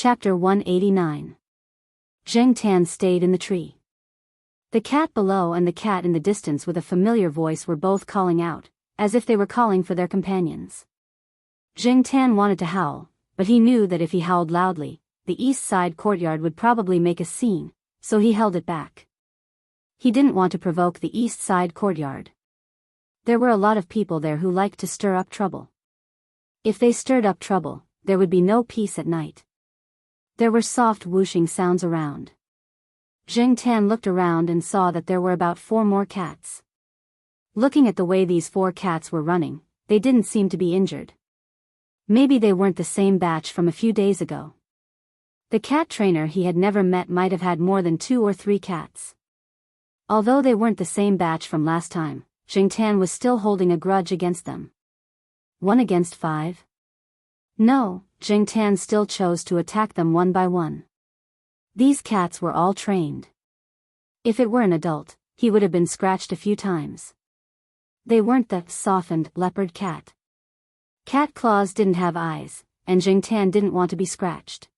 Chapter 189. Zheng Tan stayed in the tree. The cat below and the cat in the distance with a familiar voice were both calling out, as if they were calling for their companions. Zheng Tan wanted to howl, but he knew that if he howled loudly, the east side courtyard would probably make a scene, so he held it back. He didn't want to provoke the east side courtyard. There were a lot of people there who liked to stir up trouble. If they stirred up trouble, there would be no peace at night. There were soft whooshing sounds around. Zheng Tan looked around and saw that there were about 4 more cats. Looking at the way these 4 cats were running, they didn't seem to be injured. Maybe they weren't the same batch from a few days ago. The cat trainer he had never met might have had more than 2 or 3 cats. Although they weren't the same batch from last time, Zheng Tan was still holding a grudge against them. 1 against 5? No, Zheng Tan still chose to attack them one by one. These cats were all trained. If it were an adult, he would have been scratched a few times. They weren't the softened leopard cat. Cat claws didn't have eyes, and Zheng Tan didn't want to be scratched.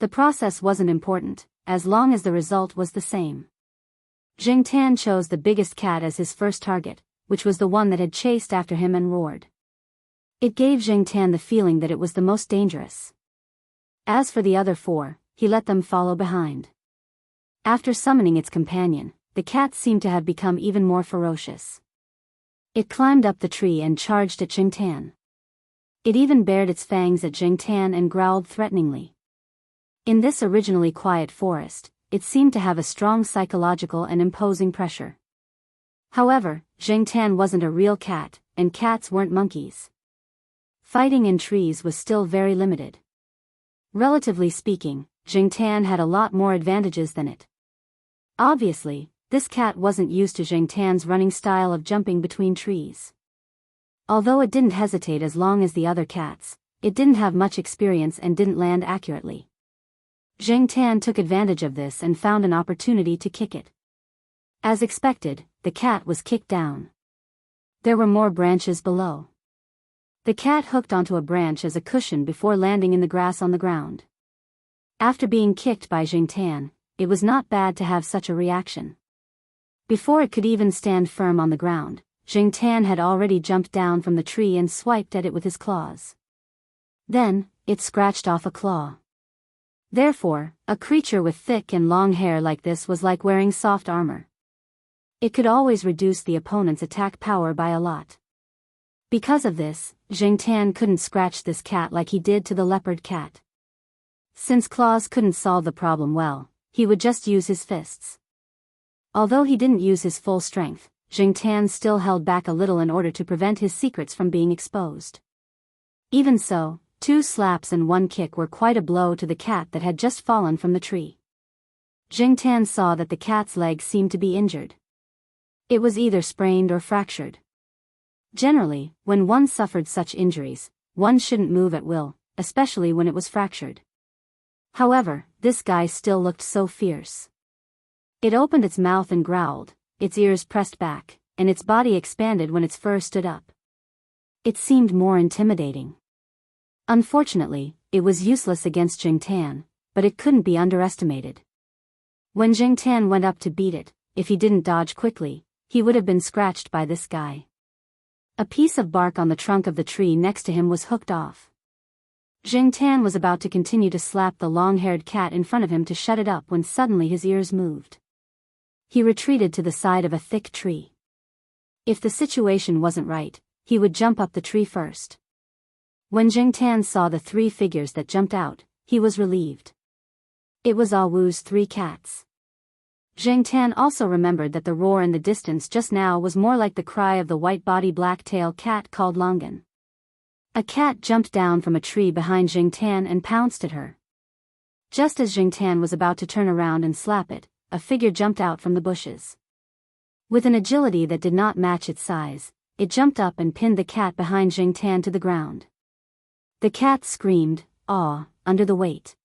The process wasn't important, as long as the result was the same. Zheng Tan chose the biggest cat as his first target, which was the one that had chased after him and roared. It gave Zheng Tan the feeling that it was the most dangerous. As for the other 4, he let them follow behind. After summoning its companion, the cat seemed to have become even more ferocious. It climbed up the tree and charged at Zheng Tan. It even bared its fangs at Zheng Tan and growled threateningly. In this originally quiet forest, it seemed to have a strong psychological and imposing pressure. However, Zheng Tan wasn't a real cat, and cats weren't monkeys. Fighting in trees was still very limited. Relatively speaking, Zheng Tan had a lot more advantages than it. Obviously, this cat wasn't used to Zheng Tan's running style of jumping between trees. Although it didn't hesitate as long as the other cats, it didn't have much experience and didn't land accurately. Zheng Tan took advantage of this and found an opportunity to kick it. As expected, the cat was kicked down. There were more branches below. The cat hooked onto a branch as a cushion before landing in the grass on the ground. After being kicked by Zheng Tan, it was not bad to have such a reaction. Before it could even stand firm on the ground, Zheng Tan had already jumped down from the tree and swiped at it with his claws. Then, it scratched off a claw. Therefore, a creature with thick and long hair like this was like wearing soft armor. It could always reduce the opponent's attack power by a lot. Because of this, Zheng Tan couldn't scratch this cat like he did to the leopard cat. Since claws couldn't solve the problem well, he would just use his fists. Although he didn't use his full strength, Zheng Tan still held back a little in order to prevent his secrets from being exposed. Even so, 2 slaps and 1 kick were quite a blow to the cat that had just fallen from the tree. Zheng Tan saw that the cat's leg seemed to be injured. It was either sprained or fractured. Generally, when one suffered such injuries, one shouldn't move at will, especially when it was fractured. However, this guy still looked so fierce. It opened its mouth and growled, its ears pressed back, and its body expanded when its fur stood up. It seemed more intimidating. Unfortunately, it was useless against Zheng Tan, but it couldn't be underestimated. When Zheng Tan went up to beat it, if he didn't dodge quickly, he would have been scratched by this guy. A piece of bark on the trunk of the tree next to him was hooked off. Zheng Tan was about to continue to slap the long-haired cat in front of him to shut it up when suddenly his ears moved. He retreated to the side of a thick tree. If the situation wasn't right, he would jump up the tree first. When Zheng Tan saw the 3 figures that jumped out, he was relieved. It was Ah Wu's 3 cats. Zheng Tan also remembered that the roar in the distance just now was more like the cry of the white-body black-tail cat called Longan. A cat jumped down from a tree behind Zheng Tan and pounced at her. Just as Zheng Tan was about to turn around and slap it, a figure jumped out from the bushes. With an agility that did not match its size, it jumped up and pinned the cat behind Zheng Tan to the ground. The cat screamed, "Aw," under the weight.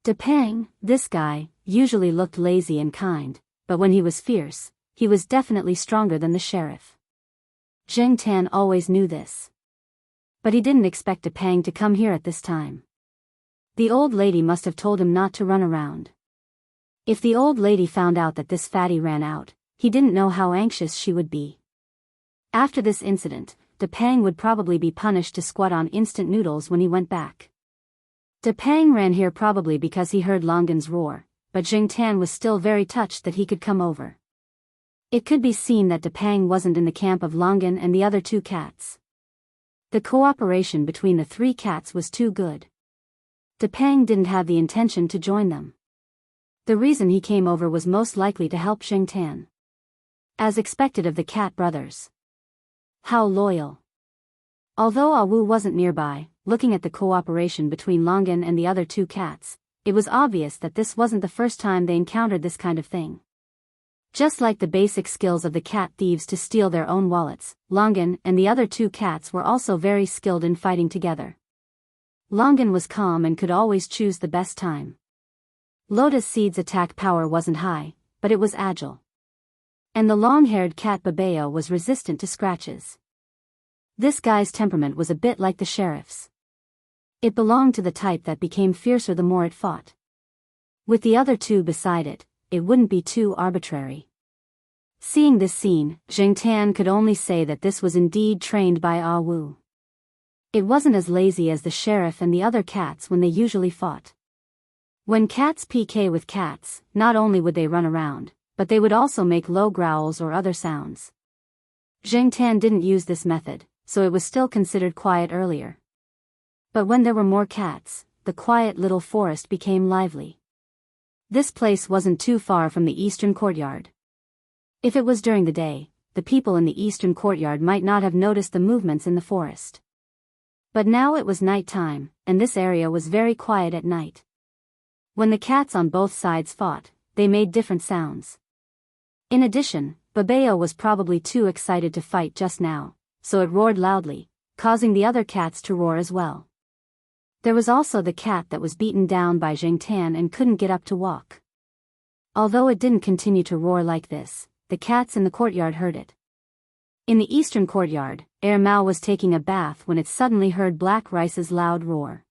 Depang, this guy, usually looked lazy and kind, but when he was fierce, he was definitely stronger than the sheriff. Zheng Tan always knew this. But he didn't expect Depang to come here at this time. The old lady must have told him not to run around. If the old lady found out that this fatty ran out, he didn't know how anxious she would be. After this incident, Depang would probably be punished to squat on instant noodles when he went back. Depang ran here probably because he heard Longan's roar, but Jingtan was still very touched that he could come over. It could be seen that Depang wasn't in the camp of Longan and the other two cats. The cooperation between the three cats was too good. Depang didn't have the intention to join them. The reason he came over was most likely to help Jingtan. As expected of the cat brothers. How loyal. Although Awu wasn't nearby, looking at the cooperation between Longan and the other two cats, it was obvious that this wasn't the first time they encountered this kind of thing. Just like the basic skills of the cat thieves to steal their own wallets, Longan and the other two cats were also very skilled in fighting together. Longan was calm and could always choose the best time. Lotus Seed's attack power wasn't high, but it was agile. And the long-haired cat Biyao was resistant to scratches. This guy's temperament was a bit like the sheriff's. It belonged to the type that became fiercer the more it fought. With the other two beside it, it wouldn't be too arbitrary. Seeing this scene, Jingtan could only say that this was indeed trained by Ah Wu. It wasn't as lazy as the sheriff and the other cats when they usually fought. When cats PK with cats, not only would they run around, but they would also make low growls or other sounds. Jingtan didn't use this method, so it was still considered quiet earlier. But when there were more cats, the quiet little forest became lively. This place wasn't too far from the eastern courtyard. If it was during the day, the people in the eastern courtyard might not have noticed the movements in the forest. But now it was night time, and this area was very quiet at night. When the cats on both sides fought, they made different sounds. In addition, Biyao was probably too excited to fight just now, so it roared loudly, causing the other cats to roar as well. There was also the cat that was beaten down by Jingtan and couldn't get up to walk. Although it didn't continue to roar like this, the cats in the courtyard heard it. In the eastern courtyard, Mao was taking a bath when it suddenly heard Black Rice's loud roar.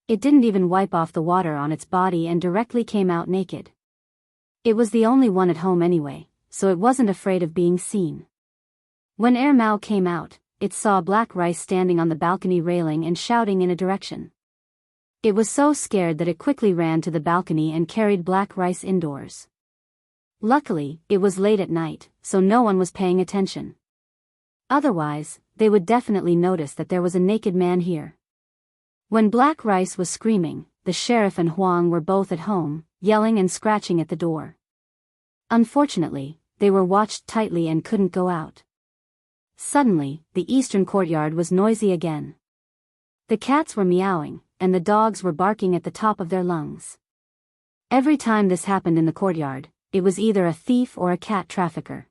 It didn't even wipe off the water on its body and directly came out naked. It was the only one at home anyway, so it wasn't afraid of being seen. When Mao came out, it saw Black Rice standing on the balcony railing and shouting in a direction. It was so scared that it quickly ran to the balcony and carried Black Rice indoors. Luckily, it was late at night, so no one was paying attention. Otherwise, they would definitely notice that there was a naked man here. When Black Rice was screaming, the sheriff and Huang were both at home, yelling and scratching at the door. Unfortunately, they were watched tightly and couldn't go out. Suddenly, the eastern courtyard was noisy again. The cats were meowing, and the dogs were barking at the top of their lungs. Every time this happened in the courtyard, it was either a thief or a cat trafficker.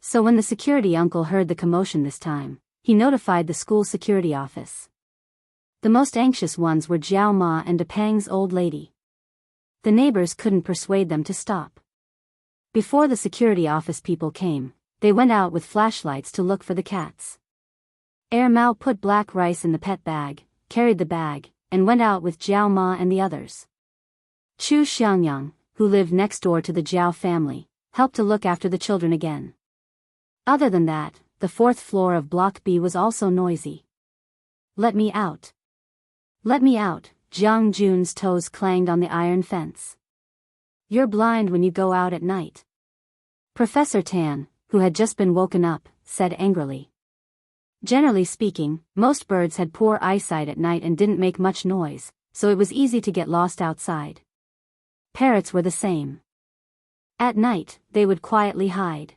So when the security uncle heard the commotion this time, he notified the school security office. The most anxious ones were Jiao Ma and Depang's old lady. The neighbors couldn't persuade them to stop. Before the security office people came, they went out with flashlights to look for the cats. Mao put Black Rice in the pet bag, carried the bag, and went out with Jiao Ma and the others. Chu Xiangyang, who lived next door to the Jiao family, helped to look after the children again. Other than that, the fourth floor of Block B was also noisy. "Let me out. Let me out," Jiang Jun's toes clanged on the iron fence. "You're blind when you go out at night." Professor Tan, who had just been woken up, said angrily. Generally speaking, most birds had poor eyesight at night and didn't make much noise, so it was easy to get lost outside. Parrots were the same. At night, they would quietly hide.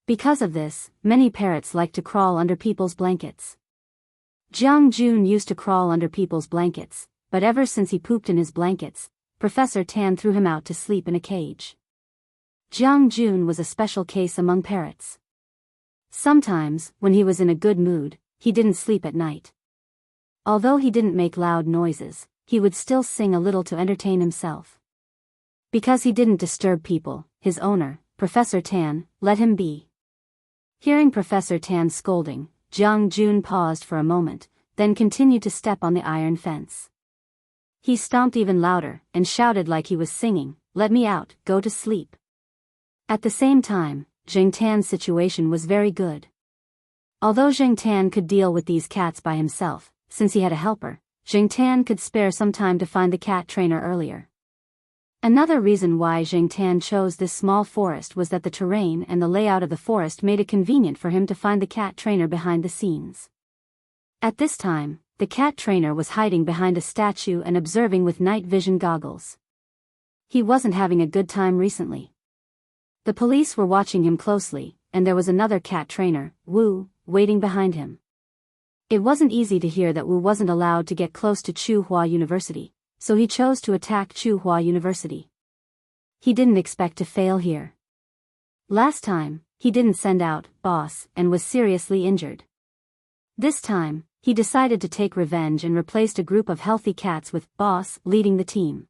Because of this, many parrots liked to crawl under people's blankets. Jiang Jun used to crawl under people's blankets, but ever since he pooped in his blankets, Professor Tan threw him out to sleep in a cage. Jiang Jun was a special case among parrots. Sometimes, when he was in a good mood, he didn't sleep at night. Although he didn't make loud noises, he would still sing a little to entertain himself. Because he didn't disturb people, his owner, Professor Tan, let him be. Hearing Professor Tan's scolding, Jiang Jun paused for a moment, then continued to step on the iron fence. He stomped even louder, and shouted like he was singing, "Let me out, go to sleep." At the same time, Zheng Tan's situation was very good. Although Zheng Tan could deal with these cats by himself, since he had a helper, Zheng Tan could spare some time to find the cat trainer earlier. Another reason why Zheng Tan chose this small forest was that the terrain and the layout of the forest made it convenient for him to find the cat trainer behind the scenes. At this time, the cat trainer was hiding behind a statue and observing with night vision goggles. He wasn't having a good time recently. The police were watching him closely, and there was another cat trainer, Wu, waiting behind him. It wasn't easy to hear that Wu wasn't allowed to get close to Tsinghua University, so he chose to attack Tsinghua University. He didn't expect to fail here. Last time, he didn't send out boss and was seriously injured. This time, he decided to take revenge and replaced a group of healthy cats with boss leading the team.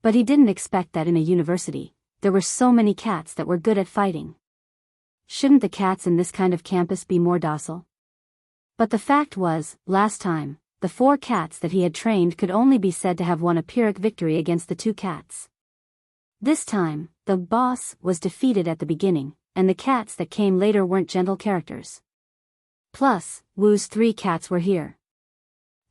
But he didn't expect that in a university, there were so many cats that were good at fighting. Shouldn't the cats in this kind of campus be more docile? But the fact was, last time, the 4 cats that he had trained could only be said to have won a Pyrrhic victory against the 2 cats. This time, the boss was defeated at the beginning, and the cats that came later weren't gentle characters. Plus, Wu's 3 cats were here.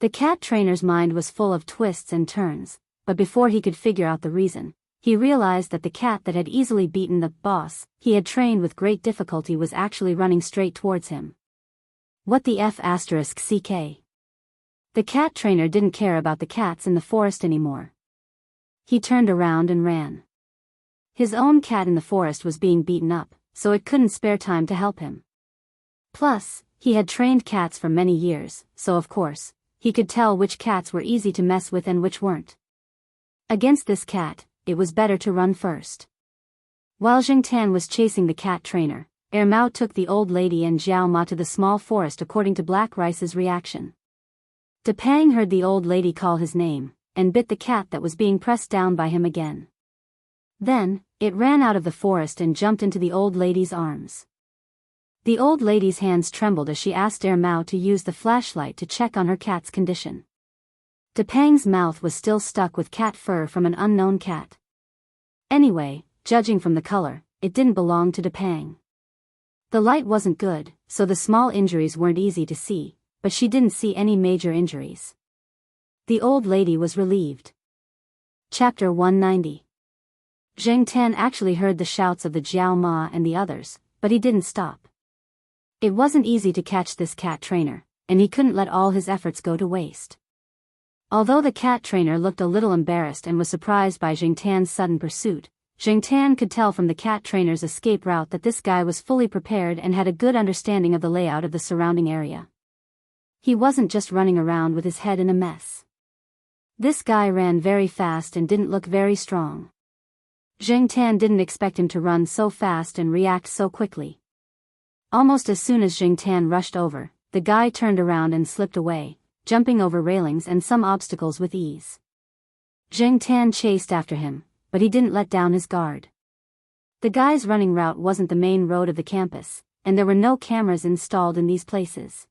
The cat trainer's mind was full of twists and turns, but before he could figure out the reason, he realized that the cat that had easily beaten the boss he had trained with great difficulty was actually running straight towards him. What the F***ck? The cat trainer didn't care about the cats in the forest anymore. He turned around and ran. His own cat in the forest was being beaten up, so it couldn't spare time to help him. Plus, he had trained cats for many years, so of course, he could tell which cats were easy to mess with and which weren't. Against this cat, it was better to run first. While Zheng Tan was chasing the cat trainer, Mao took the old lady and Jiao Ma to the small forest according to Black Rice's reaction. Depang heard the old lady call his name, and bit the cat that was being pressed down by him again. Then, it ran out of the forest and jumped into the old lady's arms. The old lady's hands trembled as she asked Mao to use the flashlight to check on her cat's condition. Depang's mouth was still stuck with cat fur from an unknown cat. Anyway, judging from the color, it didn't belong to Depang. The light wasn't good, so the small injuries weren't easy to see, but she didn't see any major injuries. The old lady was relieved. Chapter 190. Zheng Tan actually heard the shouts of the Jiao Ma and the others, but he didn't stop. It wasn't easy to catch this cat trainer, and he couldn't let all his efforts go to waste. Although the cat trainer looked a little embarrassed and was surprised by Zheng Tan's sudden pursuit, Zheng Tan could tell from the cat trainer's escape route that this guy was fully prepared and had a good understanding of the layout of the surrounding area. He wasn't just running around with his head in a mess. This guy ran very fast and didn't look very strong. Zheng Tan didn't expect him to run so fast and react so quickly. Almost as soon as Zheng Tan rushed over, the guy turned around and slipped away, jumping over railings and some obstacles with ease. Zheng Tan chased after him, but he didn't let down his guard. The guy's running route wasn't the main road of the campus, and there were no cameras installed in these places.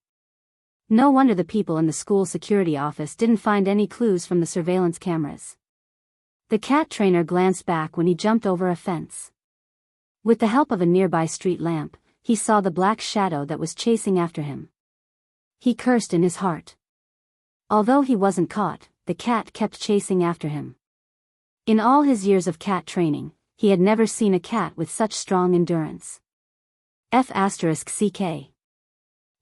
No wonder the people in the school security office didn't find any clues from the surveillance cameras. The cat trainer glanced back when he jumped over a fence. With the help of a nearby street lamp, he saw the black shadow that was chasing after him. He cursed in his heart. Although he wasn't caught, the cat kept chasing after him. In all his years of cat training, he had never seen a cat with such strong endurance. F***ck.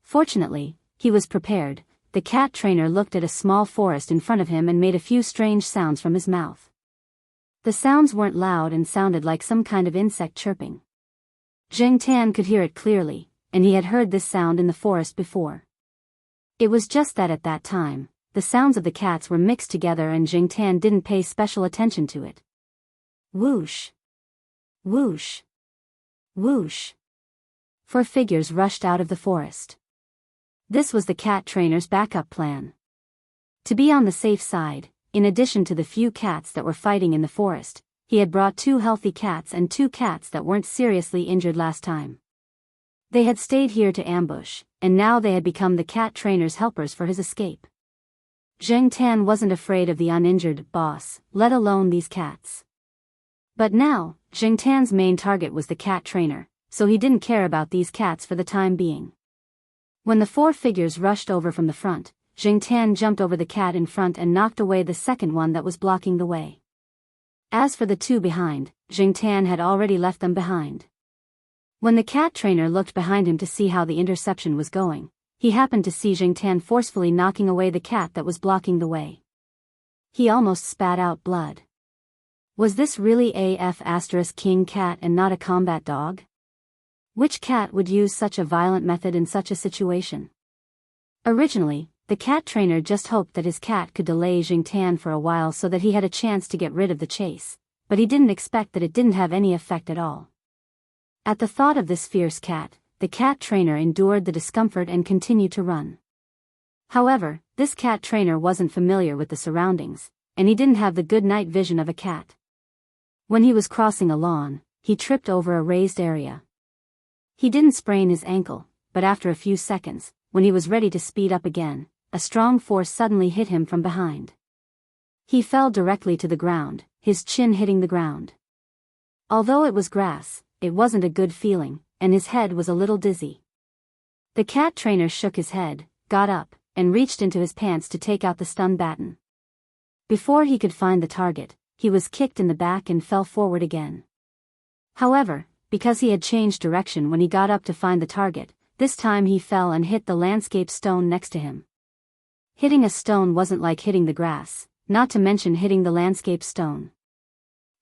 Fortunately, he was prepared. The cat trainer looked at a small forest in front of him and made a few strange sounds from his mouth. The sounds weren't loud and sounded like some kind of insect chirping. Zheng Tan could hear it clearly, and he had heard this sound in the forest before. It was just that at that time, the sounds of the cats were mixed together and Zheng Tan didn't pay special attention to it. Whoosh! Whoosh! Whoosh! 4 figures rushed out of the forest. This was the cat trainer's backup plan. To be on the safe side, in addition to the few cats that were fighting in the forest, he had brought 2 healthy cats and 2 cats that weren't seriously injured last time. They had stayed here to ambush, and now they had become the cat trainer's helpers for his escape. Zheng Tan wasn't afraid of the uninjured boss, let alone these cats. But now, Zheng Tan's main target was the cat trainer, so he didn't care about these cats for the time being. When the four figures rushed over from the front, Zheng Tan jumped over the cat in front and knocked away the second one that was blocking the way. As for the two behind, Zheng Tan had already left them behind. When the cat trainer looked behind him to see how the interception was going, he happened to see Zheng Tan forcefully knocking away the cat that was blocking the way. He almost spat out blood. Was this really a *king cat and not a combat dog? Which cat would use such a violent method in such a situation? Originally, the cat trainer just hoped that his cat could delay Zheng Tan for a while so that he had a chance to get rid of the chase, but he didn't expect that it didn't have any effect at all. At the thought of this fierce cat, the cat trainer endured the discomfort and continued to run. However, this cat trainer wasn't familiar with the surroundings, and he didn't have the good night vision of a cat. When he was crossing a lawn, he tripped over a raised area. He didn't sprain his ankle, but after a few seconds, when he was ready to speed up again, a strong force suddenly hit him from behind. He fell directly to the ground, his chin hitting the ground. Although it was grass, it wasn't a good feeling, and his head was a little dizzy. The cat trainer shook his head, got up, and reached into his pants to take out the stun baton. Before he could find the target, he was kicked in the back and fell forward again. However, because he had changed direction when he got up to find the target, this time he fell and hit the landscape stone next to him. Hitting a stone wasn't like hitting the grass, not to mention hitting the landscape stone.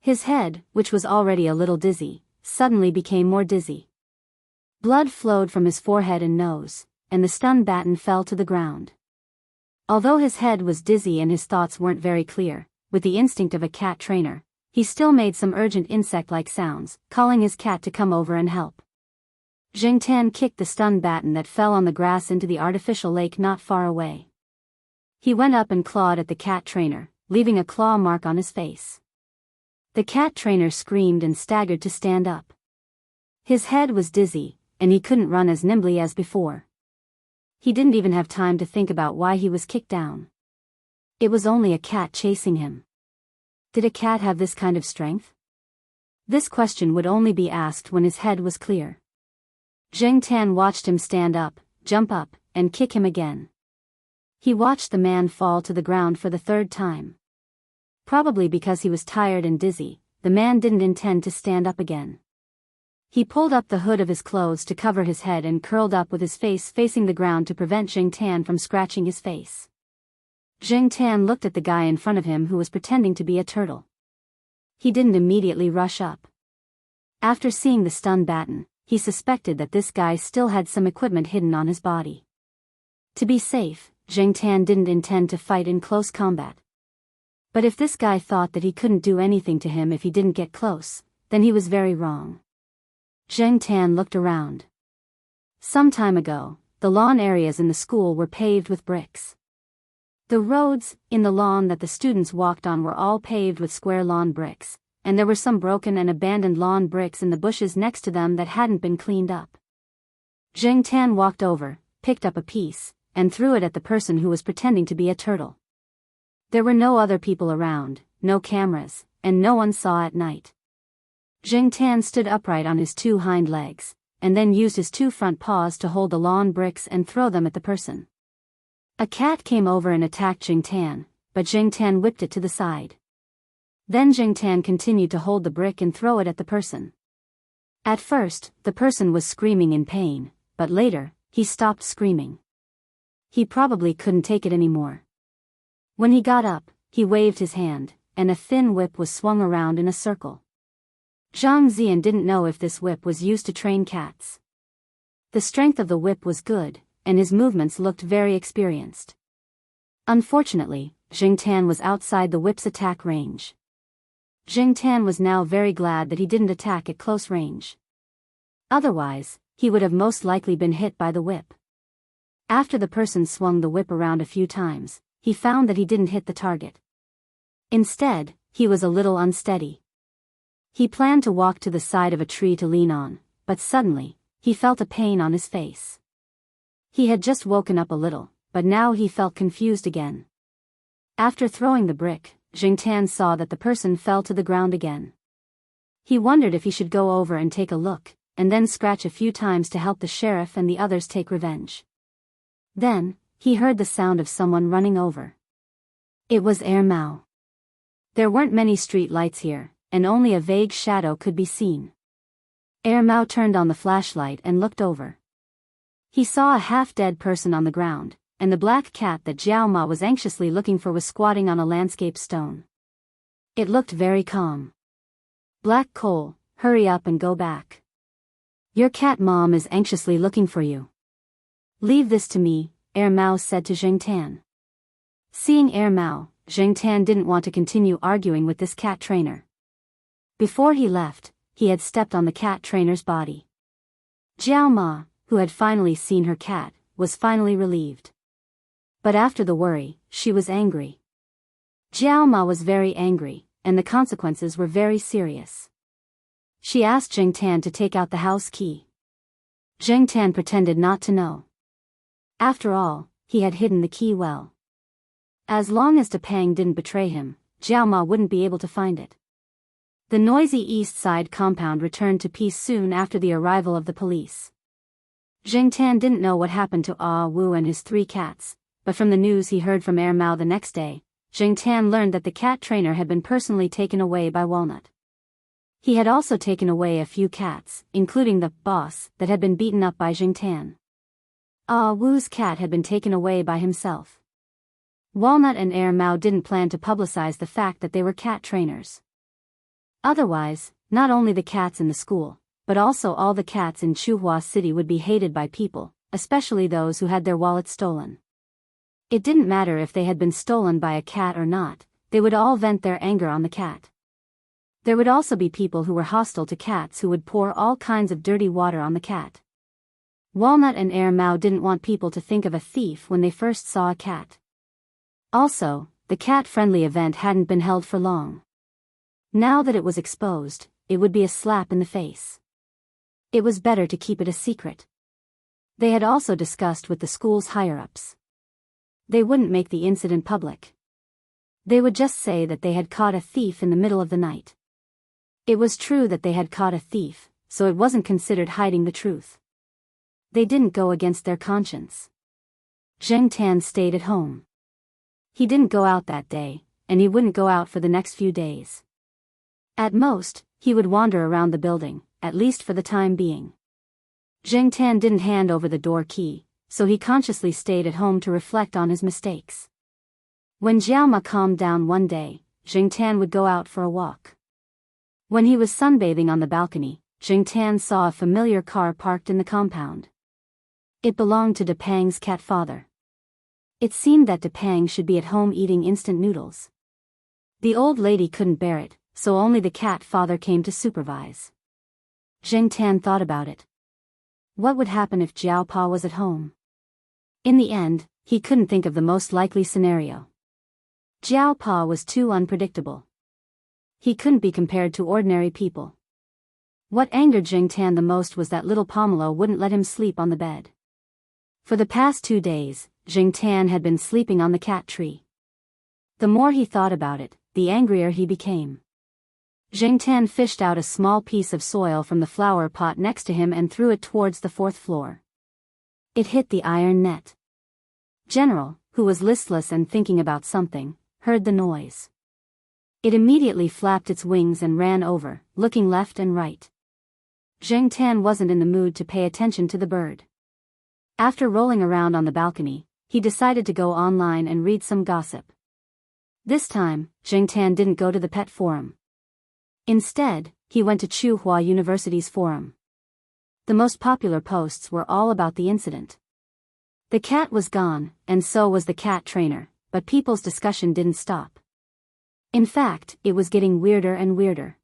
His head, which was already a little dizzy, suddenly became more dizzy. Blood flowed from his forehead and nose, and the stun baton fell to the ground. Although his head was dizzy and his thoughts weren't very clear, with the instinct of a cat trainer, he still made some urgent insect-like sounds, calling his cat to come over and help. Zheng Tan kicked the stun baton that fell on the grass into the artificial lake not far away. He went up and clawed at the cat trainer, leaving a claw mark on his face. The cat trainer screamed and staggered to stand up. His head was dizzy, and he couldn't run as nimbly as before. He didn't even have time to think about why he was kicked down. It was only a cat chasing him. Did a cat have this kind of strength? This question would only be asked when his head was clear. Zheng Tan watched him stand up, jump up, and kick him again. He watched the man fall to the ground for the third time. Probably because he was tired and dizzy, the man didn't intend to stand up again. He pulled up the hood of his clothes to cover his head and curled up with his face facing the ground to prevent Zheng Tan from scratching his face. Zheng Tan looked at the guy in front of him who was pretending to be a turtle. He didn't immediately rush up. After seeing the stun baton, he suspected that this guy still had some equipment hidden on his body. To be safe, Zheng Tan didn't intend to fight in close combat. But if this guy thought that he couldn't do anything to him if he didn't get close, then he was very wrong. Zheng Tan looked around. Some time ago, the lawn areas in the school were paved with bricks. The roads in the lawn that the students walked on were all paved with square lawn bricks, and there were some broken and abandoned lawn bricks in the bushes next to them that hadn't been cleaned up. Zheng Tan walked over, picked up a piece, and threw it at the person who was pretending to be a turtle. There were no other people around, no cameras, and no one saw at night. Zheng Tan stood upright on his two hind legs, and then used his two front paws to hold the lawn bricks and throw them at the person. A cat came over and attacked Zheng Tan, but Zheng Tan whipped it to the side. Then Zheng Tan continued to hold the brick and throw it at the person. At first, the person was screaming in pain, but later, he stopped screaming. He probably couldn't take it anymore. When he got up, he waved his hand, and a thin whip was swung around in a circle. Zhang Zian didn't know if this whip was used to train cats. The strength of the whip was good, and his movements looked very experienced. Unfortunately, Zheng Tan was outside the whip's attack range. Zheng Tan was now very glad that he didn't attack at close range. Otherwise, he would have most likely been hit by the whip. After the person swung the whip around a few times, he found that he didn't hit the target. Instead, he was a little unsteady. He planned to walk to the side of a tree to lean on, but suddenly, he felt a pain on his face. He had just woken up a little, but now he felt confused again. After throwing the brick, Jiangtan saw that the person fell to the ground again. He wondered if he should go over and take a look, and then scratch a few times to help the sheriff and the others take revenge. Then, he heard the sound of someone running over. It was Mao. There weren't many street lights here, and only a vague shadow could be seen. Mao turned on the flashlight and looked over. He saw a half-dead person on the ground, and the black cat that Jiao Ma was anxiously looking for was squatting on a landscape stone. It looked very calm. Black Coal, hurry up and go back. Your cat mom is anxiously looking for you. Leave this to me, Mao said to Jiangtan. Seeing Mao, Jiangtan didn't want to continue arguing with this cat trainer. Before he left, he had stepped on the cat trainer's body. Jiao Ma, who had finally seen her cat, was finally relieved. But after the worry, she was angry. Jiao Ma was very angry, and the consequences were very serious. She asked Jiangtan to take out the house key. Jiangtan pretended not to know. After all, he had hidden the key well. As long as Depang didn't betray him, Jiao Ma wouldn't be able to find it. The noisy East Side compound returned to peace soon after the arrival of the police. Jiangtan didn't know what happened to Wu and his 3 cats, but from the news he heard from Mao the next day, Jiangtan learned that the cat trainer had been personally taken away by Walnut. He had also taken away a few cats, including the boss that had been beaten up by Jiangtan. Wu's cat had been taken away by himself. Walnut and Mao didn't plan to publicize the fact that they were cat trainers. Otherwise, not only the cats in the school, but also all the cats in Chuhua City would be hated by people, especially those who had their wallets stolen. It didn't matter if they had been stolen by a cat or not, they would all vent their anger on the cat. There would also be people who were hostile to cats who would pour all kinds of dirty water on the cat. Walnut and Mao didn't want people to think of a thief when they first saw a cat. Also, the cat-friendly event hadn't been held for long. Now that it was exposed, it would be a slap in the face. It was better to keep it a secret. They had also discussed with the school's higher-ups. They wouldn't make the incident public. They would just say that they had caught a thief in the middle of the night. It was true that they had caught a thief, so it wasn't considered hiding the truth. They didn't go against their conscience. Jiangtan stayed at home. He didn't go out that day, and he wouldn't go out for the next few days. At most, he would wander around the building, at least for the time being. Jiangtan didn't hand over the door key, so he consciously stayed at home to reflect on his mistakes. When Jiaoma calmed down one day, Jiangtan would go out for a walk. When he was sunbathing on the balcony, Jiangtan saw a familiar car parked in the compound. It belonged to Depang's cat father. It seemed that Depang should be at home eating instant noodles. The old lady couldn't bear it, so only the cat father came to supervise. Jiangtan thought about it. What would happen if Jiao Pa was at home? In the end, he couldn't think of the most likely scenario. Jiao Pa was too unpredictable. He couldn't be compared to ordinary people. What angered Jiangtan the most was that little Pomelo wouldn't let him sleep on the bed. For the past 2 days, Jiangtan had been sleeping on the cat tree. The more he thought about it, the angrier he became. Jiangtan fished out a small piece of soil from the flower pot next to him and threw it towards the 4th floor. It hit the iron net. General, who was listless and thinking about something, heard the noise. It immediately flapped its wings and ran over, looking left and right. Jiangtan wasn't in the mood to pay attention to the bird. After rolling around on the balcony, he decided to go online and read some gossip. This time, Jiangtan didn't go to the pet forum. Instead, he went to Chuhua University's forum. The most popular posts were all about the incident. The cat was gone, and so was the cat trainer, but people's discussion didn't stop. In fact, it was getting weirder and weirder.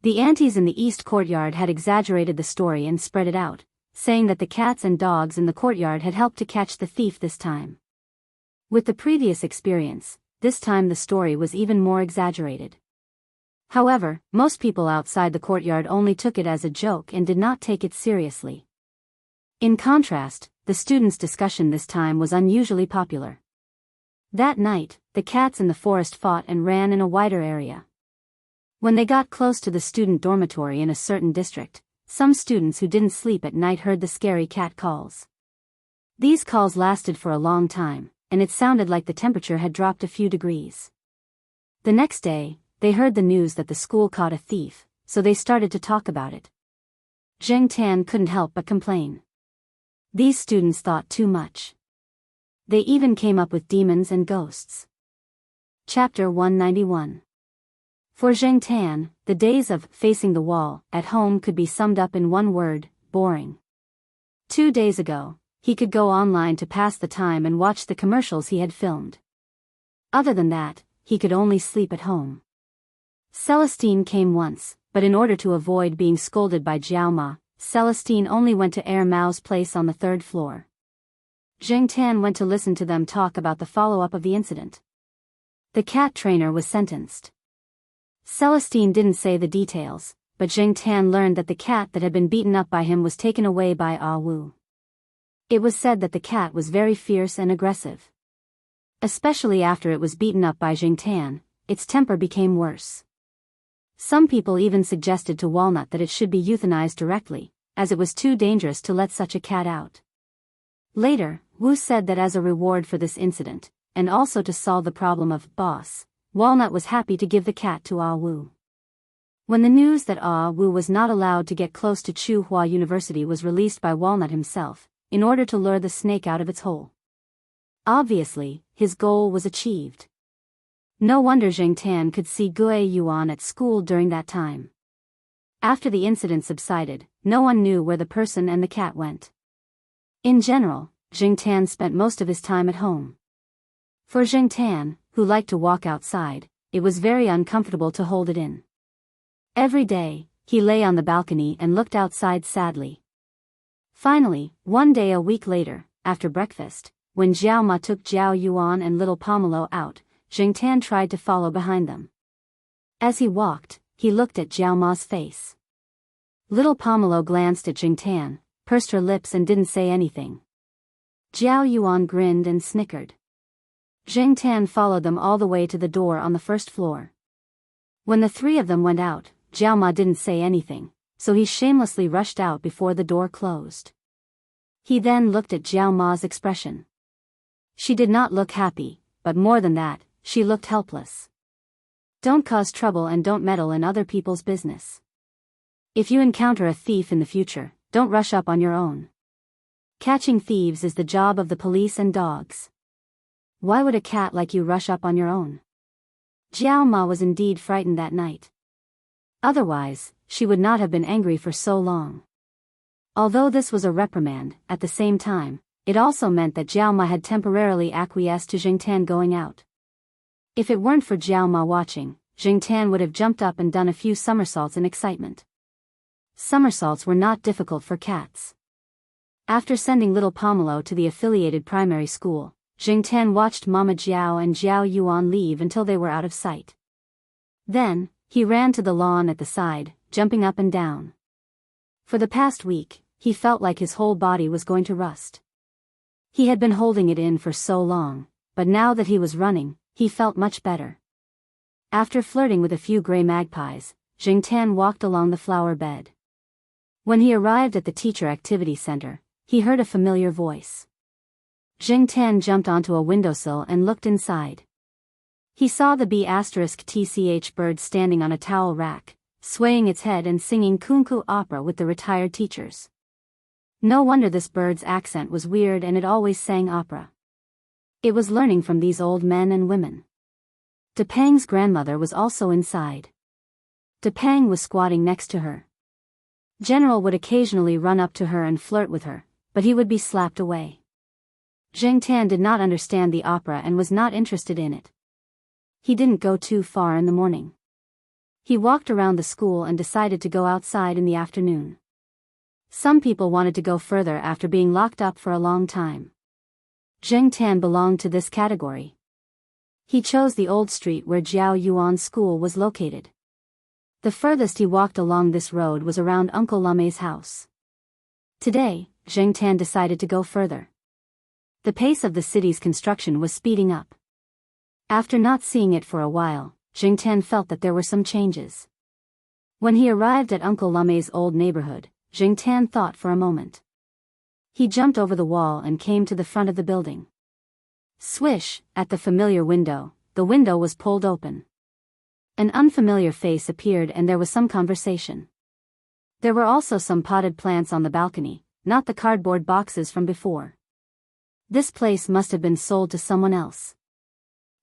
The aunties in the East Courtyard had exaggerated the story and spread it out, saying that the cats and dogs in the courtyard had helped to catch the thief this time. With the previous experience, this time the story was even more exaggerated. However, most people outside the courtyard only took it as a joke and did not take it seriously. In contrast, the students' discussion this time was unusually popular. That night, the cats in the forest fought and ran in a wider area. When they got close to the student dormitory in a certain district, some students who didn't sleep at night heard the scary cat calls. These calls lasted for a long time, and it sounded like the temperature had dropped a few degrees. The next day, they heard the news that the school caught a thief, so they started to talk about it. Zheng Tan couldn't help but complain. These students thought too much. They even came up with demons and ghosts. Chapter 191. For Zheng Tan, the days of facing the wall at home could be summed up in one word: boring. 2 days ago, he could go online to pass the time and watch the commercials he had filmed. Other than that, he could only sleep at home. Celestine came once, but in order to avoid being scolded by Jiao Ma, Celestine only went to Air Mao's place on the 3rd floor. Zheng Tan went to listen to them talk about the follow-up of the incident. The cat trainer was sentenced. Celestine didn't say the details, but Zheng Tan learned that the cat that had been beaten up by him was taken away by Ah Wu. It was said that the cat was very fierce and aggressive. Especially after it was beaten up by Zheng Tan, its temper became worse. Some people even suggested to Walnut that it should be euthanized directly, as it was too dangerous to let such a cat out. Later, Wu said that as a reward for this incident, and also to solve the problem of boss, Walnut was happy to give the cat to Ah Wu. When the news that Ah Wu was not allowed to get close to Tsinghua University was released by Walnut himself, in order to lure the snake out of its hole. Obviously, his goal was achieved. No wonder Zheng Tan could see Gue Yuan at school during that time. After the incident subsided, no one knew where the person and the cat went. In general, Zheng Tan spent most of his time at home. For Zheng Tan, who liked to walk outside, it was very uncomfortable to hold it in. Every day, he lay on the balcony and looked outside sadly. Finally, one day a week later, after breakfast, when Jiao Ma took Jiao Yuan and little Pomelo out, Zheng Tan tried to follow behind them. As he walked, he looked at Jiao Ma's face. Little Pomelo glanced at Zheng Tan, pursed her lips and didn't say anything. Jiao Yuan grinned and snickered. Zheng Tan followed them all the way to the door on the 1st floor. When the 3 of them went out, Jiao Ma didn't say anything, so he shamelessly rushed out before the door closed. He then looked at Jiao Ma's expression. She did not look happy, but more than that, she looked helpless. Don't cause trouble and don't meddle in other people's business. If you encounter a thief in the future, don't rush up on your own. Catching thieves is the job of the police and dogs. Why would a cat like you rush up on your own? Jiao Ma was indeed frightened that night. Otherwise, she would not have been angry for so long. Although this was a reprimand, at the same time, it also meant that Jiao Ma had temporarily acquiesced to Zheng Tan going out. If it weren't for Jiao Ma watching, Zheng Tan would have jumped up and done a few somersaults in excitement. Somersaults were not difficult for cats. After sending little Pomelo to the affiliated primary school, Zheng Tan watched Mama Jiao and Jiao Yuan leave until they were out of sight. Then, he ran to the lawn at the side, jumping up and down. For the past week, he felt like his whole body was going to rust. He had been holding it in for so long, but now that he was running, he felt much better. After flirting with a few gray magpies, Zheng Tan walked along the flower bed. When he arrived at the teacher activity center, he heard a familiar voice. Zheng Tan jumped onto a windowsill and looked inside. He saw the B*TCH bird standing on a towel rack, swaying its head and singing kunku opera with the retired teachers. No wonder this bird's accent was weird and it always sang opera. It was learning from these old men and women. Depang's grandmother was also inside. Depang was squatting next to her. General would occasionally run up to her and flirt with her, but he would be slapped away. Zheng Tan did not understand the opera and was not interested in it. He didn't go too far in the morning. He walked around the school and decided to go outside in the afternoon. Some people wanted to go further after being locked up for a long time. Zheng Tan belonged to this category. He chose the old street where Jiao Yuan's school was located. The furthest he walked along this road was around Uncle Lame's house. Today, Zheng Tan decided to go further. The pace of the city's construction was speeding up. After not seeing it for a while, Jingtian felt that there were some changes. When he arrived at Uncle Lamei's old neighborhood, Jingtian thought for a moment. He jumped over the wall and came to the front of the building. Swish, at the familiar window, the window was pulled open. An unfamiliar face appeared and there was some conversation. There were also some potted plants on the balcony, not the cardboard boxes from before. This place must have been sold to someone else.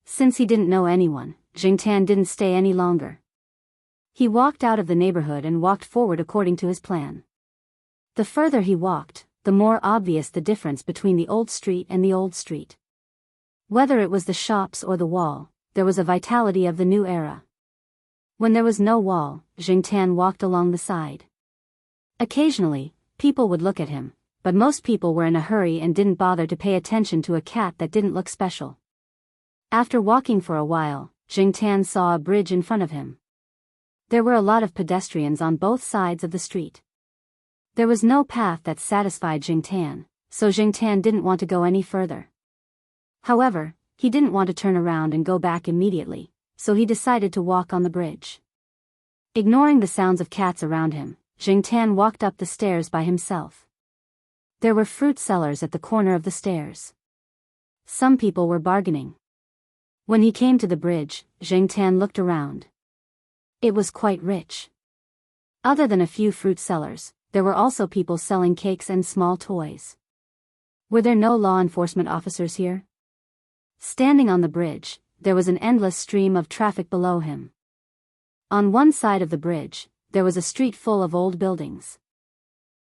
Since he didn't know anyone, Jingtian didn't stay any longer. He walked out of the neighborhood and walked forward according to his plan. The further he walked, the more obvious the difference between the old street and the old street. Whether it was the shops or the wall, there was a vitality of the new era. When there was no wall, Jingtian walked along the side. Occasionally, people would look at him, but most people were in a hurry and didn't bother to pay attention to a cat that didn't look special. After walking for a while, Jingtian saw a bridge in front of him. There were a lot of pedestrians on both sides of the street. There was no path that satisfied Jingtian, so Jingtian didn't want to go any further. However, he didn't want to turn around and go back immediately, so he decided to walk on the bridge. Ignoring the sounds of cats around him, Jingtian walked up the stairs by himself. There were fruit sellers at the corner of the stairs. Some people were bargaining. When he came to the bridge, Jingtian looked around. It was quite rich. Other than a few fruit sellers, there were also people selling cakes and small toys. Were there no law enforcement officers here? Standing on the bridge, there was an endless stream of traffic below him. On one side of the bridge, there was a street full of old buildings.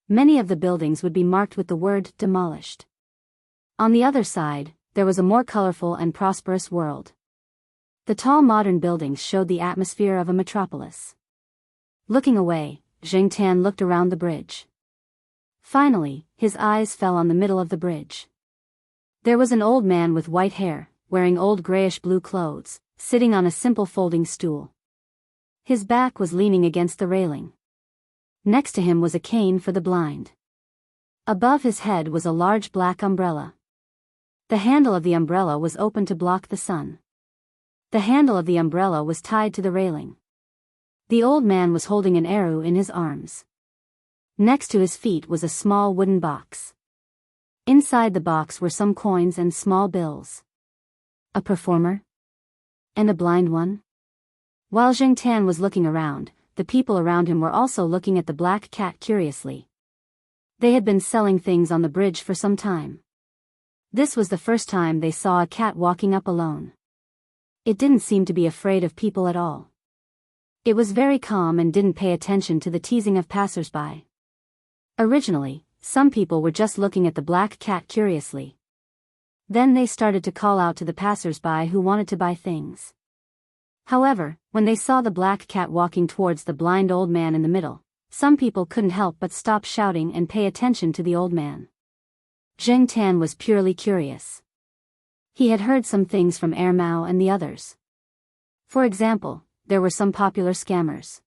Many of the buildings would be marked with the word demolished. On the other side, there was a more colorful and prosperous world. The tall modern buildings showed the atmosphere of a metropolis. Looking away, Jingtian looked around the bridge. Finally, his eyes fell on the middle of the bridge. There was an old man with white hair, wearing old grayish-blue clothes, sitting on a simple folding stool. His back was leaning against the railing. Next to him was a cane for the blind. Above his head was a large black umbrella. The handle of the umbrella was open to block the sun. The handle of the umbrella was tied to the railing. The old man was holding an arrow in his arms. Next to his feet was a small wooden box. Inside the box were some coins and small bills. A performer? And a blind one? While Jingtian was looking around, the people around him were also looking at the black cat curiously. They had been selling things on the bridge for some time. This was the first time they saw a cat walking up alone. It didn't seem to be afraid of people at all. It was very calm and didn't pay attention to the teasing of passers-by. Originally, some people were just looking at the black cat curiously. Then they started to call out to the passers-by who wanted to buy things. However, when they saw the black cat walking towards the blind old man in the middle, some people couldn't help but stop shouting and pay attention to the old man. Jingtian was purely curious. He had heard some things from Mao and the others. For example, there were some popular scammers.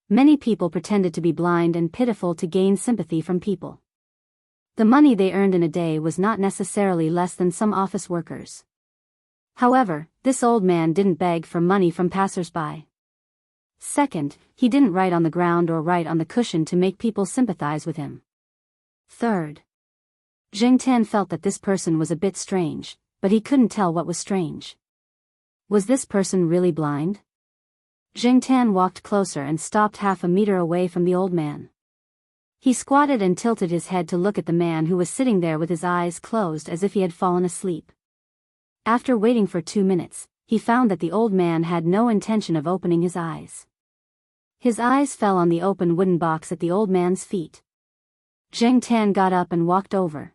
Many people pretended to be blind and pitiful to gain sympathy from people. The money they earned in a day was not necessarily less than some office workers. However, this old man didn't beg for money from passers-by. Second, he didn't write on the ground or write on the cushion to make people sympathize with him. Third, Jingtian felt that this person was a bit strange, but he couldn't tell what was strange. Was this person really blind? Jingtian walked closer and stopped half a meter away from the old man. He squatted and tilted his head to look at the man who was sitting there with his eyes closed as if he had fallen asleep. After waiting for 2 minutes, he found that the old man had no intention of opening his eyes. His eyes fell on the open wooden box at the old man's feet. Jingtian got up and walked over.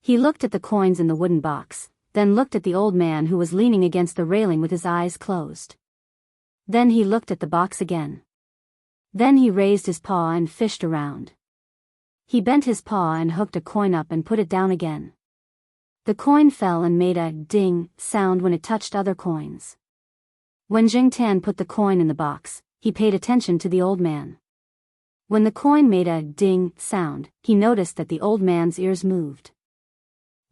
He looked at the coins in the wooden box, then looked at the old man who was leaning against the railing with his eyes closed. Then he looked at the box again. Then he raised his paw and fished around. He bent his paw and hooked a coin up and put it down again. The coin fell and made a ding sound when it touched other coins. When Jingtian put the coin in the box, he paid attention to the old man. When the coin made a ding sound, he noticed that the old man's ears moved.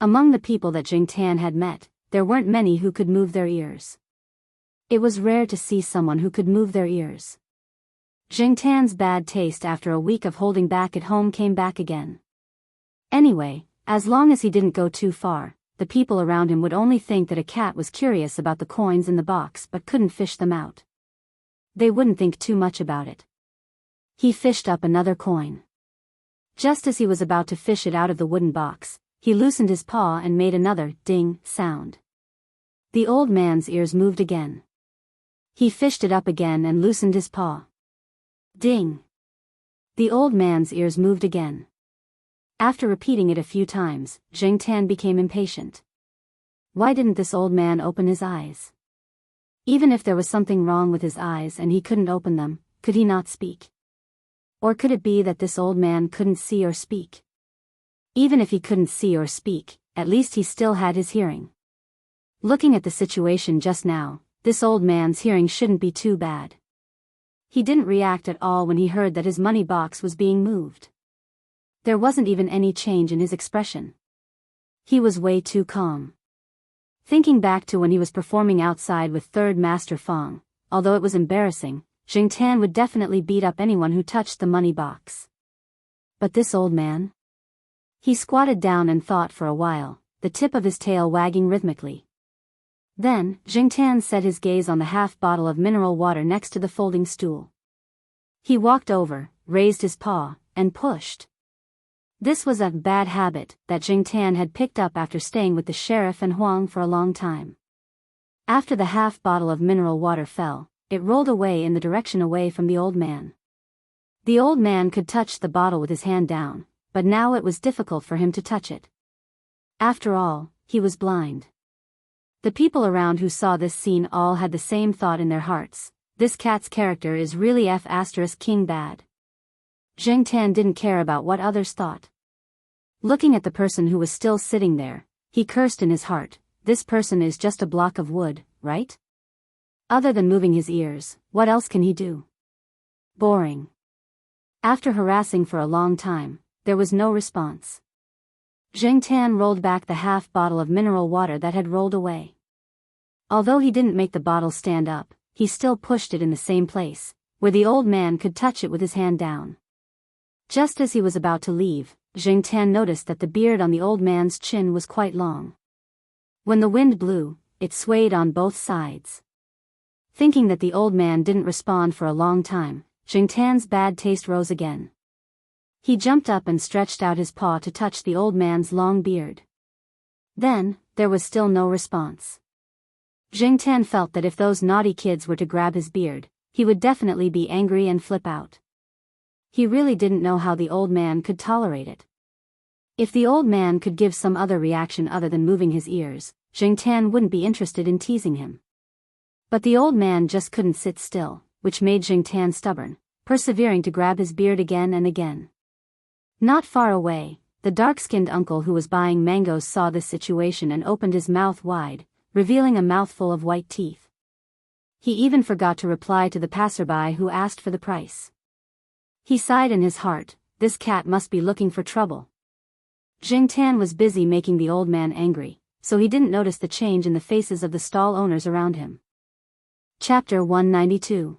Among the people that Jingtian had met, there weren't many who could move their ears. It was rare to see someone who could move their ears. Jing Tan's bad taste after a week of holding back at home came back again. Anyway, as long as he didn't go too far, the people around him would only think that a cat was curious about the coins in the box but couldn't fish them out. They wouldn't think too much about it. He fished up another coin. Just as he was about to fish it out of the wooden box, he loosened his paw and made another ding sound. The old man's ears moved again. He fished it up again and loosened his paw. Ding! The old man's ears moved again. After repeating it a few times, Jing Tan became impatient. Why didn't this old man open his eyes? Even if there was something wrong with his eyes and he couldn't open them, could he not speak? Or could it be that this old man couldn't see or speak? Even if he couldn't see or speak, at least he still had his hearing. Looking at the situation just now, this old man's hearing shouldn't be too bad. He didn't react at all when he heard that his money box was being moved. There wasn't even any change in his expression. He was way too calm. Thinking back to when he was performing outside with Third Master Fong, although it was embarrassing, Jing Tan would definitely beat up anyone who touched the money box. But this old man? He squatted down and thought for a while, the tip of his tail wagging rhythmically. Then, Jing Tan set his gaze on the half bottle of mineral water next to the folding stool. He walked over, raised his paw, and pushed. This was a bad habit that Jing Tan had picked up after staying with the sheriff and Huang for a long time. After the half bottle of mineral water fell, it rolled away in the direction away from the old man. The old man could touch the bottle with his hand down, but now it was difficult for him to touch it. After all, he was blind. The people around who saw this scene all had the same thought in their hearts: this cat's character is really King bad. Jing Tan didn't care about what others thought. Looking at the person who was still sitting there, he cursed in his heart, this person is just a block of wood, right? Other than moving his ears, what else can he do? Boring. After harassing for a long time, there was no response. Jing Tan rolled back the half bottle of mineral water that had rolled away. Although he didn't make the bottle stand up, he still pushed it in the same place, where the old man could touch it with his hand down. Just as he was about to leave, Jing Tan noticed that the beard on the old man's chin was quite long. When the wind blew, it swayed on both sides. Thinking that the old man didn't respond for a long time, Jing Tan's bad taste rose again. He jumped up and stretched out his paw to touch the old man's long beard. Then, there was still no response. Jing Tan felt that if those naughty kids were to grab his beard, he would definitely be angry and flip out. He really didn't know how the old man could tolerate it. If the old man could give some other reaction other than moving his ears, Jing Tan wouldn't be interested in teasing him. But the old man just couldn't sit still, which made Jing Tan stubborn, persevering to grab his beard again and again. Not far away, the dark-skinned uncle who was buying mangoes saw this situation and opened his mouth wide, revealing a mouthful of white teeth. He even forgot to reply to the passerby who asked for the price. He sighed in his heart, this cat must be looking for trouble. Jing Tan was busy making the old man angry, so he didn't notice the change in the faces of the stall owners around him. Chapter 192.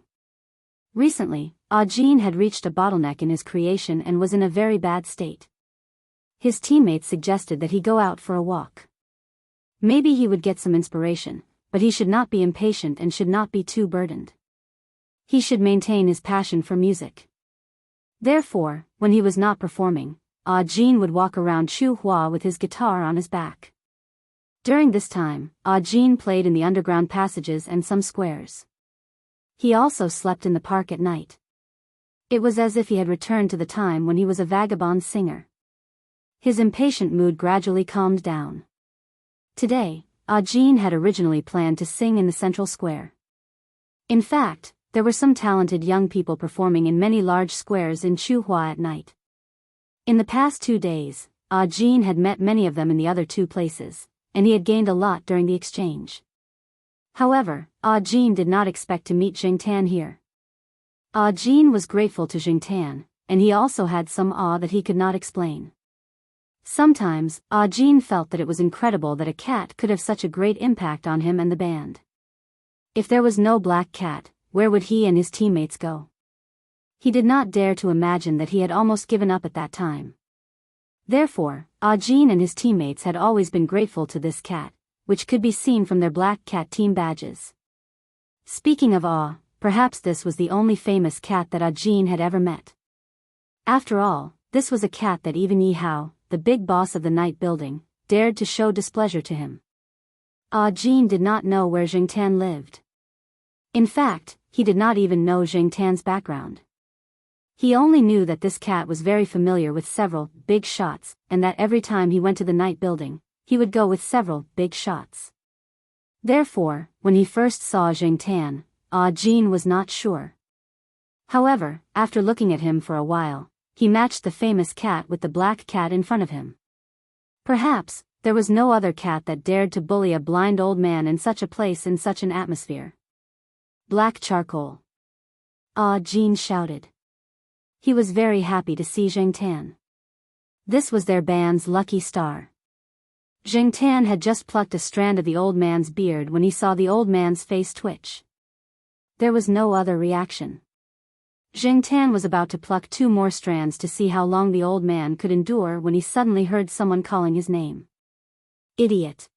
Recently, Jin had reached a bottleneck in his creation and was in a very bad state. His teammates suggested that he go out for a walk. Maybe he would get some inspiration, but he should not be impatient and should not be too burdened. He should maintain his passion for music. Therefore, when he was not performing, Jin would walk around Chu Hua with his guitar on his back. During this time, Jin played in the underground passages and some squares. He also slept in the park at night. It was as if he had returned to the time when he was a vagabond singer. His impatient mood gradually calmed down. Today, Jin had originally planned to sing in the central square. In fact, there were some talented young people performing in many large squares in Chu Hua at night. In the past 2 days, Jin had met many of them in the other 2 places, and he had gained a lot during the exchange. However, Jin did not expect to meet Jing Tan here. Jin was grateful to Jing Tan, and he also had some awe that he could not explain. Sometimes, Jin felt that it was incredible that a cat could have such a great impact on him and the band. If there was no black cat, where would he and his teammates go? He did not dare to imagine that he had almost given up at that time. Therefore, Jin and his teammates had always been grateful to this cat, which could be seen from their black cat team badges. Speaking of awe, perhaps this was the only famous cat that Jin had ever met. After all, this was a cat that even Yi Hao, the big boss of the night building, dared to show displeasure to him. Jin did not know where Jiangtan lived. In fact, he did not even know Jiangtan's background. He only knew that this cat was very familiar with several big shots, and that every time he went to the night building, he would go with several big shots. Therefore, when he first saw Jiangtan, Jin was not sure. However, after looking at him for a while, he matched the famous cat with the black cat in front of him. Perhaps, there was no other cat that dared to bully a blind old man in such a place in such an atmosphere. Black charcoal. Jin shouted. He was very happy to see Jiangtan. This was their band's lucky star. Jiangtan had just plucked a strand of the old man's beard when he saw the old man's face twitch. There was no other reaction. Jiangtan was about to pluck 2 more strands to see how long the old man could endure when he suddenly heard someone calling his name. Idiot!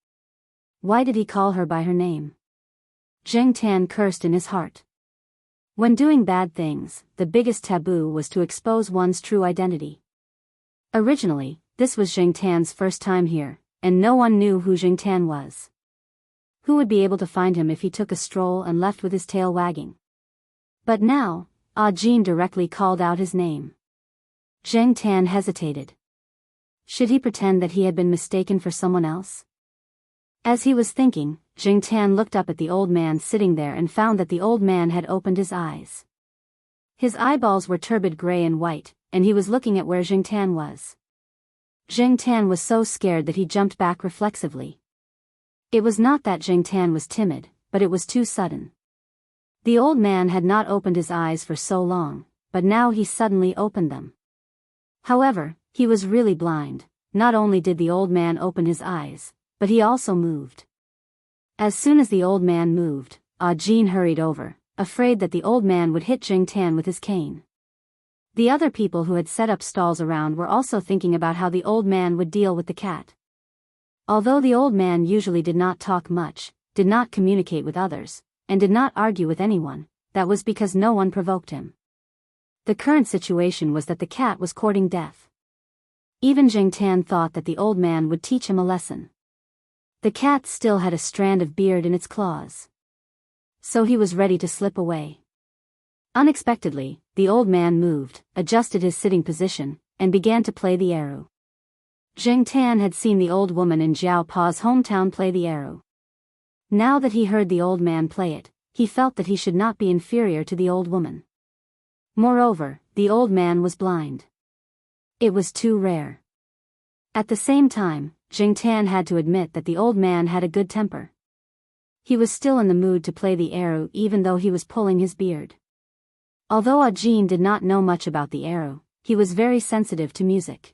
Why did he call her by her name? Jiangtan cursed in his heart. When doing bad things, the biggest taboo was to expose one's true identity. Originally, this was Jiangtan's first time here, and no one knew who Jiangtan was. Who would be able to find him if he took a stroll and left with his tail wagging? But now, Jin directly called out his name. Jiangtan hesitated. Should he pretend that he had been mistaken for someone else? As he was thinking, Jiangtan looked up at the old man sitting there and found that the old man had opened his eyes. His eyeballs were turbid gray and white, and he was looking at where Jiangtan was. Jiangtan was so scared that he jumped back reflexively. It was not that Jiangtan was timid, but it was too sudden. The old man had not opened his eyes for so long, but now he suddenly opened them. However, he was really blind. Not only did the old man open his eyes, but he also moved. As soon as the old man moved, Jin hurried over, afraid that the old man would hit Jiangtan with his cane. The other people who had set up stalls around were also thinking about how the old man would deal with the cat. Although the old man usually did not talk much, did not communicate with others, and did not argue with anyone, that was because no one provoked him. The current situation was that the cat was courting death. Even Jiangtan thought that the old man would teach him a lesson. The cat still had a strand of beard in its claws. So he was ready to slip away. Unexpectedly, the old man moved, adjusted his sitting position, and began to play the arrow. Jiangtan had seen the old woman in Jiao Pa's hometown play the arrow. Now that he heard the old man play it, he felt that he should not be inferior to the old woman. Moreover, the old man was blind. It was too rare. At the same time, Jiangtan had to admit that the old man had a good temper. He was still in the mood to play the arrow even though he was pulling his beard. Although Jin did not know much about the arrow, he was very sensitive to music.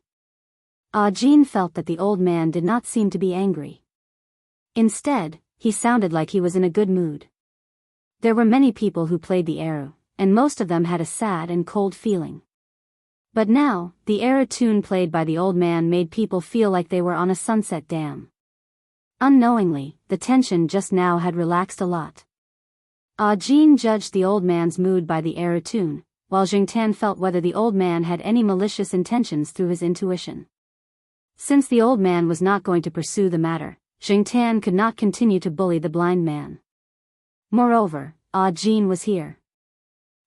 Jin felt that the old man did not seem to be angry. Instead, he sounded like he was in a good mood. There were many people who played the arrow, and most of them had a sad and cold feeling. But now, the arrow tune played by the old man made people feel like they were on a sunset dam. Unknowingly, the tension just now had relaxed a lot. Jin judged the old man's mood by the arrow tune, while Jiangtan felt whether the old man had any malicious intentions through his intuition. Since the old man was not going to pursue the matter, Jiangtan could not continue to bully the blind man. Moreover, Jin was here.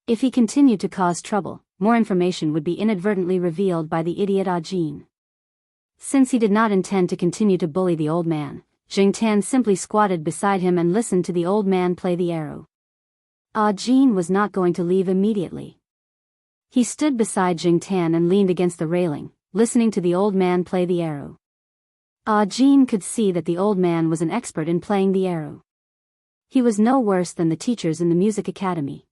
If he continued to cause trouble, more information would be inadvertently revealed by the idiot Jin. Since he did not intend to continue to bully the old man, Jiangtan simply squatted beside him and listened to the old man play the arrow. Jin was not going to leave immediately. He stood beside Jiangtan and leaned against the railing, listening to the old man play the arrow. Jin could see that the old man was an expert in playing the arrow. He was no worse than the teachers in the music academy.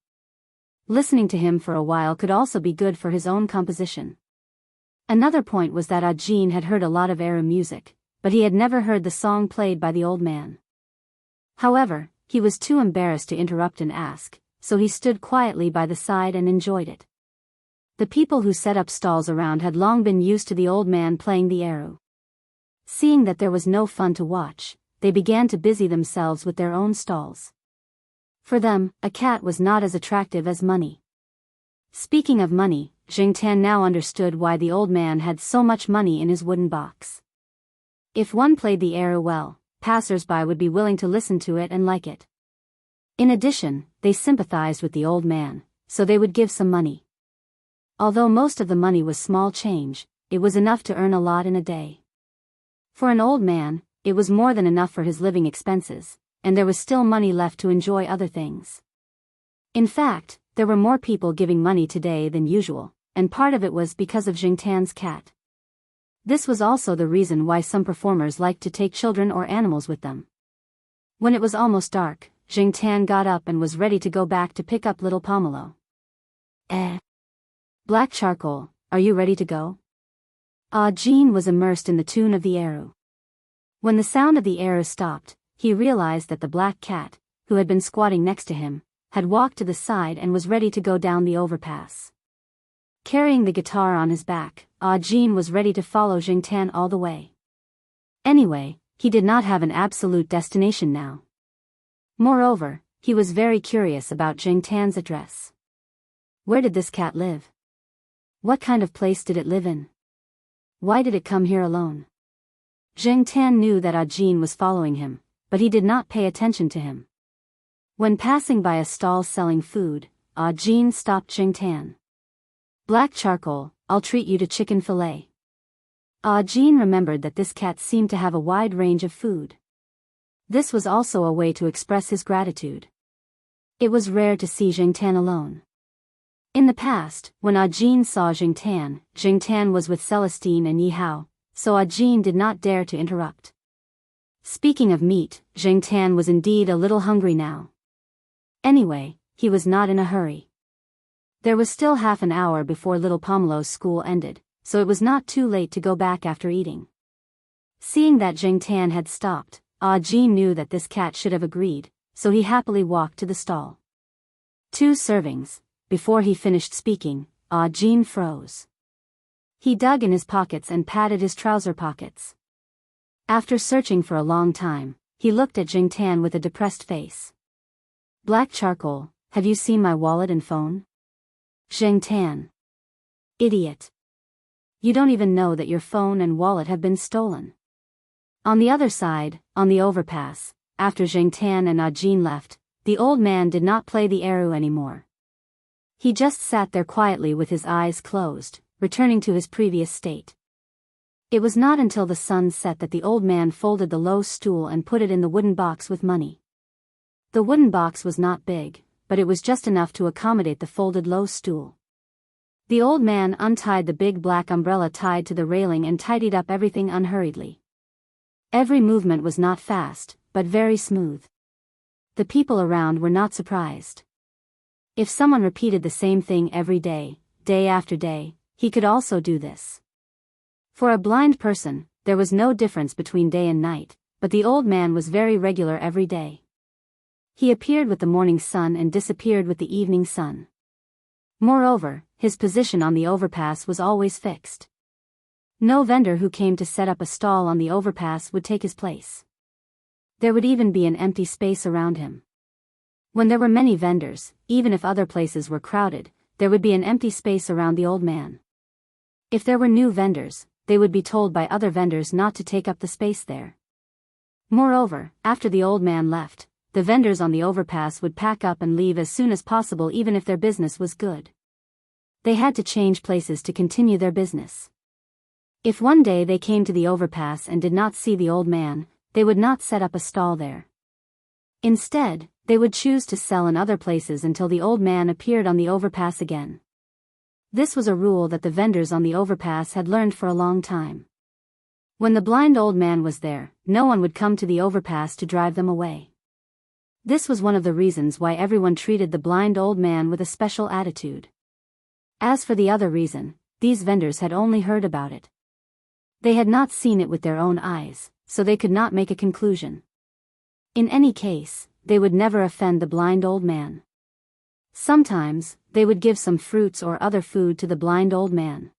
Listening to him for a while could also be good for his own composition. Another point was that Ajin had heard a lot of Eru music, but he had never heard the song played by the old man. However, he was too embarrassed to interrupt and ask, so he stood quietly by the side and enjoyed it. The people who set up stalls around had long been used to the old man playing the Eru. Seeing that there was no fun to watch, they began to busy themselves with their own stalls. For them, a cat was not as attractive as money. Speaking of money, Jingtan now understood why the old man had so much money in his wooden box. If one played the Eru well, passers-by would be willing to listen to it and like it. In addition, they sympathized with the old man, so they would give some money. Although most of the money was small change, it was enough to earn a lot in a day. For an old man, it was more than enough for his living expenses, and there was still money left to enjoy other things. In fact, there were more people giving money today than usual, and part of it was because of Jingtan's cat. This was also the reason why some performers liked to take children or animals with them. When it was almost dark, Jingtan got up and was ready to go back to pick up little Pomelo. Black Charcoal, are you ready to go? Jean was immersed in the tune of the Eru. When the sound of the Eru stopped, he realized that the black cat, who had been squatting next to him, had walked to the side and was ready to go down the overpass. Carrying the guitar on his back, Jean was ready to follow Jingtan all the way. Anyway, he did not have an absolute destination now. Moreover, he was very curious about Jingtan's address. Where did this cat live? What kind of place did it live in? Why did it come here alone? Jingtan knew that Ajin was following him, but he did not pay attention to him. When passing by a stall selling food, Ajin stopped Jingtan. Black Charcoal, I'll treat you to chicken fillet. Ajin remembered that this cat seemed to have a wide range of food. This was also a way to express his gratitude. It was rare to see Jingtan alone. In the past, when Ajin saw Jingtan was with Celestine and Yihao, so Ajin did not dare to interrupt. Speaking of meat, Jingtan was indeed a little hungry now. Anyway, he was not in a hurry. There was still half an hour before little Pomelo's school ended, so it was not too late to go back after eating. Seeing that Jingtan had stopped, Ajin knew that this cat should have agreed, so he happily walked to the stall. 2 servings. Before he finished speaking, Ajin froze. He dug in his pockets and patted his trouser pockets. After searching for a long time, he looked at Jingtan with a depressed face. Black Charcoal, have you seen my wallet and phone? Jingtan. Idiot. You don't even know that your phone and wallet have been stolen. On the other side, on the overpass, after Jingtan and Ajin left, the old man did not play the Eru anymore. He just sat there quietly with his eyes closed, returning to his previous state. It was not until the sun set that the old man folded the low stool and put it in the wooden box with money. The wooden box was not big, but it was just enough to accommodate the folded low stool. The old man untied the big black umbrella tied to the railing and tidied up everything unhurriedly. Every movement was not fast, but very smooth. The people around were not surprised. If someone repeated the same thing every day, day after day, he could also do this. For a blind person, there was no difference between day and night, but the old man was very regular every day. He appeared with the morning sun and disappeared with the evening sun. Moreover, his position on the overpass was always fixed. No vendor who came to set up a stall on the overpass would take his place. There would even be an empty space around him. When there were many vendors, even if other places were crowded, there would be an empty space around the old man. If there were new vendors, they would be told by other vendors not to take up the space there. Moreover, after the old man left, the vendors on the overpass would pack up and leave as soon as possible even if their business was good. They had to change places to continue their business. If one day they came to the overpass and did not see the old man, they would not set up a stall there. Instead, they would choose to sell in other places until the old man appeared on the overpass again. This was a rule that the vendors on the overpass had learned for a long time. When the blind old man was there, no one would come to the overpass to drive them away. This was one of the reasons why everyone treated the blind old man with a special attitude. As for the other reason, these vendors had only heard about it. They had not seen it with their own eyes, so they could not make a conclusion. In any case, they would never offend the blind old man. Sometimes, they would give some fruits or other food to the blind old man.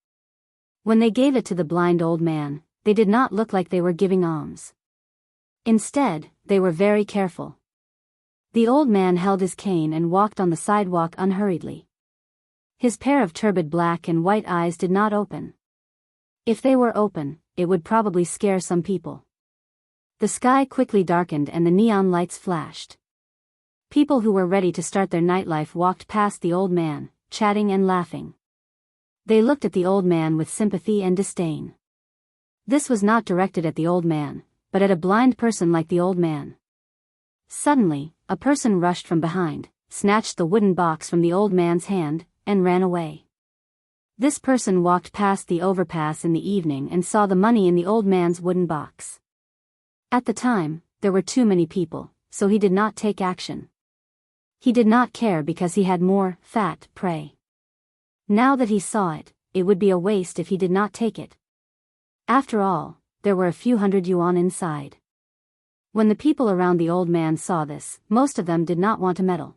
When they gave it to the blind old man, they did not look like they were giving alms. Instead, they were very careful. The old man held his cane and walked on the sidewalk unhurriedly. His pair of turbid black and white eyes did not open. If they were open, it would probably scare some people. The sky quickly darkened and the neon lights flashed. People who were ready to start their nightlife walked past the old man, chatting and laughing. They looked at the old man with sympathy and disdain. This was not directed at the old man, but at a blind person like the old man. Suddenly, a person rushed from behind, snatched the wooden box from the old man's hand, and ran away. This person walked past the overpass in the evening and saw the money in the old man's wooden box. At the time, there were too many people, so he did not take action. He did not care because he had more fat prey. Now that he saw it, it would be a waste if he did not take it. After all, there were a few hundred yuan inside. When the people around the old man saw this, most of them did not want to meddle.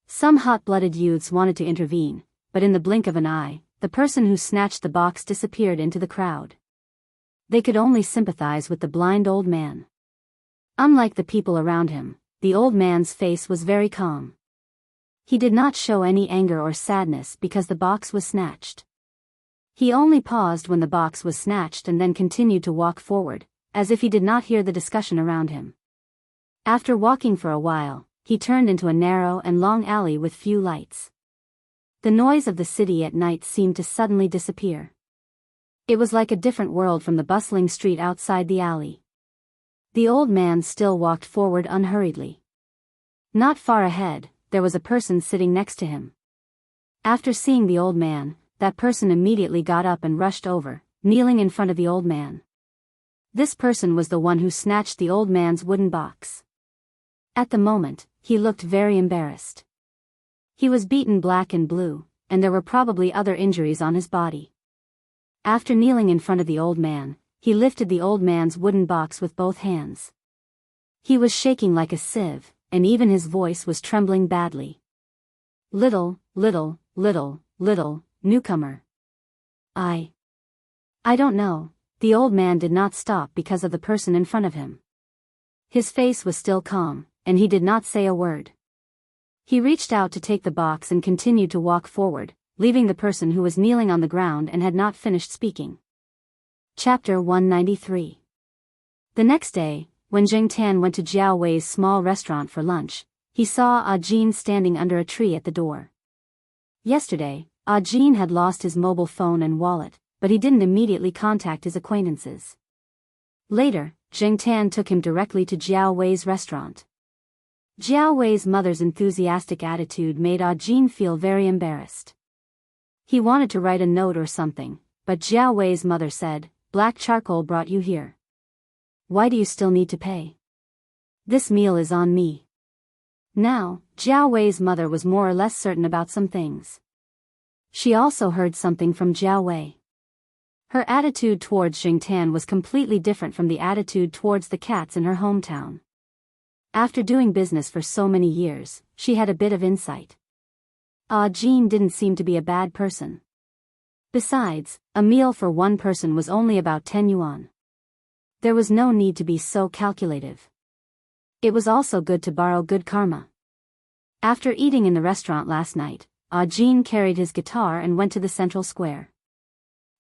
Some hot-blooded youths wanted to intervene, but in the blink of an eye, the person who snatched the box disappeared into the crowd. They could only sympathize with the blind old man. Unlike the people around him, the old man's face was very calm. He did not show any anger or sadness because the box was snatched. He only paused when the box was snatched and then continued to walk forward, as if he did not hear the discussion around him. After walking for a while, he turned into a narrow and long alley with few lights. The noise of the city at night seemed to suddenly disappear. It was like a different world from the bustling street outside the alley. The old man still walked forward unhurriedly. Not far ahead, there was a person sitting next to him. After seeing the old man, that person immediately got up and rushed over, kneeling in front of the old man. This person was the one who snatched the old man's wooden box. At the moment, he looked very embarrassed. He was beaten black and blue, and there were probably other injuries on his body. After kneeling in front of the old man, he lifted the old man's wooden box with both hands. He was shaking like a sieve, and even his voice was trembling badly. Little newcomer. I don't know. The old man did not stop because of the person in front of him. His face was still calm, and he did not say a word. He reached out to take the box and continued to walk forward, leaving the person who was kneeling on the ground and had not finished speaking. Chapter 193. The next day, when Zheng Tan went to Jiao Wei's small restaurant for lunch, he saw Jin standing under a tree at the door. Yesterday, Jin had lost his mobile phone and wallet, but he didn't immediately contact his acquaintances. Later, Zheng Tan took him directly to Jiao Wei's restaurant. Jiao Wei's mother's enthusiastic attitude made Jin feel very embarrassed. He wanted to write a note or something, but Jiao Wei's mother said, "Black charcoal brought you here. Why do you still need to pay? This meal is on me." Now, Jiao Wei's mother was more or less certain about some things. She also heard something from Jiao Wei. Her attitude towards Zheng Tan was completely different from the attitude towards the cats in her hometown. After doing business for so many years, she had a bit of insight. Jin didn't seem to be a bad person. Besides, a meal for one person was only about 10 yuan. There was no need to be so calculative. It was also good to borrow good karma. After eating in the restaurant last night, Jin carried his guitar and went to the central square.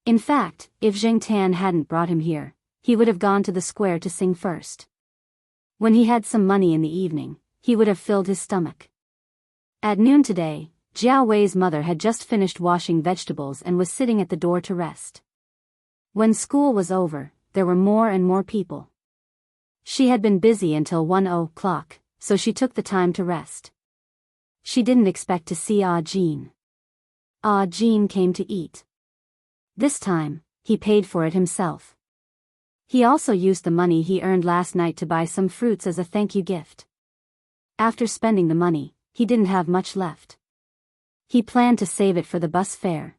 In fact, if Zheng Tan hadn't brought him here, he would have gone to the square to sing first. When he had some money in the evening, he would have filled his stomach. At noon today, Jiao Wei's mother had just finished washing vegetables and was sitting at the door to rest. When school was over, there were more and more people. She had been busy until 1 o'clock, so she took the time to rest. She didn't expect to see Jin. Jin came to eat. This time, he paid for it himself. He also used the money he earned last night to buy some fruits as a thank you gift. After spending the money, he didn't have much left. He planned to save it for the bus fare.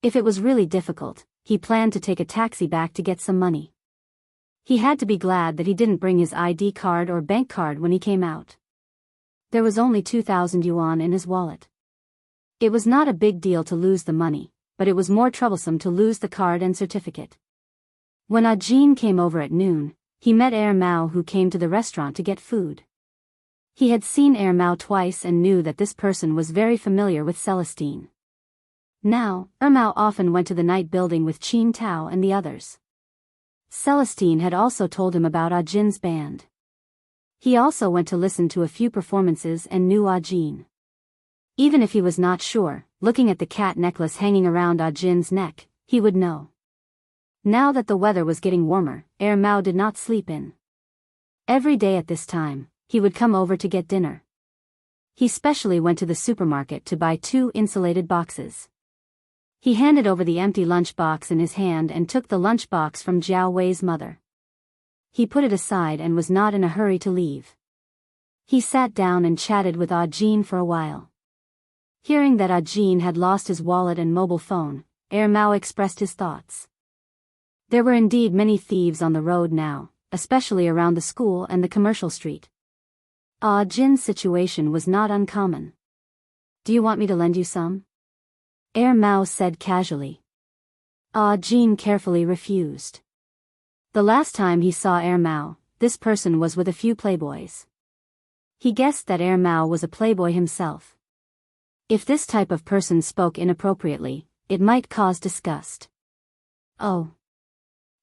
If it was really difficult, he planned to take a taxi back to get some money. He had to be glad that he didn't bring his ID card or bank card when he came out. There was only 2,000 yuan in his wallet. It was not a big deal to lose the money, but it was more troublesome to lose the card and certificate. When Ajin came over at noon, he met Mao, who came to the restaurant to get food. He had seen Mao twice and knew that this person was very familiar with Celestine. Now, Mao often went to the night building with Qin Tao and the others. Celestine had also told him about Ajin's band. He also went to listen to a few performances and knew Ajin. Even if he was not sure, looking at the cat necklace hanging around Ajin's neck, he would know. Now that the weather was getting warmer, Mao did not sleep in. Every day at this time, he would come over to get dinner. He specially went to the supermarket to buy 2 insulated boxes. He handed over the empty lunch box in his hand and took the lunch box from Jiao Wei's mother. He put it aside and was not in a hurry to leave. He sat down and chatted with Ajin for a while. Hearing that Ajin had lost his wallet and mobile phone, Mao expressed his thoughts. There were indeed many thieves on the road now, especially around the school and the commercial street. Ajin's situation was not uncommon. "Do you want me to lend you some?" Mao said casually. Ajin carefully refused. The last time he saw Mao, this person was with a few playboys. He guessed that Mao was a playboy himself. If this type of person spoke inappropriately, it might cause disgust. Oh.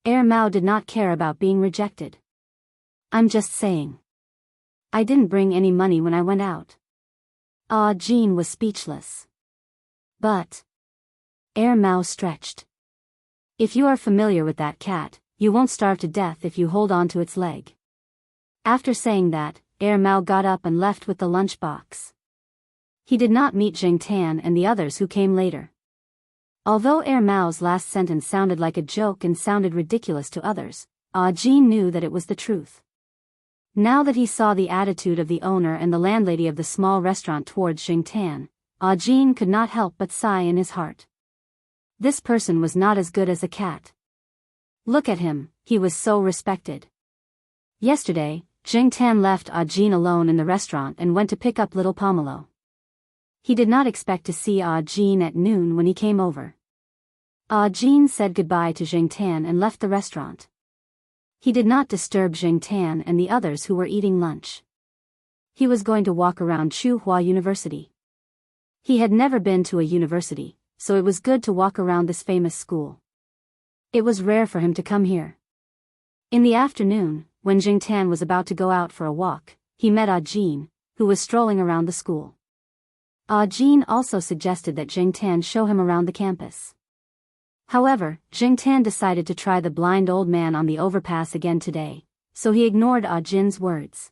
Mao did not care about being rejected. "I'm just saying. I didn't bring any money when I went out." Ajin was speechless. "But..." Mao stretched. "If you are familiar with that cat, you won't starve to death if you hold on to its leg." After saying that, Mao got up and left with the lunch box. He did not meet Zheng Tan and the others who came later. Although Mao's last sentence sounded like a joke and sounded ridiculous to others, Ajin knew that it was the truth. Now that he saw the attitude of the owner and the landlady of the small restaurant towards Zheng Tan, Ajin could not help but sigh in his heart. This person was not as good as a cat. Look at him, he was so respected. Yesterday, Zheng Tan left Ajin alone in the restaurant and went to pick up little Pomelo. He did not expect to see Ajin at noon when he came over. Ajin said goodbye to Zheng Tan and left the restaurant. He did not disturb Zheng Tan and the others who were eating lunch. He was going to walk around Tsinghua University. He had never been to a university, so it was good to walk around this famous school. It was rare for him to come here. In the afternoon, when Zheng Tan was about to go out for a walk, he met Ajin, who was strolling around the school. Ajin also suggested that Zheng Tan show him around the campus. However, Zheng Tan decided to try the blind old man on the overpass again today, so he ignored Ajin's words.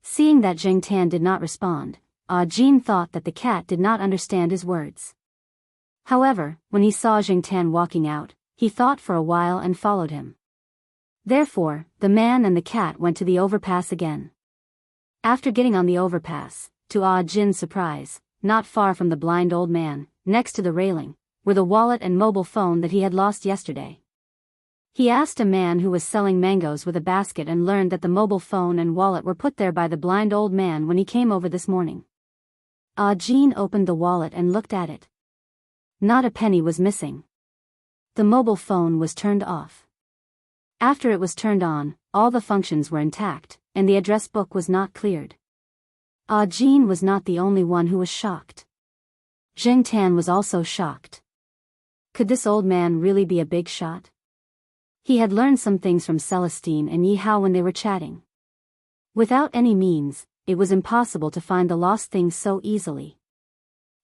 Seeing that Zheng Tan did not respond, Ajin thought that the cat did not understand his words. However, when he saw Zheng Tan walking out, he thought for a while and followed him. Therefore, the man and the cat went to the overpass again. After getting on the overpass, to Ajin's surprise, not far from the blind old man, next to the railing, were the wallet and mobile phone that he had lost yesterday. He asked a man who was selling mangoes with a basket and learned that the mobile phone and wallet were put there by the blind old man when he came over this morning. Ajin opened the wallet and looked at it. Not a penny was missing. The mobile phone was turned off. After it was turned on, all the functions were intact, and the address book was not cleared. Ajin was not the only one who was shocked. Zheng Tan was also shocked. Could this old man really be a big shot? He had learned some things from Celestine and Yi Hao when they were chatting. Without any means, it was impossible to find the lost things so easily.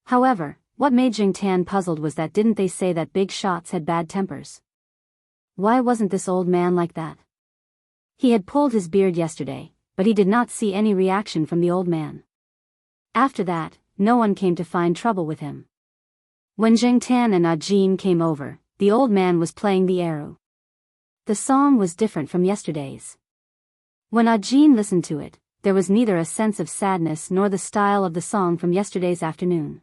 However, what made Zheng Tan puzzled was that didn't they say that big shots had bad tempers? Why wasn't this old man like that? He had pulled his beard yesterday, but he did not see any reaction from the old man. After that, no one came to find trouble with him. When Zheng Tan and Ajin came over, the old man was playing the eru. The song was different from yesterday's. When Ajin listened to it, there was neither a sense of sadness nor the style of the song from yesterday's afternoon.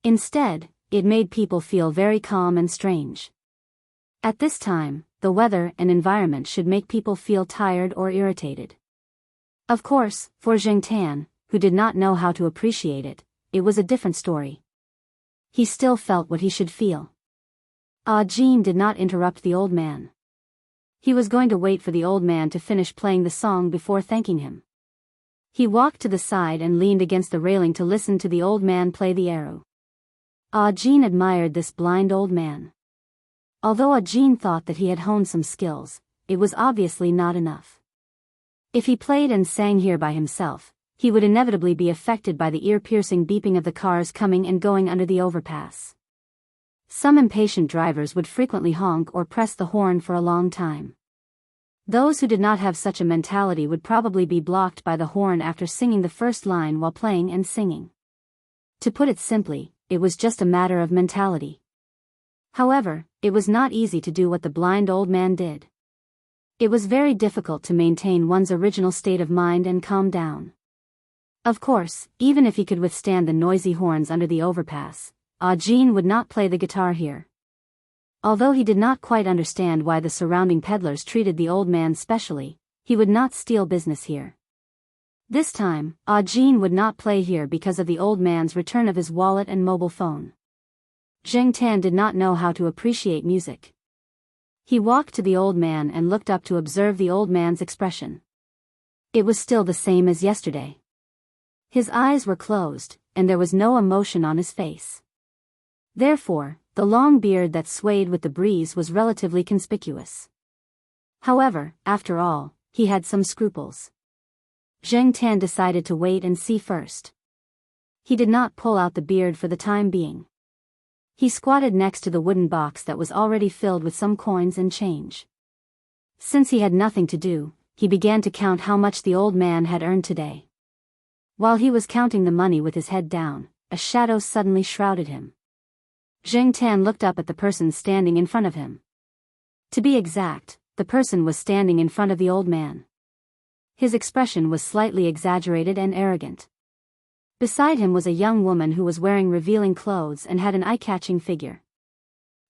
Instead, it made people feel very calm and strange. At this time, the weather and environment should make people feel tired or irritated. Of course, for Zheng Tan, who did not know how to appreciate it, it was a different story. He still felt what he should feel. Jin did not interrupt the old man. He was going to wait for the old man to finish playing the song before thanking him. He walked to the side and leaned against the railing to listen to the old man play the arrow. Jin admired this blind old man. Although Jin thought that he had honed some skills, it was obviously not enough. If he played and sang here by himself, he would inevitably be affected by the ear-piercing beeping of the cars coming and going under the overpass. Some impatient drivers would frequently honk or press the horn for a long time. Those who did not have such a mentality would probably be blocked by the horn after singing the first line while playing and singing. To put it simply, it was just a matter of mentality. However, it was not easy to do what the blind old man did. It was very difficult to maintain one's original state of mind and calm down. Of course, even if he could withstand the noisy horns under the overpass, Jin would not play the guitar here. Although he did not quite understand why the surrounding peddlers treated the old man specially, he would not steal business here. This time, Jin would not play here because of the old man's return of his wallet and mobile phone. Zheng Tan did not know how to appreciate music. He walked to the old man and looked up to observe the old man's expression. It was still the same as yesterday. His eyes were closed, and there was no emotion on his face. Therefore, the long beard that swayed with the breeze was relatively conspicuous. However, after all, he had some scruples. Zheng Tan decided to wait and see first. He did not pull out the beard for the time being. He squatted next to the wooden box that was already filled with some coins and change. Since he had nothing to do, he began to count how much the old man had earned today. While he was counting the money with his head down, a shadow suddenly shrouded him. Zheng Tan looked up at the person standing in front of him. To be exact, the person was standing in front of the old man. His expression was slightly exaggerated and arrogant. Beside him was a young woman who was wearing revealing clothes and had an eye-catching figure.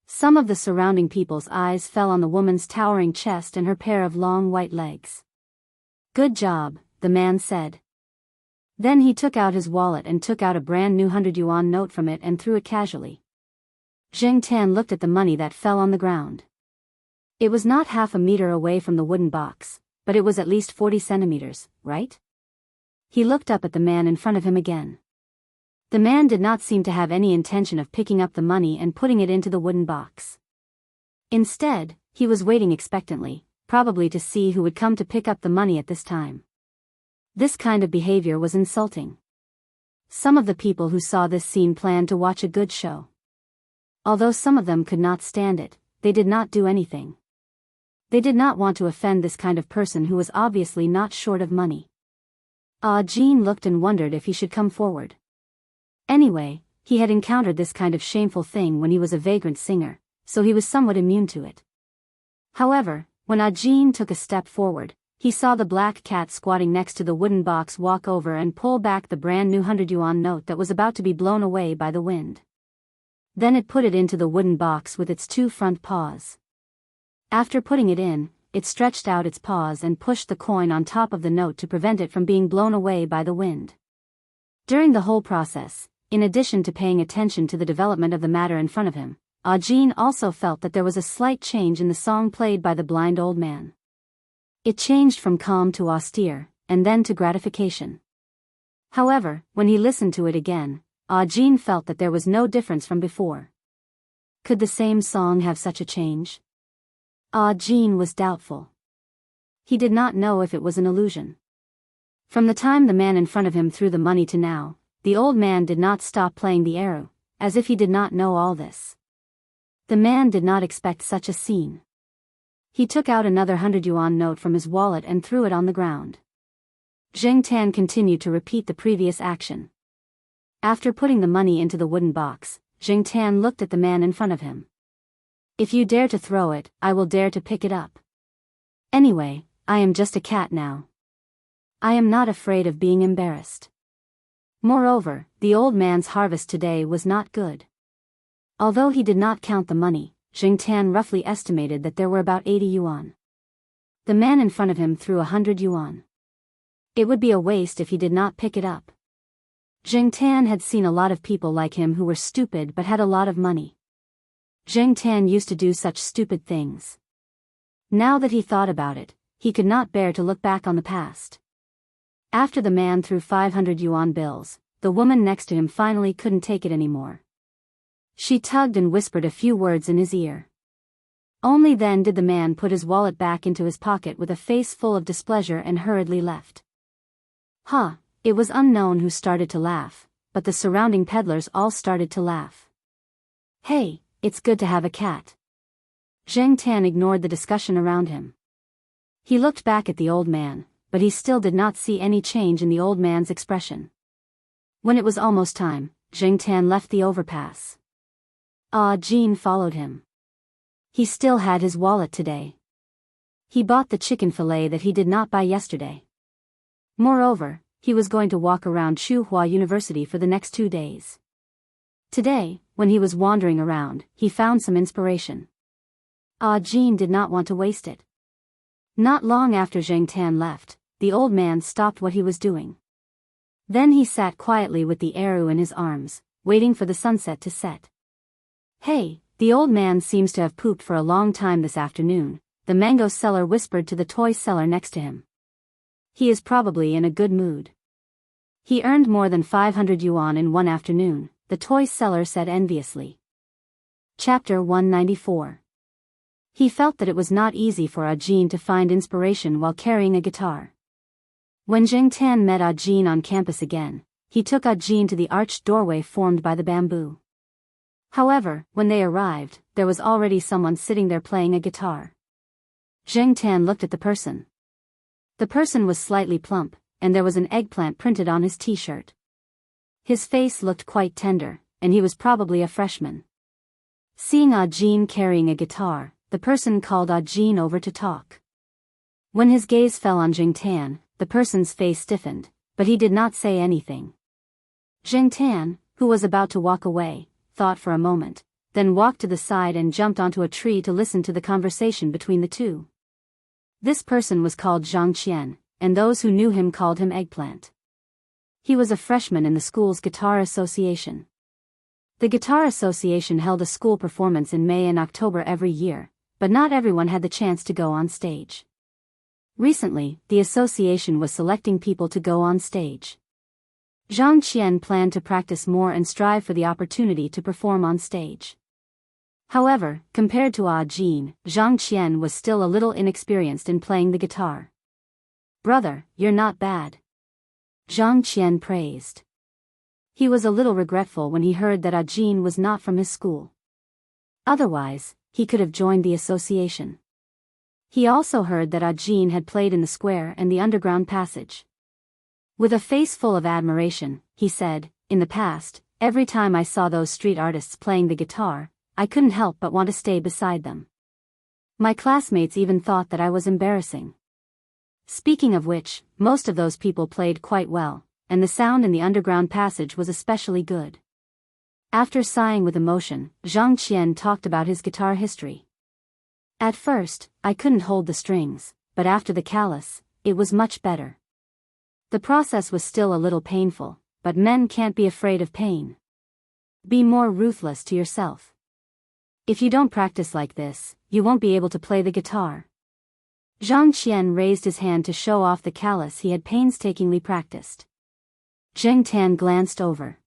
Some of the surrounding people's eyes fell on the woman's towering chest and her pair of long white legs. "Good job," the man said. Then he took out his wallet and took out a brand new 100 yuan note from it and threw it casually. Zheng Tan looked at the money that fell on the ground. It was not half a meter away from the wooden box, but it was at least 40 centimeters, right? He looked up at the man in front of him again. The man did not seem to have any intention of picking up the money and putting it into the wooden box. Instead, he was waiting expectantly, probably to see who would come to pick up the money at this time. This kind of behavior was insulting. Some of the people who saw this scene planned to watch a good show. Although some of them could not stand it, they did not do anything. They did not want to offend this kind of person who was obviously not short of money. Jin looked and wondered if he should come forward. Anyway, he had encountered this kind of shameful thing when he was a vagrant singer, so he was somewhat immune to it. However, when Jin took a step forward, he saw the black cat squatting next to the wooden box walk over and pull back the brand new 100 yuan note that was about to be blown away by the wind. Then it put it into the wooden box with its two front paws. After putting it in, it stretched out its paws and pushed the coin on top of the note to prevent it from being blown away by the wind. During the whole process, in addition to paying attention to the development of the matter in front of him, Jin also felt that there was a slight change in the song played by the blind old man. It changed from calm to austere, and then to gratification. However, when he listened to it again, Jin felt that there was no difference from before. Could the same song have such a change? Jin was doubtful. He did not know if it was an illusion. From the time the man in front of him threw the money to now, the old man did not stop playing the arrow, as if he did not know all this. The man did not expect such a scene. He took out another 100 yuan note from his wallet and threw it on the ground. Zheng Tan continued to repeat the previous action. After putting the money into the wooden box, Zheng Tan looked at the man in front of him. "If you dare to throw it, I will dare to pick it up. Anyway, I am just a cat now. I am not afraid of being embarrassed." Moreover, the old man's harvest today was not good. Although he did not count the money, Jing Tan roughly estimated that there were about 80 yuan. The man in front of him threw 100 yuan. It would be a waste if he did not pick it up. Jing Tan had seen a lot of people like him who were stupid but had a lot of money. Jing Tan used to do such stupid things. Now that he thought about it, he could not bear to look back on the past. After the man threw 500 yuan bills, the woman next to him finally couldn't take it anymore. She tugged and whispered a few words in his ear. Only then did the man put his wallet back into his pocket with a face full of displeasure and hurriedly left. It was unknown who started to laugh, but the surrounding peddlers all started to laugh. Hey, it's good to have a cat. Jing Tan ignored the discussion around him. He looked back at the old man, but he still did not see any change in the old man's expression. When it was almost time, Jing Tan left the overpass. Jean followed him. He still had his wallet today. He bought the chicken fillet that he did not buy yesterday. Moreover, he was going to walk around Tsinghua University for the next 2 days. Today, when he was wandering around, he found some inspiration. Jean did not want to waste it. Not long after Jing Tan left, the old man stopped what he was doing. Then he sat quietly with the arrow in his arms, waiting for the sunset to set. Hey, the old man seems to have pooped for a long time this afternoon, the mango seller whispered to the toy seller next to him. He is probably in a good mood. He earned more than 500 yuan in one afternoon, the toy seller said enviously. Chapter 194. He felt that it was not easy for Jean to find inspiration while carrying a guitar. When Jing Tan met Jean on campus again, he took Jean to the arched doorway formed by the bamboo. However, when they arrived, there was already someone sitting there playing a guitar. Jing Tan looked at the person. The person was slightly plump, and there was an eggplant printed on his t-shirt. His face looked quite tender, and he was probably a freshman. Seeing Jean carrying a guitar, the person called Jean over to talk. When his gaze fell on Jing Tan, the person's face stiffened, but he did not say anything. Jing Tan, who was about to walk away, thought for a moment, then walked to the side and jumped onto a tree to listen to the conversation between the two. This person was called Zhang Qian, and those who knew him called him Eggplant. He was a freshman in the school's guitar association. The guitar association held a school performance in May and October every year, but not everyone had the chance to go on stage. Recently, the association was selecting people to go on stage. Zhang Qian planned to practice more and strive for the opportunity to perform on stage. However, compared to Jean, Zhang Qian was still a little inexperienced in playing the guitar. "Brother, you're not bad," Zhang Qian praised. He was a little regretful when he heard that Jean was not from his school. Otherwise, he could have joined the association. He also heard that Jean had played in the square and the underground passage. With a face full of admiration, he said, "In the past, every time I saw those street artists playing the guitar, I couldn't help but want to stay beside them. My classmates even thought that I was embarrassing." Speaking of which, most of those people played quite well, and the sound in the underground passage was especially good. After sighing with emotion, Zhang Qian talked about his guitar history. "At first, I couldn't hold the strings, but after the callus, it was much better. The process was still a little painful, but men can't be afraid of pain. Be more ruthless to yourself. If you don't practice like this, you won't be able to play the guitar." Zhang Qian raised his hand to show off the callus he had painstakingly practiced. Jing Tan glanced over.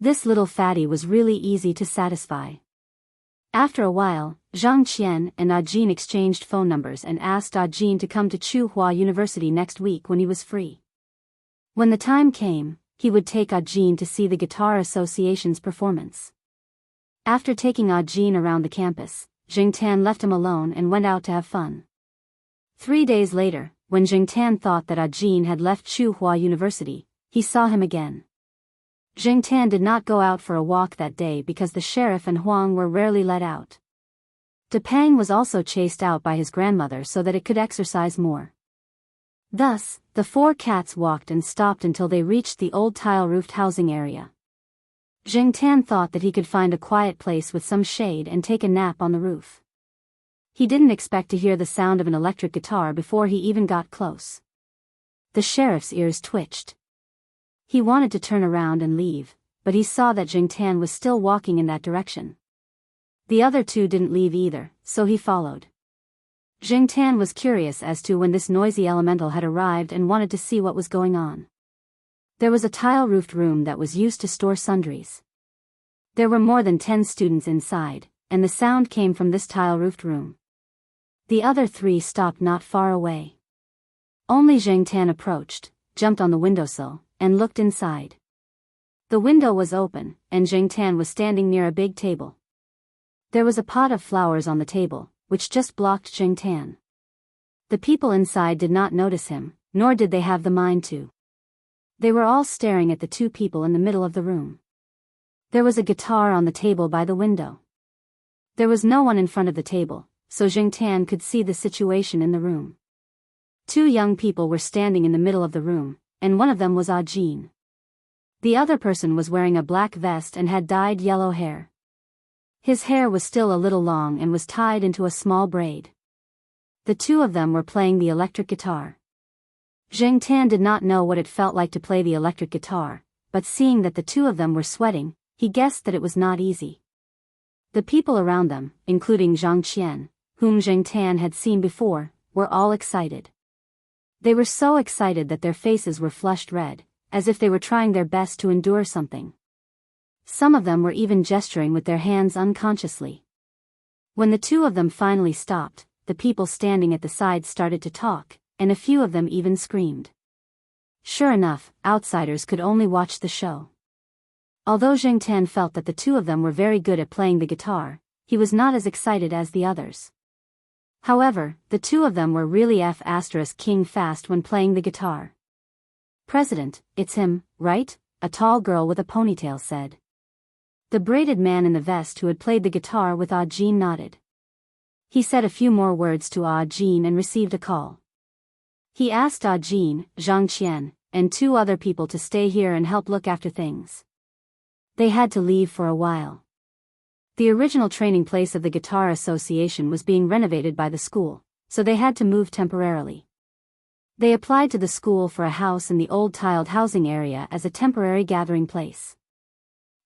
This little fatty was really easy to satisfy. After a while, Zhang Qian and Jean exchanged phone numbers and asked Jean to come to Tsinghua University next week when he was free. When the time came, he would take Jean to see the Guitar Association's performance. After taking Jean around the campus, Jing Tan left him alone and went out to have fun. 3 days later, when Jing Tan thought that Jean had left Tsinghua University, he saw him again. Jing Tan did not go out for a walk that day because the sheriff and Huang were rarely let out. De Pang was also chased out by his grandmother so that it could exercise more. Thus, the 4 cats walked and stopped until they reached the old tile-roofed housing area. Zheng Tan thought that he could find a quiet place with some shade and take a nap on the roof. He didn't expect to hear the sound of an electric guitar before he even got close. The sheriff's ears twitched. He wanted to turn around and leave, but he saw that Zheng Tan was still walking in that direction. The other two didn't leave either, so he followed. Zheng Tan was curious as to when this noisy elemental had arrived and wanted to see what was going on. There was a tile-roofed room that was used to store sundries. There were more than 10 students inside, and the sound came from this tile-roofed room. The other three stopped not far away. Only Zheng Tan approached, jumped on the windowsill, and looked inside. The window was open, and Zheng Tan was standing near a big table. There was a pot of flowers on the table, which just blocked Zheng Tan. The people inside did not notice him, nor did they have the mind to. They were all staring at the two people in the middle of the room. There was a guitar on the table by the window. There was no one in front of the table, so Zheng Tan could see the situation in the room. Two young people were standing in the middle of the room, and one of them was Ah Jin. The other person was wearing a black vest and had dyed yellow hair. His hair was still a little long and was tied into a small braid. The two of them were playing the electric guitar. Zheng Tan did not know what it felt like to play the electric guitar, but seeing that the two of them were sweating, he guessed that it was not easy. The people around them, including Zhang Qian, whom Zheng Tan had seen before, were all excited. They were so excited that their faces were flushed red, as if they were trying their best to endure something. Some of them were even gesturing with their hands unconsciously. When the two of them finally stopped, the people standing at the side started to talk, and a few of them even screamed. Sure enough, outsiders could only watch the show. Although Zheng Tan felt that the two of them were very good at playing the guitar, he was not as excited as the others. However, the two of them were really king fast when playing the guitar. "President, it's him, right?" a tall girl with a ponytail said. The braided man in the vest who had played the guitar with Ah Jin nodded. He said a few more words to Ah Jin and received a call. He asked Ah Jin, Zhang Qian, and two other people to stay here and help look after things. They had to leave for a while. The original training place of the Guitar Association was being renovated by the school, so they had to move temporarily. They applied to the school for a house in the old tiled housing area as a temporary gathering place.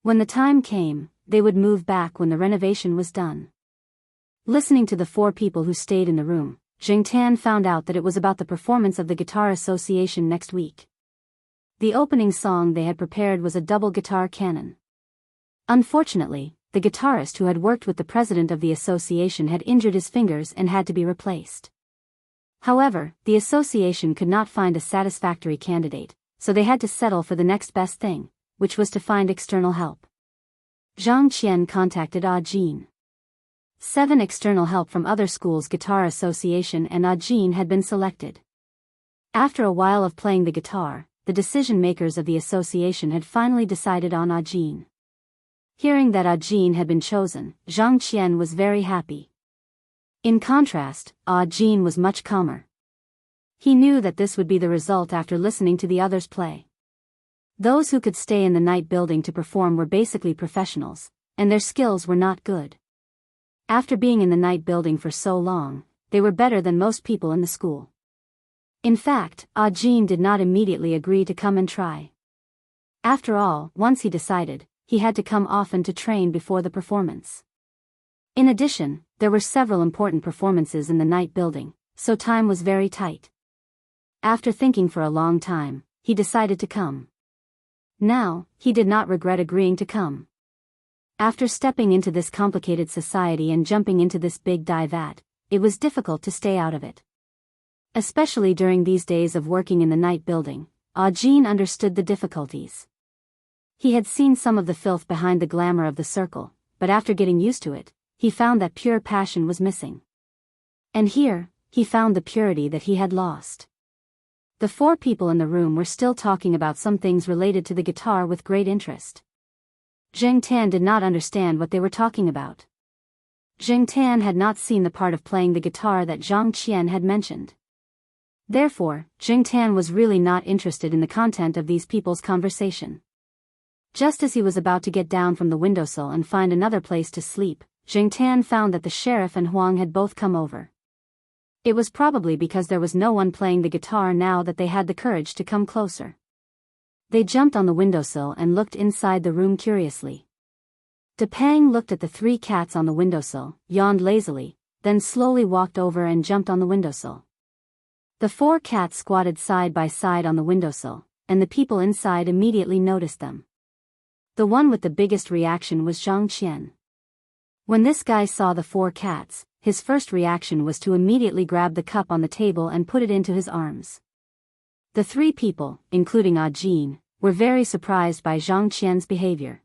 When the time came, they would move back when the renovation was done. Listening to the four people who stayed in the room, Zheng Tan found out that it was about the performance of the Guitar Association next week. The opening song they had prepared was a double guitar canon. Unfortunately, the guitarist who had worked with the president of the association had injured his fingers and had to be replaced. However, the association could not find a satisfactory candidate, so they had to settle for the next best thing, which was to find external help. Zhang Qian contacted Ah Jin. 7 external help from other schools' guitar association and Ah Jin had been selected. After a while of playing the guitar, the decision-makers of the association had finally decided on Ah Jin. Hearing that Ah Jin had been chosen, Zhang Qian was very happy. In contrast, Ah Jin was much calmer. He knew that this would be the result after listening to the others play. Those who could stay in the night building to perform were basically professionals, and their skills were not good. After being in the night building for so long, they were better than most people in the school. In fact, Ah Jin did not immediately agree to come and try. After all, once he decided, he had to come often to train before the performance. In addition, there were several important performances in the night building, so time was very tight. After thinking for a long time, he decided to come. Now, he did not regret agreeing to come. After stepping into this complicated society and jumping into this big dye vat, it was difficult to stay out of it. Especially during these days of working in the night building, Ah Jin understood the difficulties. He had seen some of the filth behind the glamour of the circle, but after getting used to it, he found that pure passion was missing. And here, he found the purity that he had lost. The 4 people in the room were still talking about some things related to the guitar with great interest. Zheng Tan did not understand what they were talking about. Zheng Tan had not seen the part of playing the guitar that Zhang Qian had mentioned. Therefore, Zheng Tan was really not interested in the content of these people's conversation. Just as he was about to get down from the windowsill and find another place to sleep, Zheng Tan found that the sheriff and Huang had both come over. It was probably because there was no one playing the guitar now that they had the courage to come closer. They jumped on the windowsill and looked inside the room curiously. Depang looked at the 3 cats on the windowsill, yawned lazily, then slowly walked over and jumped on the windowsill. The 4 cats squatted side by side on the windowsill, and the people inside immediately noticed them. The one with the biggest reaction was Zhang Qian. When this guy saw the 4 cats, his first reaction was to immediately grab the cup on the table and put it into his arms. The 3 people, including Jin, were very surprised by Zhang Qian's behavior.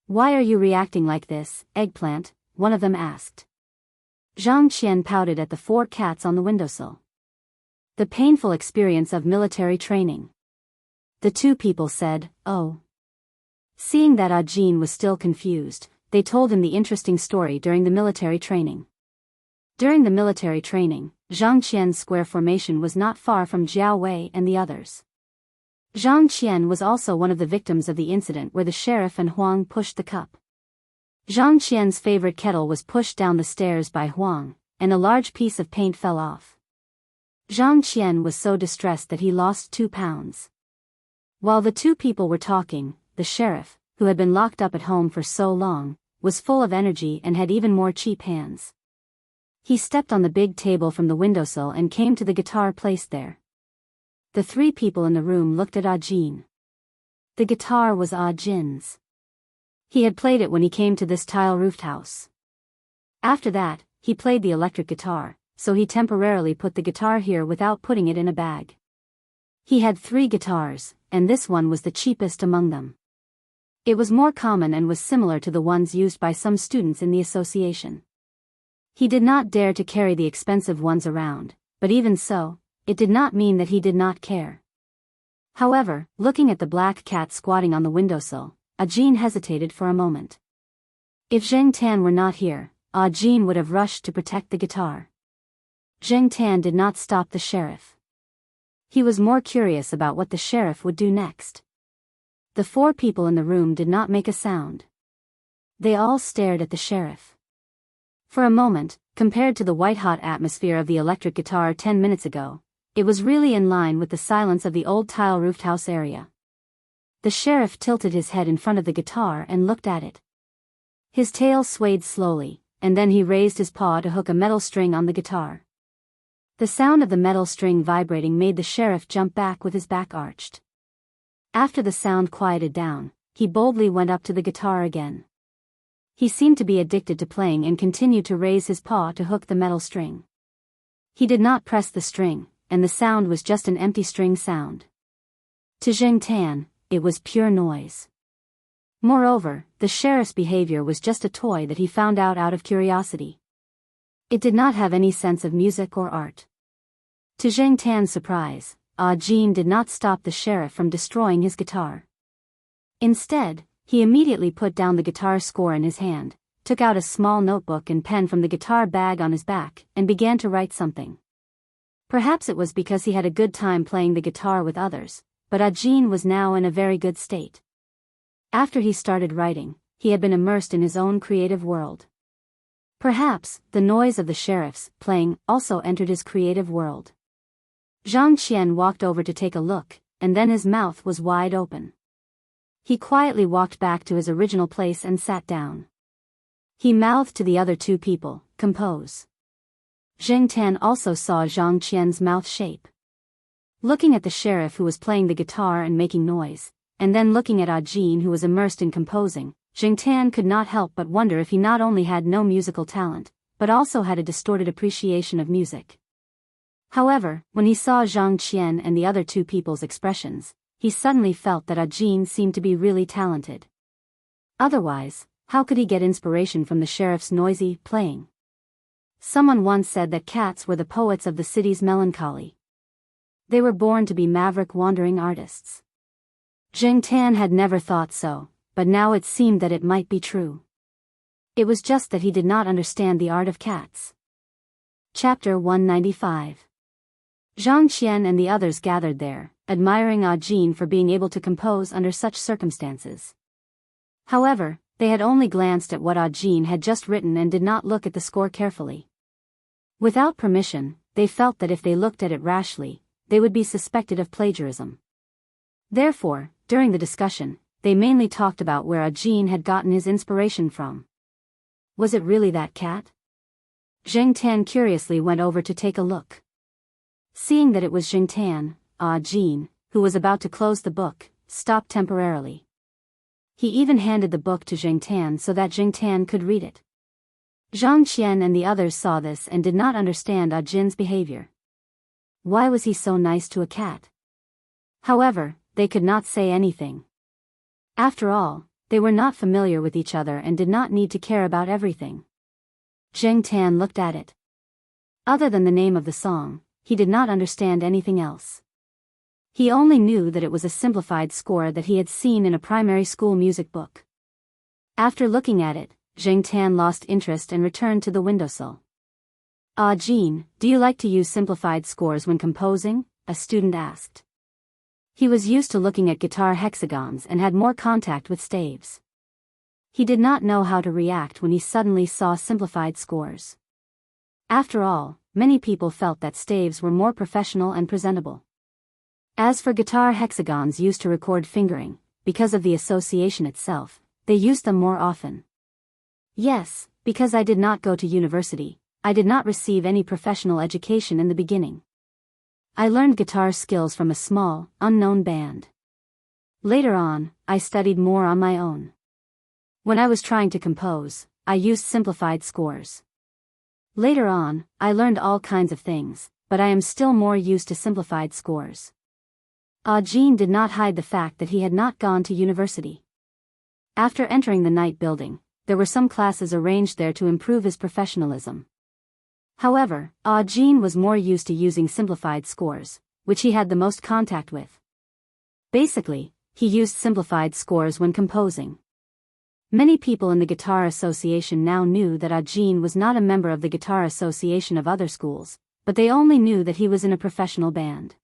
"Why are you reacting like this, eggplant?" one of them asked. Zhang Qian pouted at the 4 cats on the windowsill. "The painful experience of military training." The 2 people said, "Oh." Seeing that Jin was still confused, they told him the interesting story during the military training. During the military training, Zhang Qian's square formation was not far from Jiao Wei and the others. Zhang Qian was also one of the victims of the incident where the sheriff and Huang pushed the cup. Zhang Qian's favorite kettle was pushed down the stairs by Huang, and a large piece of paint fell off. Zhang Qian was so distressed that he lost 2 pounds. While the 2 people were talking, the sheriff, who had been locked up at home for so long, was full of energy and had even more cheap hands. He stepped on the big table from the windowsill and came to the guitar placed there. The 3 people in the room looked at Jin. The guitar was Jin's. He had played it when he came to this tile-roofed house. After that, he played the electric guitar, so he temporarily put the guitar here without putting it in a bag. He had 3 guitars, and this one was the cheapest among them. It was more common and was similar to the ones used by some students in the association. He did not dare to carry the expensive ones around, but even so, it did not mean that he did not care. However, looking at the black cat squatting on the windowsill, Jin hesitated for a moment. If Zheng Tan were not here, Jin would have rushed to protect the guitar. Zheng Tan did not stop the sheriff. He was more curious about what the sheriff would do next. The 4 people in the room did not make a sound. They all stared at the sheriff. For a moment, compared to the white-hot atmosphere of the electric guitar 10 minutes ago, it was really in line with the silence of the old tile-roofed house area. The sheriff tilted his head in front of the guitar and looked at it. His tail swayed slowly, and then he raised his paw to hook a metal string on the guitar. The sound of the metal string vibrating made the sheriff jump back with his back arched. After the sound quieted down, he boldly went up to the guitar again. He seemed to be addicted to playing and continued to raise his paw to hook the metal string. He did not press the string, and the sound was just an empty string sound. To Zheng Tan, it was pure noise. Moreover, the sheriff's behavior was just a toy that he found out of curiosity. It did not have any sense of music or art. To Zheng Tan's surprise, Jin did not stop the sheriff from destroying his guitar. Instead, he immediately put down the guitar score in his hand, took out a small notebook and pen from the guitar bag on his back, and began to write something. Perhaps it was because he had a good time playing the guitar with others, but Jin was now in a very good state. After he started writing, he had been immersed in his own creative world. Perhaps, the noise of the sheriff's playing also entered his creative world. Zhang Qian walked over to take a look, and then his mouth was wide open. He quietly walked back to his original place and sat down. He mouthed to the other 2 people, "Compose." Zheng Tan also saw Zhang Qian's mouth shape. Looking at the sheriff who was playing the guitar and making noise, and then looking at Jin who was immersed in composing, Zheng Tan could not help but wonder if he not only had no musical talent, but also had a distorted appreciation of music. However, when he saw Zhang Qian and the other 2 people's expressions, he suddenly felt that Jin seemed to be really talented. Otherwise, how could he get inspiration from the sheriff's noisy playing? Someone once said that cats were the poets of the city's melancholy. They were born to be maverick wandering artists. Zheng Tan had never thought so, but now it seemed that it might be true. It was just that he did not understand the art of cats. Chapter 195. Zhang Qian and the others gathered there, admiring Jin for being able to compose under such circumstances. However, they had only glanced at what Jin had just written and did not look at the score carefully. Without permission, they felt that if they looked at it rashly, they would be suspected of plagiarism. Therefore, during the discussion, they mainly talked about where Jin had gotten his inspiration from. Was it really that cat? Zheng Tan curiously went over to take a look. Seeing that it was Zheng Tan, Jin, who was about to close the book, stopped temporarily. He even handed the book to Zheng Tan so that Zheng Tan could read it. Zhang Qian and the others saw this and did not understand Jin's behavior. Why was he so nice to a cat? However, they could not say anything. After all, they were not familiar with each other and did not need to care about everything. Zheng Tan looked at it. Other than the name of the song, he did not understand anything else. He only knew that it was a simplified score that he had seen in a primary school music book. After looking at it, Zheng Tan lost interest and returned to the windowsill. Jin, do you like to use simplified scores when composing? A student asked. He was used to looking at guitar hexagons and had more contact with staves. He did not know how to react when he suddenly saw simplified scores. After all, many people felt that staves were more professional and presentable. As for guitar hexagons used to record fingering, because of the association itself, they used them more often. Yes, because I did not go to university, I did not receive any professional education in the beginning. I learned guitar skills from a small, unknown band. Later on, I studied more on my own. When I was trying to compose, I used simplified scores. Later on, I learned all kinds of things, but I am still more used to simplified scores. Jin did not hide the fact that he had not gone to university. After entering the night building, there were some classes arranged there to improve his professionalism. However, Jin was more used to using simplified scores, which he had the most contact with. Basically, he used simplified scores when composing. Many people in the Guitar Association now knew that Jin was not a member of the Guitar Association of other schools, but they only knew that he was in a professional band.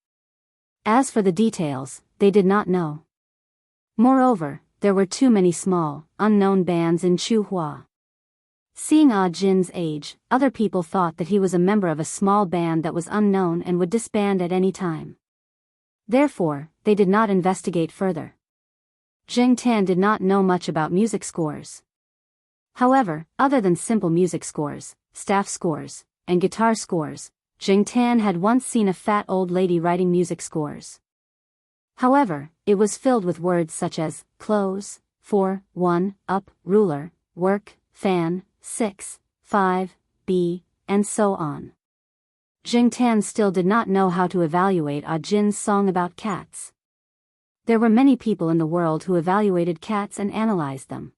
As for the details, they did not know. Moreover, there were too many small, unknown bands in Chuhua. Seeing Jin's age, other people thought that he was a member of a small band that was unknown and would disband at any time. Therefore, they did not investigate further. Zheng Tan did not know much about music scores. However, other than simple music scores, staff scores, and guitar scores, Zheng Tan had once seen a fat old lady writing music scores. However, it was filled with words such as close, 4, 1, up, ruler, work, fan, 6, 5, B, and so on. Zheng Tan still did not know how to evaluate Jin's song about cats. There were many people in the world who evaluated cats and analyzed them.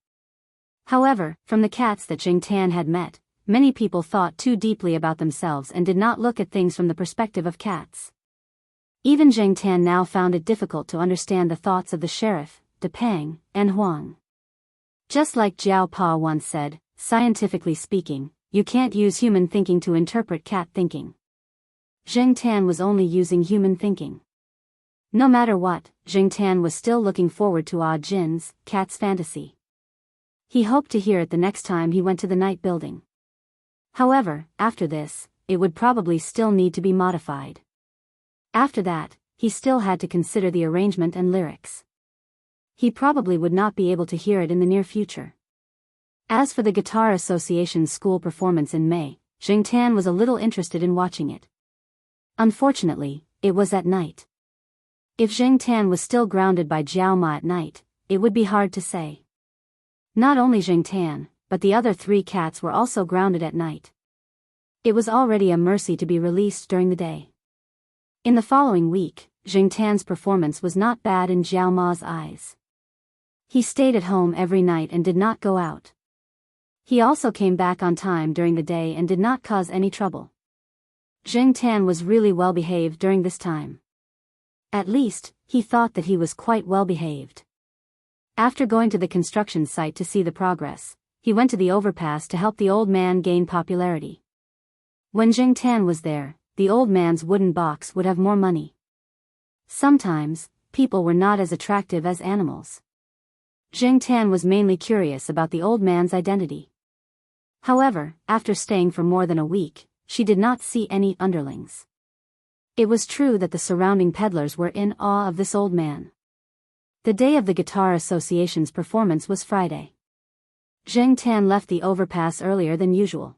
However, from the cats that Zheng Tan had met, many people thought too deeply about themselves and did not look at things from the perspective of cats. Even Zheng Tan now found it difficult to understand the thoughts of the sheriff, De Pang, and Huang. Just like Jiao Pa once said, scientifically speaking, you can't use human thinking to interpret cat thinking. Zheng Tan was only using human thinking. No matter what, Zheng Tan was still looking forward to Jin's cat's fantasy. He hoped to hear it the next time he went to the night building. However, after this, it would probably still need to be modified. After that, he still had to consider the arrangement and lyrics. He probably would not be able to hear it in the near future. As for the Guitar Association's school performance in May, Zheng Tan was a little interested in watching it. Unfortunately, it was at night. If Zheng Tan was still grounded by Jiao Ma at night, it would be hard to say. Not only Zheng Tan, but the other 3 cats were also grounded at night. It was already a mercy to be released during the day. In the following week, Zheng Tan's performance was not bad in Jiao Ma's eyes. He stayed at home every night and did not go out. He also came back on time during the day and did not cause any trouble. Zheng Tan was really well behaved during this time. At least, he thought that he was quite well behaved. After going to the construction site to see the progress, he went to the overpass to help the old man gain popularity. When Zheng Tan was there, the old man's wooden box would have more money. Sometimes, people were not as attractive as animals. Zheng Tan was mainly curious about the old man's identity. However, after staying for more than a week, she did not see any underlings. It was true that the surrounding peddlers were in awe of this old man. The day of the Guitar Association's performance was Friday. Zheng Tan left the overpass earlier than usual.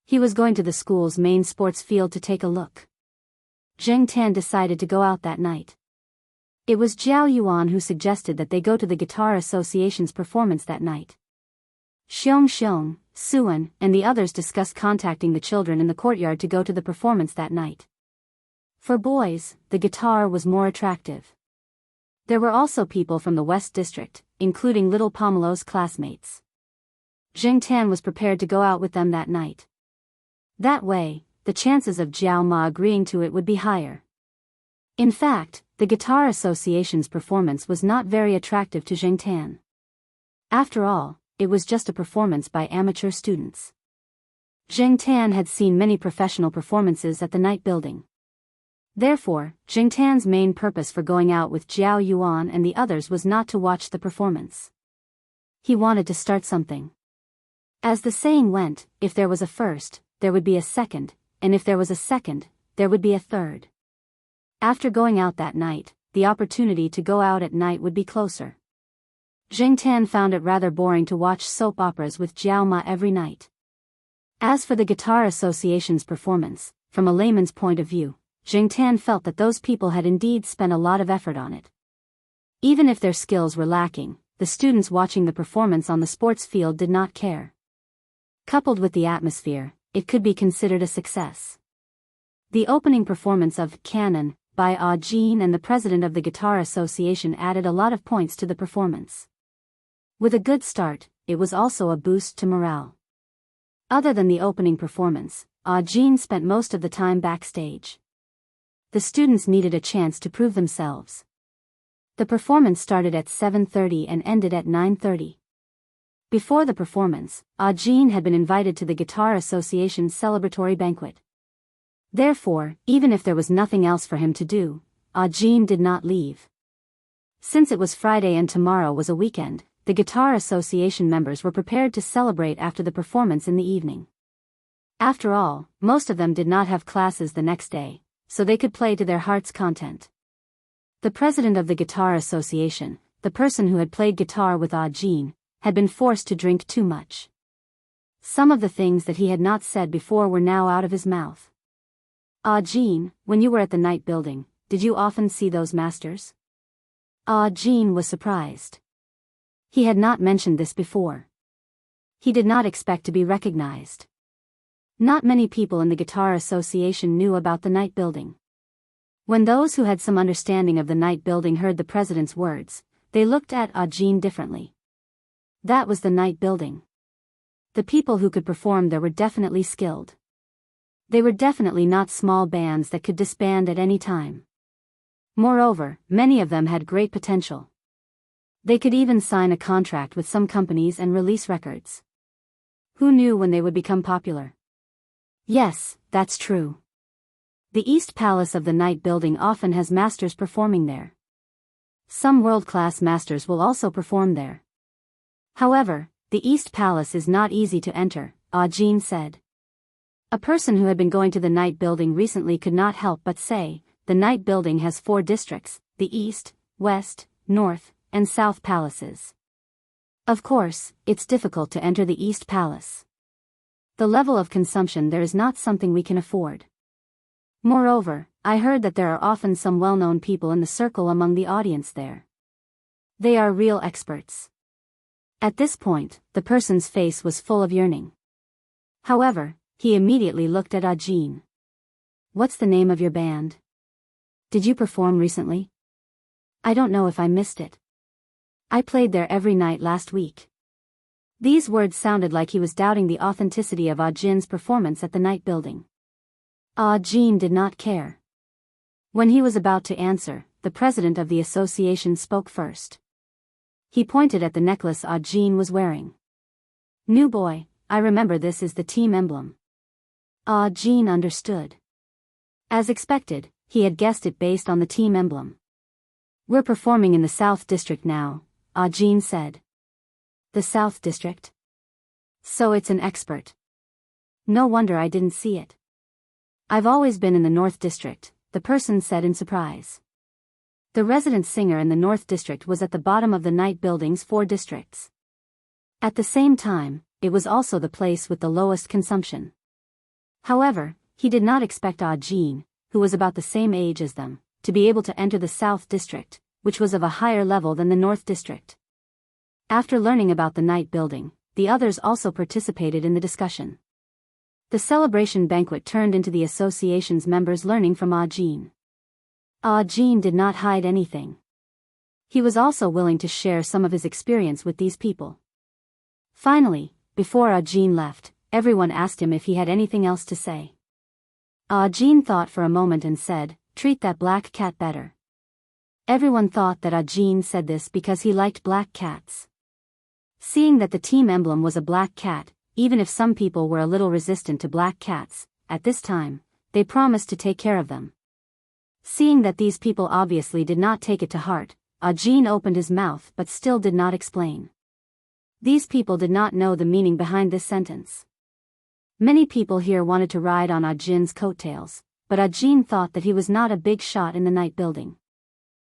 He was going to the school's main sports field to take a look. Zheng Tan decided to go out that night. It was Jiao Yuan who suggested that they go to the Guitar Association's performance that night. Xiong, Suan, and the others discussed contacting the children in the courtyard to go to the performance that night. For boys, the guitar was more attractive. There were also people from the West District, including little Pomelo's classmates. Zheng Tan was prepared to go out with them that night. That way, the chances of Jiao Ma agreeing to it would be higher. In fact, the Guitar Association's performance was not very attractive to Zheng Tan. After all, it was just a performance by amateur students. Zheng Tan had seen many professional performances at the night building. Therefore, Zheng Tan's main purpose for going out with Jiao Yuan and the others was not to watch the performance. He wanted to start something. As the saying went, if there was a first, there would be a second, and if there was a second, there would be a third. After going out that night, the opportunity to go out at night would be closer. Zheng Tan found it rather boring to watch soap operas with Jiao Ma every night. As for the Guitar Association's performance, from a layman's point of view, Zheng Tan felt that those people had indeed spent a lot of effort on it. Even if their skills were lacking, the students watching the performance on the sports field did not care. Coupled with the atmosphere, it could be considered a success. The opening performance of Canon by Jin and the president of the Guitar Association added a lot of points to the performance. With a good start, it was also a boost to morale. Other than the opening performance, Jin spent most of the time backstage. The students needed a chance to prove themselves. The performance started at 7:30 and ended at 9:30. Before the performance, Jin had been invited to the Guitar Association's celebratory banquet. Therefore, even if there was nothing else for him to do, Jin did not leave. Since it was Friday and tomorrow was a weekend, the Guitar Association members were prepared to celebrate after the performance in the evening. After all, most of them did not have classes the next day, so they could play to their heart's content. The president of the Guitar Association, the person who had played guitar with Jin, had been forced to drink too much. Some of the things that he had not said before were now out of his mouth. Jin, when you were at the night building, did you often see those masters? Jin was surprised. He had not mentioned this before. He did not expect to be recognized. Not many people in the Guitar Association knew about the night building. When those who had some understanding of the night building heard the president's words, they looked at Jin differently. That was the night building. The people who could perform there were definitely skilled. They were definitely not small bands that could disband at any time. Moreover, many of them had great potential. They could even sign a contract with some companies and release records. Who knew when they would become popular? Yes, that's true. The East Palace of the night building often has masters performing there. Some world-class masters will also perform there. However, the East Palace is not easy to enter, Jin said. A person who had been going to the night building recently could not help but say, the night building has 4 districts, the East, West, North, and South Palaces. Of course, it's difficult to enter the East Palace. The level of consumption there is not something we can afford. Moreover, I heard that there are often some well-known people in the circle among the audience there. They are real experts. At this point, the person's face was full of yearning. However, he immediately looked at Jin. What's the name of your band? Did you perform recently? I don't know if I missed it. I played there every night last week. These words sounded like he was doubting the authenticity of Jin's performance at the night building. Jin did not care. When he was about to answer, the president of the association spoke first. He pointed at the necklace Jin was wearing. New boy, I remember this is the team emblem. Jin understood. As expected, he had guessed it based on the team emblem. "We're performing in the South District now," Jin said. "The South District? So it's an expert. No wonder I didn't see it. I've always been in the North District," the person said in surprise. The resident singer in the North District was at the bottom of the night building's 4 districts. At the same time, it was also the place with the lowest consumption. However, he did not expect Jin, who was about the same age as them, to be able to enter the South District, which was of a higher level than the North District. After learning about the night building, the others also participated in the discussion. The celebration banquet turned into the association's members learning from Jin. Jin did not hide anything. He was also willing to share some of his experience with these people. Finally, before Jin left, everyone asked him if he had anything else to say. Jin thought for a moment and said, "Treat that black cat better." Everyone thought that Jin said this because he liked black cats. Seeing that the team emblem was a black cat, even if some people were a little resistant to black cats, at this time, they promised to take care of them. Seeing that these people obviously did not take it to heart, Jin opened his mouth but still did not explain. These people did not know the meaning behind this sentence. Many people here wanted to ride on Jin's coattails, but Jin thought that he was not a big shot in the night building.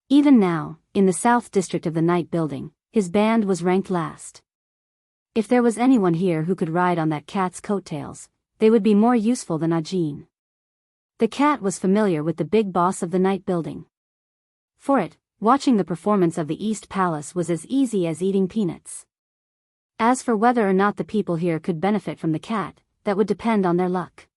Even now, in the South District of the night building, his band was ranked last. If there was anyone here who could ride on that cat's coattails, they would be more useful than Jin. The cat was familiar with the big boss of the night building. For it, watching the performance of the East Palace was as easy as eating peanuts. As for whether or not the people here could benefit from the cat, that would depend on their luck.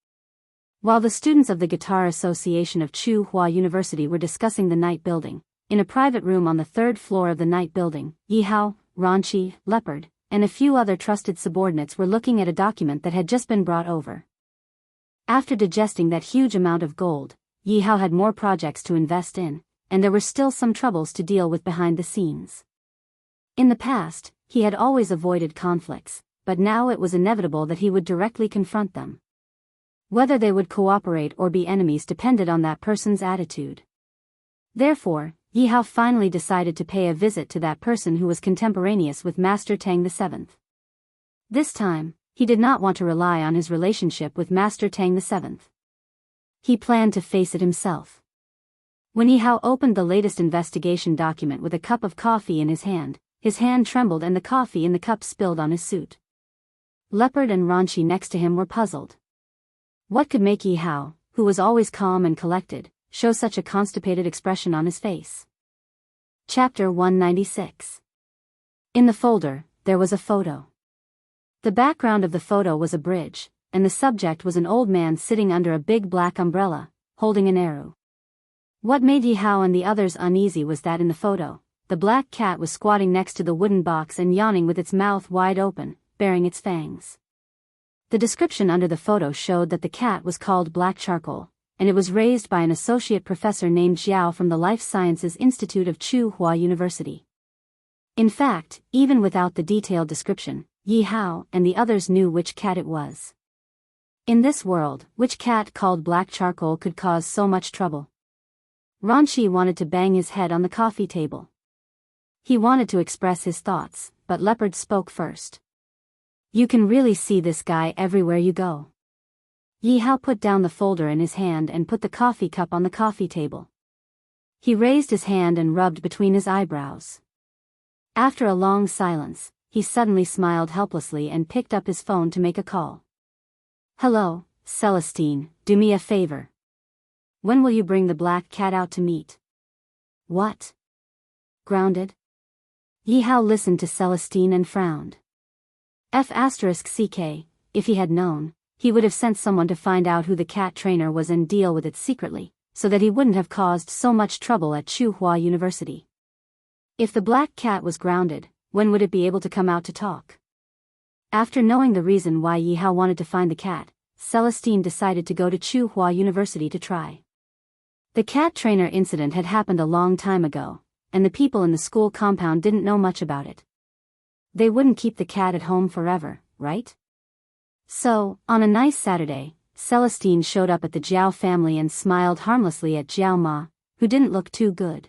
While the students of the Guitar Association of Tsinghua University were discussing the night building, in a private room on the 3rd floor of the night building, Yihao, Ranchi, Leopard, and a few other trusted subordinates were looking at a document that had just been brought over. After digesting that huge amount of gold, Yihao had more projects to invest in, and there were still some troubles to deal with behind the scenes. In the past, he had always avoided conflicts, but now it was inevitable that he would directly confront them. Whether they would cooperate or be enemies depended on that person's attitude. Therefore, Yihao finally decided to pay a visit to that person who was contemporaneous with Master Tang VII. This time, he did not want to rely on his relationship with Master Tang VII. He planned to face it himself. When Yihao opened the latest investigation document with a cup of coffee in his hand trembled and the coffee in the cup spilled on his suit. Leopard and Ranchi next to him were puzzled. What could make Yihao, who was always calm and collected, show such a constipated expression on his face? Chapter 196. In the folder, there was a photo. The background of the photo was a bridge, and the subject was an old man sitting under a big black umbrella, holding an arrow. What made Yihao and the others uneasy was that in the photo, the black cat was squatting next to the wooden box and yawning with its mouth wide open, baring its fangs. The description under the photo showed that the cat was called Black Charcoal, and it was raised by an associate professor named Jiao from the Life Sciences Institute of Tsinghua University. In fact, even without the detailed description, Yihao and the others knew which cat it was. In this world, which cat called Black Charcoal could cause so much trouble? Ranchi wanted to bang his head on the coffee table. He wanted to express his thoughts, but Leopard spoke first. "You can really see this guy everywhere you go." Yihao put down the folder in his hand and put the coffee cup on the coffee table. He raised his hand and rubbed between his eyebrows. After a long silence, he suddenly smiled helplessly and picked up his phone to make a call. "Hello, Celestine, do me a favor. When will you bring the black cat out to meet?" "What? Grounded?" Yihao listened to Celestine and frowned. *CK, if he had known, he would have sent someone to find out who the cat trainer was and deal with it secretly, so that he wouldn't have caused so much trouble at Tsinghua University. If the black cat was grounded, when would it be able to come out to talk? After knowing the reason why Yihao wanted to find the cat, Celestine decided to go to Tsinghua University to try. The cat trainer incident had happened a long time ago, and the people in the school compound didn't know much about it. They wouldn't keep the cat at home forever, right? So, on a nice Saturday, Celestine showed up at the Jiao family and smiled harmlessly at Jiao Ma, who didn't look too good.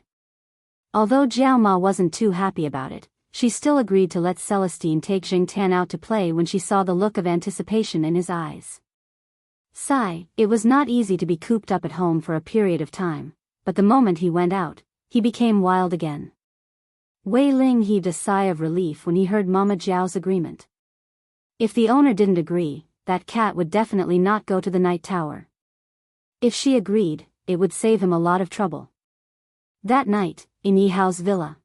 Although Jiao Ma wasn't too happy about it, she still agreed to let Celestine take Jingtan out to play when she saw the look of anticipation in his eyes. Sigh, it was not easy to be cooped up at home for a period of time, but the moment he went out, he became wild again. Wei Ling heaved a sigh of relief when he heard Mama Jiao's agreement. If the owner didn't agree, that cat would definitely not go to the night tower. If she agreed, it would save him a lot of trouble. That night, in Yi Hao's villa,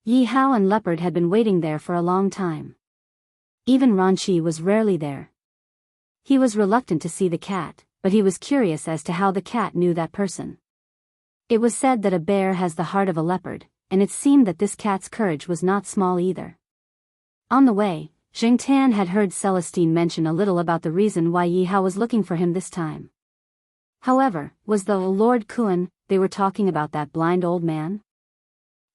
Yi Hao and Leopard had been waiting there for a long time. Even Ranqi was rarely there. He was reluctant to see the cat, but he was curious as to how the cat knew that person. It was said that a bear has the heart of a leopard, and it seemed that this cat's courage was not small either. On the way, Jingtan had heard Celestine mention a little about the reason why Yi Hao was looking for him this time. However, was the Lord Kuan they were talking about that blind old man?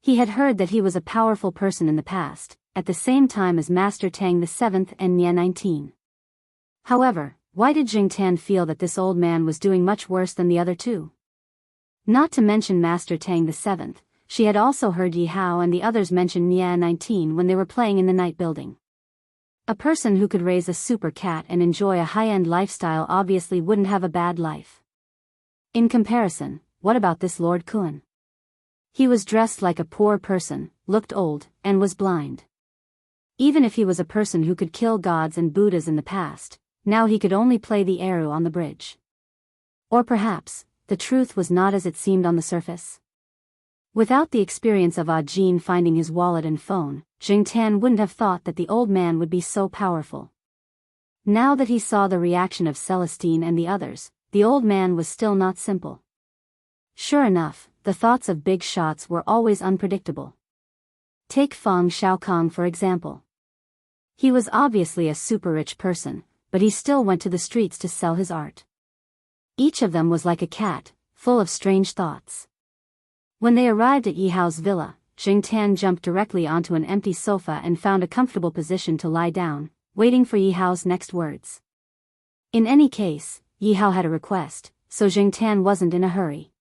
He had heard that he was a powerful person in the past, at the same time as Master Tang VII and Nian 19. However, why did Jingtan feel that this old man was doing much worse than the other two? Not to mention Master Tang VII, she had also heard Yi Hao and the others mention Nian 19 when they were playing in the night building. A person who could raise a super cat and enjoy a high-end lifestyle obviously wouldn't have a bad life. In comparison, what about this Lord Kuan? He was dressed like a poor person, looked old, and was blind. Even if he was a person who could kill gods and Buddhas in the past, now he could only play the eru on the bridge. Or perhaps, the truth was not as it seemed on the surface. Without the experience of Ah Jin finding his wallet and phone, Jingtan wouldn't have thought that the old man would be so powerful. Now that he saw the reaction of Celestine and the others, the old man was still not simple. Sure enough, the thoughts of big shots were always unpredictable. Take Feng Xiaokong for example. He was obviously a super rich person, but he still went to the streets to sell his art. Each of them was like a cat, full of strange thoughts. When they arrived at Yi Hao's villa, Jingtan jumped directly onto an empty sofa and found a comfortable position to lie down, waiting for Yi Hao's next words. In any case, Yi Hao had a request, so Jingtan wasn't in a hurry.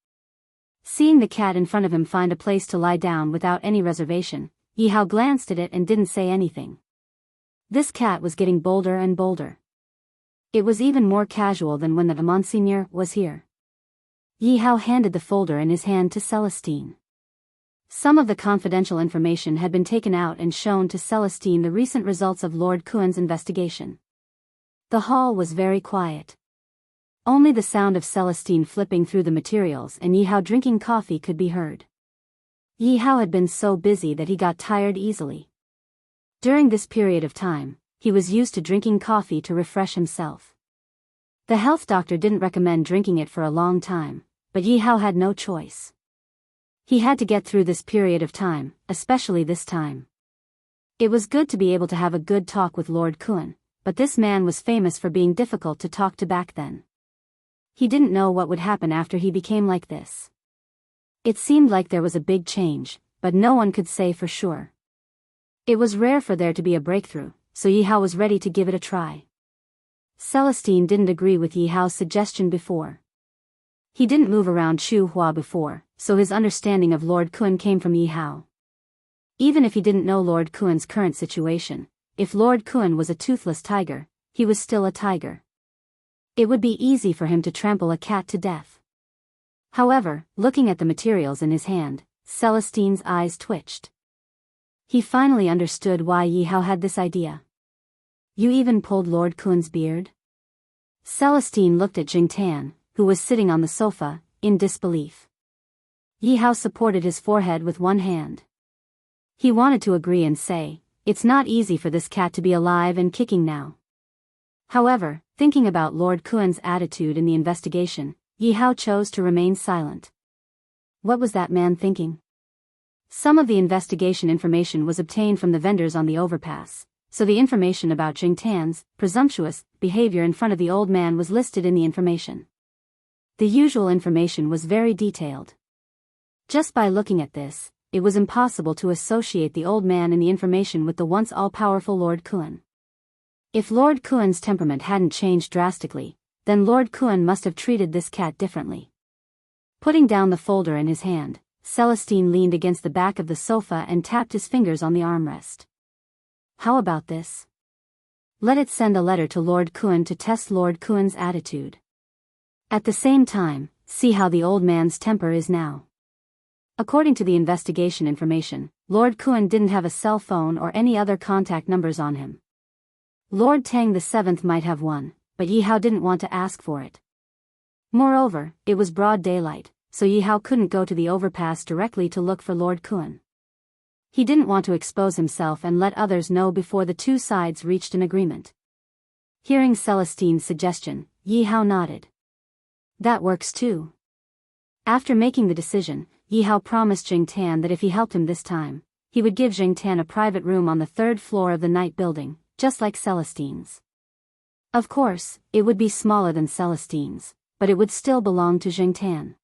Seeing the cat in front of him find a place to lie down without any reservation, Yi Hao glanced at it and didn't say anything. This cat was getting bolder and bolder. It was even more casual than when the Monsignor was here. Yi Hao handed the folder in his hand to Celestine. Some of the confidential information had been taken out and shown to Celestine the recent results of Lord Kuan's investigation. The hall was very quiet. Only the sound of Celestine flipping through the materials and Yi Hao drinking coffee could be heard. Yi Hao had been so busy that he got tired easily. During this period of time, he was used to drinking coffee to refresh himself. The health doctor didn't recommend drinking it for a long time, but Yi Hao had no choice. He had to get through this period of time, especially this time. It was good to be able to have a good talk with Lord Kuan, but this man was famous for being difficult to talk to back then. He didn't know what would happen after he became like this. It seemed like there was a big change, but no one could say for sure. It was rare for there to be a breakthrough, so Yi Hao was ready to give it a try. Celestine didn't agree with Yi Hao's suggestion before. He didn't move around Chu Hua before, so his understanding of Lord Kuan came from Yi Hao. Even if he didn't know Lord Kuan's current situation, if Lord Kuan was a toothless tiger, he was still a tiger. It would be easy for him to trample a cat to death. However, looking at the materials in his hand, Celestine's eyes twitched. He finally understood why Yi Hao had this idea. You even pulled Lord Kuan's beard? Celestine looked at Jingtan, who was sitting on the sofa, in disbelief. Yi Hao supported his forehead with one hand. He wanted to agree and say, it's not easy for this cat to be alive and kicking now. However, thinking about Lord Kuan's attitude in the investigation, Yi Hao chose to remain silent. What was that man thinking? Some of the investigation information was obtained from the vendors on the overpass, so the information about Jingtan's presumptuous behavior in front of the old man was listed in the information. The usual information was very detailed. Just by looking at this, it was impossible to associate the old man in the information with the once all-powerful Lord Kuan. If Lord Kuan's temperament hadn't changed drastically, then Lord Kuan must have treated this cat differently. Putting down the folder in his hand, Celestine leaned against the back of the sofa and tapped his fingers on the armrest. How about this? Let it send a letter to Lord Kuan to test Lord Kuan's attitude. At the same time, see how the old man's temper is now. According to the investigation information, Lord Kuan didn't have a cell phone or any other contact numbers on him. Lord Tang VII might have one, but Yi Hao didn't want to ask for it. Moreover, it was broad daylight, so Yi Hao couldn't go to the overpass directly to look for Lord Kuan. He didn't want to expose himself and let others know before the two sides reached an agreement. Hearing Celestine's suggestion, Yi Hao nodded. That works too. After making the decision, Yi Hao promised Jing Tan that if he helped him this time, he would give Jing Tan a private room on the 3rd floor of the night building, just like Celestine's. Of course, it would be smaller than Celestine's, but it would still belong to Jing Tan.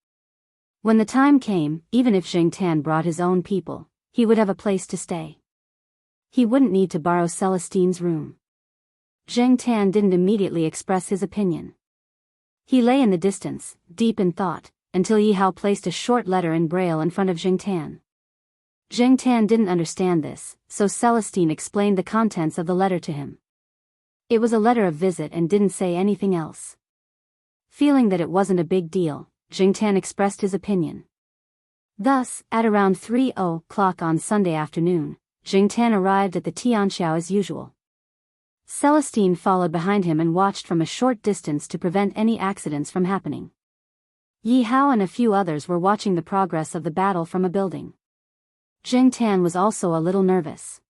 When the time came, even if Jing Tan brought his own people, he would have a place to stay. He wouldn't need to borrow Celestine's room. Jing Tan didn't immediately express his opinion. He lay in the distance, deep in thought, until Yi Hao placed a short letter in braille in front of Jing Tan. Jing Tan didn't understand this, so Celestine explained the contents of the letter to him. It was a letter of visit and didn't say anything else. Feeling that it wasn't a big deal, Jing Tan expressed his opinion. Thus, at around 3:00 on Sunday afternoon, Jing Tan arrived at the Tianxiao as usual. Celestine followed behind him and watched from a short distance to prevent any accidents from happening. Yi Hao and a few others were watching the progress of the battle from a building. Jing Tan was also a little nervous.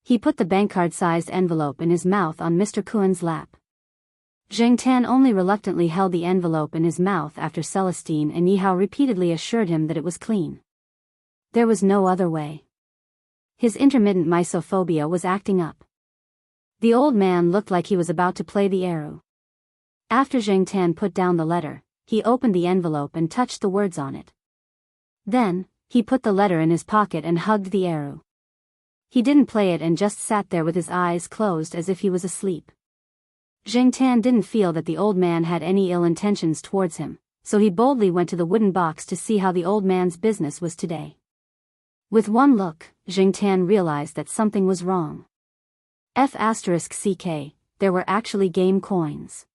He put the bankcard-sized envelope in his mouth on Mr. Kuan's lap. Jing Tan only reluctantly held the envelope in his mouth after Celestine and Yi Hao repeatedly assured him that it was clean. There was no other way. His intermittent mysophobia was acting up. The old man looked like he was about to play the eru. After Jing Tan put down the letter, he opened the envelope and touched the words on it. Then, he put the letter in his pocket and hugged the eru. He didn't play it and just sat there with his eyes closed as if he was asleep. Jing Tan didn't feel that the old man had any ill intentions towards him, so he boldly went to the wooden box to see how the old man's business was today. With one look, Jing Tan realized that something was wrong. F***ck, there were actually game coins.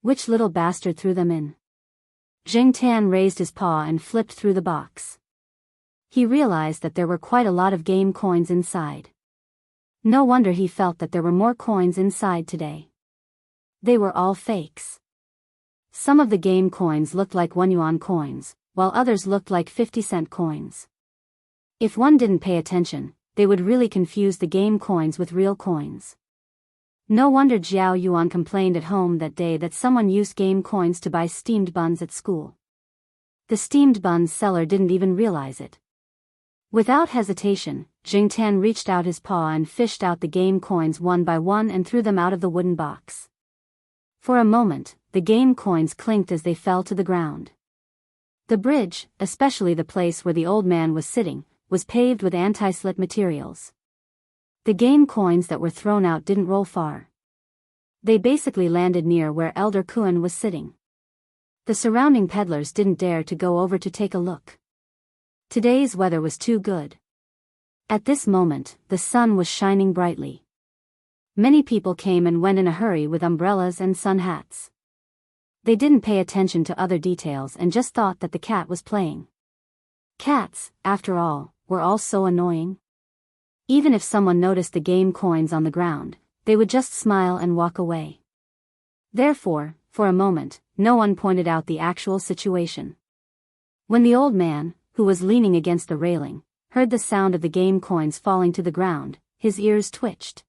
Which little bastard threw them in? Jing Tan raised his paw and flipped through the box. He realized that there were quite a lot of game coins inside. No wonder he felt that there were more coins inside today. They were all fakes. Some of the game coins looked like 1 yuan coins, while others looked like 50-cent coins. If one didn't pay attention, they would really confuse the game coins with real coins. No wonder Jiao Yuan complained at home that day that someone used game coins to buy steamed buns at school. The steamed buns seller didn't even realize it. Without hesitation, Jing Tan reached out his paw and fished out the game coins one by one and threw them out of the wooden box. For a moment, the game coins clinked as they fell to the ground. The bridge, especially the place where the old man was sitting, was paved with anti-slip materials. The game coins that were thrown out didn't roll far. They basically landed near where Elder Kuan was sitting. The surrounding peddlers didn't dare to go over to take a look. Today's weather was too good. At this moment, the sun was shining brightly. Many people came and went in a hurry with umbrellas and sun hats. They didn't pay attention to other details and just thought that the cat was playing. Cats, after all, were all so annoying. Even if someone noticed the game coins on the ground, they would just smile and walk away. Therefore, for a moment, no one pointed out the actual situation. When the old man, who was leaning against the railing, heard the sound of the game coins falling to the ground, his ears twitched.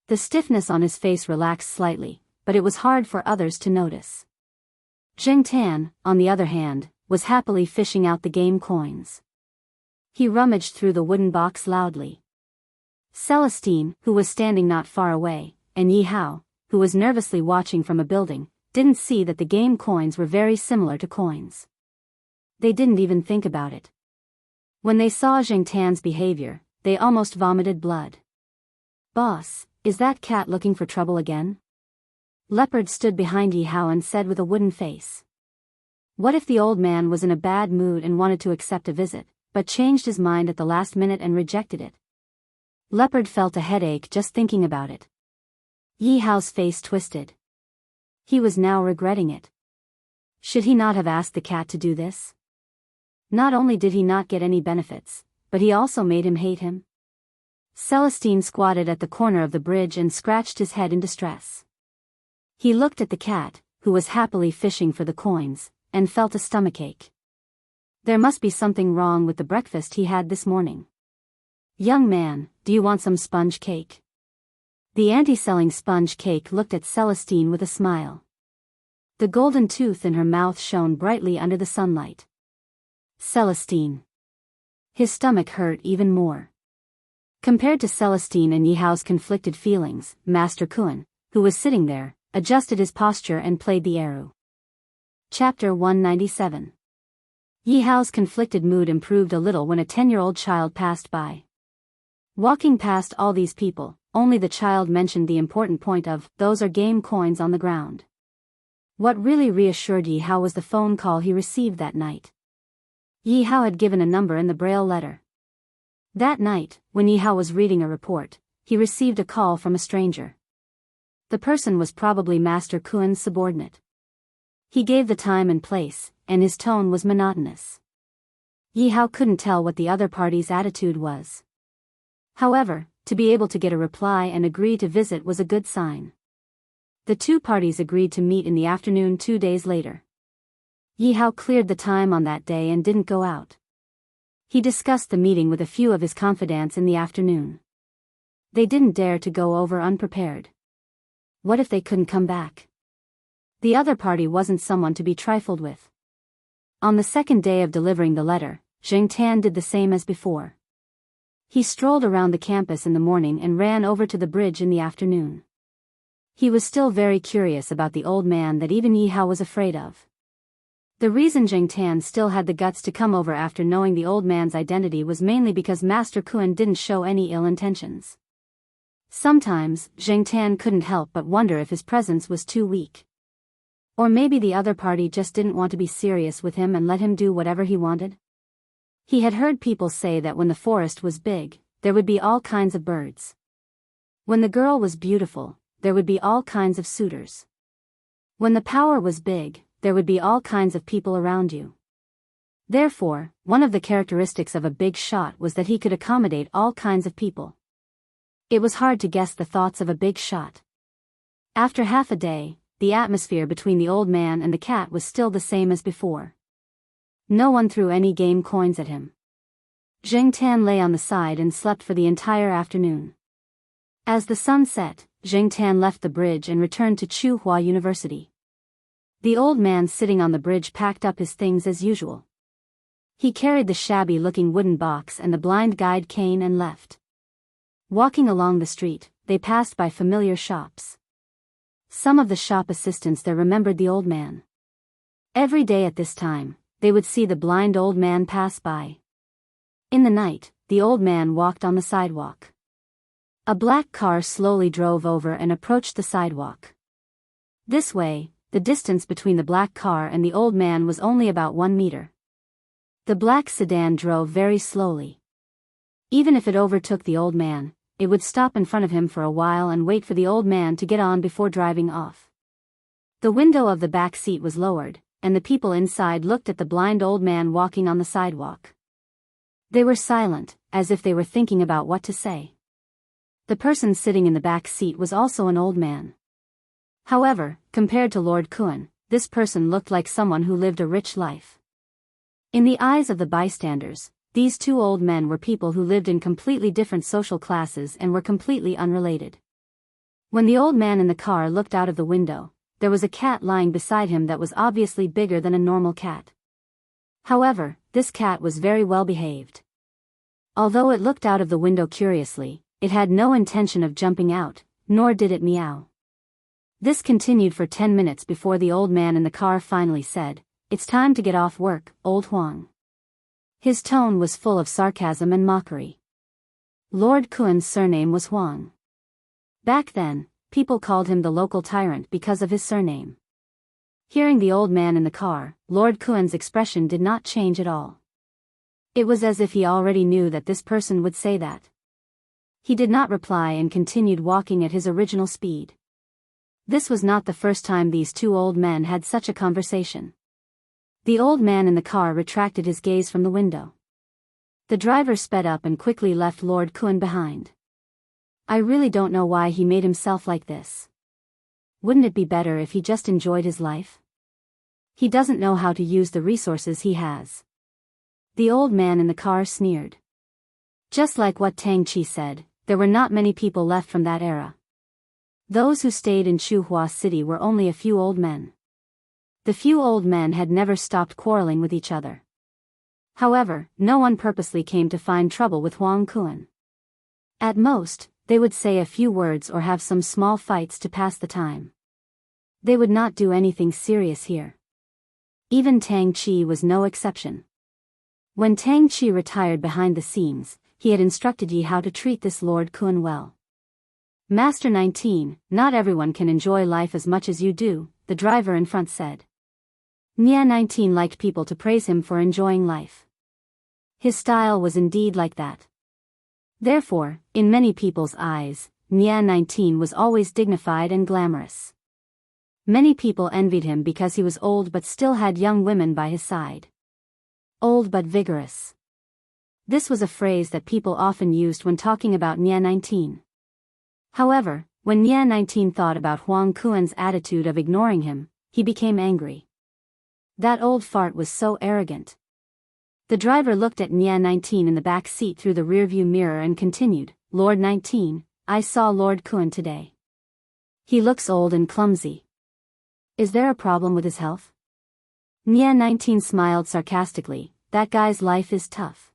The stiffness on his face relaxed slightly, but it was hard for others to notice. Jing Tan, on the other hand, was happily fishing out the game coins. He rummaged through the wooden box loudly. Celestine, who was standing not far away, and Yi Hao, who was nervously watching from a building, didn't see that the game coins were very similar to coins. They didn't even think about it. When they saw Jing Tan's behavior, they almost vomited blood. "Boss, is that cat looking for trouble again?" Leopard stood behind Yi Hao and said with a wooden face. What if the old man was in a bad mood and wanted to accept a visit, but changed his mind at the last minute and rejected it? Leopard felt a headache just thinking about it. Yi Hao's face twisted. He was now regretting it. Should he not have asked the cat to do this? Not only did he not get any benefits, but he also made him hate him. Celestine squatted at the corner of the bridge and scratched his head in distress. He looked at the cat, who was happily fishing for the coins, and felt a stomachache. There must be something wrong with the breakfast he had this morning. Young man, do you want some sponge cake? The auntie selling sponge cake looked at Celestine with a smile. The golden tooth in her mouth shone brightly under the sunlight. Celestine. His stomach hurt even more. Compared to Celestine and Yi Hao's conflicted feelings, Master Kun, who was sitting there, adjusted his posture and played the eru. Chapter 197. Yi Hao's conflicted mood improved a little when a 10-year-old child passed by. Walking past all these people, only the child mentioned the important point of, those are game coins on the ground. What really reassured Yi Hao was the phone call he received that night. Yi Hao had given a number in the braille letter. That night, when Yi Hao was reading a report, he received a call from a stranger. The person was probably Master Kun's subordinate. He gave the time and place, and his tone was monotonous. Yi Hao couldn't tell what the other party's attitude was. However, to be able to get a reply and agree to visit was a good sign. The two parties agreed to meet in the afternoon 2 days later. Yi Hao cleared the time on that day and didn't go out. He discussed the meeting with a few of his confidants in the afternoon. They didn't dare to go over unprepared. What if they couldn't come back? The other party wasn't someone to be trifled with. On the second day of delivering the letter, Zheng Tan did the same as before. He strolled around the campus in the morning and ran over to the bridge in the afternoon. He was still very curious about the old man that even Yi Hao was afraid of. The reason Zheng Tan still had the guts to come over after knowing the old man's identity was mainly because Master Kun didn't show any ill intentions. Sometimes, Zheng Tan couldn't help but wonder if his presence was too weak. Or maybe the other party just didn't want to be serious with him and let him do whatever he wanted. He had heard people say that when the forest was big, there would be all kinds of birds. When the girl was beautiful, there would be all kinds of suitors. When the power was big, there would be all kinds of people around you. Therefore, one of the characteristics of a big shot was that he could accommodate all kinds of people. It was hard to guess the thoughts of a big shot. After half a day, the atmosphere between the old man and the cat was still the same as before. No one threw any game coins at him. Zheng Tan lay on the side and slept for the entire afternoon. As the sun set, Zheng Tan left the bridge and returned to Tsinghua University. The old man sitting on the bridge packed up his things as usual. He carried the shabby-looking wooden box and the blind guide cane and left. Walking along the street, they passed by familiar shops. Some of the shop assistants there remembered the old man. Every day at this time, they would see the blind old man pass by. In the night, the old man walked on the sidewalk. A black car slowly drove over and approached the sidewalk. This way, the distance between the black car and the old man was only about 1 meter. The black sedan drove very slowly. Even if it overtook the old man, it would stop in front of him for a while and wait for the old man to get on before driving off. The window of the back seat was lowered, and the people inside looked at the blind old man walking on the sidewalk. They were silent, as if they were thinking about what to say. The person sitting in the back seat was also an old man. However, compared to Lord Kun, this person looked like someone who lived a rich life. In the eyes of the bystanders, these two old men were people who lived in completely different social classes and were completely unrelated. When the old man in the car looked out of the window, there was a cat lying beside him that was obviously bigger than a normal cat. However, this cat was very well behaved. Although it looked out of the window curiously, it had no intention of jumping out, nor did it meow. This continued for 10 minutes before the old man in the car finally said, "It's time to get off work, old Huang." His tone was full of sarcasm and mockery. Lord Kun's surname was Huang. Back then, people called him the local tyrant because of his surname. Hearing the old man in the car, Lord Kuen's expression did not change at all. It was as if he already knew that this person would say that. He did not reply and continued walking at his original speed. This was not the first time these two old men had such a conversation. The old man in the car retracted his gaze from the window. The driver sped up and quickly left Lord Kuen behind. I really don't know why he made himself like this. Wouldn't it be better if he just enjoyed his life? He doesn't know how to use the resources he has. The old man in the car sneered. Just like what Tang Chi said, there were not many people left from that era. Those who stayed in Chuhua City were only a few old men. The few old men had never stopped quarreling with each other. However, no one purposely came to find trouble with Huang Kuan. At most, they would say a few words or have some small fights to pass the time. They would not do anything serious here. Even Tang Chi was no exception. When Tang Chi retired behind the scenes, he had instructed Yi how to treat this Lord Kuan well. Master 19, not everyone can enjoy life as much as you do, the driver in front said. Nia 19 liked people to praise him for enjoying life. His style was indeed like that. Therefore, in many people's eyes, Nia 19 was always dignified and glamorous. Many people envied him because he was old but still had young women by his side. Old but vigorous. This was a phrase that people often used when talking about Nia 19. However, when Nia 19 thought about Huang Kuan's attitude of ignoring him, he became angry. That old fart was so arrogant. The driver looked at Nia 19 in the back seat through the rearview mirror and continued, Lord 19, I saw Lord Kuan today. He looks old and clumsy. Is there a problem with his health? Nia 19 smiled sarcastically, that guy's life is tough.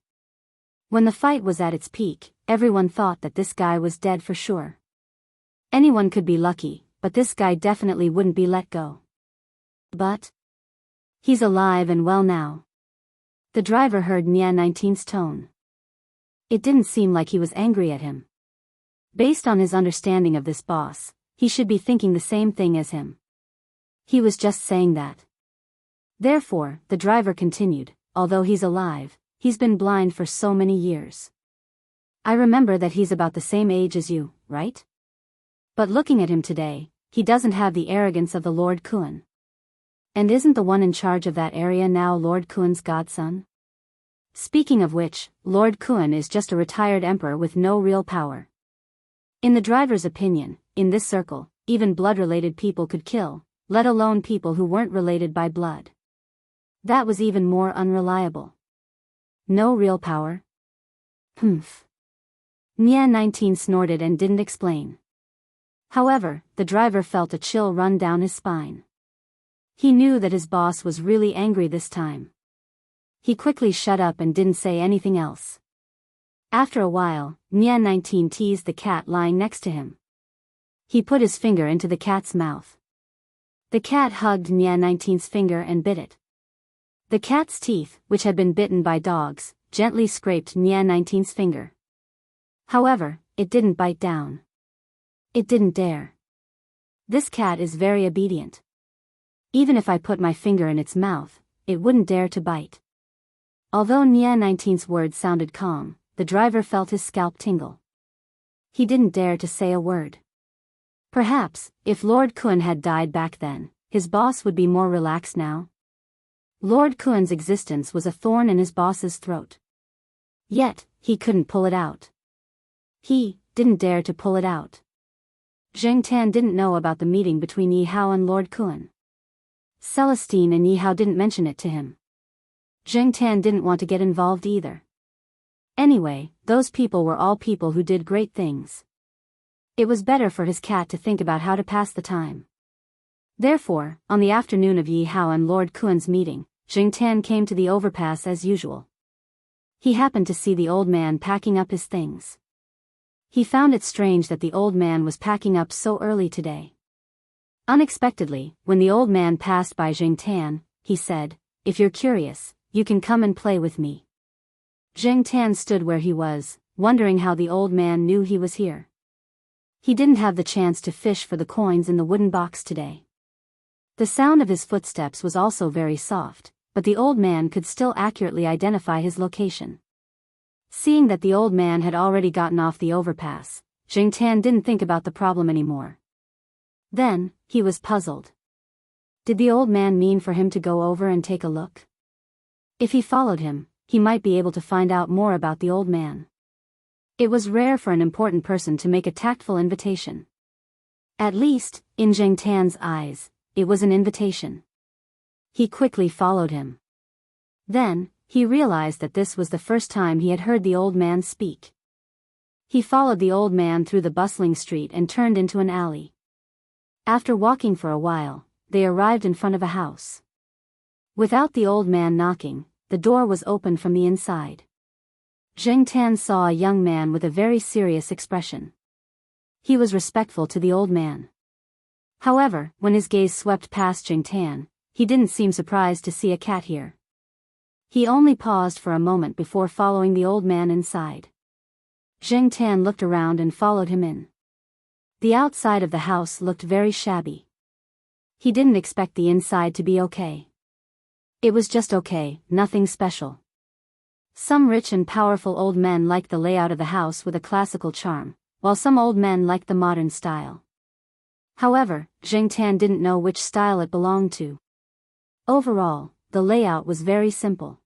When the fight was at its peak, everyone thought that this guy was dead for sure. Anyone could be lucky, but this guy definitely wouldn't be let go. But he's alive and well now. The driver heard Nia 19's tone. It didn't seem like he was angry at him. Based on his understanding of this boss, he should be thinking the same thing as him. He was just saying that. Therefore, the driver continued, although he's alive, he's been blind for so many years. I remember that he's about the same age as you, right? But looking at him today, he doesn't have the arrogance of the Lord Kuan. And isn't the one in charge of that area now Lord Kuan's godson? Speaking of which, Lord Kuan is just a retired emperor with no real power. In the driver's opinion, in this circle, even blood-related people could kill, let alone people who weren't related by blood. That was even more unreliable. No real power? Humph. Nia 19 snorted and didn't explain. However, the driver felt a chill run down his spine. He knew that his boss was really angry this time. He quickly shut up and didn't say anything else. After a while, Nia 19 teased the cat lying next to him. He put his finger into the cat's mouth. The cat hugged Nia 19's finger and bit it. The cat's teeth, which had been bitten by dogs, gently scraped Nia 19's finger. However, it didn't bite down. It didn't dare. This cat is very obedient. Even if I put my finger in its mouth, it wouldn't dare to bite. Although Nia 19's words sounded calm, the driver felt his scalp tingle. He didn't dare to say a word. Perhaps, if Lord Kuan had died back then, his boss would be more relaxed now. Lord Kuan's existence was a thorn in his boss's throat. Yet, he couldn't pull it out. He didn't dare to pull it out. Zheng Tan didn't know about the meeting between Yi Hao and Lord Kuan. Celestine and Yi Hao didn't mention it to him. Zheng Tan didn't want to get involved either. Anyway, those people were all people who did great things. It was better for his cat to think about how to pass the time. Therefore, on the afternoon of Yi Hao and Lord Kuan's meeting, Zheng Tan came to the overpass as usual. He happened to see the old man packing up his things. He found it strange that the old man was packing up so early today. Unexpectedly, when the old man passed by Zheng Tan, he said, "If you're curious, you can come and play with me." Zheng Tan stood where he was, wondering how the old man knew he was here. He didn't have the chance to fish for the coins in the wooden box today. The sound of his footsteps was also very soft, but the old man could still accurately identify his location. Seeing that the old man had already gotten off the overpass, Jing Tan didn't think about the problem anymore. Then, he was puzzled. Did the old man mean for him to go over and take a look? If he followed him, he might be able to find out more about the old man. It was rare for an important person to make a tactful invitation. At least, in Jing Tan's eyes, it was an invitation. He quickly followed him. Then, he realized that this was the first time he had heard the old man speak. He followed the old man through the bustling street and turned into an alley. After walking for a while, they arrived in front of a house. Without the old man knocking, the door was opened from the inside. Jing Tan saw a young man with a very serious expression. He was respectful to the old man. However, when his gaze swept past Jing Tan, he didn't seem surprised to see a cat here. He only paused for a moment before following the old man inside. Jing Tan looked around and followed him in. The outside of the house looked very shabby. He didn't expect the inside to be okay. It was just okay, nothing special. Some rich and powerful old men liked the layout of the house with a classical charm, while some old men liked the modern style. However, Jing Tan didn't know which style it belonged to. Overall, the layout was very simple.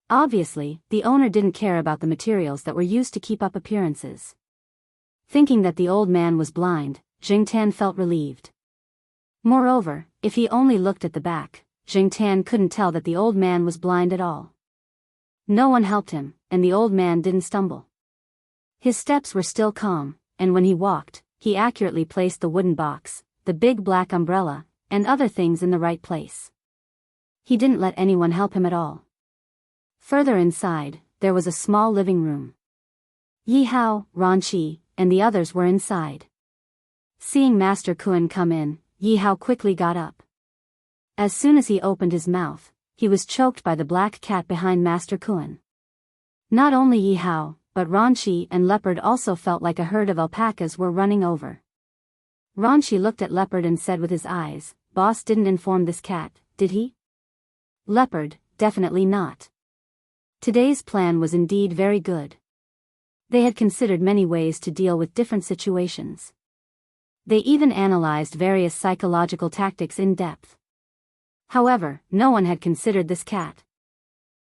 Obviously, the owner didn't care about the materials that were used to keep up appearances. Thinking that the old man was blind, Jing Tan felt relieved. Moreover, if he only looked at the back, Jing Tan couldn't tell that the old man was blind at all. No one helped him, and the old man didn't stumble. His steps were still calm, and when he walked, he accurately placed the wooden box, the big black umbrella, and other things in the right place. He didn't let anyone help him at all. Further inside, there was a small living room. Yi Hao, Ran Qi, and the others were inside. Seeing Master Kun come in, Yi Hao quickly got up. As soon as he opened his mouth, he was choked by the black cat behind Master Kun. Not only Yi Hao, but Ran Qi and Leopard also felt like a herd of alpacas were running over. Ran Qi looked at Leopard and said with his eyes, "Boss didn't inform this cat, did he?" Leopard, "Definitely not." Today's plan was indeed very good. They had considered many ways to deal with different situations. They even analyzed various psychological tactics in depth. However, no one had considered this cat.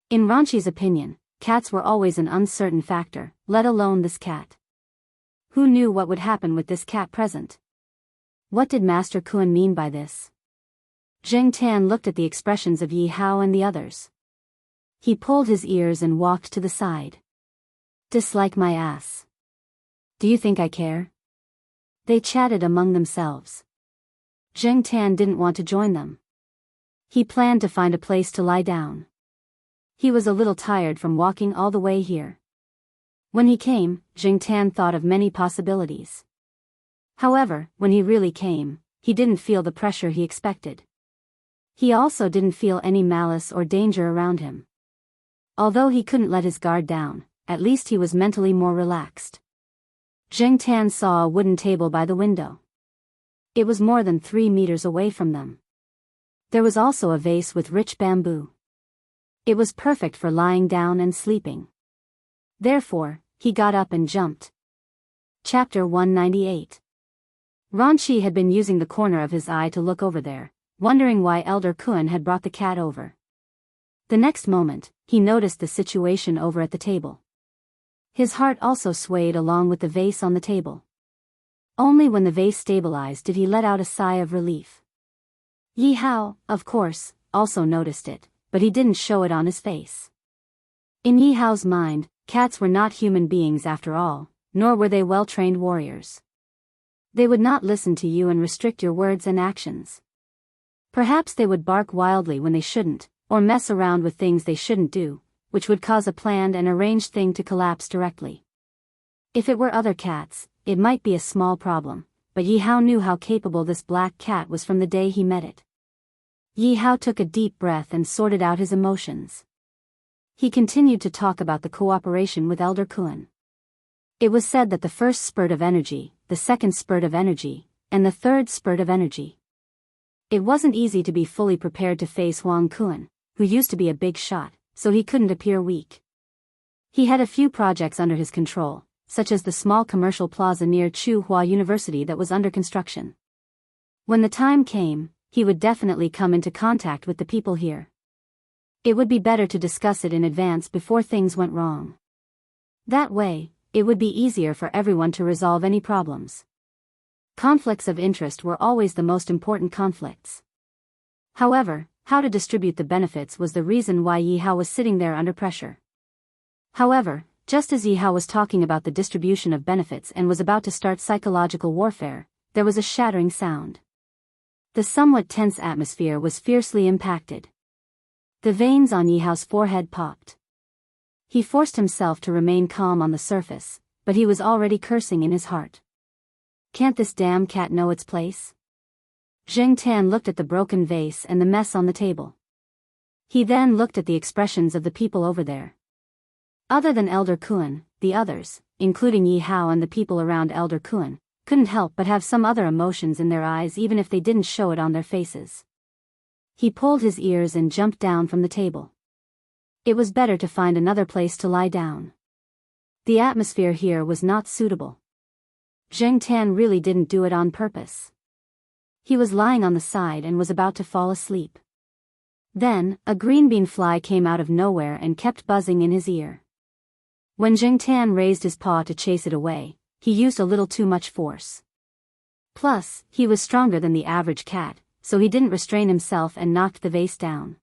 In Ran Qi's opinion, cats were always an uncertain factor, let alone this cat. Who knew what would happen with this cat present? What did Master Kun mean by this? Jing Tan looked at the expressions of Yi Hao and the others. He pulled his ears and walked to the side. "Dislike my ass. Do you think I care?" They chatted among themselves. Jing Tan didn't want to join them. He planned to find a place to lie down. He was a little tired from walking all the way here. When he came, Jing Tan thought of many possibilities. However, when he really came, he didn't feel the pressure he expected. He also didn't feel any malice or danger around him. Although he couldn't let his guard down, at least he was mentally more relaxed. Jing Tan saw a wooden table by the window. It was more than 3 meters away from them. There was also a vase with rich bamboo. It was perfect for lying down and sleeping. Therefore, he got up and jumped. Chapter 198. Ran Qi had been using the corner of his eye to look over there, wondering why Elder Kun had brought the cat over. The next moment, he noticed the situation over at the table. His heart also swayed along with the vase on the table. Only when the vase stabilized did he let out a sigh of relief. Yi Hao, of course, also noticed it, but he didn't show it on his face. In Yi Hao's mind, cats were not human beings after all, nor were they well-trained warriors. They would not listen to you and restrict your words and actions. Perhaps they would bark wildly when they shouldn't, or mess around with things they shouldn't do, which would cause a planned and arranged thing to collapse directly. If it were other cats, it might be a small problem, but Yi Hao knew how capable this black cat was from the day he met it. Yi Hao took a deep breath and sorted out his emotions. He continued to talk about the cooperation with Elder Kun. It was said that the first spurt of energy, the second spurt of energy, and the third spurt of energy. It wasn't easy to be fully prepared to face Huang Kun, who used to be a big shot, so he couldn't appear weak. He had a few projects under his control, such as the small commercial plaza near Tsinghua University that was under construction. When the time came, he would definitely come into contact with the people here. It would be better to discuss it in advance before things went wrong. That way, it would be easier for everyone to resolve any problems. Conflicts of interest were always the most important conflicts. However, how to distribute the benefits was the reason why Yi Hao was sitting there under pressure. However, just as Yi Hao was talking about the distribution of benefits and was about to start psychological warfare, there was a shattering sound. The somewhat tense atmosphere was fiercely impacted. The veins on Yi Hao's forehead popped. He forced himself to remain calm on the surface, but he was already cursing in his heart. Can't this damn cat know its place? Zheng Tan looked at the broken vase and the mess on the table. He then looked at the expressions of the people over there. Other than Elder Kun, the others, including Yi Hao and the people around Elder Kun, couldn't help but have some other emotions in their eyes even if they didn't show it on their faces. He pulled his ears and jumped down from the table. It was better to find another place to lie down. The atmosphere here was not suitable. Zheng Tan really didn't do it on purpose. He was lying on the side and was about to fall asleep. Then, a green bean fly came out of nowhere and kept buzzing in his ear. When Zheng Tan raised his paw to chase it away, he used a little too much force. Plus, he was stronger than the average cat, so he didn't restrain himself and knocked the vase down.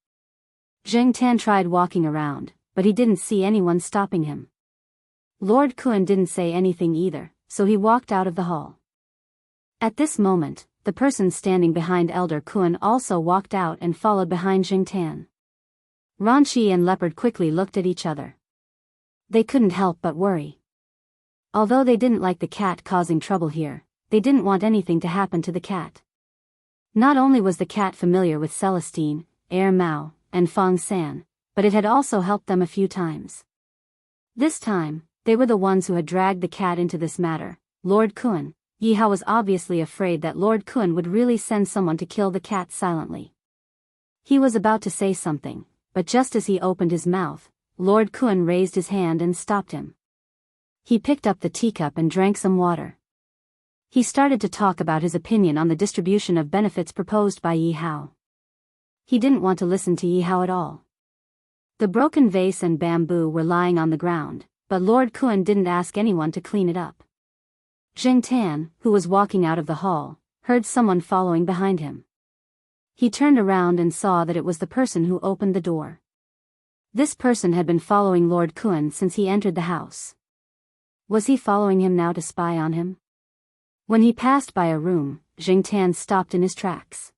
Zheng Tan tried walking around, but he didn't see anyone stopping him. Lord Kun didn't say anything either, so he walked out of the hall. At this moment, the person standing behind Elder Kun also walked out and followed behind Zheng Tan. Ranqi and Leopard quickly looked at each other. They couldn't help but worry. Although they didn't like the cat causing trouble here, they didn't want anything to happen to the cat. Not only was the cat familiar with Celestine, Air Mao, and Fong San, but it had also helped them a few times. This time, they were the ones who had dragged the cat into this matter. Lord Kun. Yi Hao was obviously afraid that Lord Kun would really send someone to kill the cat silently. He was about to say something, but just as he opened his mouth, Lord Kun raised his hand and stopped him. He picked up the teacup and drank some water. He started to talk about his opinion on the distribution of benefits proposed by Yi Hao. He didn't want to listen to Yi Hao at all. The broken vase and bamboo were lying on the ground, but Lord Kun didn't ask anyone to clean it up. Zheng Tan, who was walking out of the hall, heard someone following behind him. He turned around and saw that it was the person who opened the door. This person had been following Lord Kun since he entered the house. Was he following him now to spy on him? When he passed by a room, Zheng Tan stopped in his tracks.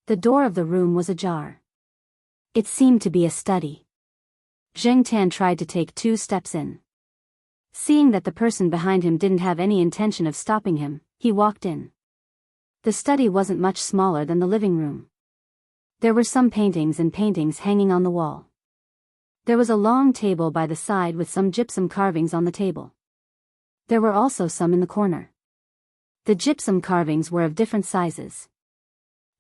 The door of the room was ajar. It seemed to be a study. Zheng Tan tried to take 2 steps in. Seeing that the person behind him didn't have any intention of stopping him, he walked in. The study wasn't much smaller than the living room. There were some paintings hanging on the wall. There was a long table by the side with some gypsum carvings on the table. There were also some in the corner. The gypsum carvings were of different sizes.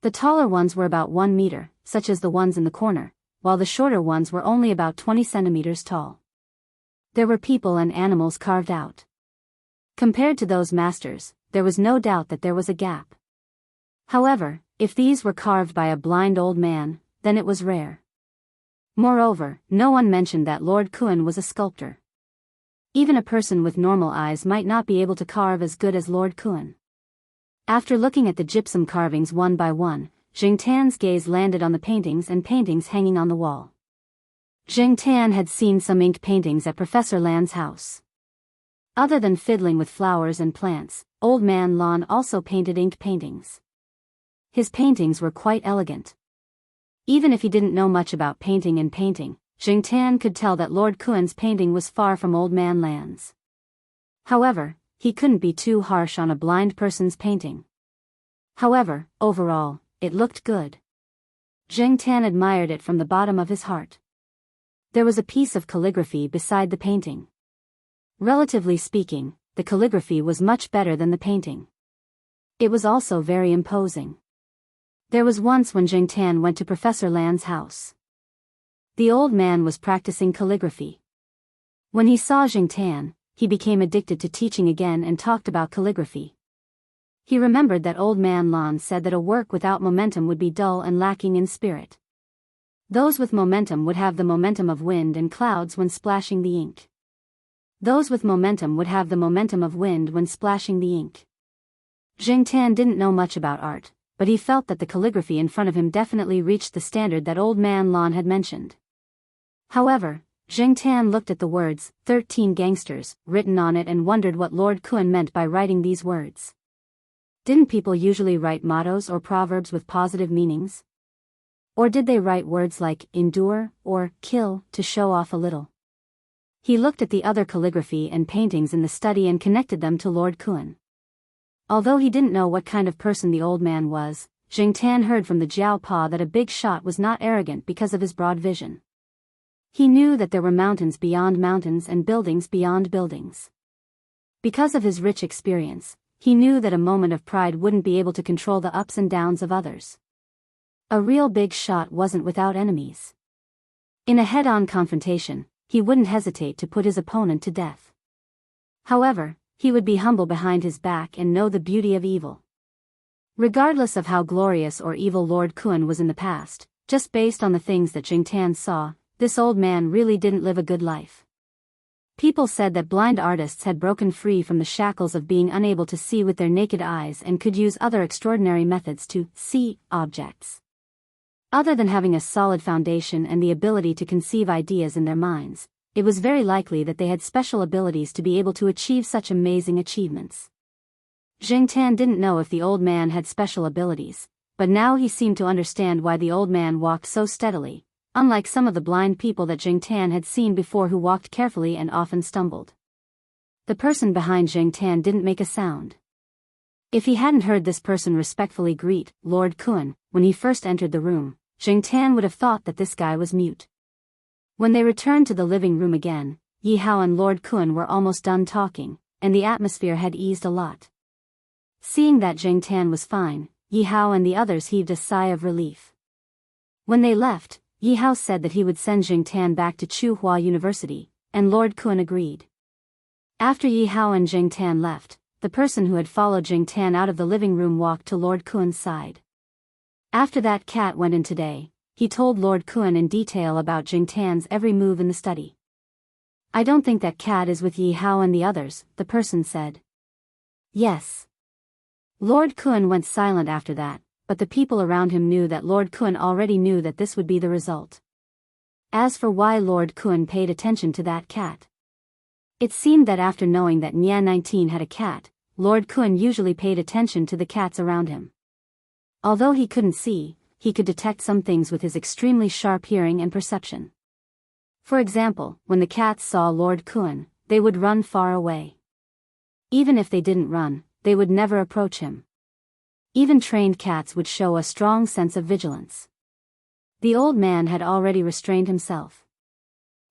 The taller ones were about 1 meter, such as the ones in the corner, while the shorter ones were only about 20 centimeters tall. There were people and animals carved out. Compared to those masters, there was no doubt that there was a gap. However, if these were carved by a blind old man, then it was rare. Moreover, no one mentioned that Lord Kun was a sculptor. Even a person with normal eyes might not be able to carve as good as Lord Kun. After looking at the gypsum carvings one by one, Zheng Tan's gaze landed on the paintings hanging on the wall. Zheng Tan had seen some ink paintings at Professor Lan's house. Other than fiddling with flowers and plants, Old Man Lan also painted ink paintings. His paintings were quite elegant. Even if he didn't know much about painting, Zheng Tan could tell that Lord Kun's painting was far from Old Man Lan's. However, he couldn't be too harsh on a blind person's painting. However, overall, it looked good. Zheng Tan admired it from the bottom of his heart. There was a piece of calligraphy beside the painting. Relatively speaking, the calligraphy was much better than the painting. It was also very imposing. There was once when Jing Tan went to Professor Lan's house. The old man was practicing calligraphy. When he saw Jing Tan, he became addicted to teaching again and talked about calligraphy. He remembered that old man Lan said that a work without momentum would be dull and lacking in spirit. Those with momentum would have the momentum of wind and clouds when splashing the ink. Those with momentum would have the momentum of wind when splashing the ink. Jing Tan didn't know much about art, but he felt that the calligraphy in front of him definitely reached the standard that old man Lan had mentioned. However, Jing Tan looked at the words, 13 gangsters, written on it and wondered what Lord Kun meant by writing these words. Didn't people usually write mottos or proverbs with positive meanings? Or did they write words like, endure, or, kill, to show off a little? He looked at the other calligraphy and paintings in the study and connected them to Lord Kun. Although he didn't know what kind of person the old man was, Jing Tan heard from the Jiao Pa that a big shot was not arrogant because of his broad vision. He knew that there were mountains beyond mountains and buildings beyond buildings. Because of his rich experience, he knew that a moment of pride wouldn't be able to control the ups and downs of others. A real big shot wasn't without enemies. In a head-on confrontation, he wouldn't hesitate to put his opponent to death. However, he would be humble behind his back and know the beauty of evil. Regardless of how glorious or evil Lord Kun was in the past, just based on the things that Jing Tan saw, this old man really didn't live a good life. People said that blind artists had broken free from the shackles of being unable to see with their naked eyes and could use other extraordinary methods to see objects. Other than having a solid foundation and the ability to conceive ideas in their minds, it was very likely that they had special abilities to be able to achieve such amazing achievements. Jing Tan didn't know if the old man had special abilities, but now he seemed to understand why the old man walked so steadily, unlike some of the blind people that Jing Tan had seen before who walked carefully and often stumbled. The person behind Jing Tan didn't make a sound. If he hadn't heard this person respectfully greet Lord Kun when he first entered the room, Jing Tan would have thought that this guy was mute. When they returned to the living room again, Yi Hao and Lord Kun were almost done talking, and the atmosphere had eased a lot. Seeing that Jing Tan was fine, Yi Hao and the others heaved a sigh of relief. When they left, Yi Hao said that he would send Jing Tan back to Tsinghua University, and Lord Kun agreed. After Yi Hao and Jing Tan left, the person who had followed Jing Tan out of the living room walked to Lord Kun's side. After that cat went in today, he told Lord Kun in detail about Jing Tan's every move in the study. I don't think that cat is with Yi Hao and the others, the person said. Yes. Lord Kun went silent after that, but the people around him knew that Lord Kun already knew that this would be the result. As for why Lord Kun paid attention to that cat, it seemed that after knowing that Nian 19 had a cat, Lord Kun usually paid attention to the cats around him. Although he couldn't see, he could detect some things with his extremely sharp hearing and perception. For example, when the cats saw Lord Kun, they would run far away. Even if they didn't run, they would never approach him. Even trained cats would show a strong sense of vigilance. The old man had already restrained himself.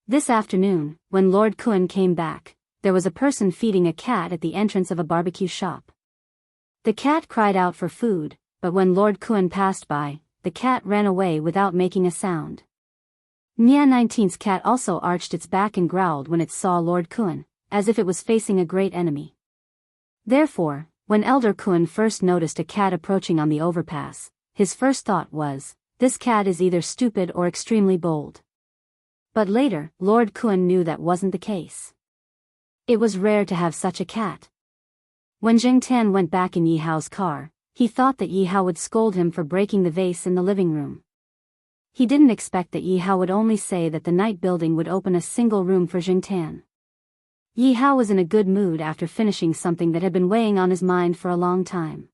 This afternoon, when Lord Kun came back, there was a person feeding a cat at the entrance of a barbecue shop. The cat cried out for food, but when Lord Kun passed by, the cat ran away without making a sound. Nian 19's cat also arched its back and growled when it saw Lord Kun, as if it was facing a great enemy. Therefore, when Elder Kun first noticed a cat approaching on the overpass, his first thought was, this cat is either stupid or extremely bold. But later, Lord Kun knew that wasn't the case. It was rare to have such a cat. When Jing Tan went back in Yi Hao's car, he thought that Yi Hao would scold him for breaking the vase in the living room. He didn't expect that Yi Hao would only say that the night building would open a single room for Jing Tan. Yi Hao was in a good mood after finishing something that had been weighing on his mind for a long time.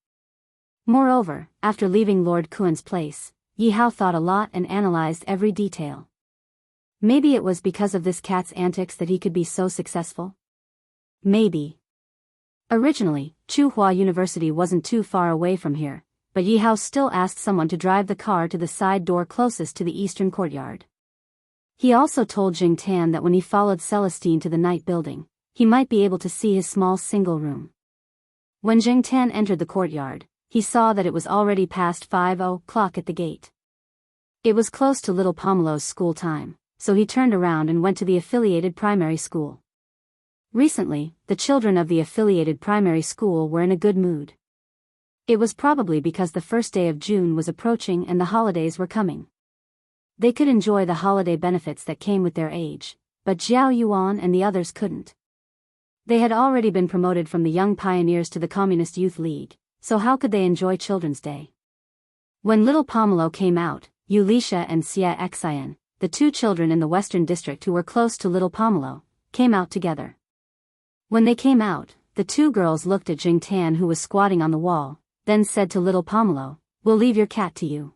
Moreover, after leaving Lord Kun's place, Yi Hao thought a lot and analyzed every detail. Maybe it was because of this cat's antics that he could be so successful? Maybe. Originally, Tsinghua University wasn't too far away from here, but Yi Hao still asked someone to drive the car to the side door closest to the eastern courtyard. He also told Jing Tan that when he followed Celestine to the night building, he might be able to see his small single room. When Zheng Tan entered the courtyard, he saw that it was already past 5 o'clock at the gate. It was close to little Pomelo's school time, so he turned around and went to the affiliated primary school. Recently, the children of the affiliated primary school were in a good mood. It was probably because the first day of June was approaching and the holidays were coming. They could enjoy the holiday benefits that came with their age, but Zhao Yuan and the others couldn't. They had already been promoted from the Young Pioneers to the Communist Youth League, so how could they enjoy Children's Day? When little Pomelo came out, Yulisha and Xie Xian, the two children in the Western District who were close to little Pomelo, came out together. When they came out, the two girls looked at Jing Tan who was squatting on the wall, then said to little Pomelo, "We'll leave your cat to you."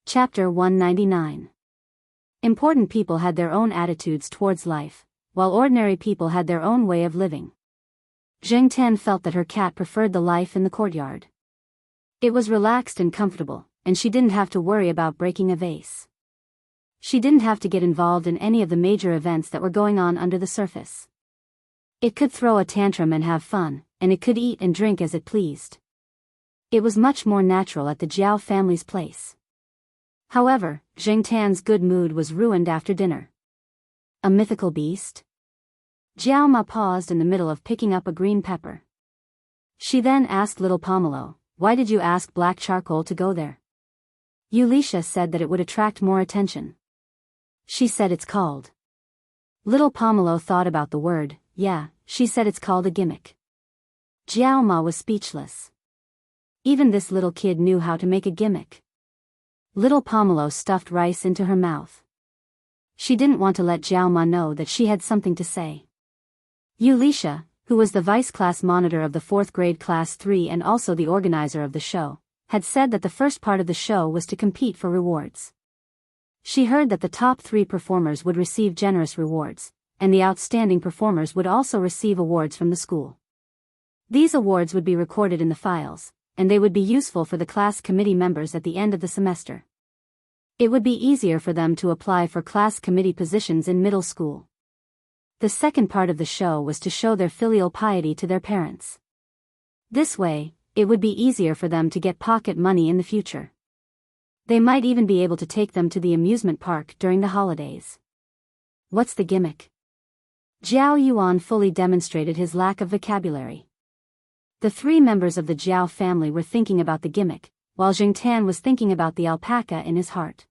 Chapter 199. Important people had their own attitudes towards life, while ordinary people had their own way of living. Jing Tan felt that her cat preferred the life in the courtyard. It was relaxed and comfortable, and she didn't have to worry about breaking a vase. She didn't have to get involved in any of the major events that were going on under the surface. It could throw a tantrum and have fun, and it could eat and drink as it pleased. It was much more natural at the Jiao family's place. However, Jing Tan's good mood was ruined after dinner. A mythical beast? Jiao Ma paused in the middle of picking up a green pepper. She then asked little Pomelo, "Why did you ask Black Charcoal to go there?" Yulisha said that it would attract more attention. She said it's called. Little Pomelo thought about the word. Yeah, she said it's called a gimmick. Jiao Ma was speechless. Even this little kid knew how to make a gimmick. Little Pomelo stuffed rice into her mouth. She didn't want to let Jiao Ma know that she had something to say. Yulisha, who was the vice class monitor of the 4th grade class 3 and also the organizer of the show, had said that the first part of the show was to compete for rewards. She heard that the top 3 performers would receive generous rewards, and the outstanding performers would also receive awards from the school. These awards would be recorded in the files, and they would be useful for the class committee members at the end of the semester. It would be easier for them to apply for class committee positions in middle school. The second part of the show was to show their filial piety to their parents. This way, it would be easier for them to get pocket money in the future. They might even be able to take them to the amusement park during the holidays. What's the gimmick? Jiao Yuan fully demonstrated his lack of vocabulary. The 3 members of the Jiao family were thinking about the gimmick, while Jing Tan was thinking about the alpaca in his heart.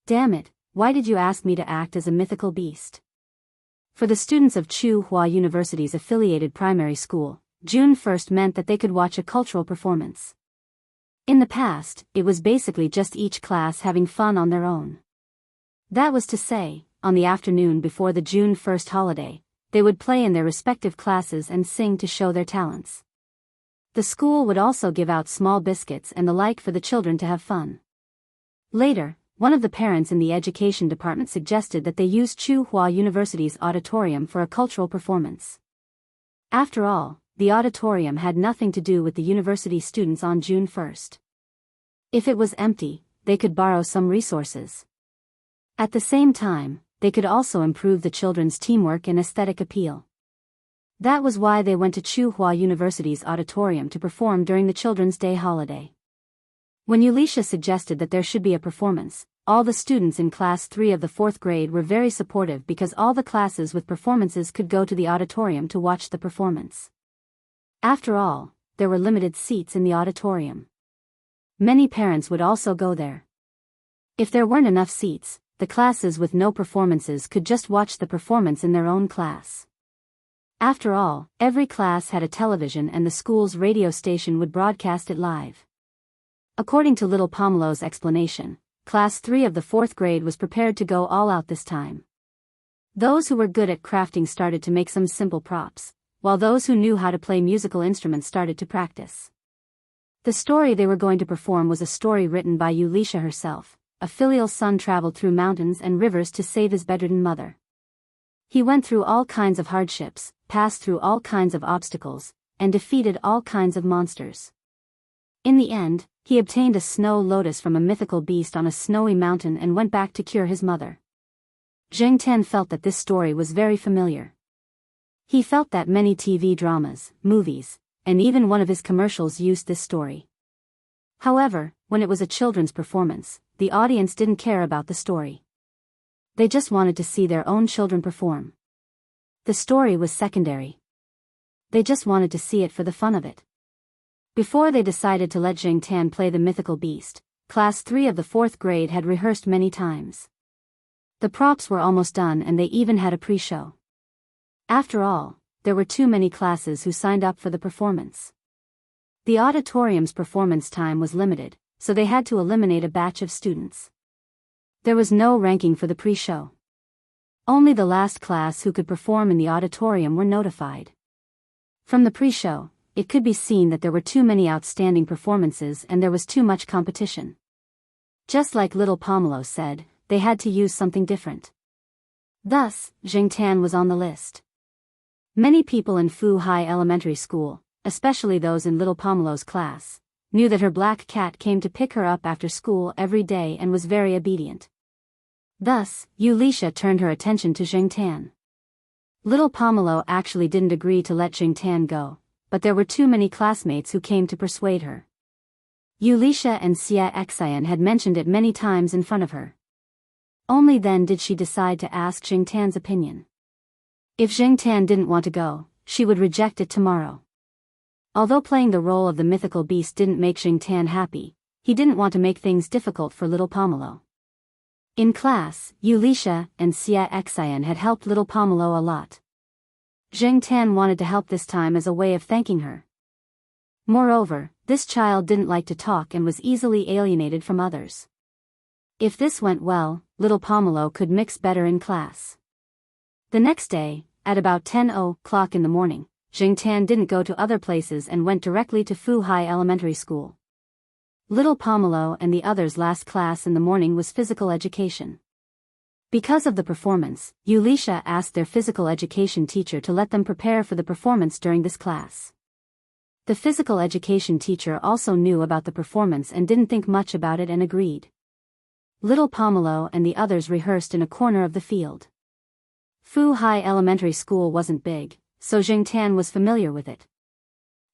Damn it, why did you ask me to act as a mythical beast? For the students of Tsinghua University's affiliated primary school, June 1st meant that they could watch a cultural performance. In the past, it was basically just each class having fun on their own. That was to say, on the afternoon before the June 1st holiday, they would play in their respective classes and sing to show their talents. The school would also give out small biscuits and the like for the children to have fun. Later, one of the parents in the education department suggested that they use Tsinghua University's auditorium for a cultural performance. After all, the auditorium had nothing to do with the university students on June 1st. If it was empty, they could borrow some resources. At the same time, they could also improve the children's teamwork and aesthetic appeal. That was why they went to Tsinghua University's auditorium to perform during the Children's Day holiday. When Yulisha suggested that there should be a performance, all the students in class 3 of the 4th grade were very supportive because all the classes with performances could go to the auditorium to watch the performance. After all, there were limited seats in the auditorium. Many parents would also go there. If there weren't enough seats, the classes with no performances could just watch the performance in their own class. After all, every class had a television and the school's radio station would broadcast it live. According to little Pomelo's explanation, class 3 of the 4th grade was prepared to go all out this time. Those who were good at crafting started to make some simple props, while those who knew how to play musical instruments started to practice. The story they were going to perform was a story written by Yulisha herself. A filial son traveled through mountains and rivers to save his bedridden mother. He went through all kinds of hardships, passed through all kinds of obstacles, and defeated all kinds of monsters. In the end, he obtained a snow lotus from a mythical beast on a snowy mountain and went back to cure his mother. Zheng Ten felt that this story was very familiar. He felt that many TV dramas, movies, and even one of his commercials used this story. However, when it was a children's performance, the audience didn't care about the story. They just wanted to see their own children perform. The story was secondary. They just wanted to see it for the fun of it. Before they decided to let Zheng Tan play the mythical beast, Class 3 of the 4th grade had rehearsed many times. The props were almost done and they even had a pre-show. After all, there were too many classes who signed up for the performance. The auditorium's performance time was limited, so they had to eliminate a batch of students. There was no ranking for the pre-show. Only the last class who could perform in the auditorium were notified. From the pre-show, it could be seen that there were too many outstanding performances and there was too much competition. Just like little Pomelo said, they had to use something different. Thus, Zheng Tan was on the list. Many people in Fu Hai Elementary School, especially those in little Pomelo's class, knew that her black cat came to pick her up after school every day and was very obedient. Thus, Yulisha turned her attention to Zheng Tan. Little Pomelo actually didn't agree to let Zheng Tan go, but there were too many classmates who came to persuade her. Yulisha and Xia Xian had mentioned it many times in front of her. Only then did she decide to ask Zheng Tan's opinion. If Zheng Tan didn't want to go, she would reject it tomorrow. Although playing the role of the mythical beast didn't make Zheng Tan happy, he didn't want to make things difficult for little Pomelo. In class, Yulisha and Xia Xian had helped little Pomelo a lot. Zheng Tan wanted to help this time as a way of thanking her. Moreover, this child didn't like to talk and was easily alienated from others. If this went well, little Pomelo could mix better in class. The next day, at about 10:00 in the morning, Zheng Tan didn't go to other places and went directly to Fu Hai Elementary School. Little Pomelo and the others' last class in the morning was physical education. Because of the performance, Yulisha asked their physical education teacher to let them prepare for the performance during this class. The physical education teacher also knew about the performance and didn't think much about it and agreed. Little Pomelo and the others rehearsed in a corner of the field. Fu Hai Elementary School wasn't big, so Zheng Tan was familiar with it.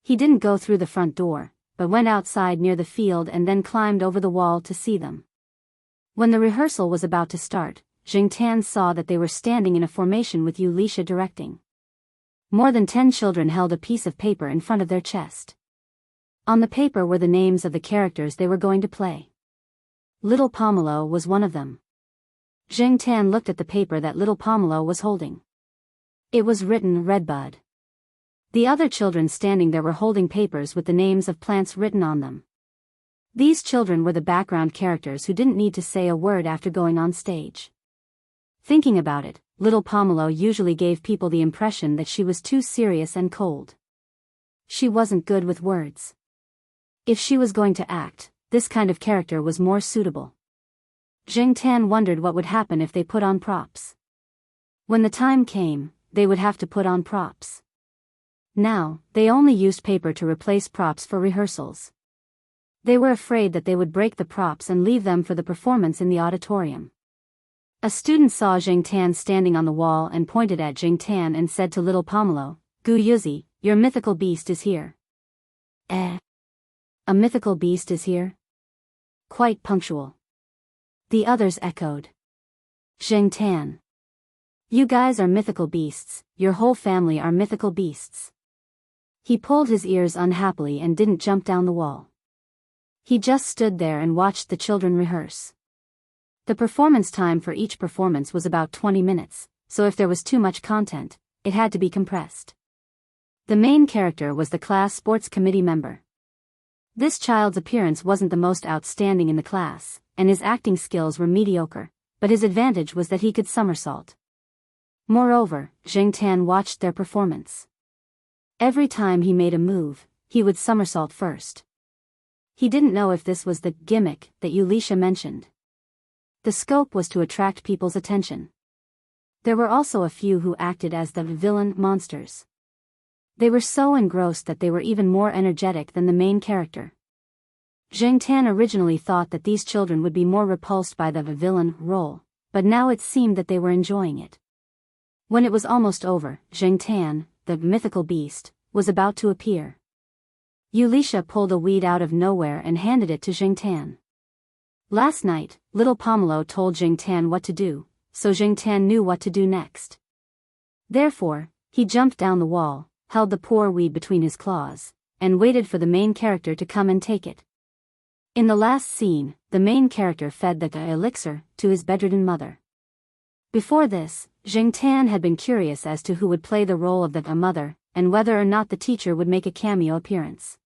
He didn't go through the front door, but went outside near the field and then climbed over the wall to see them. When the rehearsal was about to start, Zheng Tan saw that they were standing in a formation with Yulisha directing. More than 10 children held a piece of paper in front of their chest. On the paper were the names of the characters they were going to play. Little Pomelo was one of them. Zheng Tan looked at the paper that little Pomelo was holding. It was written Redbud. The other children standing there were holding papers with the names of plants written on them. These children were the background characters who didn't need to say a word after going on stage. Thinking about it, little Pomelo usually gave people the impression that she was too serious and cold. She wasn't good with words. If she was going to act, this kind of character was more suitable. Zheng Tan wondered what would happen if they put on props. When the time came, they would have to put on props. Now, they only used paper to replace props for rehearsals. They were afraid that they would break the props and leave them for the performance in the auditorium. A student saw Zheng Tan standing on the wall and pointed at Zheng Tan and said to little Pomelo, "Gu Yuzi, your mythical beast is here." A mythical beast is here? Quite punctual. The others echoed. Zheng Tan. You guys are mythical beasts, your whole family are mythical beasts. He pulled his ears unhappily and didn't jump down the wall. He just stood there and watched the children rehearse. The performance time for each performance was about 20 minutes, so if there was too much content, it had to be compressed. The main character was the class sports committee member. This child's appearance wasn't the most outstanding in the class, and his acting skills were mediocre, but his advantage was that he could somersault. Moreover, Zheng Tan watched their performance. Every time he made a move, he would somersault first. He didn't know if this was the gimmick that Yulisha mentioned. The scope was to attract people's attention. There were also a few who acted as the villain monsters. They were so engrossed that they were even more energetic than the main character. Zheng Tan originally thought that these children would be more repulsed by the villain role, but now it seemed that they were enjoying it. When it was almost over, Zheng Tan, the mythical beast, was about to appear. Yulisha pulled a weed out of nowhere and handed it to Jingtan. Last night, little Pomelo told Jingtan what to do, so Jingtan knew what to do next. Therefore, he jumped down the wall, held the poor weed between his claws, and waited for the main character to come and take it. In the last scene, the main character fed the elixir to his bedridden mother. Before this, Jingtan had been curious as to who would play the role of the mother, and whether or not the teacher would make a cameo appearance.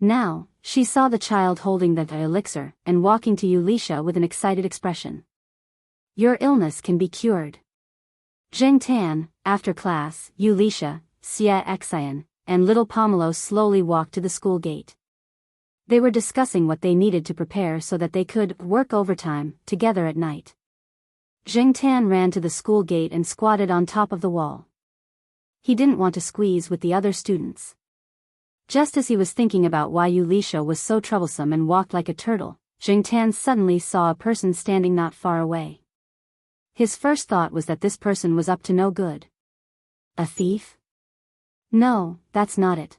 Now, she saw the child holding the elixir and walking to Yulisha with an excited expression. "Your illness can be cured." Jingtan, after class, Yulisha, Xie Xian, and little Pomelo slowly walked to the school gate. They were discussing what they needed to prepare so that they could work overtime together at night. Jingtan ran to the school gate and squatted on top of the wall. He didn't want to squeeze with the other students. Just as he was thinking about why Yulisha was so troublesome and walked like a turtle, Jingtan suddenly saw a person standing not far away. His first thought was that this person was up to no good. A thief? No, that's not it.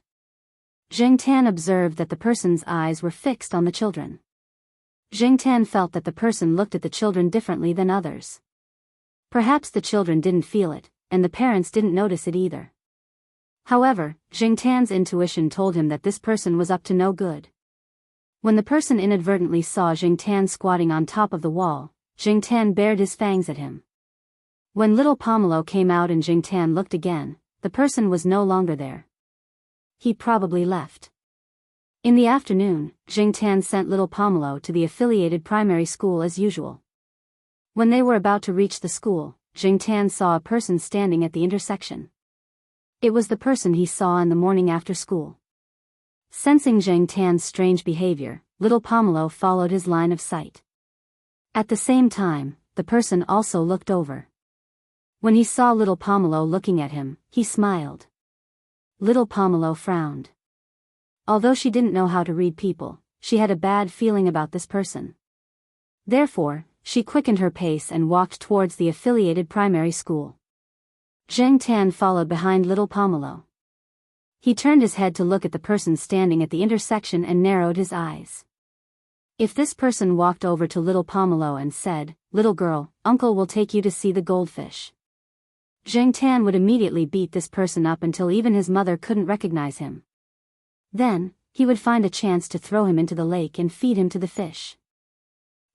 Jingtan observed that the person's eyes were fixed on the children. Jingtan felt that the person looked at the children differently than others. Perhaps the children didn't feel it, and the parents didn't notice it either. However, Jingtan's intuition told him that this person was up to no good. When the person inadvertently saw Jingtan squatting on top of the wall, Jingtan bared his fangs at him. When little Pomelo came out and Jingtan looked again, the person was no longer there. He probably left. In the afternoon, Jingtan sent little Pomelo to the affiliated primary school as usual. When they were about to reach the school, Jingtan saw a person standing at the intersection. It was the person he saw in the morning after school. Sensing Jingtan's strange behavior, little Pomelo followed his line of sight. At the same time, the person also looked over. When he saw little Pomelo looking at him, he smiled. Little Pomelo frowned. Although she didn't know how to read people, she had a bad feeling about this person. Therefore, she quickened her pace and walked towards the affiliated primary school. Jingtan followed behind little Pomelo. He turned his head to look at the person standing at the intersection and narrowed his eyes. If this person walked over to little Pomelo and said, "Little girl, uncle will take you to see the goldfish," Jingtan would immediately beat this person up until even his mother couldn't recognize him. Then, he would find a chance to throw him into the lake and feed him to the fish.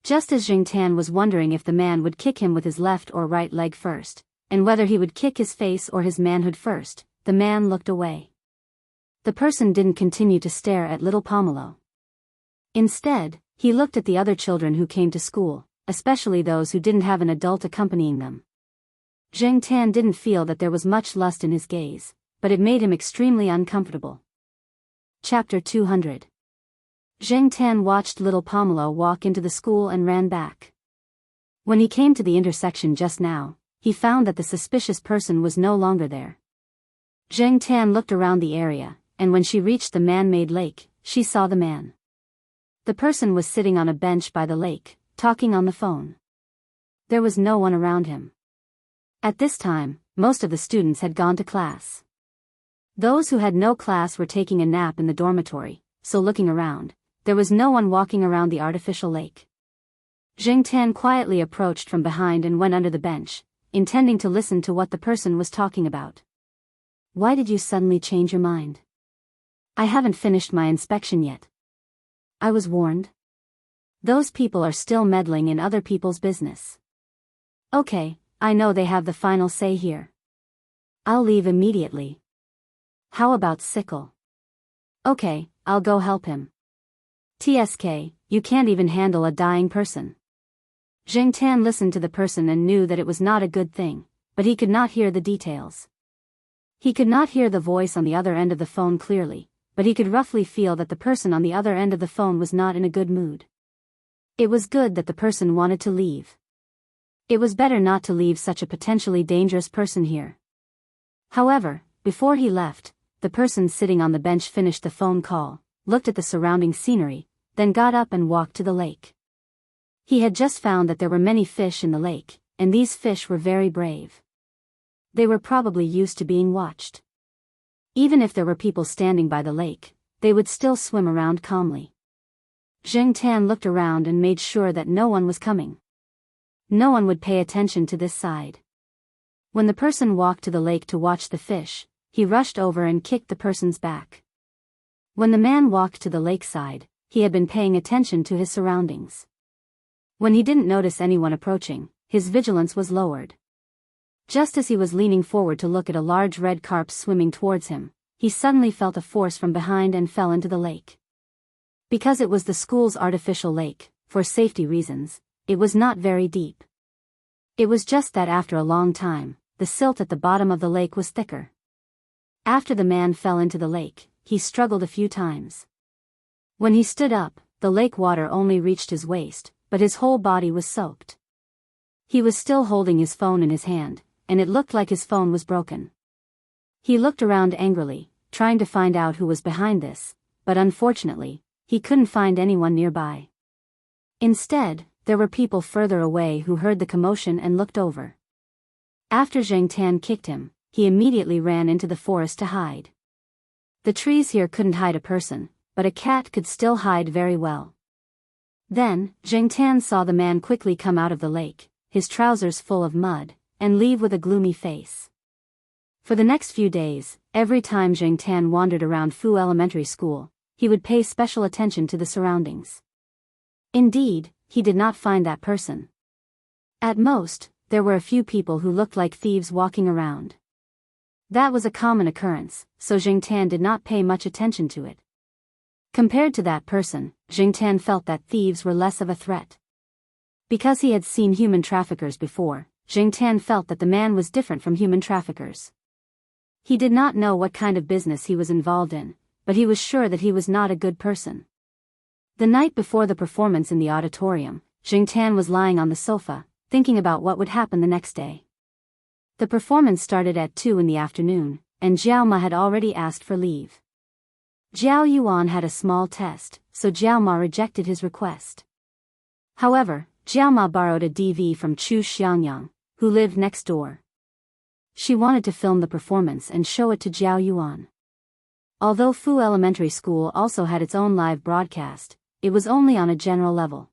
Just as Jingtan was wondering if the man would kick him with his left or right leg first, and whether he would kick his face or his manhood first, the man looked away. The person didn't continue to stare at little Pomelo. Instead, he looked at the other children who came to school, especially those who didn't have an adult accompanying them. Jingtan didn't feel that there was much lust in his gaze, but it made him extremely uncomfortable. Chapter 200. Jingtan watched little Pomelo walk into the school and ran back. When he came to the intersection just now, he found that the suspicious person was no longer there. Jingtan looked around the area, and when she reached the man-made lake, she saw the man. The person was sitting on a bench by the lake, talking on the phone. There was no one around him. At this time, most of the students had gone to class. Those who had no class were taking a nap in the dormitory, so looking around, there was no one walking around the artificial lake. Jingtan quietly approached from behind and went under the bench, intending to listen to what the person was talking about. "Why did you suddenly change your mind?" "I haven't finished my inspection yet." "I was warned." "Those people are still meddling in other people's business." "Okay, I know they have the final say here." "I'll leave immediately." "How about Sickle?" "Okay, I'll go help him." "TSK, you can't even handle a dying person." Jingtan listened to the person and knew that it was not a good thing, but he could not hear the details. He could not hear the voice on the other end of the phone clearly, but he could roughly feel that the person on the other end of the phone was not in a good mood. It was good that the person wanted to leave. It was better not to leave such a potentially dangerous person here. However, before he left, the person sitting on the bench finished the phone call, looked at the surrounding scenery, then got up and walked to the lake. He had just found that there were many fish in the lake, and these fish were very brave. They were probably used to being watched. Even if there were people standing by the lake, they would still swim around calmly. Zheng Tan looked around and made sure that no one was coming. No one would pay attention to this side. When the person walked to the lake to watch the fish, he rushed over and kicked the person's back. When the man walked to the lakeside, he had been paying attention to his surroundings. When he didn't notice anyone approaching, his vigilance was lowered. Just as he was leaning forward to look at a large red carp swimming towards him, he suddenly felt a force from behind and fell into the lake. Because it was the school's artificial lake, for safety reasons, it was not very deep. It was just that after a long time, the silt at the bottom of the lake was thicker. After the man fell into the lake, he struggled a few times. When he stood up, the lake water only reached his waist, but his whole body was soaked. He was still holding his phone in his hand, and it looked like his phone was broken. He looked around angrily, trying to find out who was behind this, but unfortunately, he couldn't find anyone nearby. Instead, there were people further away who heard the commotion and looked over. After Zheng Tan kicked him, he immediately ran into the forest to hide. The trees here couldn't hide a person, but a cat could still hide very well. Then, Zheng Tan saw the man quickly come out of the lake, his trousers full of mud, and leave with a gloomy face. For the next few days, every time Zheng Tan wandered around Fu Elementary School, he would pay special attention to the surroundings. Indeed, he did not find that person. At most, there were a few people who looked like thieves walking around. That was a common occurrence, so Zheng Tan did not pay much attention to it. Compared to that person, Zheng Tan felt that thieves were less of a threat. Because he had seen human traffickers before, Zheng Tan felt that the man was different from human traffickers. He did not know what kind of business he was involved in, but he was sure that he was not a good person. The night before the performance in the auditorium, Zheng Tan was lying on the sofa, thinking about what would happen the next day. The performance started at 2 in the afternoon, and Jiao Ma had already asked for leave. Jiao Yuan had a small test, so Jiao Ma rejected his request. However, Jiao Ma borrowed a DV from Chu Xiangyang, who lived next door. She wanted to film the performance and show it to Jiao Yuan. Although Fu Elementary School also had its own live broadcast, it was only on a general level.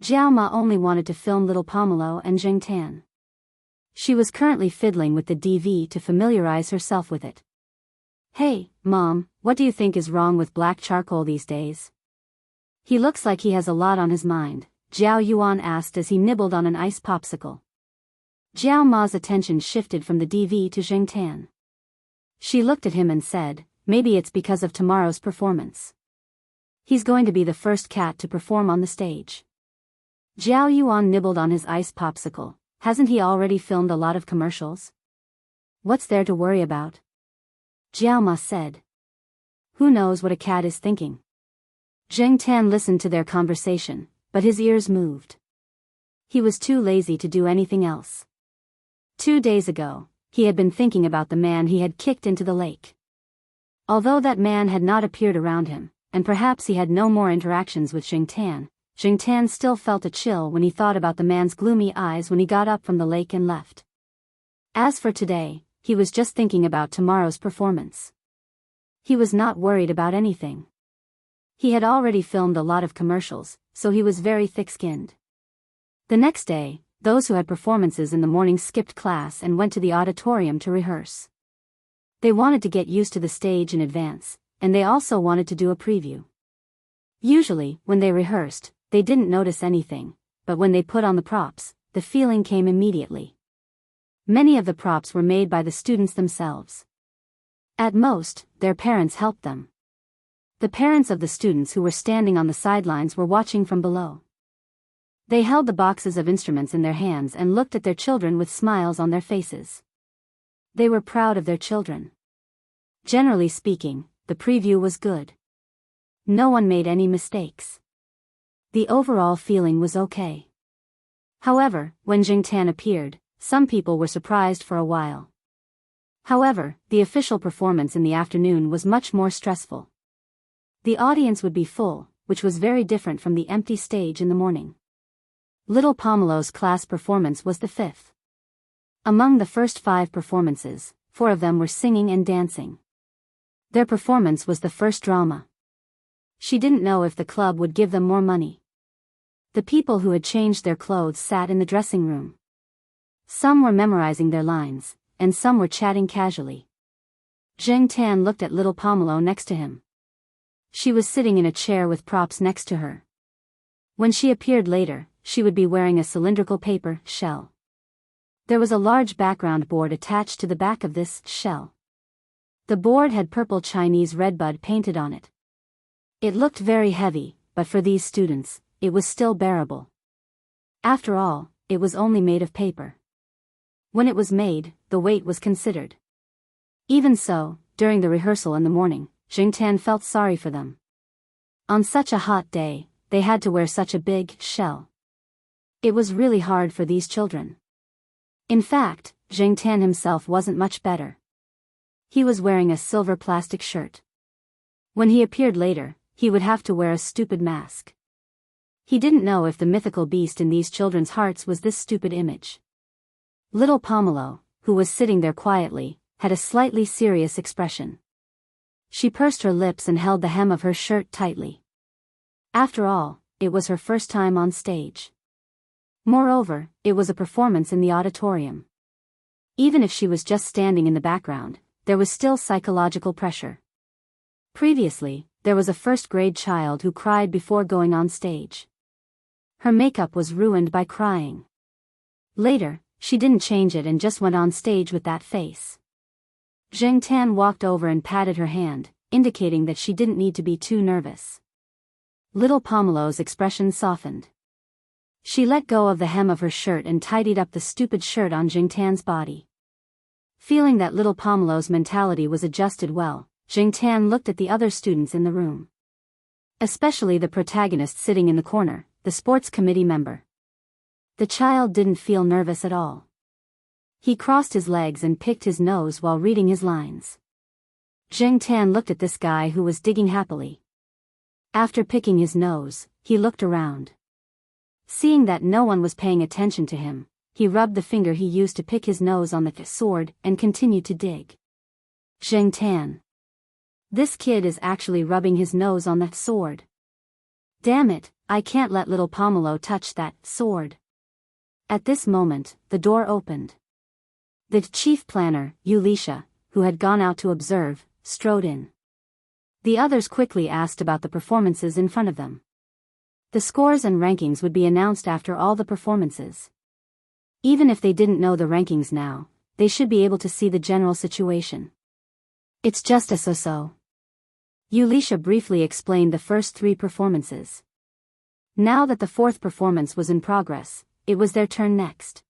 Jiao Ma only wanted to film little Pomelo and Zheng Tan. She was currently fiddling with the DV to familiarize herself with it. "Hey, Mom, what do you think is wrong with black charcoal these days?" "He looks like he has a lot on his mind," Jiao Yuan asked as he nibbled on an ice popsicle. Jiao Ma's attention shifted from the DV to Zheng Tan. She looked at him and said, "Maybe it's because of tomorrow's performance. He's going to be the first cat to perform on the stage." Jiao Yuan nibbled on his ice popsicle. "Hasn't he already filmed a lot of commercials? What's there to worry about?" Jiao Ma said. "Who knows what a cat is thinking?" Zheng Tan listened to their conversation, but his ears moved. He was too lazy to do anything else. 2 days ago, he had been thinking about the man he had kicked into the lake. Although that man had not appeared around him, and perhaps he had no more interactions with Zheng Tan still felt a chill when he thought about the man's gloomy eyes when he got up from the lake and left. As for today, he was just thinking about tomorrow's performance. He was not worried about anything. He had already filmed a lot of commercials, so he was very thick-skinned. The next day, those who had performances in the morning skipped class and went to the auditorium to rehearse. They wanted to get used to the stage in advance, and they also wanted to do a preview. Usually, when they rehearsed, they didn't notice anything, but when they put on the props, the feeling came immediately. Many of the props were made by the students themselves. At most, their parents helped them. The parents of the students who were standing on the sidelines were watching from below. They held the boxes of instruments in their hands and looked at their children with smiles on their faces. They were proud of their children. Generally speaking, the preview was good. No one made any mistakes. The overall feeling was okay. However, when Zheng Tan appeared, some people were surprised for a while. However, the official performance in the afternoon was much more stressful. The audience would be full, which was very different from the empty stage in the morning. Little Pomelo's class performance was the 5th. Among the first 5 performances, 4 of them were singing and dancing. Their performance was the first drama. She didn't know if the club would give them more money. The people who had changed their clothes sat in the dressing room. Some were memorizing their lines, and some were chatting casually. Zheng Tan looked at little Pomelo next to him. She was sitting in a chair with props next to her. When she appeared later, she would be wearing a cylindrical paper shell. There was a large background board attached to the back of this shell. The board had purple Chinese redbud painted on it. It looked very heavy, but for these students, it was still bearable. After all, it was only made of paper. When it was made, the weight was considered. Even so, during the rehearsal in the morning, Zheng Tan felt sorry for them. On such a hot day, they had to wear such a big shell. It was really hard for these children. In fact, Zheng Tan himself wasn't much better. He was wearing a silver plastic shirt. When he appeared later, he would have to wear a stupid mask. He didn't know if the mythical beast in these children's hearts was this stupid image. Little Pomelo, who was sitting there quietly, had a slightly serious expression. She pursed her lips and held the hem of her shirt tightly. After all, it was her first time on stage. Moreover, it was a performance in the auditorium. Even if she was just standing in the background, there was still psychological pressure. Previously, there was a first-grade child who cried before going on stage. Her makeup was ruined by crying. Later, she didn't change it and just went on stage with that face. Zheng Tan walked over and patted her hand, indicating that she didn't need to be too nervous. Little Pomelo's expression softened. She let go of the hem of her shirt and tidied up the stupid shirt on Zheng Tan's body. Feeling that little Pomelo's mentality was adjusted well, Zheng Tan looked at the other students in the room. Especially the protagonist sitting in the corner, the sports committee member. The child didn't feel nervous at all. He crossed his legs and picked his nose while reading his lines. Zheng Tan looked at this guy who was digging happily. After picking his nose, he looked around. Seeing that no one was paying attention to him, he rubbed the finger he used to pick his nose on the sword and continued to dig. Zheng Tan. This kid is actually rubbing his nose on that sword. Damn it, I can't let little Pomelo touch that sword. At this moment, the door opened. The chief planner, Wuxia, who had gone out to observe, strode in. The others quickly asked about the performances in front of them. The scores and rankings would be announced after all the performances. Even if they didn't know the rankings now, they should be able to see the general situation. It's just a so-so. Wuxia briefly explained the first three performances. Now that the fourth performance was in progress, it was their turn next.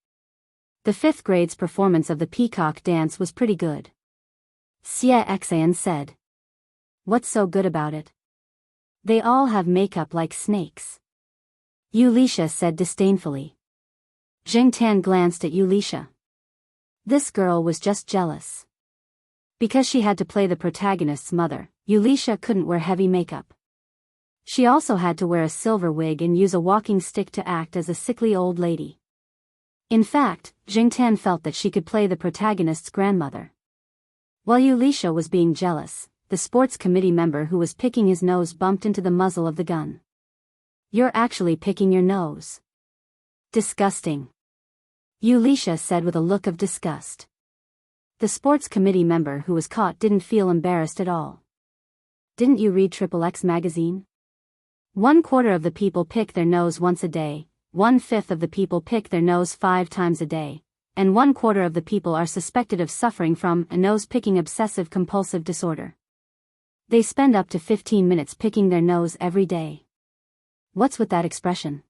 The fifth grade's performance of the peacock dance was pretty good. Xie Xian said. What's so good about it? They all have makeup like snakes. Wuxia said disdainfully. Zheng Tan glanced at Wuxia. This girl was just jealous. Because she had to play the protagonist's mother, Wuxia couldn't wear heavy makeup. She also had to wear a silver wig and use a walking stick to act as a sickly old lady. In fact, Zheng Tan felt that she could play the protagonist's grandmother. While Wuxia was being jealous, the sports committee member who was picking his nose bumped into the muzzle of the gun. You're actually picking your nose. Disgusting. Wuxia said with a look of disgust. The sports committee member who was caught didn't feel embarrassed at all. Didn't you read XXX magazine? 1/4 of the people pick their nose once a day, 1/5 of the people pick their nose 5 times a day, and 1/4 of the people are suspected of suffering from a nose-picking obsessive-compulsive disorder. They spend up to 15 minutes picking their nose every day. What's with that expression?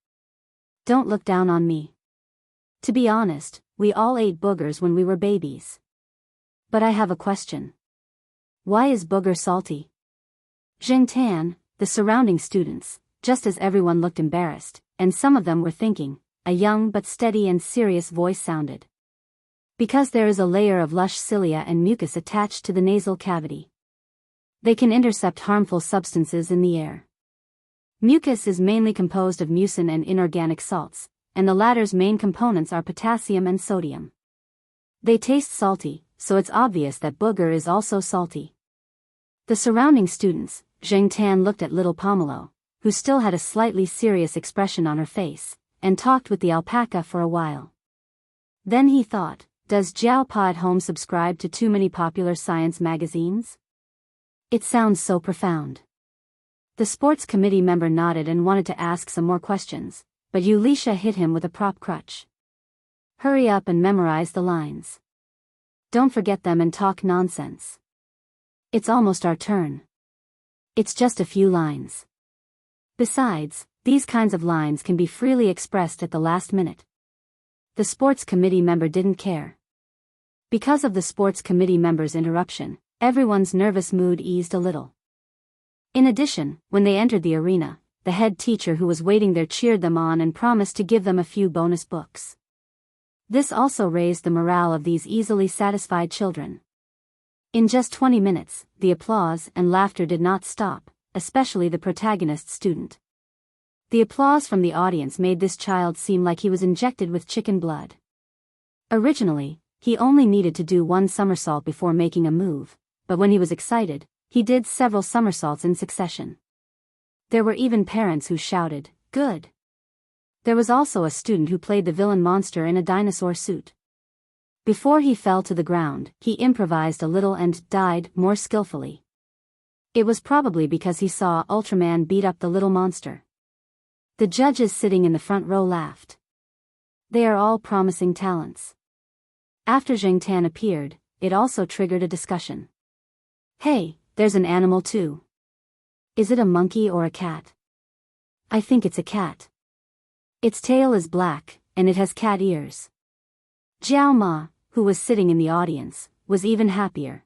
Don't look down on me. To be honest, we all ate boogers when we were babies. But I have a question. Why is booger salty? Zheng Tan, the surrounding students, just as everyone looked embarrassed, and some of them were thinking, a young but steady and serious voice sounded. Because there is a layer of lush cilia and mucus attached to the nasal cavity. They can intercept harmful substances in the air. Mucus is mainly composed of mucin and inorganic salts, and the latter's main components are potassium and sodium. They taste salty, so it's obvious that booger is also salty. The surrounding students, Zheng Tan looked at little Pomelo, who still had a slightly serious expression on her face, and talked with the alpaca for a while. Then he thought, does Jiao Pa at home subscribe to too many popular science magazines? It sounds so profound. The sports committee member nodded and wanted to ask some more questions, but Yulisha hit him with a prop crutch. Hurry up and memorize the lines. Don't forget them and talk nonsense. It's almost our turn. It's just a few lines. Besides, these kinds of lines can be freely expressed at the last minute. The sports committee member didn't care. Because of the sports committee member's interruption, everyone's nervous mood eased a little. In addition, when they entered the arena, the head teacher who was waiting there cheered them on and promised to give them a few bonus books. This also raised the morale of these easily satisfied children. In just 20 minutes, the applause and laughter did not stop, especially the protagonist's student. The applause from the audience made this child seem like he was injected with chicken blood. Originally, he only needed to do one somersault before making a move, but when he was excited, he did several somersaults in succession. There were even parents who shouted, "Good!" There was also a student who played the villain monster in a dinosaur suit. Before he fell to the ground, he improvised a little and died more skillfully. It was probably because he saw Ultraman beat up the little monster. The judges sitting in the front row laughed. They are all promising talents. After Zheng Tan appeared, it also triggered a discussion. Hey, there's an animal too. Is it a monkey or a cat? I think it's a cat. Its tail is black, and it has cat ears. Jiao Ma, who was sitting in the audience, was even happier.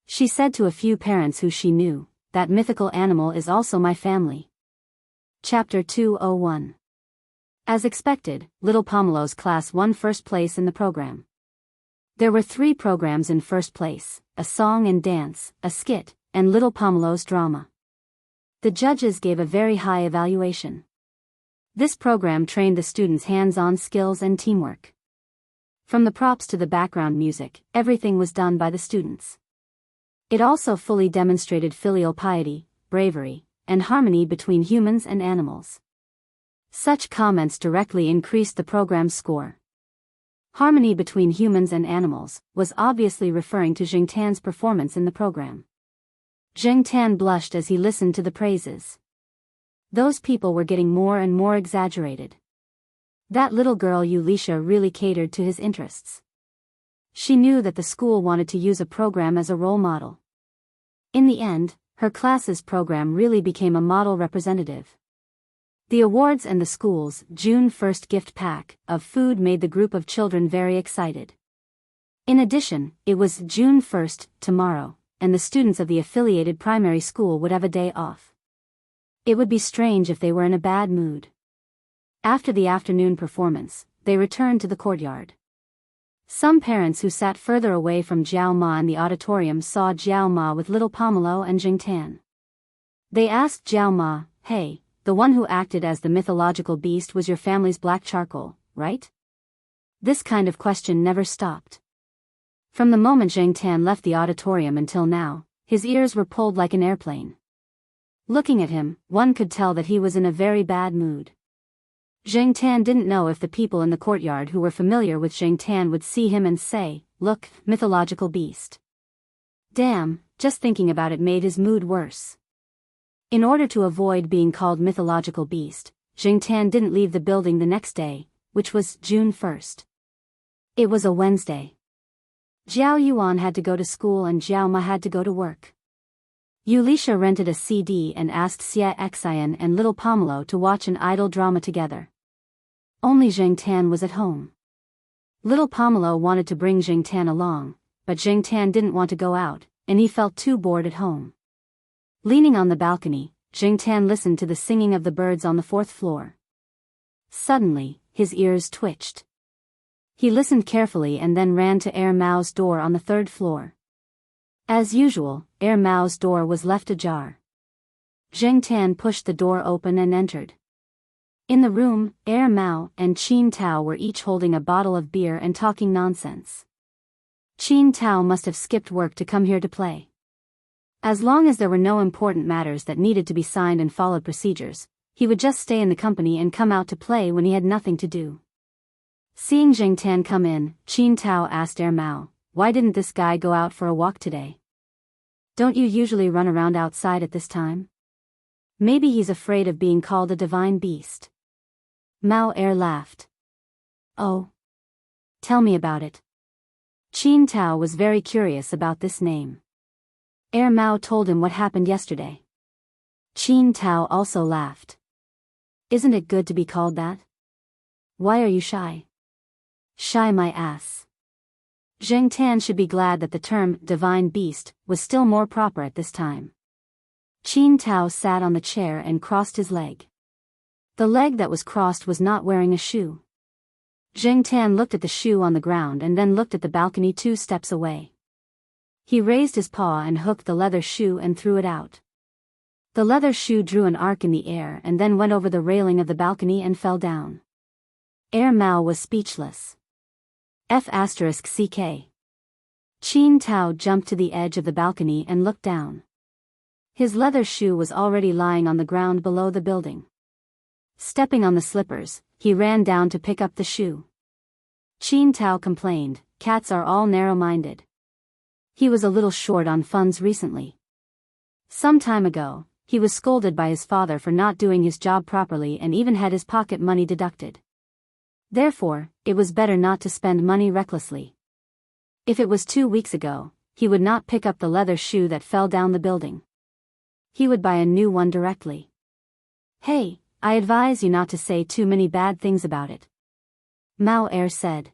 She said to a few parents who she knew, that mythical animal is also my family. Chapter 201. As expected, little Pomelo's class won first place in the program. There were 3 programs in first place, a song and dance, a skit, and little Pomelo's drama. The judges gave a very high evaluation. This program trained the students' hands-on skills and teamwork. From the props to the background music, everything was done by the students. It also fully demonstrated filial piety, bravery, and harmony between humans and animals. Such comments directly increased the program's score. Harmony between humans and animals was obviously referring to Zheng Tan's performance in the program. Zheng Tan blushed as he listened to the praises. Those people were getting more and more exaggerated. That little girl Yulisha really catered to his interests. She knew that the school wanted to use a program as a role model. In the end, her class's program really became a model representative. The awards and the school's June 1st gift pack of food made the group of children very excited. In addition, it was June 1st, tomorrow, and the students of the affiliated primary school would have a day off. It would be strange if they were in a bad mood. After the afternoon performance, they returned to the courtyard. Some parents who sat further away from Jiao Ma in the auditorium saw Jiao Ma with little Pomelo and Zheng Tan. They asked Jiao Ma, "Hey, the one who acted as the mythological beast was your family's black charcoal, right?" This kind of question never stopped. From the moment Zheng Tan left the auditorium until now, his ears were pulled like an airplane. Looking at him, one could tell that he was in a very bad mood. Zheng Tan didn't know if the people in the courtyard who were familiar with Zheng Tan would see him and say, "Look, mythological beast." Damn, just thinking about it made his mood worse. In order to avoid being called mythological beast, Zheng Tan didn't leave the building the next day, which was June 1st. It was a Wednesday. Jiao Yuan had to go to school and Jiao Ma had to go to work. Yulisha rented a CD and asked Xia Xian and little Pomelo to watch an idol drama together. Only Zheng Tan was at home. Little Pomelo wanted to bring Zheng Tan along, but Zheng Tan didn't want to go out, and he felt too bored at home. Leaning on the balcony, Zheng Tan listened to the singing of the birds on the 4th floor. Suddenly, his ears twitched. He listened carefully and then ran to Air Mao's door on the 3rd floor. As usual, Air Mao's door was left ajar. Zheng Tan pushed the door open and entered. In the room, Air Mao and Qin Tao were each holding a bottle of beer and talking nonsense. Qin Tao must have skipped work to come here to play. As long as there were no important matters that needed to be signed and followed procedures, he would just stay in the company and come out to play when he had nothing to do. Seeing Zheng Tan come in, Qin Tao asked Mao, "Why didn't this guy go out for a walk today? Don't you usually run around outside at this time? Maybe he's afraid of being called a divine beast." Mao laughed. "Oh. Tell me about it." Qin Tao was very curious about this name. Mao told him what happened yesterday. Qin Tao also laughed. "Isn't it good to be called that? Why are you shy?" "Shy my ass." Zheng Tan should be glad that the term divine beast was still more proper at this time. Qin Tao sat on the chair and crossed his leg. The leg that was crossed was not wearing a shoe. Zheng Tan looked at the shoe on the ground and then looked at the balcony 2 steps away. He raised his paw and hooked the leather shoe and threw it out. The leather shoe drew an arc in the air and then went over the railing of the balcony and fell down. Mao was speechless. F***ck. Qin Tao jumped to the edge of the balcony and looked down. His leather shoe was already lying on the ground below the building. Stepping on the slippers, he ran down to pick up the shoe. Qin Tao complained, "Cats are all narrow-minded." He was a little short on funds recently. Some time ago, he was scolded by his father for not doing his job properly and even had his pocket money deducted. Therefore, it was better not to spend money recklessly. If it was 2 weeks ago, he would not pick up the leather shoe that fell down the building. He would buy a new one directly. "Hey, I advise you not to say too many bad things about it," Mao said.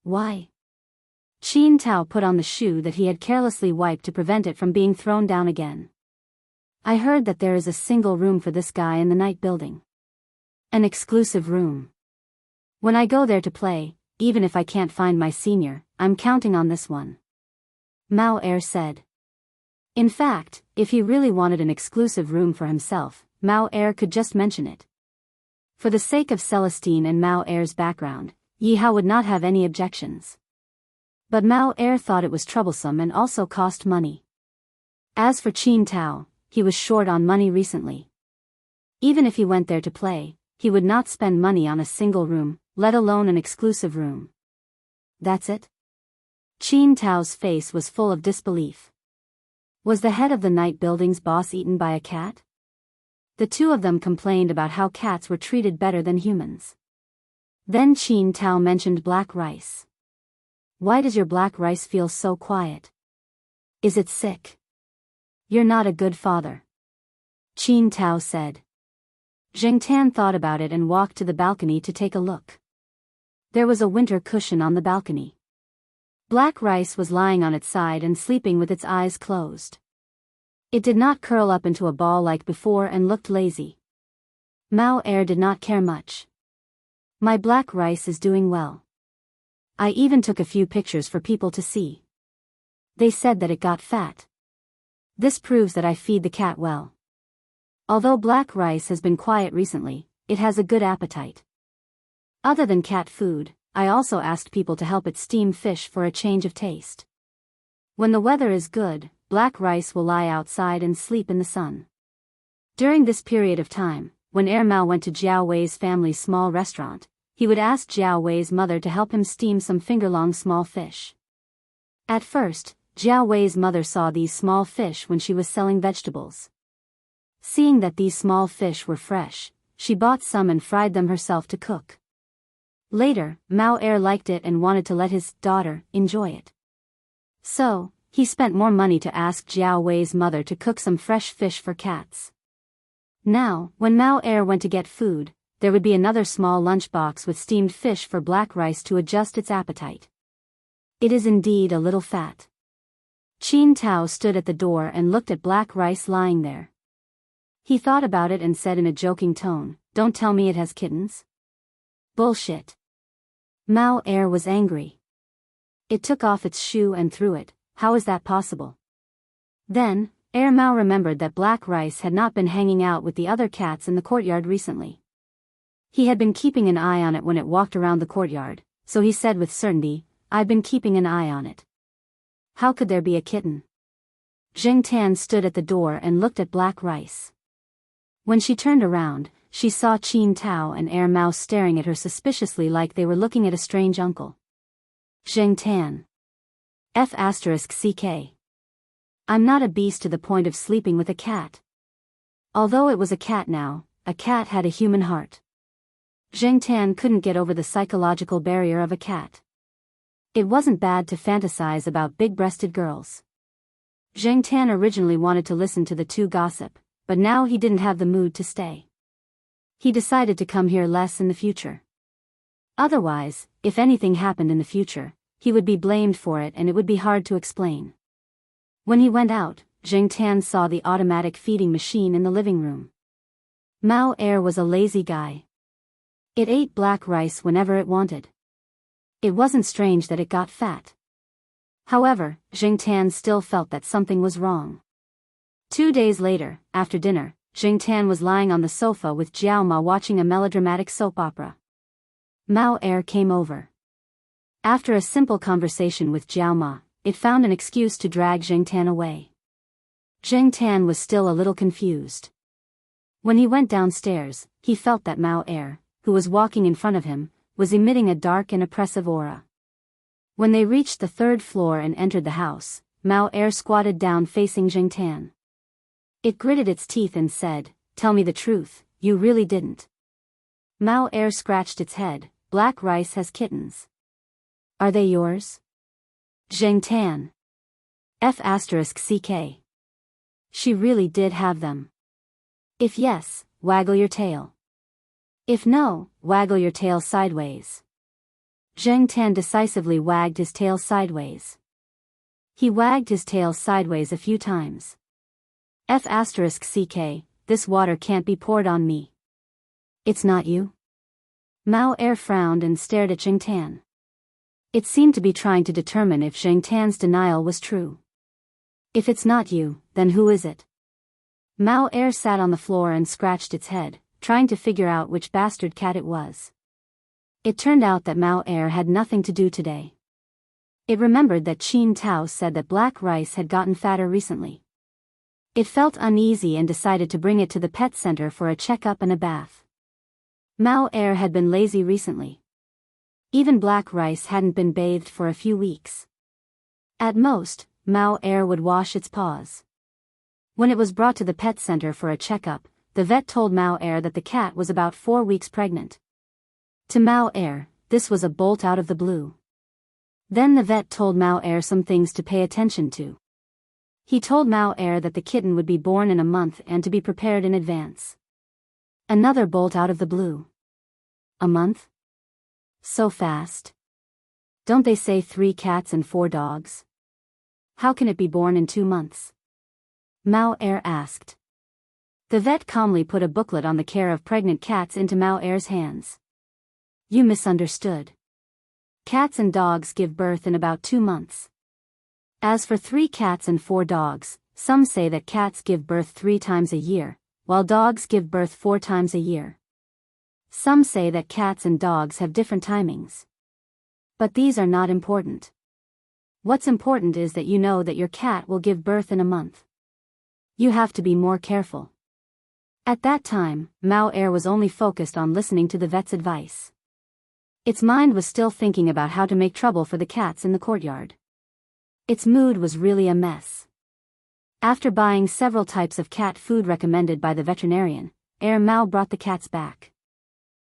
"Why?" Qin Tao put on the shoe that he had carelessly wiped to prevent it from being thrown down again. "I heard that there is a single room for this guy in the night building. An exclusive room. When I go there to play, even if I can't find my senior, I'm counting on this one," Mao said. In fact, if he really wanted an exclusive room for himself, Mao could just mention it. For the sake of Celestine and Mao's background, Yi Hao would not have any objections. But Mao thought it was troublesome and also cost money. As for Qin Tao, he was short on money recently. Even if he went there to play, he would not spend money on a single room, let alone an exclusive room. "That's it?" Qin Tao's face was full of disbelief. Was the head of the night building's boss eaten by a cat? The two of them complained about how cats were treated better than humans. Then Qin Tao mentioned black rice. "Why does your black rice feel so quiet? Is it sick? You're not a good father," Qin Tao said. Zheng Tan thought about it and walked to the balcony to take a look. There was a winter cushion on the balcony. Black rice was lying on its side and sleeping with its eyes closed. It did not curl up into a ball like before and looked lazy. Mao did not care much. "My black rice is doing well. I even took a few pictures for people to see. They said that it got fat. This proves that I feed the cat well. Although black rice has been quiet recently, it has a good appetite. Other than cat food, I also asked people to help it steam fish for a change of taste. When the weather is good, black rice will lie outside and sleep in the sun." During this period of time, when Mao went to Jiao Wei's family's small restaurant, he would ask Jiao Wei's mother to help him steam some finger-long small fish. At first, Jiao Wei's mother saw these small fish when she was selling vegetables. Seeing that these small fish were fresh, she bought some and fried them herself to cook. Later, Mao liked it and wanted to let his daughter enjoy it. So, he spent more money to ask Jiao Wei's mother to cook some fresh fish for cats. Now, when Mao went to get food, there would be another small lunchbox with steamed fish for black rice to adjust its appetite. It is indeed a little fat. Qin Tao stood at the door and looked at black rice lying there. He thought about it and said in a joking tone, "Don't tell me it has kittens." "Bullshit." Mao was angry. "It took off its shoe and threw it. How is that possible?" Then, Mao remembered that black rice had not been hanging out with the other cats in the courtyard recently. He had been keeping an eye on it when it walked around the courtyard, so he said with certainty, "I've been keeping an eye on it. How could there be a kitten?" Zheng Tan stood at the door and looked at Black Rice. When she turned around, she saw Qin Tao and Air Mouse staring at her suspiciously like they were looking at a strange uncle. Zheng Tan. F***ck. I'm not a beast to the point of sleeping with a cat. Although it was a cat now, a cat had a human heart. Zheng Tan couldn't get over the psychological barrier of a cat. It wasn't bad to fantasize about big-breasted girls. Zheng Tan originally wanted to listen to the two gossip, but now he didn't have the mood to stay. He decided to come here less in the future. Otherwise, if anything happened in the future, he would be blamed for it and it would be hard to explain. When he went out, Zheng Tan saw the automatic feeding machine in the living room. Mao Er was a lazy guy. It ate Black Rice whenever it wanted. It wasn't strange that it got fat. However, Zheng Tan still felt that something was wrong. 2 days later, after dinner, Zheng Tan was lying on the sofa with Jiao Ma watching a melodramatic soap opera. Mao Er came over. After a simple conversation with Jiao Ma, it found an excuse to drag Zheng Tan away. Zheng Tan was still a little confused. When he went downstairs, he felt that Mao Er, who was walking in front of him, was emitting a dark and oppressive aura. When they reached the 3rd floor and entered the house, Mao Er squatted down facing Zheng Tan. It gritted its teeth and said, "Tell me the truth, you really didn't." Mao Er scratched its head. "Black Rice has kittens. Are they yours?" Zheng Tan. F***ck. She really did have them. If yes, waggle your tail. If no, waggle your tail sideways. Zheng Tan decisively wagged his tail sideways. He wagged his tail sideways a few times. F***ck, this water can't be poured on me. It's not you? Mao Er frowned and stared at Zheng Tan. It seemed to be trying to determine if Zheng Tan's denial was true. If it's not you, then who is it? Mao Er sat on the floor and scratched its head, trying to figure out which bastard cat it was. It turned out that Mao Er had nothing to do today. It remembered that Qin Tao said that Black Rice had gotten fatter recently. It felt uneasy and decided to bring it to the pet center for a checkup and a bath. Mao Er had been lazy recently. Even Black Rice hadn't been bathed for a few weeks. At most, Mao Er would wash its paws. When it was brought to the pet center for a checkup, the vet told Mao Er that the cat was about 4 weeks pregnant. To Mao Er, this was a bolt out of the blue. Then the vet told Mao Er some things to pay attention to. He told Mao Er that the kitten would be born in a month and to be prepared in advance. Another bolt out of the blue. A month? So fast. Don't they say 3 cats and 4 dogs? How can it be born in 2 months? Mao Er asked. The vet calmly put a booklet on the care of pregnant cats into Mao Er's hands. You misunderstood. Cats and dogs give birth in about 2 months. As for 3 cats and 4 dogs, some say that cats give birth 3 times a year, while dogs give birth 4 times a year. Some say that cats and dogs have different timings. But these are not important. What's important is that you know that your cat will give birth in a month. You have to be more careful. At that time, Mao Er was only focused on listening to the vet's advice. Its mind was still thinking about how to make trouble for the cats in the courtyard. Its mood was really a mess. After buying several types of cat food recommended by the veterinarian, Mao brought the cats back.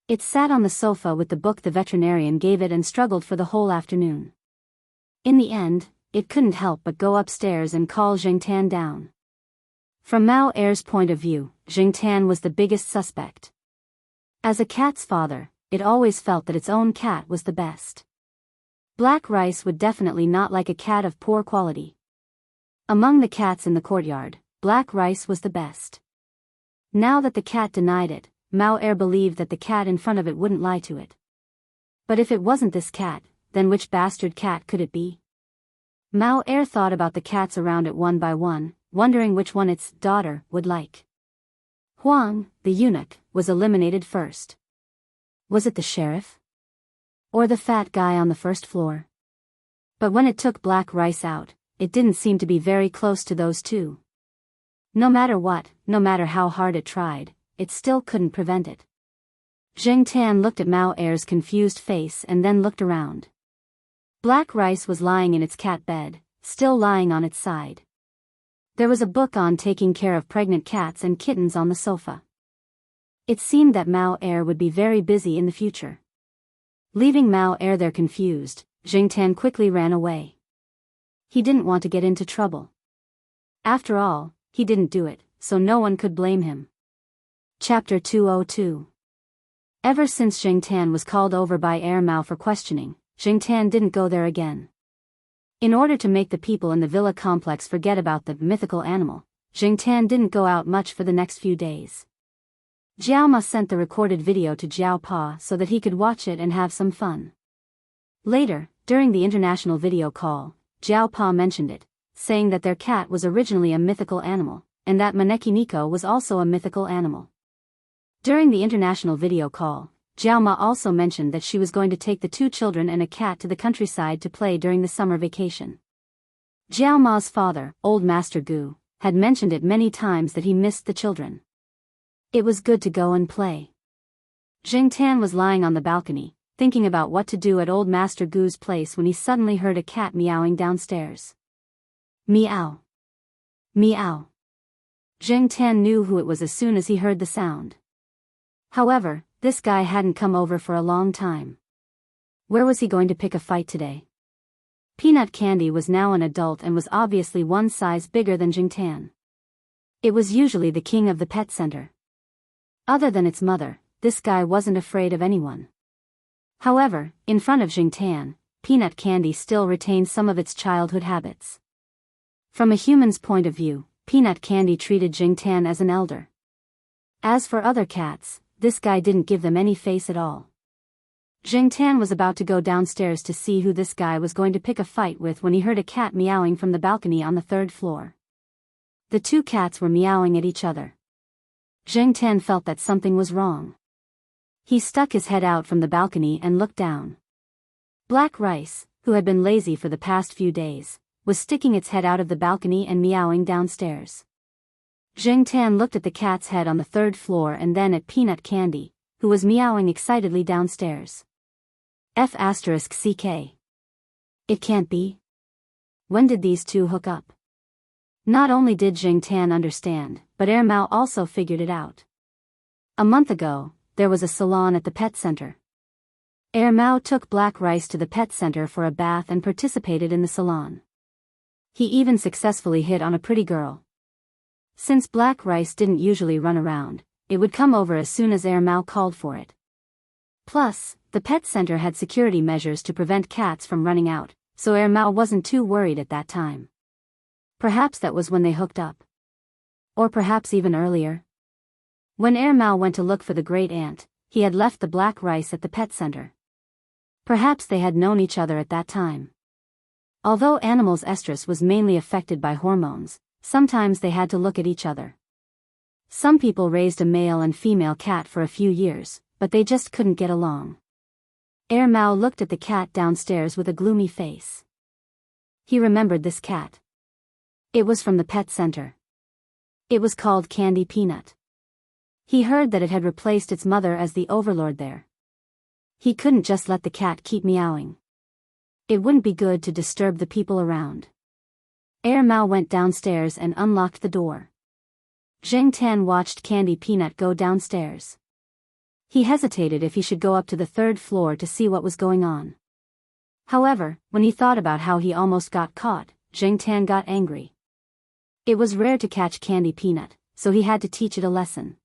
It sat on the sofa with the book the veterinarian gave it and struggled for the whole afternoon. In the end, it couldn't help but go upstairs and call Zheng Tan down. From Mao Er's point of view, Zheng Tan was the biggest suspect. As a cat's father, it always felt that its own cat was the best. Black Rice would definitely not like a cat of poor quality. Among the cats in the courtyard, Black Rice was the best. Now that the cat denied it, Mao Er believed that the cat in front of it wouldn't lie to it. But if it wasn't this cat, then which bastard cat could it be? Mao Er thought about the cats around it one by one, wondering which one its daughter would like. Huang, the eunuch, was eliminated first. Was it the sheriff? Or the fat guy on the 1st floor? But when it took Black Rice out, it didn't seem to be very close to those two. No matter what, no matter how hard it tried, it still couldn't prevent it. Zheng Tan looked at Mao Er's confused face and then looked around. Black Rice was lying in its cat bed, still lying on its side. There was a book on taking care of pregnant cats and kittens on the sofa. It seemed that Mao Er would be very busy in the future. Leaving Mao Er there confused, Zheng Tan quickly ran away. He didn't want to get into trouble. After all, he didn't do it, so no one could blame him. Chapter 202. Ever since Zheng Tan was called over by Er Mao for questioning, Zheng Tan didn't go there again. In order to make the people in the villa complex forget about the mythical animal, Zheng Tan didn't go out much for the next few days. Jiao Ma sent the recorded video to Jiao Pa so that he could watch it and have some fun. Later, during the international video call, Jiao Pa mentioned it, saying that their cat was originally a mythical animal, and that Maneki Nico was also a mythical animal. During the international video call, Jiao Ma also mentioned that she was going to take the two children and a cat to the countryside to play during the summer vacation. Jiao Ma's father, Old Master Gu, had mentioned it many times that he missed the children. It was good to go and play. Zheng Tan was lying on the balcony, thinking about what to do at Old Master Gu's place when he suddenly heard a cat meowing downstairs. Meow. Meow. Zheng Tan knew who it was as soon as he heard the sound. However, this guy hadn't come over for a long time. Where was he going to pick a fight today? Peanut Candy was now an adult and was obviously one size bigger than Zheng Tan. It was usually the king of the pet center. Other than its mother, this guy wasn't afraid of anyone. However, in front of Zheng Tan, Peanut Candy still retained some of its childhood habits. From a human's point of view, Peanut Candy treated Zheng Tan as an elder. As for other cats, this guy didn't give them any face at all. Zheng Tan was about to go downstairs to see who this guy was going to pick a fight with when he heard a cat meowing from the balcony on the third floor. The two cats were meowing at each other. Zheng Tan felt that something was wrong. He stuck his head out from the balcony and looked down. Black Rice, who had been lazy for the past few days, was sticking its head out of the balcony and meowing downstairs. Zheng Tan looked at the cat's head on the third floor and then at Peanut Candy, who was meowing excitedly downstairs. F***CK. It can't be. When did these two hook up? Not only did Zheng Tan understand, but Er Mao also figured it out. A month ago, there was a salon at the pet center. Er Mao took Black Rice to the pet center for a bath and participated in the salon. He even successfully hit on a pretty girl. Since Black Rice didn't usually run around, it would come over as soon as Er Mao called for it. Plus, the pet center had security measures to prevent cats from running out, so Er Mao wasn't too worried at that time. Perhaps that was when they hooked up. Or perhaps even earlier. When Er Mao went to look for the great aunt, he had left the Black Rice at the pet center. Perhaps they had known each other at that time. Although animals' estrus was mainly affected by hormones, sometimes they had to look at each other. Some people raised a male and female cat for a few years, but they just couldn't get along. Er Mao looked at the cat downstairs with a gloomy face. He remembered this cat. It was from the pet center. It was called Candy Peanut. He heard that it had replaced its mother as the overlord there. He couldn't just let the cat keep meowing. It wouldn't be good to disturb the people around. Er Mao went downstairs and unlocked the door. Zheng Tan watched Candy Peanut go downstairs. He hesitated if he should go up to the third floor to see what was going on. However, when he thought about how he almost got caught, Zheng Tan got angry. It was rare to catch Candy Peanut, so he had to teach it a lesson.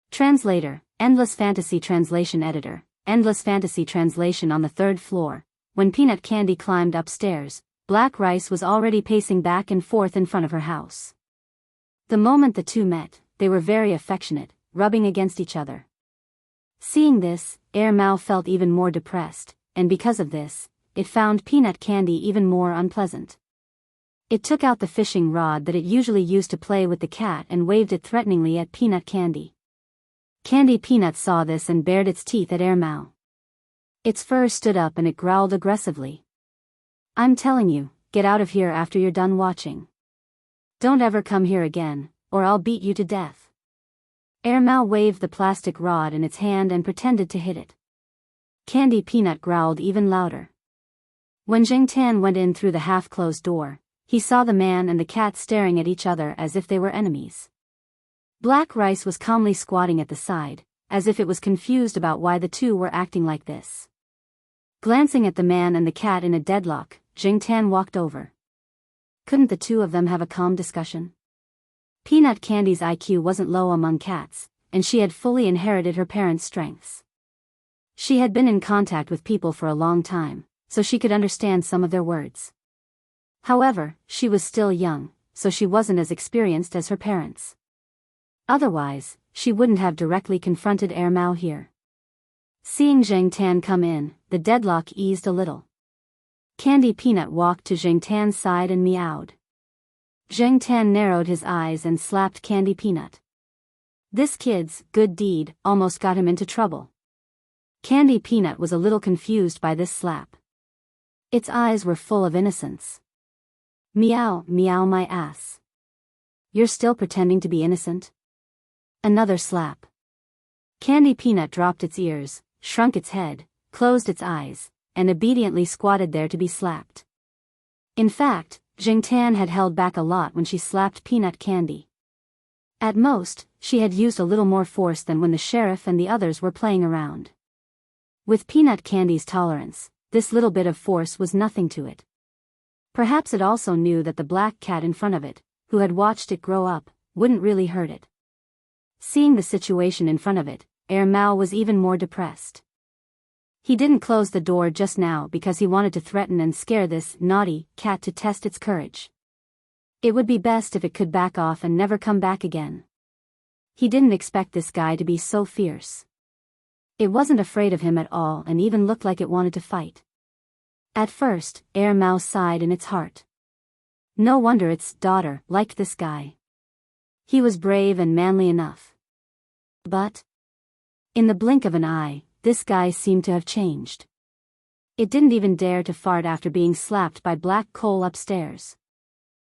Translator, Endless Fantasy Translation Editor, Endless Fantasy Translation. On the third floor, when Peanut Candy climbed upstairs, Black Rice was already pacing back and forth in front of her house. The moment the two met, they were very affectionate, rubbing against each other. Seeing this, Er Mao felt even more depressed, and because of this, it found Peanut Candy even more unpleasant. It took out the fishing rod that it usually used to play with the cat and waved it threateningly at Peanut Candy. Candy Peanut saw this and bared its teeth at Er Mao. Its fur stood up and it growled aggressively. I'm telling you, get out of here after you're done watching. Don't ever come here again, or I'll beat you to death. Mao waved the plastic rod in its hand and pretended to hit it. Candy Peanut growled even louder. When Zheng Tan went in through the half-closed door, he saw the man and the cat staring at each other as if they were enemies. Black Rice was calmly squatting at the side, as if it was confused about why the two were acting like this. Glancing at the man and the cat in a deadlock, Zheng Tan walked over. Couldn't the two of them have a calm discussion? Peanut Candy's IQ wasn't low among cats, and she had fully inherited her parents' strengths. She had been in contact with people for a long time, so she could understand some of their words. However, she was still young, so she wasn't as experienced as her parents. Otherwise, she wouldn't have directly confronted Mao here. Seeing Zheng Tan come in, the deadlock eased a little. Candy Peanut walked to Zheng Tan's side and meowed. Zheng Tan narrowed his eyes and slapped Candy Peanut. This kid's good deed almost got him into trouble. Candy Peanut was a little confused by this slap. Its eyes were full of innocence. Meow, meow my ass. You're still pretending to be innocent? Another slap. Candy Peanut dropped its ears, shrunk its head, closed its eyes, and obediently squatted there to be slapped. In fact, Zheng Tan had held back a lot when she slapped Peanut Candy. At most, she had used a little more force than when the sheriff and the others were playing around. With Peanut Candy's tolerance, this little bit of force was nothing to it. Perhaps it also knew that the black cat in front of it, who had watched it grow up, wouldn't really hurt it. Seeing the situation in front of it, Mao was even more depressed. He didn't close the door just now because he wanted to threaten and scare this naughty cat to test its courage. It would be best if it could back off and never come back again. He didn't expect this guy to be so fierce. It wasn't afraid of him at all and even looked like it wanted to fight. At first, Mao sighed in its heart. No wonder its daughter liked this guy. He was brave and manly enough. But in the blink of an eye, this guy seemed to have changed. It didn't even dare to fart after being slapped by Black Coal upstairs.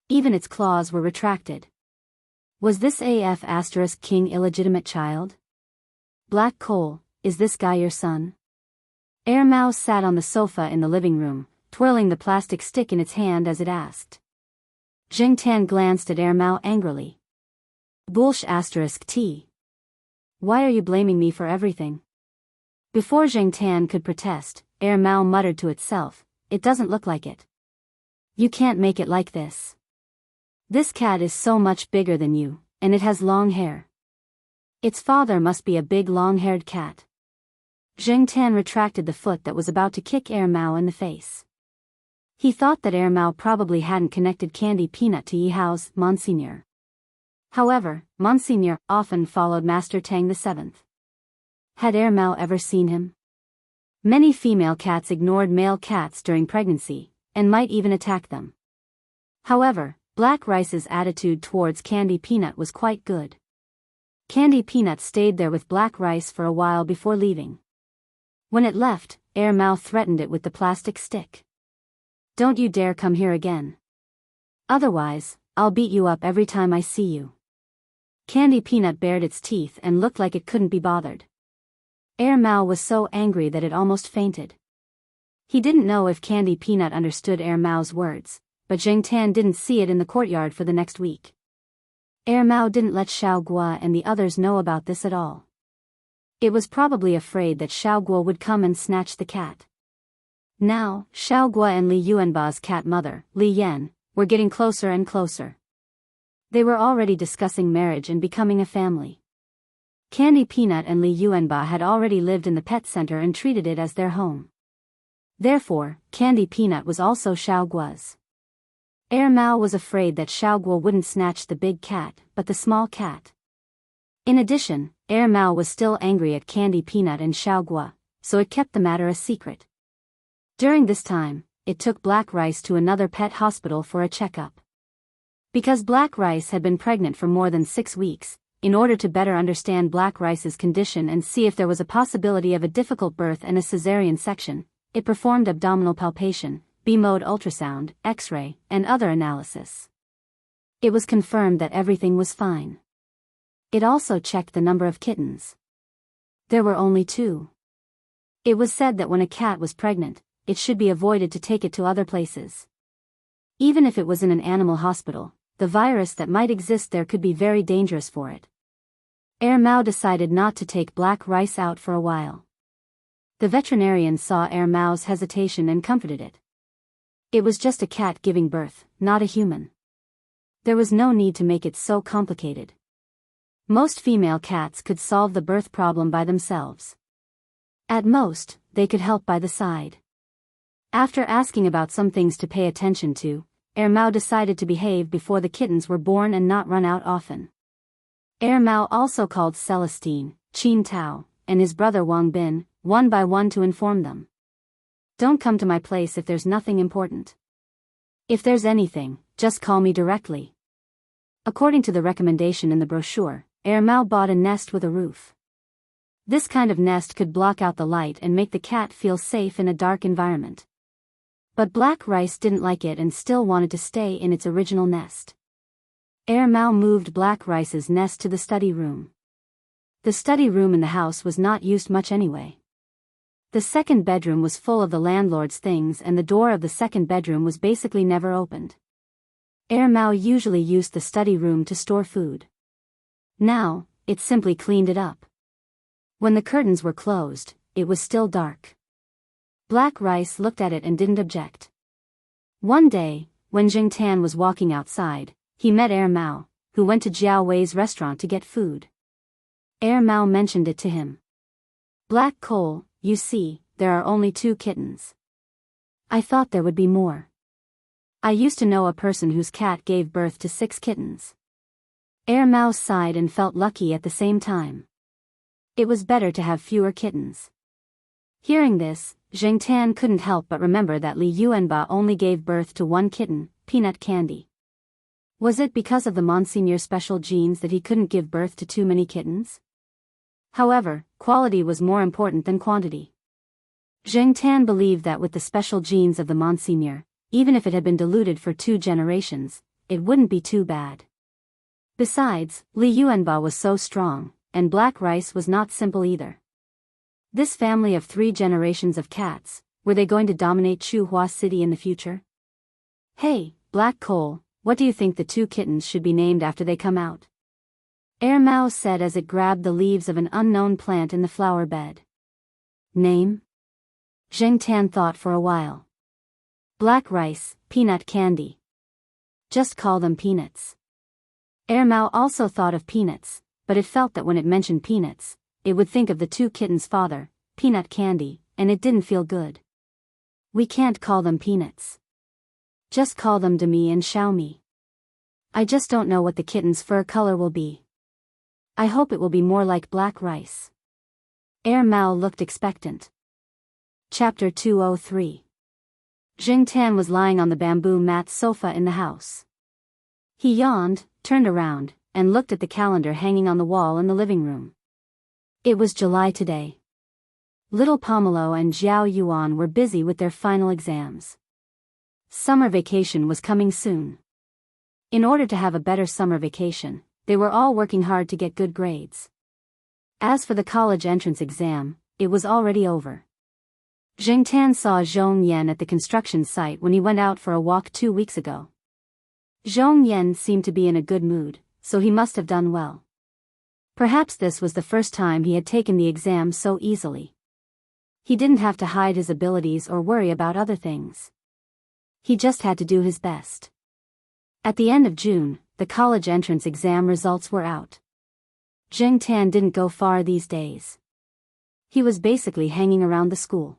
Even its claws were retracted. Was this King illegitimate child? Black Coal, is this guy your son? Mao sat on the sofa in the living room, twirling the plastic stick in its hand as it asked. Zheng Tan glanced at Mao angrily. T. Why are you blaming me for everything? Before Zheng Tan could protest, Mao muttered to itself, it doesn't look like it. You can't make it like this. This cat is so much bigger than you, and it has long hair. Its father must be a big long-haired cat. Zheng Tan retracted the foot that was about to kick Mao in the face. He thought that Mao probably hadn't connected Candy Peanut to Yihao's Monsignor. However, Monsignor often followed Master Tang VII. Had Mao ever seen him? Many female cats ignored male cats during pregnancy, and might even attack them. However, Black Rice's attitude towards Candy Peanut was quite good. Candy Peanut stayed there with Black Rice for a while before leaving. When it left, Mao threatened it with the plastic stick. Don't you dare come here again. Otherwise, I'll beat you up every time I see you. Candy Peanut bared its teeth and looked like it couldn't be bothered. Mao was so angry that it almost fainted. He didn't know if Candy Peanut understood Mao's words, but Zheng Tan didn't see it in the courtyard for the next week. Mao didn't let Xiao Guo and the others know about this at all. It was probably afraid that Xiao Guo would come and snatch the cat. Now, Xiao Guo and Li Yuanba's cat mother, Li Yan, were getting closer and closer. They were already discussing marriage and becoming a family. Candy Peanut and Li Yuanba had already lived in the pet center and treated it as their home. Therefore, Candy Peanut was also Xiao Guo's. Mao was afraid that Xiao Guo wouldn't snatch the big cat, but the small cat. In addition, Mao was still angry at Candy Peanut and Xiao Guo, so it kept the matter a secret. During this time, it took Black Rice to another pet hospital for a checkup. Because Black Rice had been pregnant for more than 6 weeks, in order to better understand Black Rice's condition and see if there was a possibility of a difficult birth and a cesarean section, it performed abdominal palpation, B-mode ultrasound, X-ray, and other analysis. It was confirmed that everything was fine. It also checked the number of kittens. There were only 2. It was said that when a cat was pregnant, it should be avoided to take it to other places. Even if it was in an animal hospital, the virus that might exist there could be very dangerous for it. Mao decided not to take black rice out for a while. The veterinarian saw Mao's hesitation and comforted it. It was just a cat giving birth, not a human. There was no need to make it so complicated. Most female cats could solve the birth problem by themselves. At most, they could help by the side. After asking about some things to pay attention to, Mao decided to behave before the kittens were born and not run out often. Mao also called Celestine, Qin Tao, and his brother Wang Bin, one by one to inform them. Don't come to my place if there's nothing important. If there's anything, just call me directly. According to the recommendation in the brochure, Mao bought a nest with a roof. This kind of nest could block out the light and make the cat feel safe in a dark environment. But Black Rice didn't like it and still wanted to stay in its original nest. Mao moved Black Rice's nest to the study room. The study room in the house was not used much anyway. The second bedroom was full of the landlord's things and the door of the second bedroom was basically never opened. Mao usually used the study room to store food. Now, it simply cleaned it up. When the curtains were closed, it was still dark. Black Rice looked at it and didn't object. One day, when Jing Tan was walking outside, he met Mao, who went to Jiao Wei's restaurant to get food. Mao mentioned it to him. Black Coal, you see, there are only 2 kittens. I thought there would be more. I used to know a person whose cat gave birth to 6 kittens. Mao sighed and felt lucky at the same time. It was better to have fewer kittens. Hearing this, Zheng Tan couldn't help but remember that Li Yuanba only gave birth to 1 kitten, Peanut Candy. Was it because of the Monseigneur's special genes that he couldn't give birth to too many kittens? However, quality was more important than quantity. Zheng Tan believed that with the special genes of the Monseigneur, even if it had been diluted for 2 generations, it wouldn't be too bad. Besides, Li Yuanba was so strong, and Black Rice was not simple either. This family of 3 generations of cats, were they going to dominate Chuhua City in the future? Hey, Black Coal, what do you think the 2 kittens should be named after they come out? Mao said as it grabbed the leaves of an unknown plant in the flower bed. Name? Zheng Tan thought for a while. Black Rice, Peanut Candy. Just call them Peanuts. Mao also thought of peanuts, but it felt that when it mentioned peanuts, it would think of the 2 kittens' father, Peanut Candy, and it didn't feel good. We can't call them peanuts. Just call them Demi and Xiaomi. I just don't know what the kitten's fur color will be. I hope it will be more like Black Rice. Mao looked expectant. Chapter 203. Jing Tan was lying on the bamboo mat sofa in the house. He yawned, turned around, and looked at the calendar hanging on the wall in the living room. It was July today. Little Pomelo and Zhao Yuan were busy with their final exams. Summer vacation was coming soon. In order to have a better summer vacation, they were all working hard to get good grades. As for the college entrance exam, it was already over. Jing Tan saw Zhong Yan at the construction site when he went out for a walk 2 weeks ago. Zhong Yan seemed to be in a good mood, so he must have done well. Perhaps this was the first time he had taken the exam so easily. He didn't have to hide his abilities or worry about other things. He just had to do his best. At the end of June, the college entrance exam results were out. Zheng Tan didn't go far these days. He was basically hanging around the school.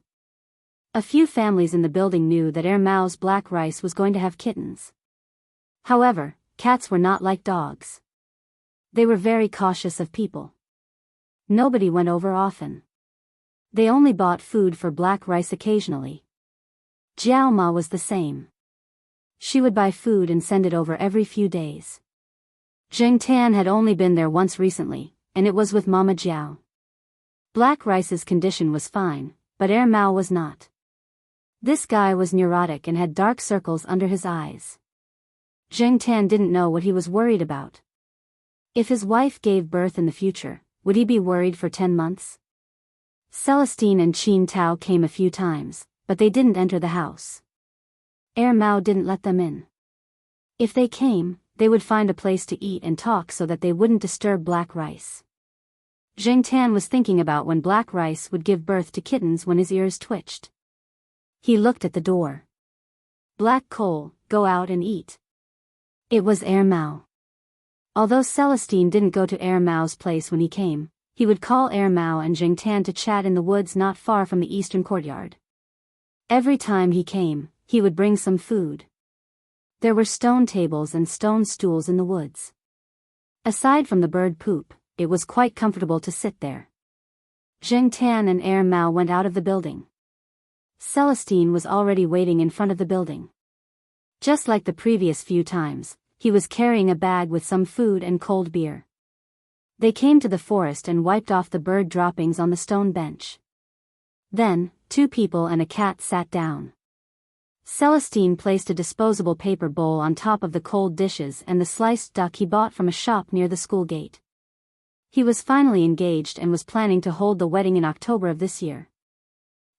A few families in the building knew that Mao's Black Rice was going to have kittens. However, cats were not like dogs. They were very cautious of people. Nobody went over often. They only bought food for Black Rice occasionally. Jiao Ma was the same. She would buy food and send it over every few days. Zheng Tan had only been there once recently, and it was with Mama Jiao. Black Rice's condition was fine, but Mao was not. This guy was neurotic and had dark circles under his eyes. Zheng Tan didn't know what he was worried about. If his wife gave birth in the future, would he be worried for 10 months? Celestine and Qin Tao came a few times, but they didn't enter the house. Mao didn't let them in. If they came, they would find a place to eat and talk so that they wouldn't disturb Black Rice. Zheng Tan was thinking about when Black Rice would give birth to kittens when his ears twitched. He looked at the door. Black Coal, go out and eat. It was Mao. Although Celestine didn't go to Mao's place when he came, he would call Mao and Zheng Tan to chat in the woods not far from the eastern courtyard. Every time he came, he would bring some food. There were stone tables and stone stools in the woods. Aside from the bird poop, it was quite comfortable to sit there. Zheng Tan and Mao went out of the building. Celestine was already waiting in front of the building. Just like the previous few times, he was carrying a bag with some food and cold beer. They came to the forest and wiped off the bird droppings on the stone bench. Then, 2 people and a cat sat down. Celestine placed a disposable paper bowl on top of the cold dishes and the sliced duck he bought from a shop near the school gate. He was finally engaged and was planning to hold the wedding in October of this year.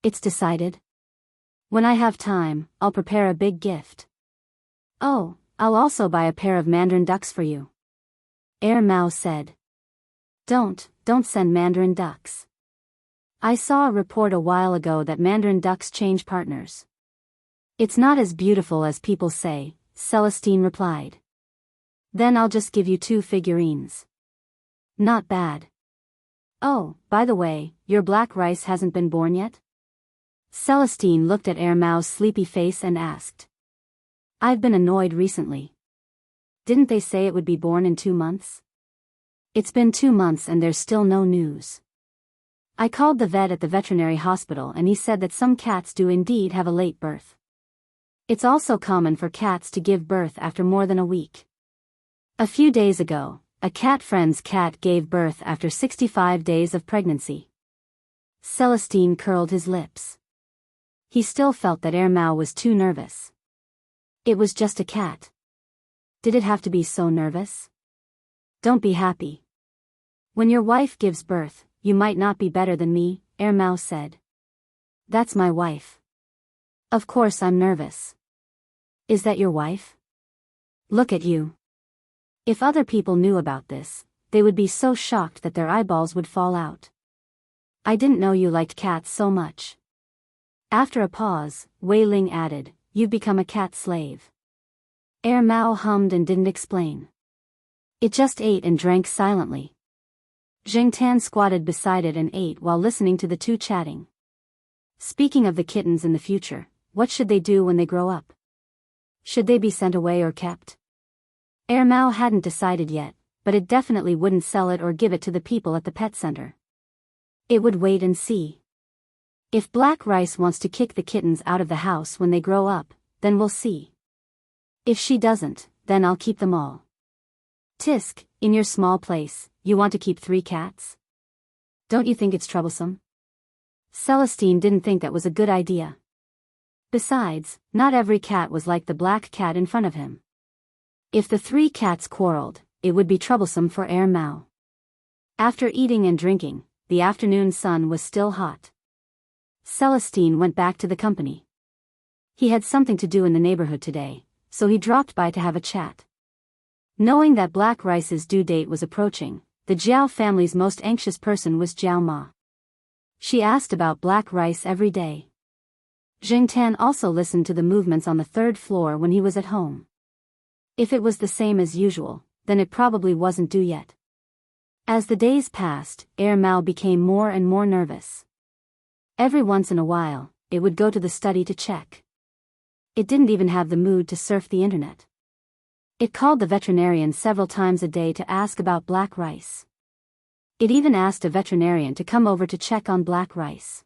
It's decided. When I have time, I'll prepare a big gift. Oh, I'll also buy a pair of mandarin ducks for you. Mao said. Don't send mandarin ducks. I saw a report a while ago that mandarin ducks change partners. It's not as beautiful as people say, Celestine replied. Then I'll just give you 2 figurines. Not bad. Oh, by the way, your Black Rice hasn't been born yet? Celestine looked at Mao's sleepy face and asked. I've been annoyed recently. Didn't they say it would be born in 2 months? It's been 2 months and there's still no news. I called the vet at the veterinary hospital and he said that some cats do indeed have a late birth. It's also common for cats to give birth after more than a week. A few days ago, a cat friend's cat gave birth after 65 days of pregnancy. Celestine curled his lips. He still felt that Mao was too nervous. It was just a cat. Did it have to be so nervous? Don't be happy. When your wife gives birth, you might not be better than me, Mao said. That's my wife. Of course I'm nervous. Is that your wife? Look at you. If other people knew about this, they would be so shocked that their eyeballs would fall out. I didn't know you liked cats so much. After a pause, Wei Ling added, you've become a cat slave. Mao hummed and didn't explain. It just ate and drank silently. Zheng Tan squatted beside it and ate while listening to the 2 chatting. Speaking of the kittens in the future, what should they do when they grow up? Should they be sent away or kept? Mao hadn't decided yet, but it definitely wouldn't sell it or give it to the people at the pet center. It would wait and see. If Black Rice wants to kick the kittens out of the house when they grow up, then we'll see. If she doesn't, then I'll keep them all. Tisk, in your small place, you want to keep 3 cats? Don't you think it's troublesome? Celestine didn't think that was a good idea. Besides, not every cat was like the black cat in front of him. If the 3 cats quarreled, it would be troublesome for Mao. After eating and drinking, the afternoon sun was still hot. Celestine went back to the company. He had something to do in the neighborhood today, so he dropped by to have a chat. Knowing that Black Rice's due date was approaching, the Jiao family's most anxious person was Jiao Ma. She asked about Black Rice every day. Zheng Tan also listened to the movements on the 3rd floor when he was at home. If it was the same as usual, then it probably wasn't due yet. As the days passed, Mao became more and more nervous. Every once in a while, it would go to the study to check. It didn't even have the mood to surf the internet. It called the veterinarian several times a day to ask about Black Rice. It even asked a veterinarian to come over to check on Black Rice.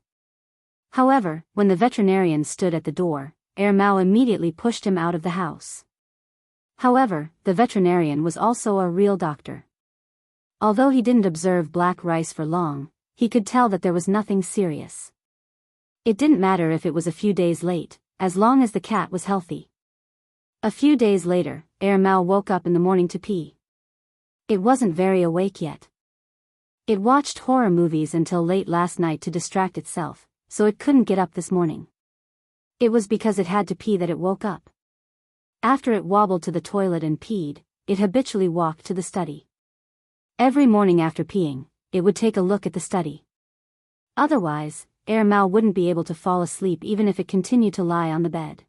However, when the veterinarian stood at the door, Mao immediately pushed him out of the house. However, the veterinarian was also a real doctor. Although he didn't observe Black Rice for long, he could tell that there was nothing serious. It didn't matter if it was a few days late, as long as the cat was healthy. A few days later, Mao woke up in the morning to pee. It wasn't very awake yet. It watched horror movies until late last night to distract itself, so it couldn't get up this morning. It was because it had to pee that it woke up. After it wobbled to the toilet and peed, it habitually walked to the study. Every morning after peeing, it would take a look at the study. Otherwise, Mao wouldn't be able to fall asleep even if it continued to lie on the bed.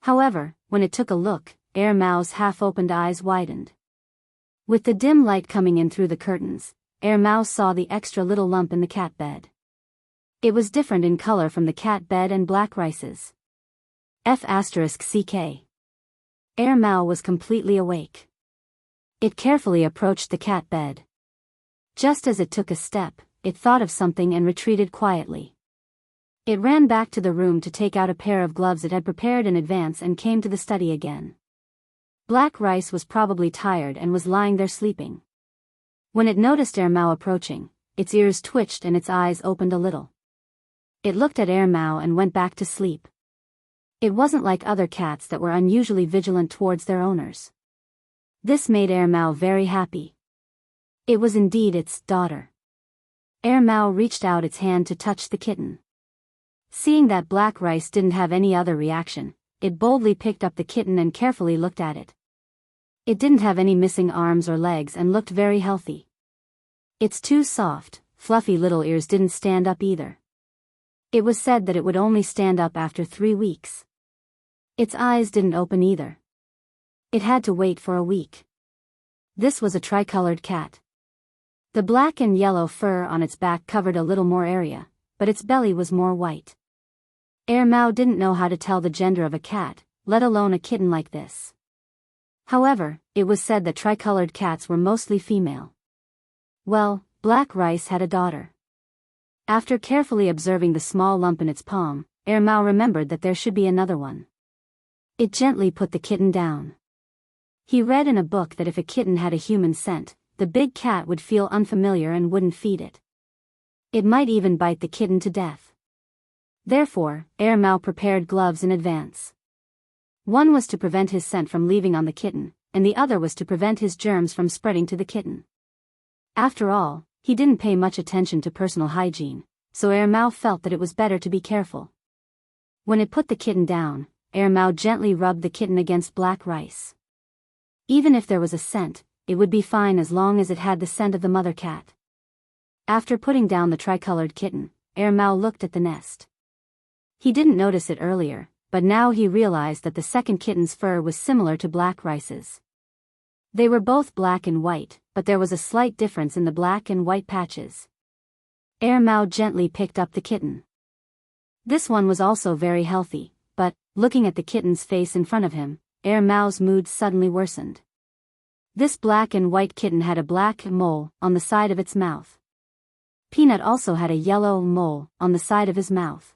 However, when it took a look, Mao's half-opened eyes widened. With the dim light coming in through the curtains, Mao saw the extra little lump in the cat bed. It was different in color from the cat bed and black rice's. F***ck. Mao was completely awake. It carefully approached the cat bed. Just as it took a step, it thought of something and retreated quietly. It ran back to the room to take out a pair of gloves it had prepared in advance and came to the study again. Black Rice was probably tired and was lying there sleeping. When it noticed Mao approaching, its ears twitched and its eyes opened a little. It looked at Mao and went back to sleep. It wasn't like other cats that were unusually vigilant towards their owners. This made Mao very happy. It was indeed its daughter. Mao reached out its hand to touch the kitten. Seeing that Black Rice didn't have any other reaction, it boldly picked up the kitten and carefully looked at it. It didn't have any missing arms or legs and looked very healthy. Its two soft, fluffy little ears didn't stand up either. It was said that it would only stand up after 3 weeks. Its eyes didn't open either. It had to wait for a week. This was a tricolored cat. The black and yellow fur on its back covered a little more area, but its belly was more white. Mao didn't know how to tell the gender of a cat, let alone a kitten like this. However, it was said that tricolored cats were mostly female. Well, Black Rice had a daughter. After carefully observing the small lump in its palm, Mao remembered that there should be another one. It gently put the kitten down. He read in a book that if a kitten had a human scent, the big cat would feel unfamiliar and wouldn't feed it. It might even bite the kitten to death. Therefore, Mao prepared gloves in advance. One was to prevent his scent from leaving on the kitten, and the other was to prevent his germs from spreading to the kitten. After all, he didn't pay much attention to personal hygiene, so Mao felt that it was better to be careful. When it put the kitten down, Mao gently rubbed the kitten against Black Rice. Even if there was a scent, it would be fine as long as it had the scent of the mother cat. After putting down the tricolored kitten, Mao looked at the nest. He didn't notice it earlier, but now he realized that the second kitten's fur was similar to Black Rice's. They were both black and white, but there was a slight difference in the black and white patches. Mao gently picked up the kitten. This one was also very healthy, but, looking at the kitten's face in front of him, Mao's mood suddenly worsened. This black and white kitten had a black mole on the side of its mouth. Peanut also had a yellow mole on the side of his mouth.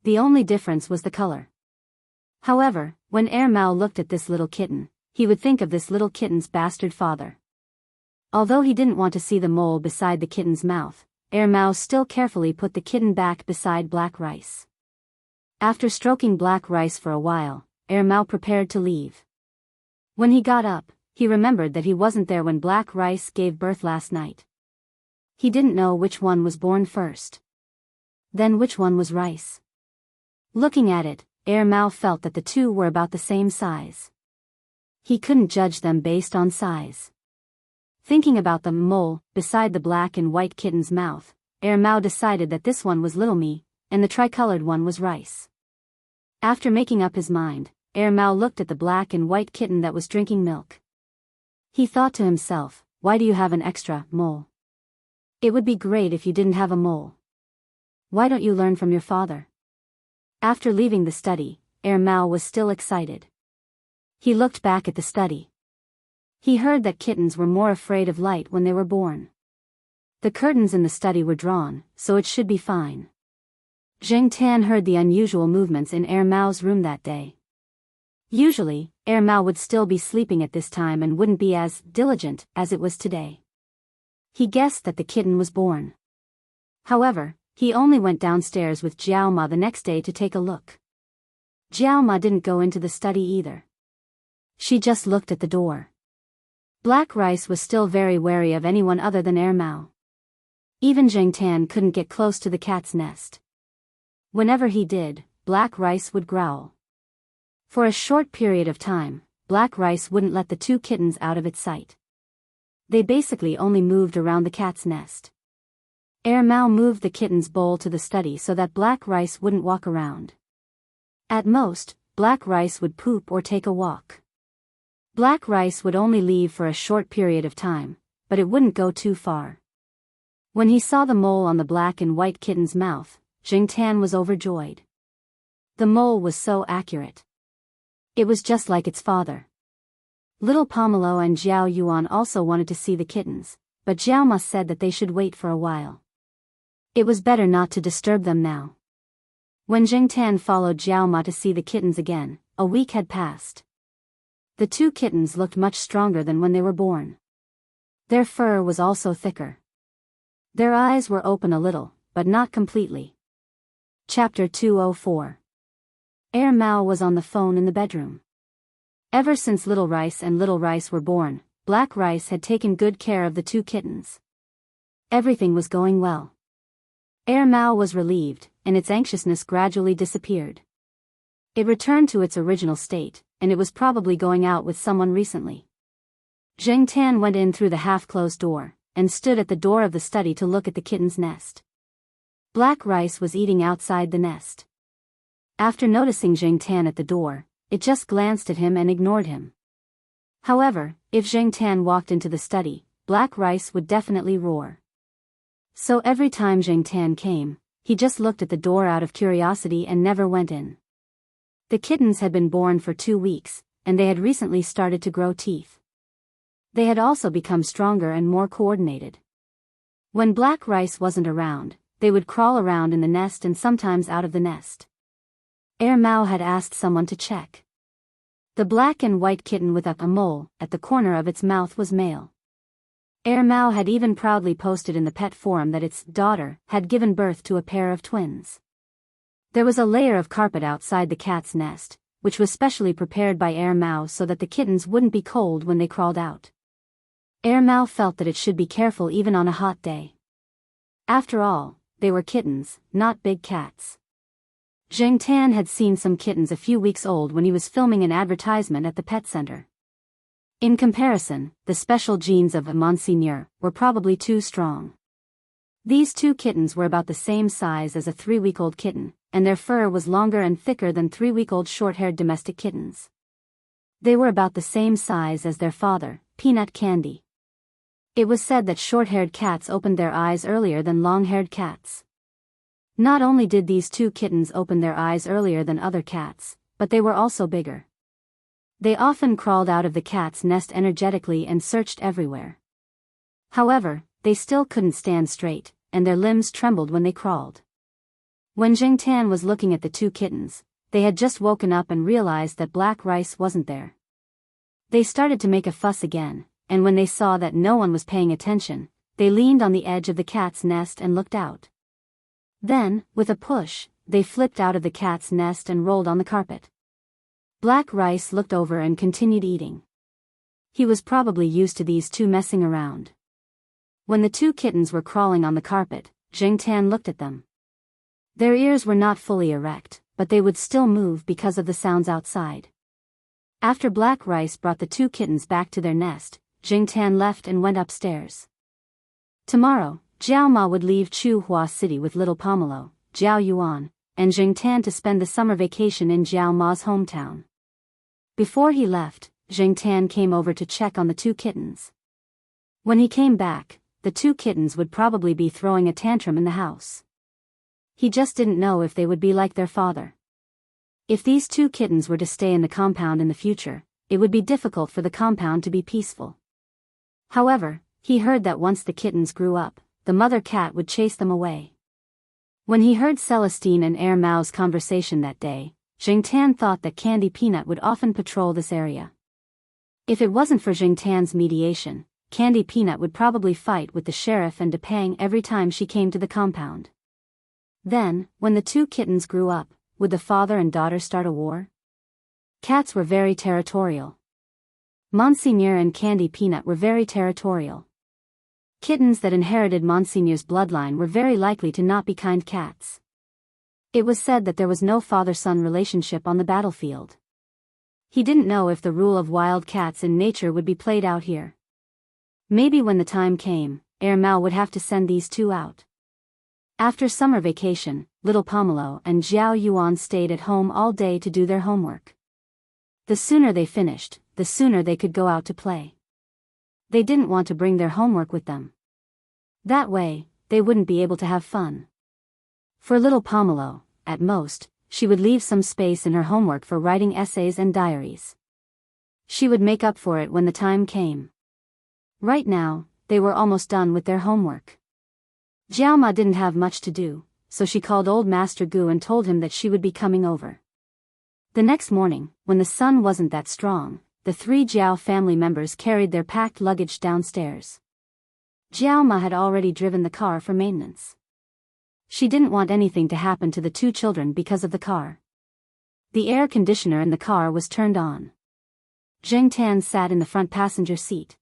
The only difference was the color. However, when Mao looked at this little kitten, he would think of this little kitten's bastard father. Although he didn't want to see the mole beside the kitten's mouth, Mao still carefully put the kitten back beside Black Rice. After stroking Black Rice for a while, Mao prepared to leave. When he got up, he remembered that he wasn't there when Black Rice gave birth last night. He didn't know which one was born first. Then which one was Rice? Looking at it, Mao felt that the two were about the same size. He couldn't judge them based on size. Thinking about the mole beside the black and white kitten's mouth, Mao decided that this one was Little Me, and the tricolored one was Rice. After making up his mind, Mao looked at the black and white kitten that was drinking milk. He thought to himself, why do you have an extra mole? It would be great if you didn't have a mole. Why don't you learn from your father? After leaving the study, Mao was still excited. He looked back at the study. He heard that kittens were more afraid of light when they were born. The curtains in the study were drawn, so it should be fine. Zheng Tan heard the unusual movements in Mao's room that day. Usually, Mao would still be sleeping at this time and wouldn't be as diligent as it was today. He guessed that the kitten was born. However, He only went downstairs with Jiao Ma the next day to take a look. Jiao Ma didn't go into the study either. She just looked at the door. Black Rice was still very wary of anyone other than Mao. Even Zheng Tan couldn't get close to the cat's nest. Whenever he did, Black Rice would growl. For a short period of time, Black Rice wouldn't let the two kittens out of its sight. They basically only moved around the cat's nest. Mao moved the kitten's bowl to the study so that Black Rice wouldn't walk around. At most, Black Rice would poop or take a walk. Black Rice would only leave for a short period of time, but it wouldn't go too far. When he saw the mole on the black and white kitten's mouth, Zheng Tan was overjoyed. The mole was so accurate. It was just like its father. Little Pomelo and Zhao Yuan also wanted to see the kittens, but Jiao Ma said that they should wait for a while. It was better not to disturb them now. When Zheng Tan followed Jiao Ma to see the kittens again, a week had passed. The two kittens looked much stronger than when they were born. Their fur was also thicker. Their eyes were open a little, but not completely. Chapter 204. Mao was on the phone in the bedroom. Ever since Little Rice and Little Rice were born, Black Rice had taken good care of the two kittens. Everything was going well. Mao was relieved, and its anxiousness gradually disappeared. It returned to its original state, and it was probably going out with someone recently. Zheng Tan went in through the half-closed door, and stood at the door of the study to look at the kitten's nest. Black Rice was eating outside the nest. After noticing Zheng Tan at the door, it just glanced at him and ignored him. However, if Zheng Tan walked into the study, Black Rice would definitely roar. So every time Zheng Tan came, he just looked at the door out of curiosity and never went in. The kittens had been born for 2 weeks, and they had recently started to grow teeth. They had also become stronger and more coordinated. When Black Rice wasn't around, they would crawl around in the nest and sometimes out of the nest. Mao had asked someone to check. The black and white kitten with a mole at the corner of its mouth was male. Mao had even proudly posted in the pet forum that its daughter had given birth to a pair of twins. There was a layer of carpet outside the cat's nest, which was specially prepared by Mao so that the kittens wouldn't be cold when they crawled out. Mao felt that it should be careful even on a hot day. After all, they were kittens, not big cats. Zheng Tan had seen some kittens a few weeks old when he was filming an advertisement at the pet center. In comparison, the special genes of Monseigneur were probably too strong. These two kittens were about the same size as a 3-week-old kitten, and their fur was longer and thicker than 3-week-old short-haired domestic kittens. They were about the same size as their father, Peanut Candy. It was said that short-haired cats opened their eyes earlier than long-haired cats. Not only did these two kittens open their eyes earlier than other cats, but they were also bigger. They often crawled out of the cat's nest energetically and searched everywhere. However, they still couldn't stand straight, and their limbs trembled when they crawled. When Zheng Tan was looking at the two kittens, they had just woken up and realized that Black Rice wasn't there. They started to make a fuss again, and when they saw that no one was paying attention, they leaned on the edge of the cat's nest and looked out. Then, with a push, they flipped out of the cat's nest and rolled on the carpet. Black Rice looked over and continued eating. He was probably used to these two messing around. When the two kittens were crawling on the carpet, Zheng Tan looked at them. Their ears were not fully erect, but they would still move because of the sounds outside. After Black Rice brought the two kittens back to their nest, Zheng Tan left and went upstairs. Tomorrow, Jiao Ma would leave Chuhua City with Little Pomelo, Zhao Yuan, and Zheng Tan to spend the summer vacation in Jiao Ma's hometown. Before he left, Zheng Tan came over to check on the two kittens. When he came back, the two kittens would probably be throwing a tantrum in the house. He just didn't know if they would be like their father. If these two kittens were to stay in the compound in the future, it would be difficult for the compound to be peaceful. However, he heard that once the kittens grew up, the mother cat would chase them away. When he heard Celestine and Mao's conversation that day, Zheng Tan thought that Candy Peanut would often patrol this area. If it wasn't for Zheng Tan's mediation, Candy Peanut would probably fight with the sheriff and Depang every time she came to the compound. Then, when the two kittens grew up, would the father and daughter start a war? Cats were very territorial. Monseigneur and Candy Peanut were very territorial. Kittens that inherited Monseigneur's bloodline were very likely to not be kind cats. It was said that there was no father-son relationship on the battlefield. He didn't know if the rule of wild cats in nature would be played out here. Maybe when the time came, Mao would have to send these two out. After summer vacation, little Pomelo and Xiao Yuan stayed at home all day to do their homework. The sooner they finished, the sooner they could go out to play. They didn't want to bring their homework with them. That way, they wouldn't be able to have fun. For little Pomelo, at most, she would leave some space in her homework for writing essays and diaries. She would make up for it when the time came. Right now, they were almost done with their homework. Jiaoma didn't have much to do, so she called old Master Gu and told him that she would be coming over. The next morning, when the sun wasn't that strong, the three Jiao family members carried their packed luggage downstairs. Jiaoma had already driven the car for maintenance. She didn't want anything to happen to the two children because of the car. The air conditioner in the car was turned on. Zheng Tan sat in the front passenger seat.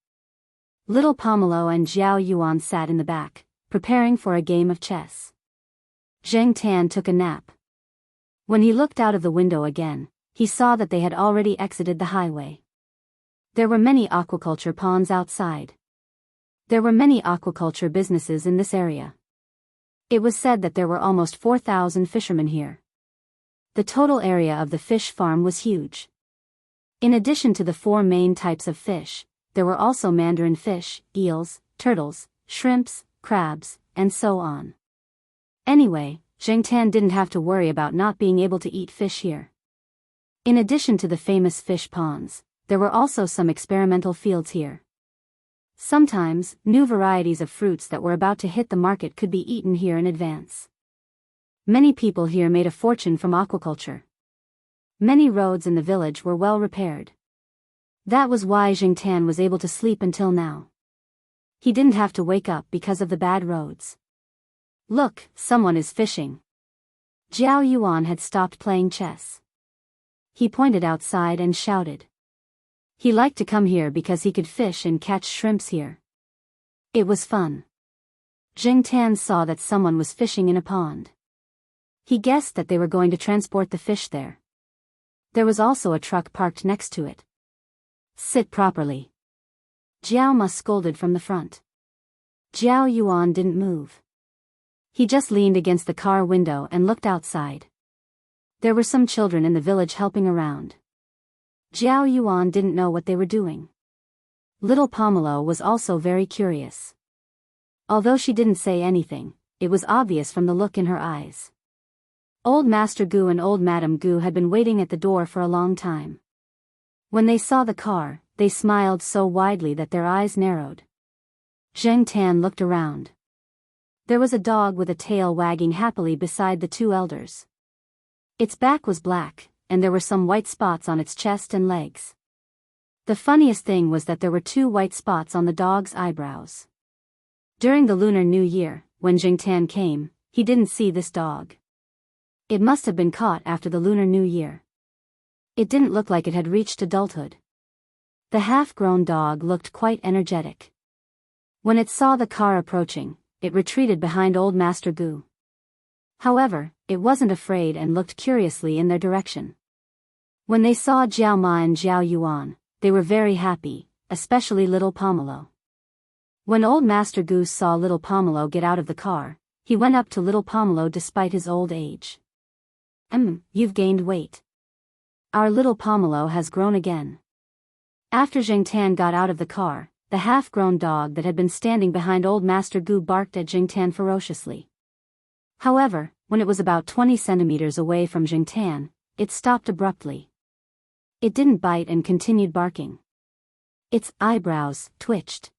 Little Pomelo and Xiao Yuan sat in the back, preparing for a game of chess. Zheng Tan took a nap. When he looked out of the window again, he saw that they had already exited the highway. There were many aquaculture ponds outside. There were many aquaculture businesses in this area. It was said that there were almost 4,000 fishermen here. The total area of the fish farm was huge. In addition to the four main types of fish, there were also mandarin fish, eels, turtles, shrimps, crabs, and so on. Anyway, Zheng Tan didn't have to worry about not being able to eat fish here. In addition to the famous fish ponds, there were also some experimental fields here. Sometimes, new varieties of fruits that were about to hit the market could be eaten here in advance. Many people here made a fortune from aquaculture. Many roads in the village were well repaired. That was why Zheng Tan was able to sleep until now. He didn't have to wake up because of the bad roads. Look, someone is fishing. Jiao Yuan had stopped playing chess. He pointed outside and shouted. He liked to come here because he could fish and catch shrimps here. It was fun. Zheng Tan saw that someone was fishing in a pond. He guessed that they were going to transport the fish there. There was also a truck parked next to it. Sit properly. Jiao Ma scolded from the front. Jiao Yuan didn't move. He just leaned against the car window and looked outside. There were some children in the village helping around. Jiao Yuan didn't know what they were doing. Little Pomelo was also very curious. Although she didn't say anything, it was obvious from the look in her eyes. Old Master Gu and Old Madam Gu had been waiting at the door for a long time. When they saw the car, they smiled so widely that their eyes narrowed. Zheng Tan looked around. There was a dog with a tail wagging happily beside the two elders. Its back was black, and there were some white spots on its chest and legs. The funniest thing was that there were 2 white spots on the dog's eyebrows. During the Lunar New Year, when Zheng Tan came, he didn't see this dog. It must have been caught after the Lunar New Year. It didn't look like it had reached adulthood. The half-grown dog looked quite energetic. When it saw the car approaching, it retreated behind Old Master Gu. However, it wasn't afraid and looked curiously in their direction. When they saw Jiao Ma and Jiao Yuan, they were very happy, especially little Pomelo. When Old Master Gu saw little Pomelo get out of the car, he went up to little Pomelo despite his old age. You've gained weight. Our little Pomelo has grown again. After Zheng Tan got out of the car, the half-grown dog that had been standing behind Old Master Gu barked at Zheng Tan ferociously. However, when it was about 20 centimeters away from Zheng Tan, it stopped abruptly. It didn't bite and continued barking. Its eyebrows twitched.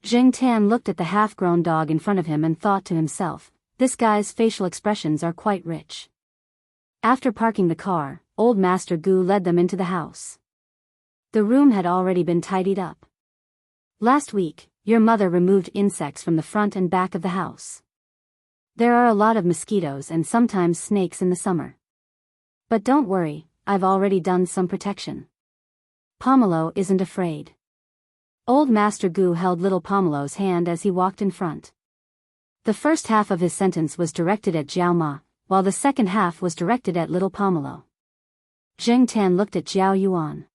Zheng Tan looked at the half-grown dog in front of him and thought to himself, this guy's facial expressions are quite rich. After parking the car, Old Master Gu led them into the house. The room had already been tidied up. Last week, your mother removed insects from the front and back of the house. There are a lot of mosquitoes and sometimes snakes in the summer. But don't worry, I've already done some protection. Pomelo isn't afraid. Old Master Gu held little Pomelo's hand as he walked in front. The first half of his sentence was directed at Jiao Ma, while the second half was directed at little Pomelo. Zheng Tan looked at Jiao Yuan.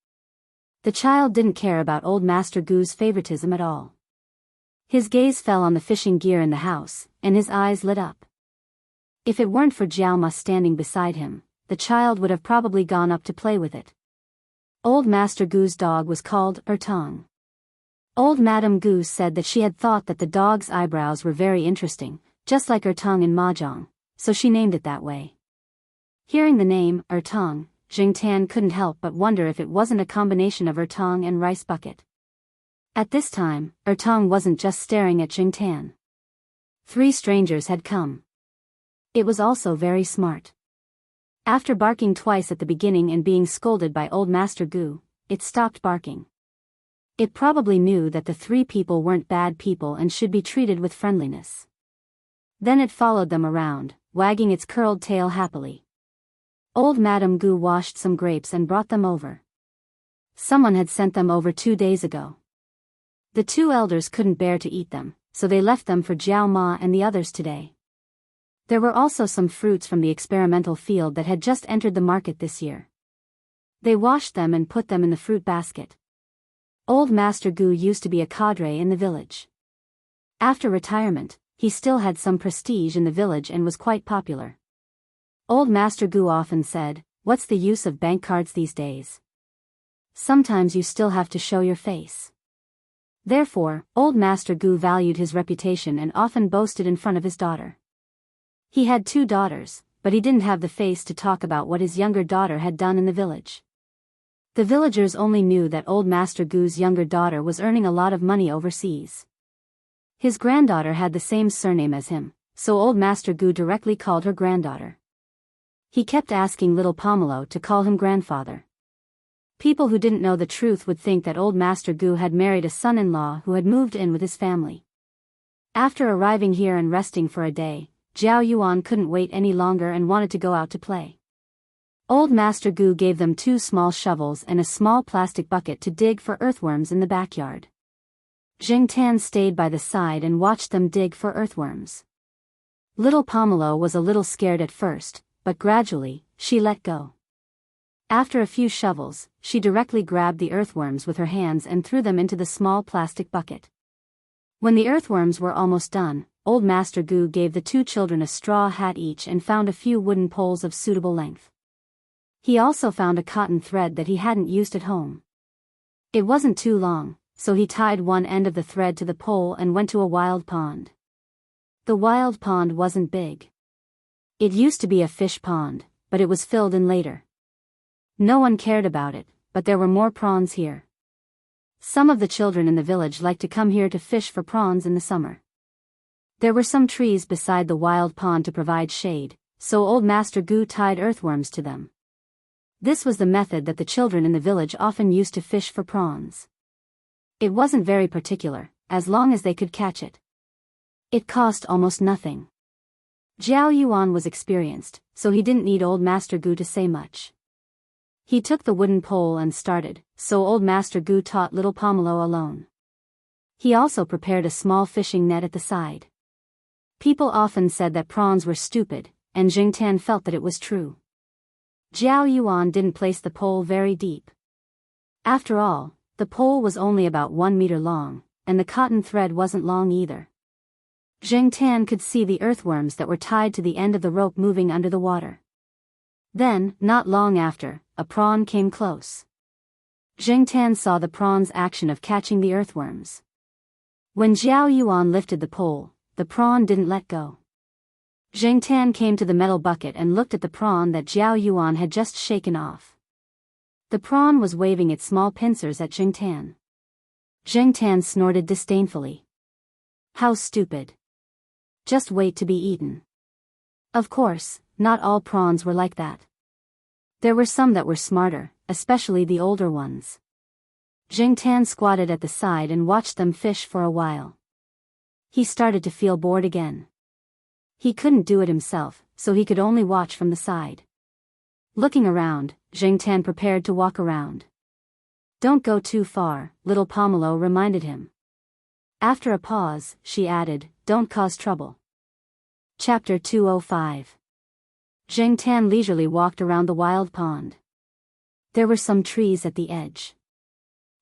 The child didn't care about Old Master Gu's favoritism at all. His gaze fell on the fishing gear in the house, and his eyes lit up. If it weren't for Jiao Ma standing beside him, the child would have probably gone up to play with it. Old Master Gu's dog was called Ertong. Old Madame Gu said that she had thought that the dog's eyebrows were very interesting, just like Ertong in Mahjong, so she named it that way. Hearing the name, Ertong, Jing Tan couldn't help but wonder if it wasn't a combination of Ertong and rice bucket. At this time, Ertong wasn't just staring at Jing Tan. 3 strangers had come. It was also very smart. After barking twice at the beginning and being scolded by Old Master Gu, it stopped barking. It probably knew that the 3 people weren't bad people and should be treated with friendliness. Then it followed them around, wagging its curled tail happily. Old Madame Gu washed some grapes and brought them over. Someone had sent them over 2 days ago. The 2 elders couldn't bear to eat them, so they left them for Jiao Ma and the others today. There were also some fruits from the experimental field that had just entered the market this year. They washed them and put them in the fruit basket. Old Master Gu used to be a cadre in the village. After retirement, he still had some prestige in the village and was quite popular. Old Master Gu often said, "What's the use of bank cards these days? Sometimes you still have to show your face." Therefore, Old Master Gu valued his reputation and often boasted in front of his daughter. He had 2 daughters, but he didn't have the face to talk about what his younger daughter had done in the village. The villagers only knew that Old Master Gu's younger daughter was earning a lot of money overseas. His granddaughter had the same surname as him, so Old Master Gu directly called her granddaughter. He kept asking little Pomelo to call him grandfather. People who didn't know the truth would think that Old Master Gu had married a son-in-law who had moved in with his family. After arriving here and resting for a day, Jiao Yuan couldn't wait any longer and wanted to go out to play. Old Master Gu gave them 2 small shovels and a small plastic bucket to dig for earthworms in the backyard. Jing Tan stayed by the side and watched them dig for earthworms. Little Pomelo was a little scared at first, but gradually, she let go. After a few shovels, she directly grabbed the earthworms with her hands and threw them into the small plastic bucket. When the earthworms were almost done, Old Master Gu gave the 2 children a straw hat each and found a few wooden poles of suitable length. He also found a cotton thread that he hadn't used at home. It wasn't too long, so he tied one end of the thread to the pole and went to a wild pond. The wild pond wasn't big. It used to be a fish pond, but it was filled in later. No one cared about it, but there were more prawns here. Some of the children in the village liked to come here to fish for prawns in the summer. There were some trees beside the wild pond to provide shade, so Old Master Gu tied earthworms to them. This was the method that the children in the village often used to fish for prawns. It wasn't very particular, as long as they could catch it. It cost almost nothing. Jiao Yuan was experienced, so he didn't need Old Master Gu to say much. He took the wooden pole and started, so Old Master Gu taught little Pomelo alone. He also prepared a small fishing net at the side. People often said that prawns were stupid, and Jing Tan felt that it was true. Jiao Yuan didn't place the pole very deep. After all, the pole was only about 1 meter long, and the cotton thread wasn't long either. Jing Tan could see the earthworms that were tied to the end of the rope moving under the water. Then, not long after, a prawn came close. Jing Tan saw the prawn's action of catching the earthworms. When Jiao Yuan lifted the pole, the prawn didn't let go. Jing Tan came to the metal bucket and looked at the prawn that Jiao Yuan had just shaken off. The prawn was waving its small pincers at Jing Tan. Jing Tan snorted disdainfully. How stupid. Just wait to be eaten. Of course, not all prawns were like that. There were some that were smarter, especially the older ones. Jing Tan squatted at the side and watched them fish for a while. He started to feel bored again. He couldn't do it himself, so he could only watch from the side. Looking around, Zheng Tan prepared to walk around. Don't go too far, little Pomelo reminded him. After a pause, she added, don't cause trouble. Chapter 205. Zheng Tan leisurely walked around the wild pond. There were some trees at the edge.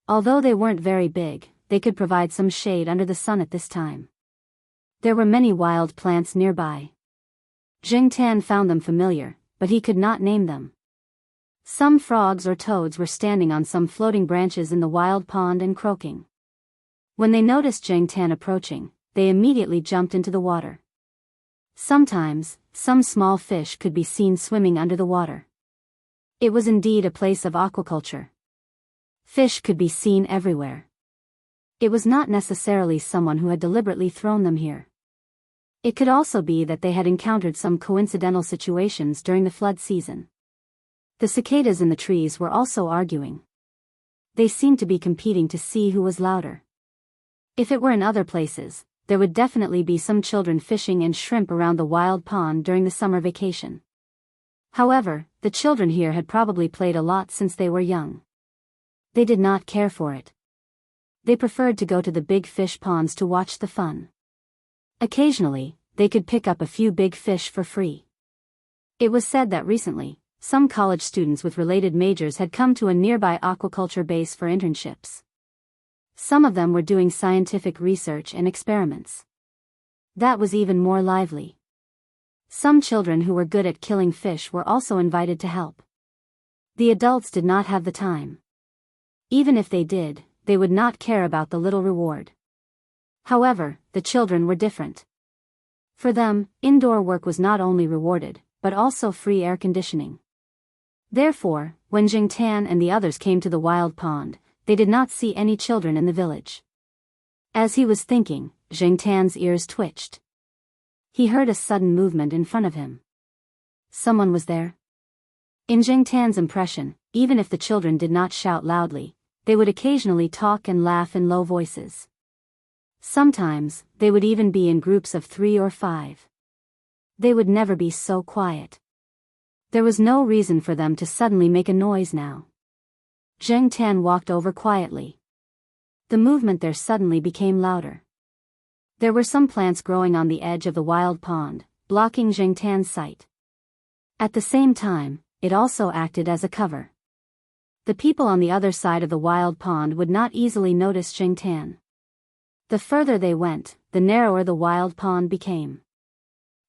Although they weren't very big, they could provide some shade under the sun at this time. There were many wild plants nearby. Zheng Tan found them familiar, but he could not name them. Some frogs or toads were standing on some floating branches in the wild pond and croaking. When they noticed Zheng Tan approaching, they immediately jumped into the water. Sometimes, some small fish could be seen swimming under the water. It was indeed a place of aquaculture. Fish could be seen everywhere. It was not necessarily someone who had deliberately thrown them here. It could also be that they had encountered some coincidental situations during the flood season. The cicadas in the trees were also arguing. They seemed to be competing to see who was louder. If it were in other places, there would definitely be some children fishing and shrimp around the wild pond during the summer vacation. However, the children here had probably played a lot since they were young. They did not care for it. They preferred to go to the big fish ponds to watch the fun. Occasionally, they could pick up a few big fish for free. It was said that recently, some college students with related majors had come to a nearby aquaculture base for internships. Some of them were doing scientific research and experiments. That was even more lively. Some children who were good at killing fish were also invited to help. The adults did not have the time. Even if they did, they would not care about the little reward. However, the children were different. For them, indoor work was not only rewarded, but also free air conditioning. Therefore, when Zheng Tan and the others came to the wild pond, they did not see any children in the village. As he was thinking, Zheng Tan's ears twitched. He heard a sudden movement in front of him. Someone was there. In Zheng Tan's impression, even if the children did not shout loudly, they would occasionally talk and laugh in low voices. Sometimes, they would even be in groups of 3 or 5. They would never be so quiet. There was no reason for them to suddenly make a noise now. Zheng Tan walked over quietly. The movement there suddenly became louder. There were some plants growing on the edge of the wild pond, blocking Zheng Tan's sight. At the same time, it also acted as a cover. The people on the other side of the wild pond would not easily notice Zheng Tan. The further they went, the narrower the wild pond became.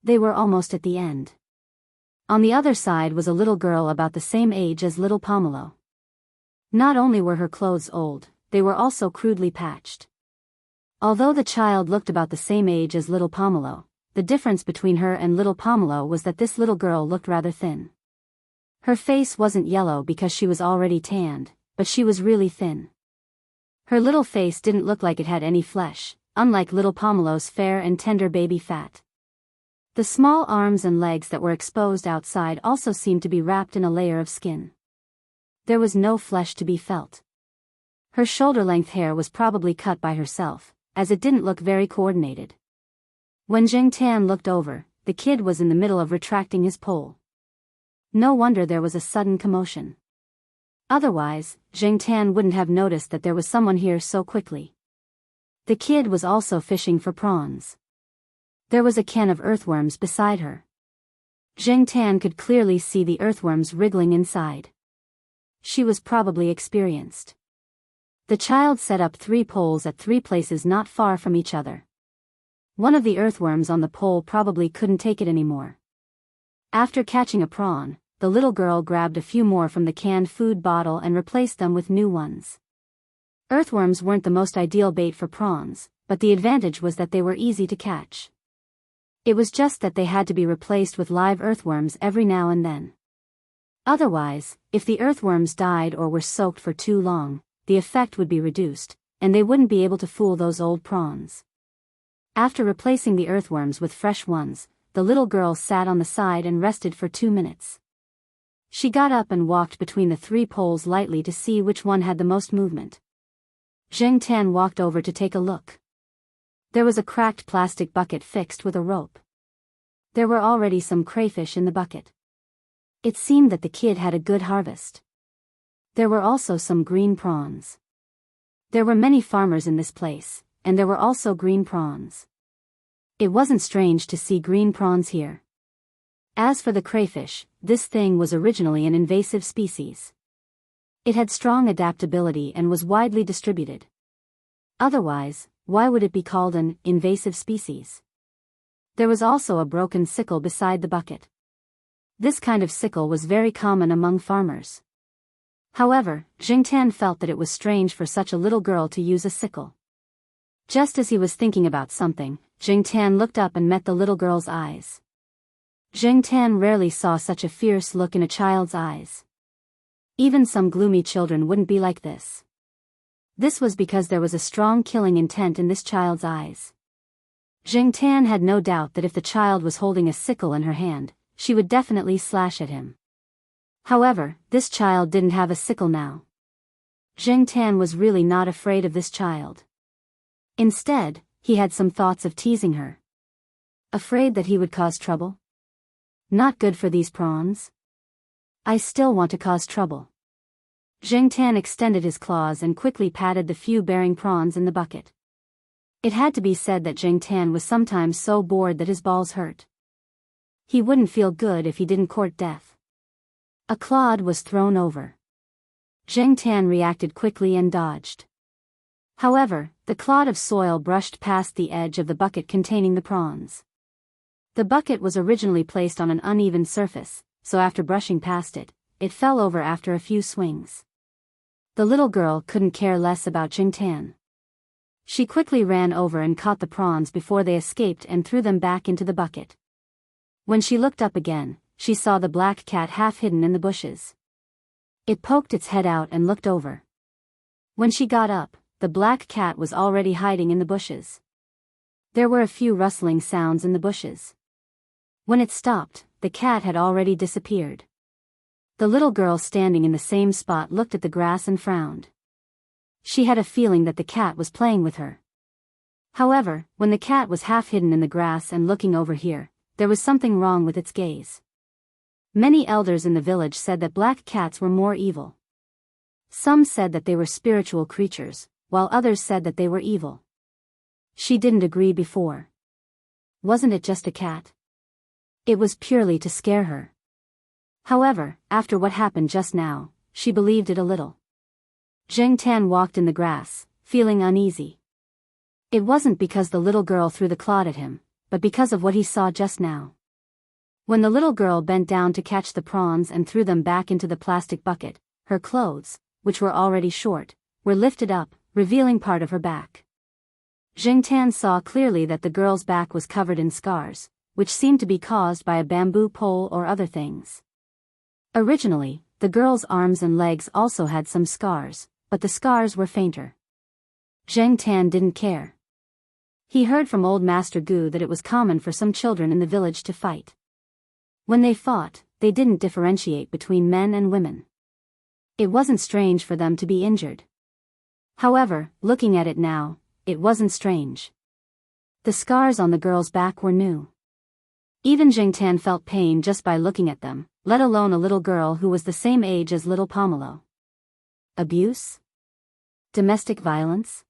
They were almost at the end. On the other side was a little girl about the same age as little Pomelo. Not only were her clothes old, they were also crudely patched. Although the child looked about the same age as little Pomelo, the difference between her and little Pomelo was that this little girl looked rather thin. Her face wasn't yellow because she was already tanned, but she was really thin. Her little face didn't look like it had any flesh, unlike little Pomelo's fair and tender baby fat. The small arms and legs that were exposed outside also seemed to be wrapped in a layer of skin. There was no flesh to be felt. Her shoulder-length hair was probably cut by herself, as it didn't look very coordinated. When Zheng Tan looked over, the kid was in the middle of retracting his pole. No wonder there was a sudden commotion. Otherwise, Zheng Tan wouldn't have noticed that there was someone here so quickly. The kid was also fishing for prawns. There was a can of earthworms beside her. Zheng Tan could clearly see the earthworms wriggling inside. She was probably experienced. The child set up 3 poles at 3 places not far from each other. One of the earthworms on the pole probably couldn't take it anymore. After catching a prawn, the little girl grabbed a few more from the canned food bottle and replaced them with new ones. Earthworms weren't the most ideal bait for prawns, but the advantage was that they were easy to catch. It was just that they had to be replaced with live earthworms every now and then. Otherwise, if the earthworms died or were soaked for too long, the effect would be reduced, and they wouldn't be able to fool those old prawns. After replacing the earthworms with fresh ones, the little girl sat on the side and rested for 2 minutes. She got up and walked between the 3 poles lightly to see which one had the most movement. Zheng Tan walked over to take a look. There was a cracked plastic bucket fixed with a rope. There were already some crayfish in the bucket. It seemed that the kid had a good harvest. There were also some green prawns. There were many farmers in this place, and there were also green prawns. It wasn't strange to see green prawns here. As for the crayfish, this thing was originally an invasive species. It had strong adaptability and was widely distributed. Otherwise, why would it be called an invasive species? There was also a broken sickle beside the bucket. This kind of sickle was very common among farmers. However, Jingtan felt that it was strange for such a little girl to use a sickle. Just as he was thinking about something, Jingtan looked up and met the little girl's eyes. Jingtan rarely saw such a fierce look in a child's eyes. Even some gloomy children wouldn't be like this. This was because there was a strong killing intent in this child's eyes. Jingtan had no doubt that if the child was holding a sickle in her hand, she would definitely slash at him. However, this child didn't have a sickle now. Jingtan was really not afraid of this child. Instead, he had some thoughts of teasing her. Afraid that he would cause trouble? Not good for these prawns. I still want to cause trouble. Jingtan extended his claws and quickly patted the few bearing prawns in the bucket. It had to be said that Jingtan was sometimes so bored that his balls hurt. He wouldn't feel good if he didn't court death. A clod was thrown over. Jingtan reacted quickly and dodged. However, the clod of soil brushed past the edge of the bucket containing the prawns. The bucket was originally placed on an uneven surface, so after brushing past it, it fell over after a few swings. The little girl couldn't care less about Jingtan. She quickly ran over and caught the prawns before they escaped and threw them back into the bucket. When she looked up again, she saw the black cat half hidden in the bushes. It poked its head out and looked over. When she got up, the black cat was already hiding in the bushes. There were a few rustling sounds in the bushes. When it stopped, the cat had already disappeared. The little girl standing in the same spot looked at the grass and frowned. She had a feeling that the cat was playing with her. However, when the cat was half hidden in the grass and looking over here, there was something wrong with its gaze. Many elders in the village said that black cats were more evil. Some said that they were spiritual creatures, while others said that they were evil. She didn't agree before. Wasn't it just a cat? It was purely to scare her. However, after what happened just now, she believed it a little. Jingtan walked in the grass, feeling uneasy. It wasn't because the little girl threw the clod at him, but because of what he saw just now. When the little girl bent down to catch the prawns and threw them back into the plastic bucket, her clothes, which were already short, were lifted up, revealing part of her back. Jingtan saw clearly that the girl's back was covered in scars, which seemed to be caused by a bamboo pole or other things. Originally, the girl's arms and legs also had some scars, but the scars were fainter. Jingtan didn't care. He heard from old Master Gu that it was common for some children in the village to fight. When they fought, they didn't differentiate between men and women. It wasn't strange for them to be injured. However, looking at it now, it wasn't strange. The scars on the girl's back were new. Even Jingtan felt pain just by looking at them, let alone a little girl who was the same age as little Pomelo. Abuse? Domestic violence?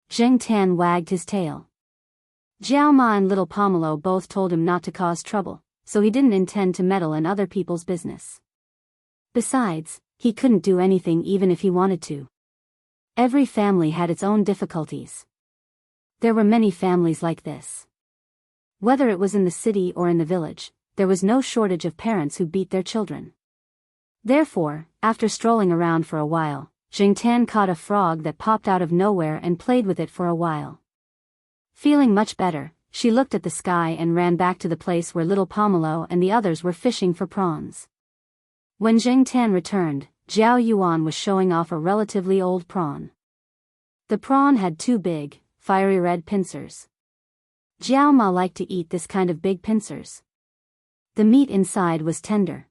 Jingtan wagged his tail. Jiao Ma and little Pomelo both told him not to cause trouble, so he didn't intend to meddle in other people's business. Besides, he couldn't do anything even if he wanted to. Every family had its own difficulties. There were many families like this. Whether it was in the city or in the village, there was no shortage of parents who beat their children. Therefore, after strolling around for a while, Jingtan caught a frog that popped out of nowhere and played with it for a while. Feeling much better, she looked at the sky and ran back to the place where little Pomelo and the others were fishing for prawns. When Jingtan returned, Jiao Yuan was showing off a relatively old prawn. The prawn had two big, fiery red pincers. Jiao Ma liked to eat this kind of big pincers. The meat inside was tender.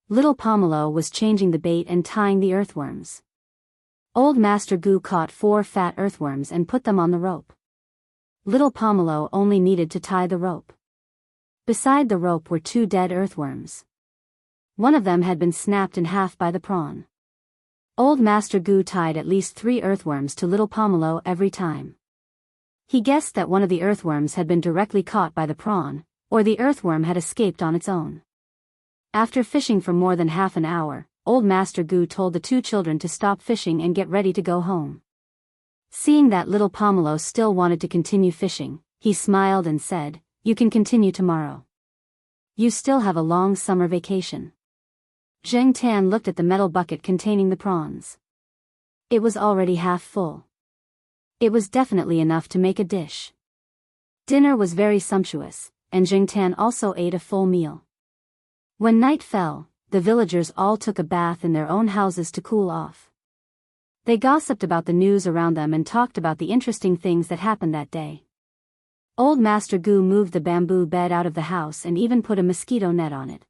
Little Pomelo was changing the bait and tying the earthworms. Old Master Gu caught 4 fat earthworms and put them on the rope. Little Pomelo only needed to tie the rope. Beside the rope were 2 dead earthworms. One of them had been snapped in half by the prawn. Old Master Gu tied at least 3 earthworms to little Pomelo every time. He guessed that one of the earthworms had been directly caught by the prawn, or the earthworm had escaped on its own. After fishing for more than half an hour, Old Master Gu told the 2 children to stop fishing and get ready to go home. Seeing that little Pomelo still wanted to continue fishing, he smiled and said, "You can continue tomorrow. You still have a long summer vacation." Zheng Tan looked at the metal bucket containing the prawns. It was already half full. It was definitely enough to make a dish. Dinner was very sumptuous, and Zheng Tan also ate a full meal. When night fell, the villagers all took a bath in their own houses to cool off. They gossiped about the news around them and talked about the interesting things that happened that day. Old Master Gu moved the bamboo bed out of the house and even put a mosquito net on it.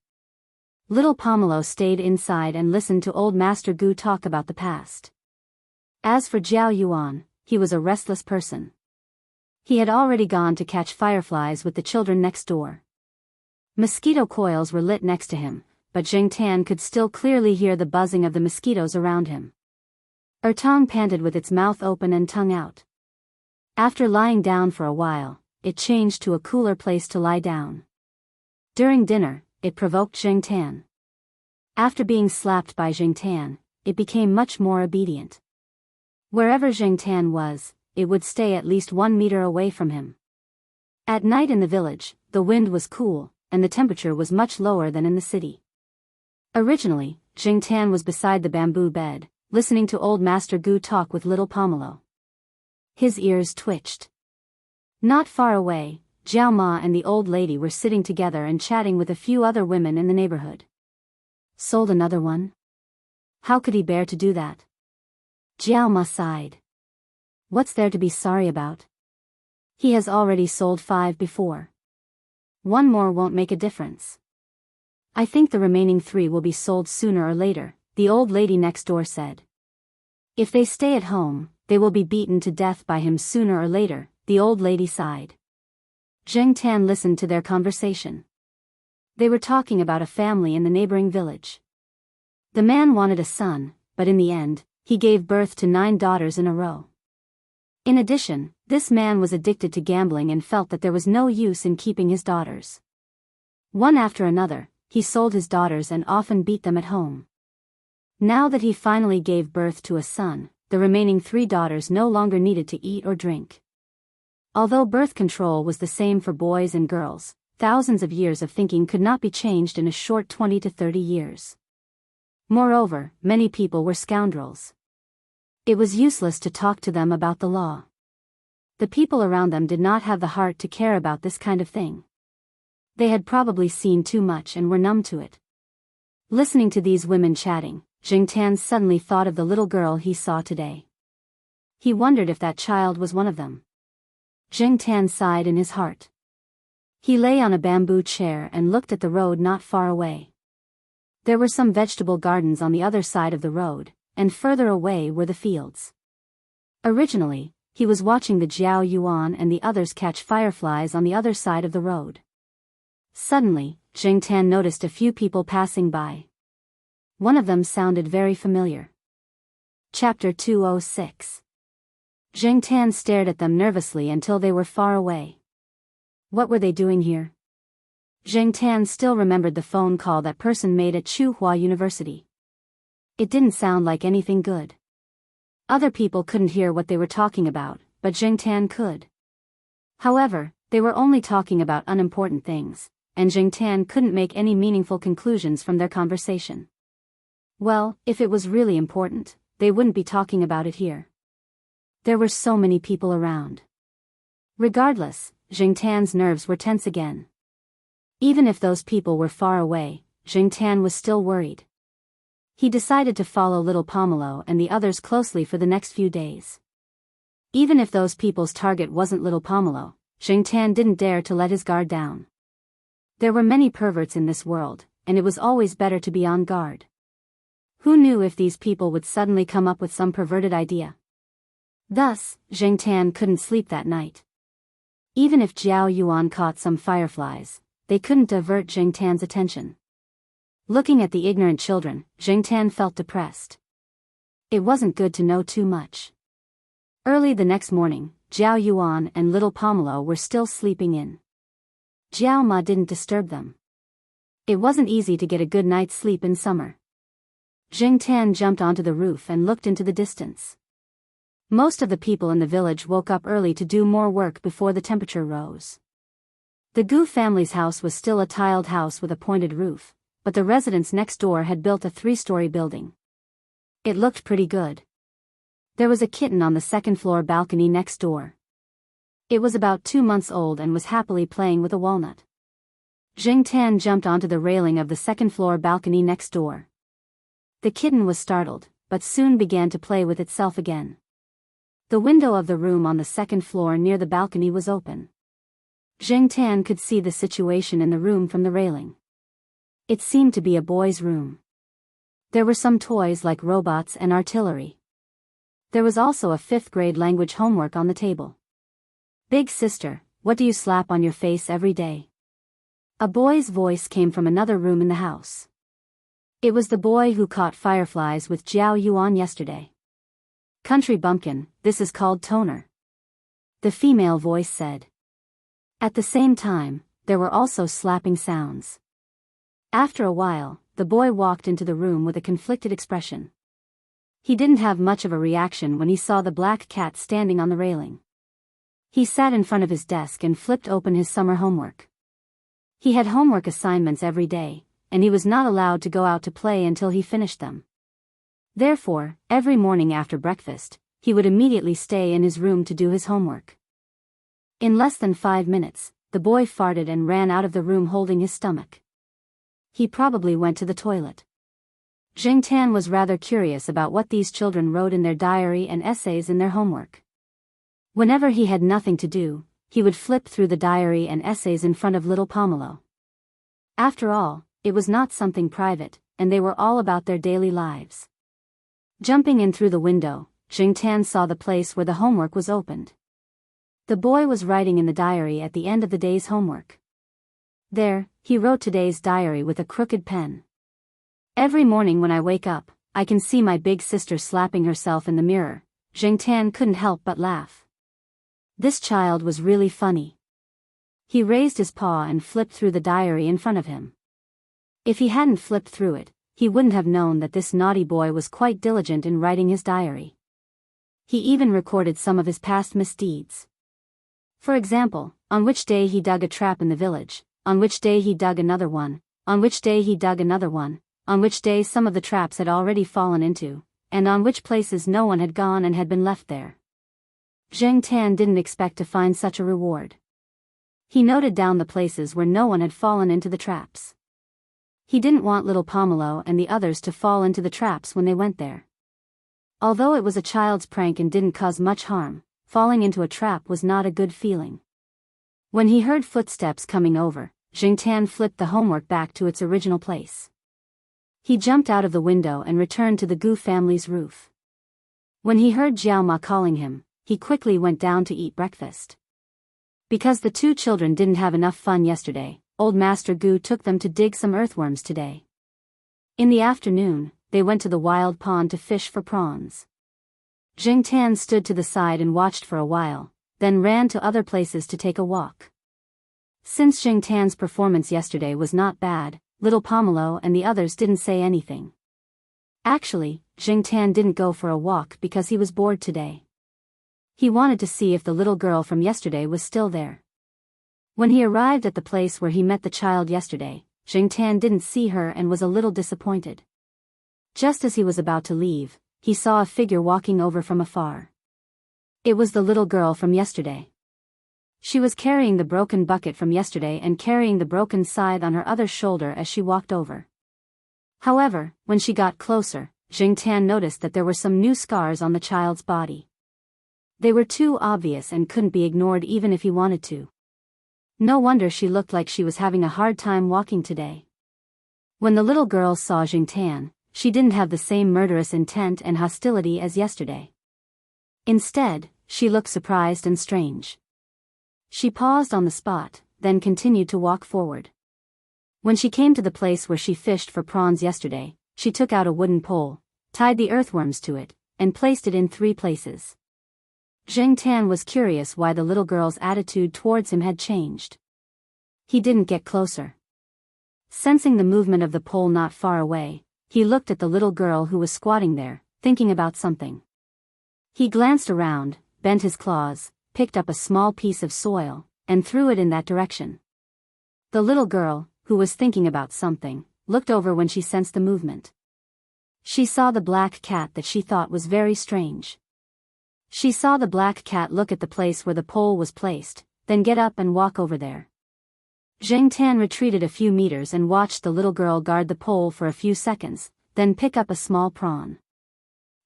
Little Pomelo stayed inside and listened to Old Master Gu talk about the past. As for Jiao Yuan, he was a restless person. He had already gone to catch fireflies with the children next door. Mosquito coils were lit next to him, but Zheng Tan could still clearly hear the buzzing of the mosquitoes around him. Ertong panted with its mouth open and tongue out. After lying down for a while, it changed to a cooler place to lie down. During dinner, it provoked Zheng Tan. After being slapped by Zheng Tan, it became much more obedient. Wherever Zheng Tan was, it would stay at least 1 meter away from him. At night in the village, the wind was cool, and the temperature was much lower than in the city. Originally, Zheng Tan was beside the bamboo bed, listening to Old Master Gu talk with little Pomelo. His ears twitched. Not far away, Jiao Ma and the old lady were sitting together and chatting with a few other women in the neighborhood. Sold another one? How could he bear to do that? Jiao Ma sighed. What's there to be sorry about? He has already sold 5 before. 1 more won't make a difference. I think the remaining 3 will be sold sooner or later, the old lady next door said. If they stay at home, they will be beaten to death by him sooner or later, the old lady sighed. Zheng Tan listened to their conversation. They were talking about a family in the neighboring village. The man wanted a son, but in the end, he gave birth to 9 daughters in a row. In addition, this man was addicted to gambling and felt that there was no use in keeping his daughters. One after another, he sold his daughters and often beat them at home. Now that he finally gave birth to a son, the remaining 3 daughters no longer needed to eat or drink. Although birth control was the same for boys and girls, thousands of years of thinking could not be changed in a short 20 to 30 years. Moreover, many people were scoundrels. It was useless to talk to them about the law. The people around them did not have the heart to care about this kind of thing. They had probably seen too much and were numb to it. Listening to these women chatting, Zheng Tan suddenly thought of the little girl he saw today. He wondered if that child was one of them. Zheng Tan sighed in his heart. He lay on a bamboo chair and looked at the road not far away. There were some vegetable gardens on the other side of the road, and further away were the fields. Originally, he was watching the Jiao Yuan and the others catch fireflies on the other side of the road. Suddenly, Zheng Tan noticed a few people passing by. One of them sounded very familiar. Chapter 206. Zheng Tan stared at them nervously until they were far away. What were they doing here? Zheng Tan still remembered the phone call that person made at Tsinghua University. It didn't sound like anything good. Other people couldn't hear what they were talking about, but Zheng Tan could. However, they were only talking about unimportant things, and Zheng Tan couldn't make any meaningful conclusions from their conversation. Well, if it was really important, they wouldn't be talking about it here. There were so many people around. Regardless, Zheng Tan's nerves were tense again. Even if those people were far away, Zheng Tan was still worried. He decided to follow little Pomelo and the others closely for the next few days. Even if those people's target wasn't little Pomelo, Zheng Tan didn't dare to let his guard down. There were many perverts in this world, and it was always better to be on guard. Who knew if these people would suddenly come up with some perverted idea? Thus, Zheng Tan couldn't sleep that night. Even if Jiao Yuan caught some fireflies, they couldn't divert Zheng Tan's attention. Looking at the ignorant children, Zheng Tan felt depressed. It wasn't good to know too much. Early the next morning, Jiao Yuan and little Pomelo were still sleeping in. Jiao Ma didn't disturb them. It wasn't easy to get a good night's sleep in summer. Zheng Tan jumped onto the roof and looked into the distance. Most of the people in the village woke up early to do more work before the temperature rose. The Gu family's house was still a tiled house with a pointed roof, but the residents next door had built a 3-story building. It looked pretty good. There was a kitten on the second-floor balcony next door. It was about 2 months old and was happily playing with a walnut. Zheng Tan jumped onto the railing of the second-floor balcony next door. The kitten was startled, but soon began to play with itself again. The window of the room on the second floor near the balcony was open. Zheng Tan could see the situation in the room from the railing. It seemed to be a boy's room. There were some toys like robots and artillery. There was also a 5th-grade language homework on the table. "Big sister, what do you slap on your face every day?" A boy's voice came from another room in the house. It was the boy who caught fireflies with Jiao Yuan yesterday. "Country bumpkin, this is called toner," the female voice said. At the same time, there were also slapping sounds. After a while, the boy walked into the room with a conflicted expression. He didn't have much of a reaction when he saw the black cat standing on the railing. He sat in front of his desk and flipped open his summer homework. He had homework assignments every day, and he was not allowed to go out to play until he finished them. Therefore, every morning after breakfast, he would immediately stay in his room to do his homework. In less than 5 minutes, the boy farted and ran out of the room holding his stomach. He probably went to the toilet. Zheng Tan was rather curious about what these children wrote in their diary and essays in their homework. Whenever he had nothing to do, he would flip through the diary and essays in front of little Pomelo. After all, it was not something private, and they were all about their daily lives. Jumping in through the window, Zheng Tan saw the place where the homework was opened. The boy was writing in the diary at the end of the day's homework. There, he wrote today's diary with a crooked pen. "Every morning when I wake up, I can see my big sister slapping herself in the mirror." Zheng Tan couldn't help but laugh. This child was really funny. He raised his paw and flipped through the diary in front of him. If he hadn't flipped through it, he wouldn't have known that this naughty boy was quite diligent in writing his diary. He even recorded some of his past misdeeds. For example, on which day he dug a trap in the village, on which day he dug another one, on which day he dug another one, on which day some of the traps had already fallen into, and on which places no one had gone and had been left there. Zheng Tan didn't expect to find such a reward. He noted down the places where no one had fallen into the traps. He didn't want little Pomelo and the others to fall into the traps when they went there. Although it was a child's prank and didn't cause much harm, falling into a trap was not a good feeling. When he heard footsteps coming over, Zheng Tan flipped the homework back to its original place. He jumped out of the window and returned to the Gu family's roof. When he heard Jiao Ma calling him, he quickly went down to eat breakfast. Because the 2 children didn't have enough fun yesterday, Old Master Gu took them to dig some earthworms today. In the afternoon, they went to the wild pond to fish for prawns. Zheng Tan stood to the side and watched for a while, then ran to other places to take a walk. Since Zheng Tan's performance yesterday was not bad, little Pomelo and the others didn't say anything. Actually, Zheng Tan didn't go for a walk because he was bored today. He wanted to see if the little girl from yesterday was still there. When he arrived at the place where he met the child yesterday, Zheng Tan didn't see her and was a little disappointed. Just as he was about to leave, he saw a figure walking over from afar. It was the little girl from yesterday. She was carrying the broken bucket from yesterday and carrying the broken scythe on her other shoulder as she walked over. However, when she got closer, Zheng Tan noticed that there were some new scars on the child's body. They were too obvious and couldn't be ignored even if he wanted to. No wonder she looked like she was having a hard time walking today. When the little girl saw Zheng Tan, she didn't have the same murderous intent and hostility as yesterday. Instead, she looked surprised and strange. She paused on the spot, then continued to walk forward. When she came to the place where she fished for prawns yesterday, she took out a wooden pole, tied the earthworms to it, and placed it in 3 places. Zheng Tan was curious why the little girl's attitude towards him had changed. He didn't get closer. Sensing the movement of the pole not far away, he looked at the little girl who was squatting there, thinking about something. He glanced around, bent his claws, picked up a small piece of soil, and threw it in that direction. The little girl, who was thinking about something, looked over when she sensed the movement. She saw the black cat that she thought was very strange. She saw the black cat look at the place where the pole was placed, then get up and walk over there. Zheng Tan retreated a few meters and watched the little girl guard the pole for a few seconds, then pick up a small prawn.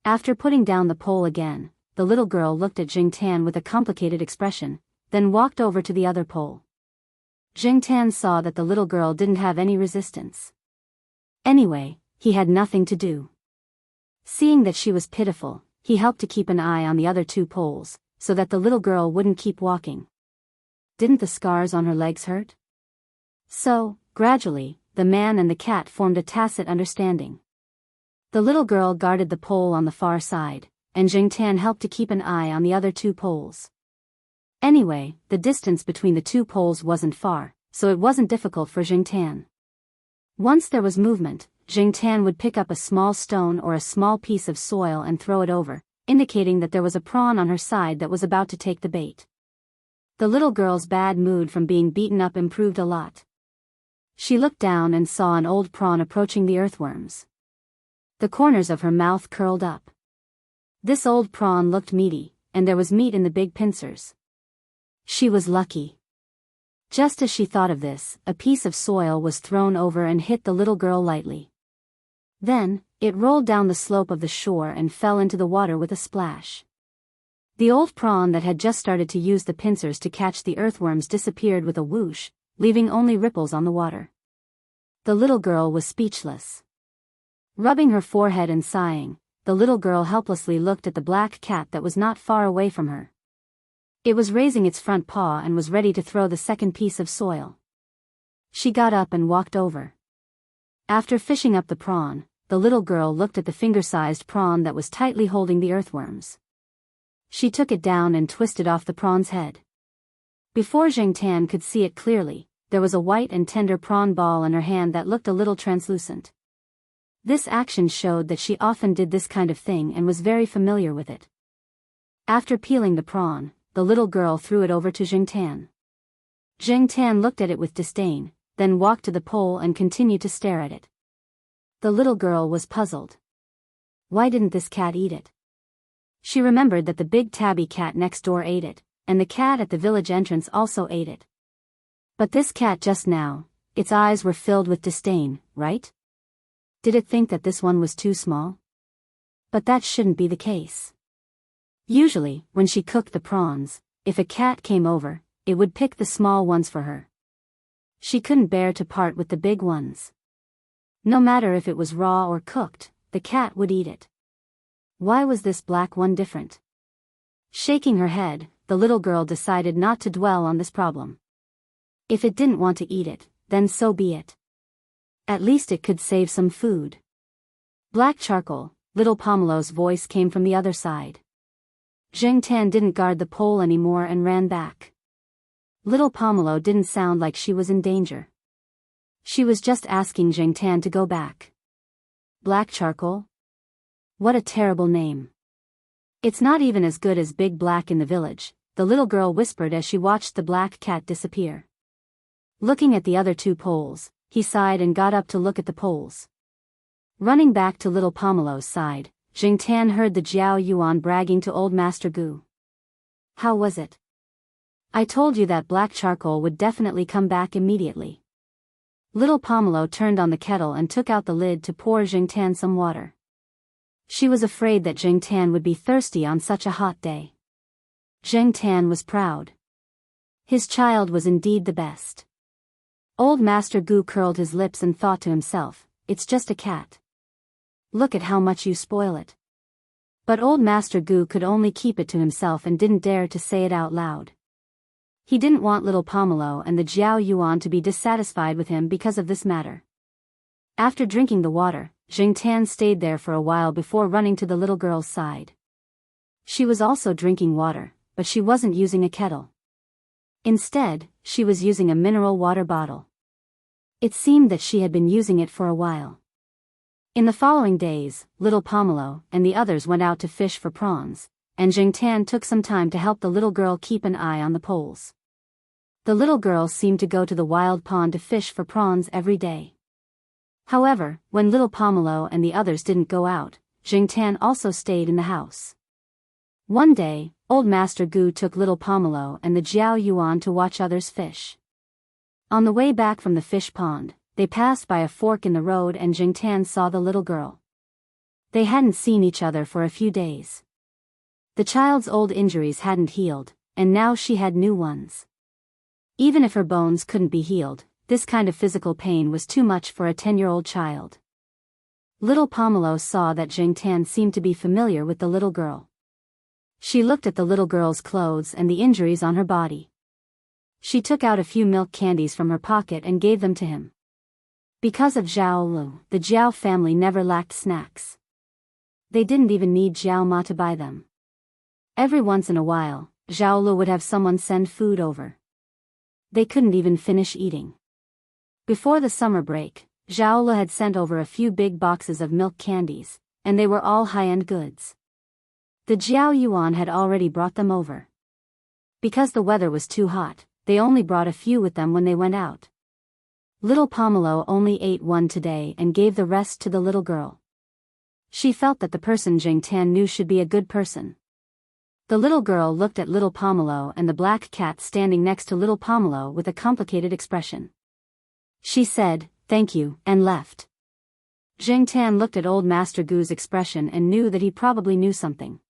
After putting down the pole again, the little girl looked at Zheng Tan with a complicated expression, then walked over to the other pole. Zheng Tan saw that the little girl didn't have any resistance. Anyway, he had nothing to do. Seeing that she was pitiful, he helped to keep an eye on the other 2 poles, so that the little girl wouldn't keep walking. Didn't the scars on her legs hurt? So, gradually, the man and the cat formed a tacit understanding. The little girl guarded the pole on the far side, and Zheng Tan helped to keep an eye on the other 2 poles. Anyway, the distance between the 2 poles wasn't far, so it wasn't difficult for Zheng Tan. Once there was movement, Zheng Tan would pick up a small stone or a small piece of soil and throw it over, indicating that there was a prawn on her side that was about to take the bait. The little girl's bad mood from being beaten up improved a lot. She looked down and saw an old prawn approaching the earthworms. The corners of her mouth curled up. This old prawn looked meaty, and there was meat in the big pincers. She was lucky. Just as she thought of this, a piece of soil was thrown over and hit the little girl lightly. Then, it rolled down the slope of the shore and fell into the water with a splash. The old prawn that had just started to use the pincers to catch the earthworms disappeared with a whoosh, leaving only ripples on the water. The little girl was speechless. Rubbing her forehead and sighing, the little girl helplessly looked at the black cat that was not far away from her. It was raising its front paw and was ready to throw the second piece of soil. She got up and walked over. After fishing up the prawn, the little girl looked at the finger-sized prawn that was tightly holding the earthworms. She took it down and twisted off the prawn's head. Before Zheng Tan could see it clearly, there was a white and tender prawn ball in her hand that looked a little translucent. This action showed that she often did this kind of thing and was very familiar with it. After peeling the prawn, the little girl threw it over to Zheng Tan. Zheng Tan looked at it with disdain, then walked to the pole and continued to stare at it. The little girl was puzzled. Why didn't this cat eat it? She remembered that the big tabby cat next door ate it, and the cat at the village entrance also ate it. But this cat just now, its eyes were filled with disdain, right? Did it think that this one was too small? But that shouldn't be the case. Usually, when she cooked the prawns, if a cat came over, it would pick the small ones for her. She couldn't bear to part with the big ones. No matter if it was raw or cooked, the cat would eat it. Why was this black one different? Shaking her head, the little girl decided not to dwell on this problem. If it didn't want to eat it, then so be it. At least it could save some food. Black charcoal, little Pomelo's voice came from the other side. Zheng Tan didn't guard the pole anymore and ran back. Little Pomelo didn't sound like she was in danger. She was just asking Zheng Tan to go back. Black charcoal? What a terrible name. It's not even as good as Big Black in the village, the little girl whispered as she watched the black cat disappear. Looking at the other 2 poles, he sighed and got up to look at the poles. Running back to little Pomelo's side, Zheng Tan heard the Jiao Yuan bragging to old Master Gu. How was it? I told you that black charcoal would definitely come back immediately. Little Pomelo turned on the kettle and took out the lid to pour Zheng Tan some water. She was afraid that Zheng Tan would be thirsty on such a hot day. Zheng Tan was proud. His child was indeed the best. Old Master Gu curled his lips and thought to himself, it's just a cat. Look at how much you spoil it. But old Master Gu could only keep it to himself and didn't dare to say it out loud. He didn't want little Pomelo and the Jiao Yuan to be dissatisfied with him because of this matter. After drinking the water, Jing Tan stayed there for a while before running to the little girl's side. She was also drinking water, but she wasn't using a kettle. Instead, she was using a mineral water bottle. It seemed that she had been using it for a while. In the following days, little Pomelo and the others went out to fish for prawns, and Jing Tan took some time to help the little girl keep an eye on the poles. The little girl seemed to go to the wild pond to fish for prawns every day. However, when little Pomelo and the others didn't go out, Jing Tan also stayed in the house. One day, Old Master Gu took little Pomelo and the Jiao Yuan to watch others fish. On the way back from the fish pond, they passed by a fork in the road and Jing Tan saw the little girl. They hadn't seen each other for a few days. The child's old injuries hadn't healed, and now she had new ones. Even if her bones couldn't be healed, this kind of physical pain was too much for a 10-year-old child. Little Pomelo saw that Jing Tan seemed to be familiar with the little girl. She looked at the little girl's clothes and the injuries on her body. She took out a few milk candies from her pocket and gave them to him. Because of Zhao Lu, the Jiao family never lacked snacks. They didn't even need Jiao Ma to buy them. Every once in a while, Zhao Lu would have someone send food over. They couldn't even finish eating. Before the summer break, Zhao Lu had sent over a few big boxes of milk candies, and they were all high-end goods. The Jiao Yuan had already brought them over. Because the weather was too hot, they only brought a few with them when they went out. Little Pomelo only ate one today and gave the rest to the little girl. She felt that the person Jing Tan knew should be a good person. The little girl looked at little Pomelo and the black cat standing next to little Pomelo with a complicated expression. She said, "Thank you," and left. Jing Tan looked at Old Master Gu's expression and knew that he probably knew something.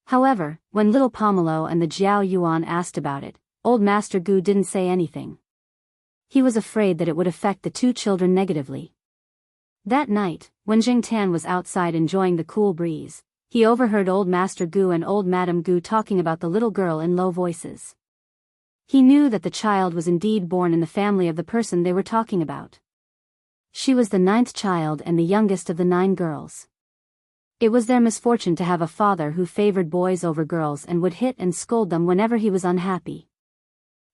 However, when little Pomelo and the Jiao Yuan asked about it, Old Master Gu didn't say anything. He was afraid that it would affect the two children negatively. That night, when Jing Tan was outside enjoying the cool breeze, he overheard Old Master Gu and Old Madam Gu talking about the little girl in low voices. He knew that the child was indeed born in the family of the person they were talking about. She was the 9th child and the youngest of the 9 girls. It was their misfortune to have a father who favored boys over girls and would hit and scold them whenever he was unhappy.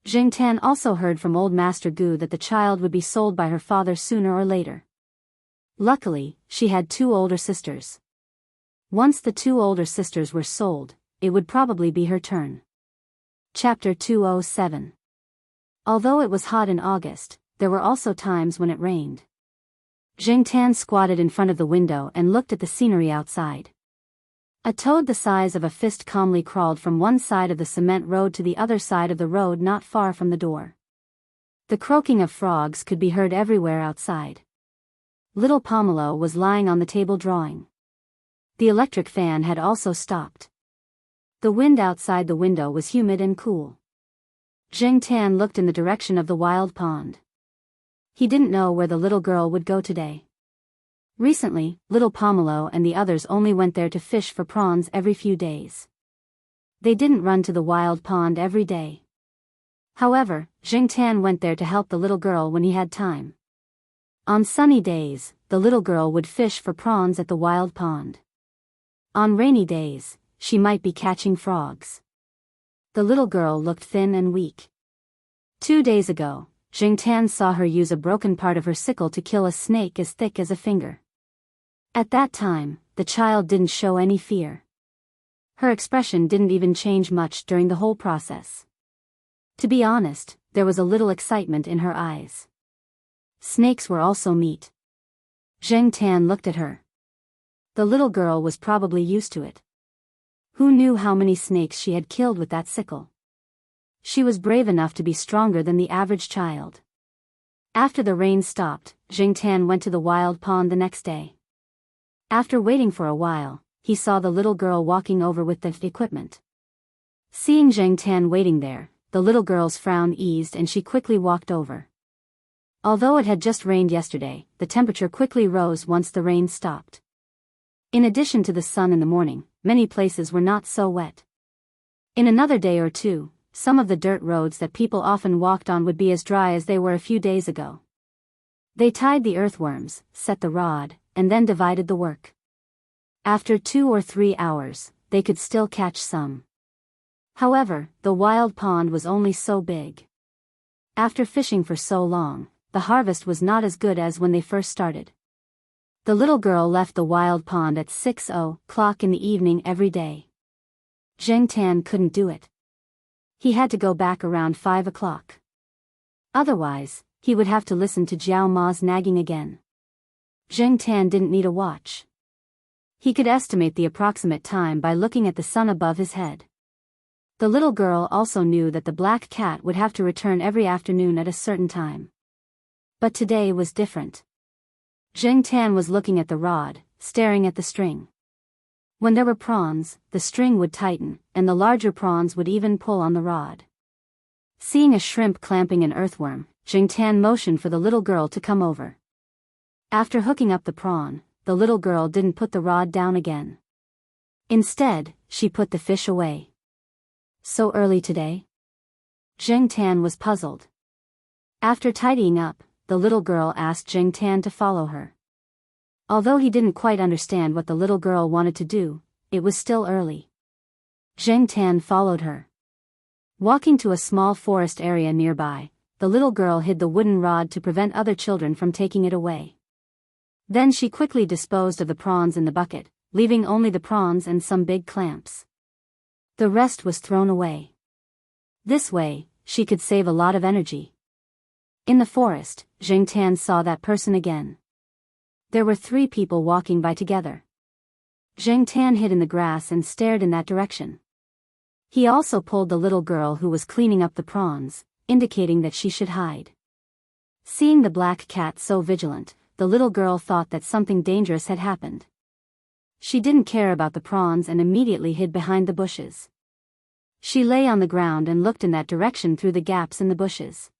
Jing Tan also heard from Old Master Gu that the child would be sold by her father sooner or later. Luckily, she had 2 older sisters. Once the 2 older sisters were sold, it would probably be her turn. Chapter 207. Although it was hot in August, there were also times when it rained. Jing Tan squatted in front of the window and looked at the scenery outside. A toad the size of a fist calmly crawled from one side of the cement road to the other side of the road not far from the door. The croaking of frogs could be heard everywhere outside. Little Pomelo was lying on the table drawing. The electric fan had also stopped. The wind outside the window was humid and cool. Jing Tan looked in the direction of the wild pond. He didn't know where the little girl would go today. Recently, little Pomelo and the others only went there to fish for prawns every few days. They didn't run to the wild pond every day. However, Jing Tan went there to help the little girl when he had time. On sunny days, the little girl would fish for prawns at the wild pond. On rainy days, she might be catching frogs. The little girl looked thin and weak. 2 days ago, Jing Tan saw her use a broken part of her sickle to kill a snake as thick as a finger. At that time, the child didn't show any fear. Her expression didn't even change much during the whole process. To be honest, there was a little excitement in her eyes. Snakes were also meat. Jing Tan looked at her. The little girl was probably used to it. Who knew how many snakes she had killed with that sickle? She was brave enough to be stronger than the average child. After the rain stopped, Jing Tan went to the wild pond the next day. After waiting for a while, he saw the little girl walking over with the equipment. Seeing Jing Tan waiting there, the little girl's frown eased and she quickly walked over. Although it had just rained yesterday, the temperature quickly rose once the rain stopped. In addition to the sun in the morning, many places were not so wet. In another day or two, some of the dirt roads that people often walked on would be as dry as they were a few days ago. They tied the earthworms, set the rod, and then divided the work. After 2 or 3 hours, they could still catch some. However, the wild pond was only so big. After fishing for so long, the harvest was not as good as when they first started. The little girl left the wild pond at 6:00 in the evening every day. Zheng Tan couldn't do it. He had to go back around 5 o'clock. Otherwise, he would have to listen to Jiao Ma's nagging again. Zheng Tan didn't need a watch. He could estimate the approximate time by looking at the sun above his head. The little girl also knew that the black cat would have to return every afternoon at a certain time. But today was different. Zheng Tan was looking at the rod, staring at the string. When there were prawns, the string would tighten, and the larger prawns would even pull on the rod. Seeing a shrimp clamping an earthworm, Zheng Tan motioned for the little girl to come over. After hooking up the prawn, the little girl didn't put the rod down again. Instead, she put the fish away. So early today? Zheng Tan was puzzled. After tidying up, the little girl asked Zheng Tan to follow her. Although he didn't quite understand what the little girl wanted to do, it was still early. Zheng Tan followed her. Walking to a small forest area nearby, the little girl hid the wooden rod to prevent other children from taking it away. Then she quickly disposed of the prawns in the bucket, leaving only the prawns and some big clamps. The rest was thrown away. This way, she could save a lot of energy. In the forest, Zheng Tan saw that person again. There were 3 people walking by together. Zheng Tan hid in the grass and stared in that direction. He also pulled the little girl who was cleaning up the prawns, indicating that she should hide. Seeing the black cat so vigilant, the little girl thought that something dangerous had happened. She didn't care about the prawns and immediately hid behind the bushes. She lay on the ground and looked in that direction through the gaps in the bushes.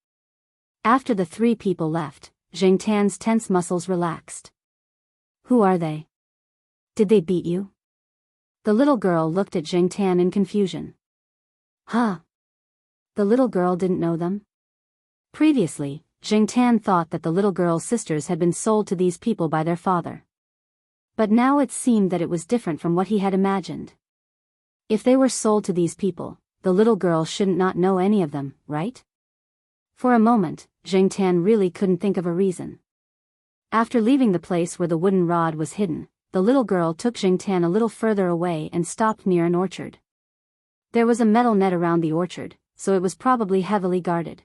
After the 3 people left, Zheng Tan's tense muscles relaxed. Who are they? Did they beat you? The little girl looked at Zheng Tan in confusion. Huh? The little girl didn't know them? Previously, Zheng Tan thought that the little girl's sisters had been sold to these people by their father. But now it seemed that it was different from what he had imagined. If they were sold to these people, the little girl shouldn't not know any of them, right? For a moment, Zheng Tan really couldn't think of a reason. After leaving the place where the wooden rod was hidden, the little girl took Zheng Tan a little further away and stopped near an orchard. There was a metal net around the orchard, so it was probably heavily guarded.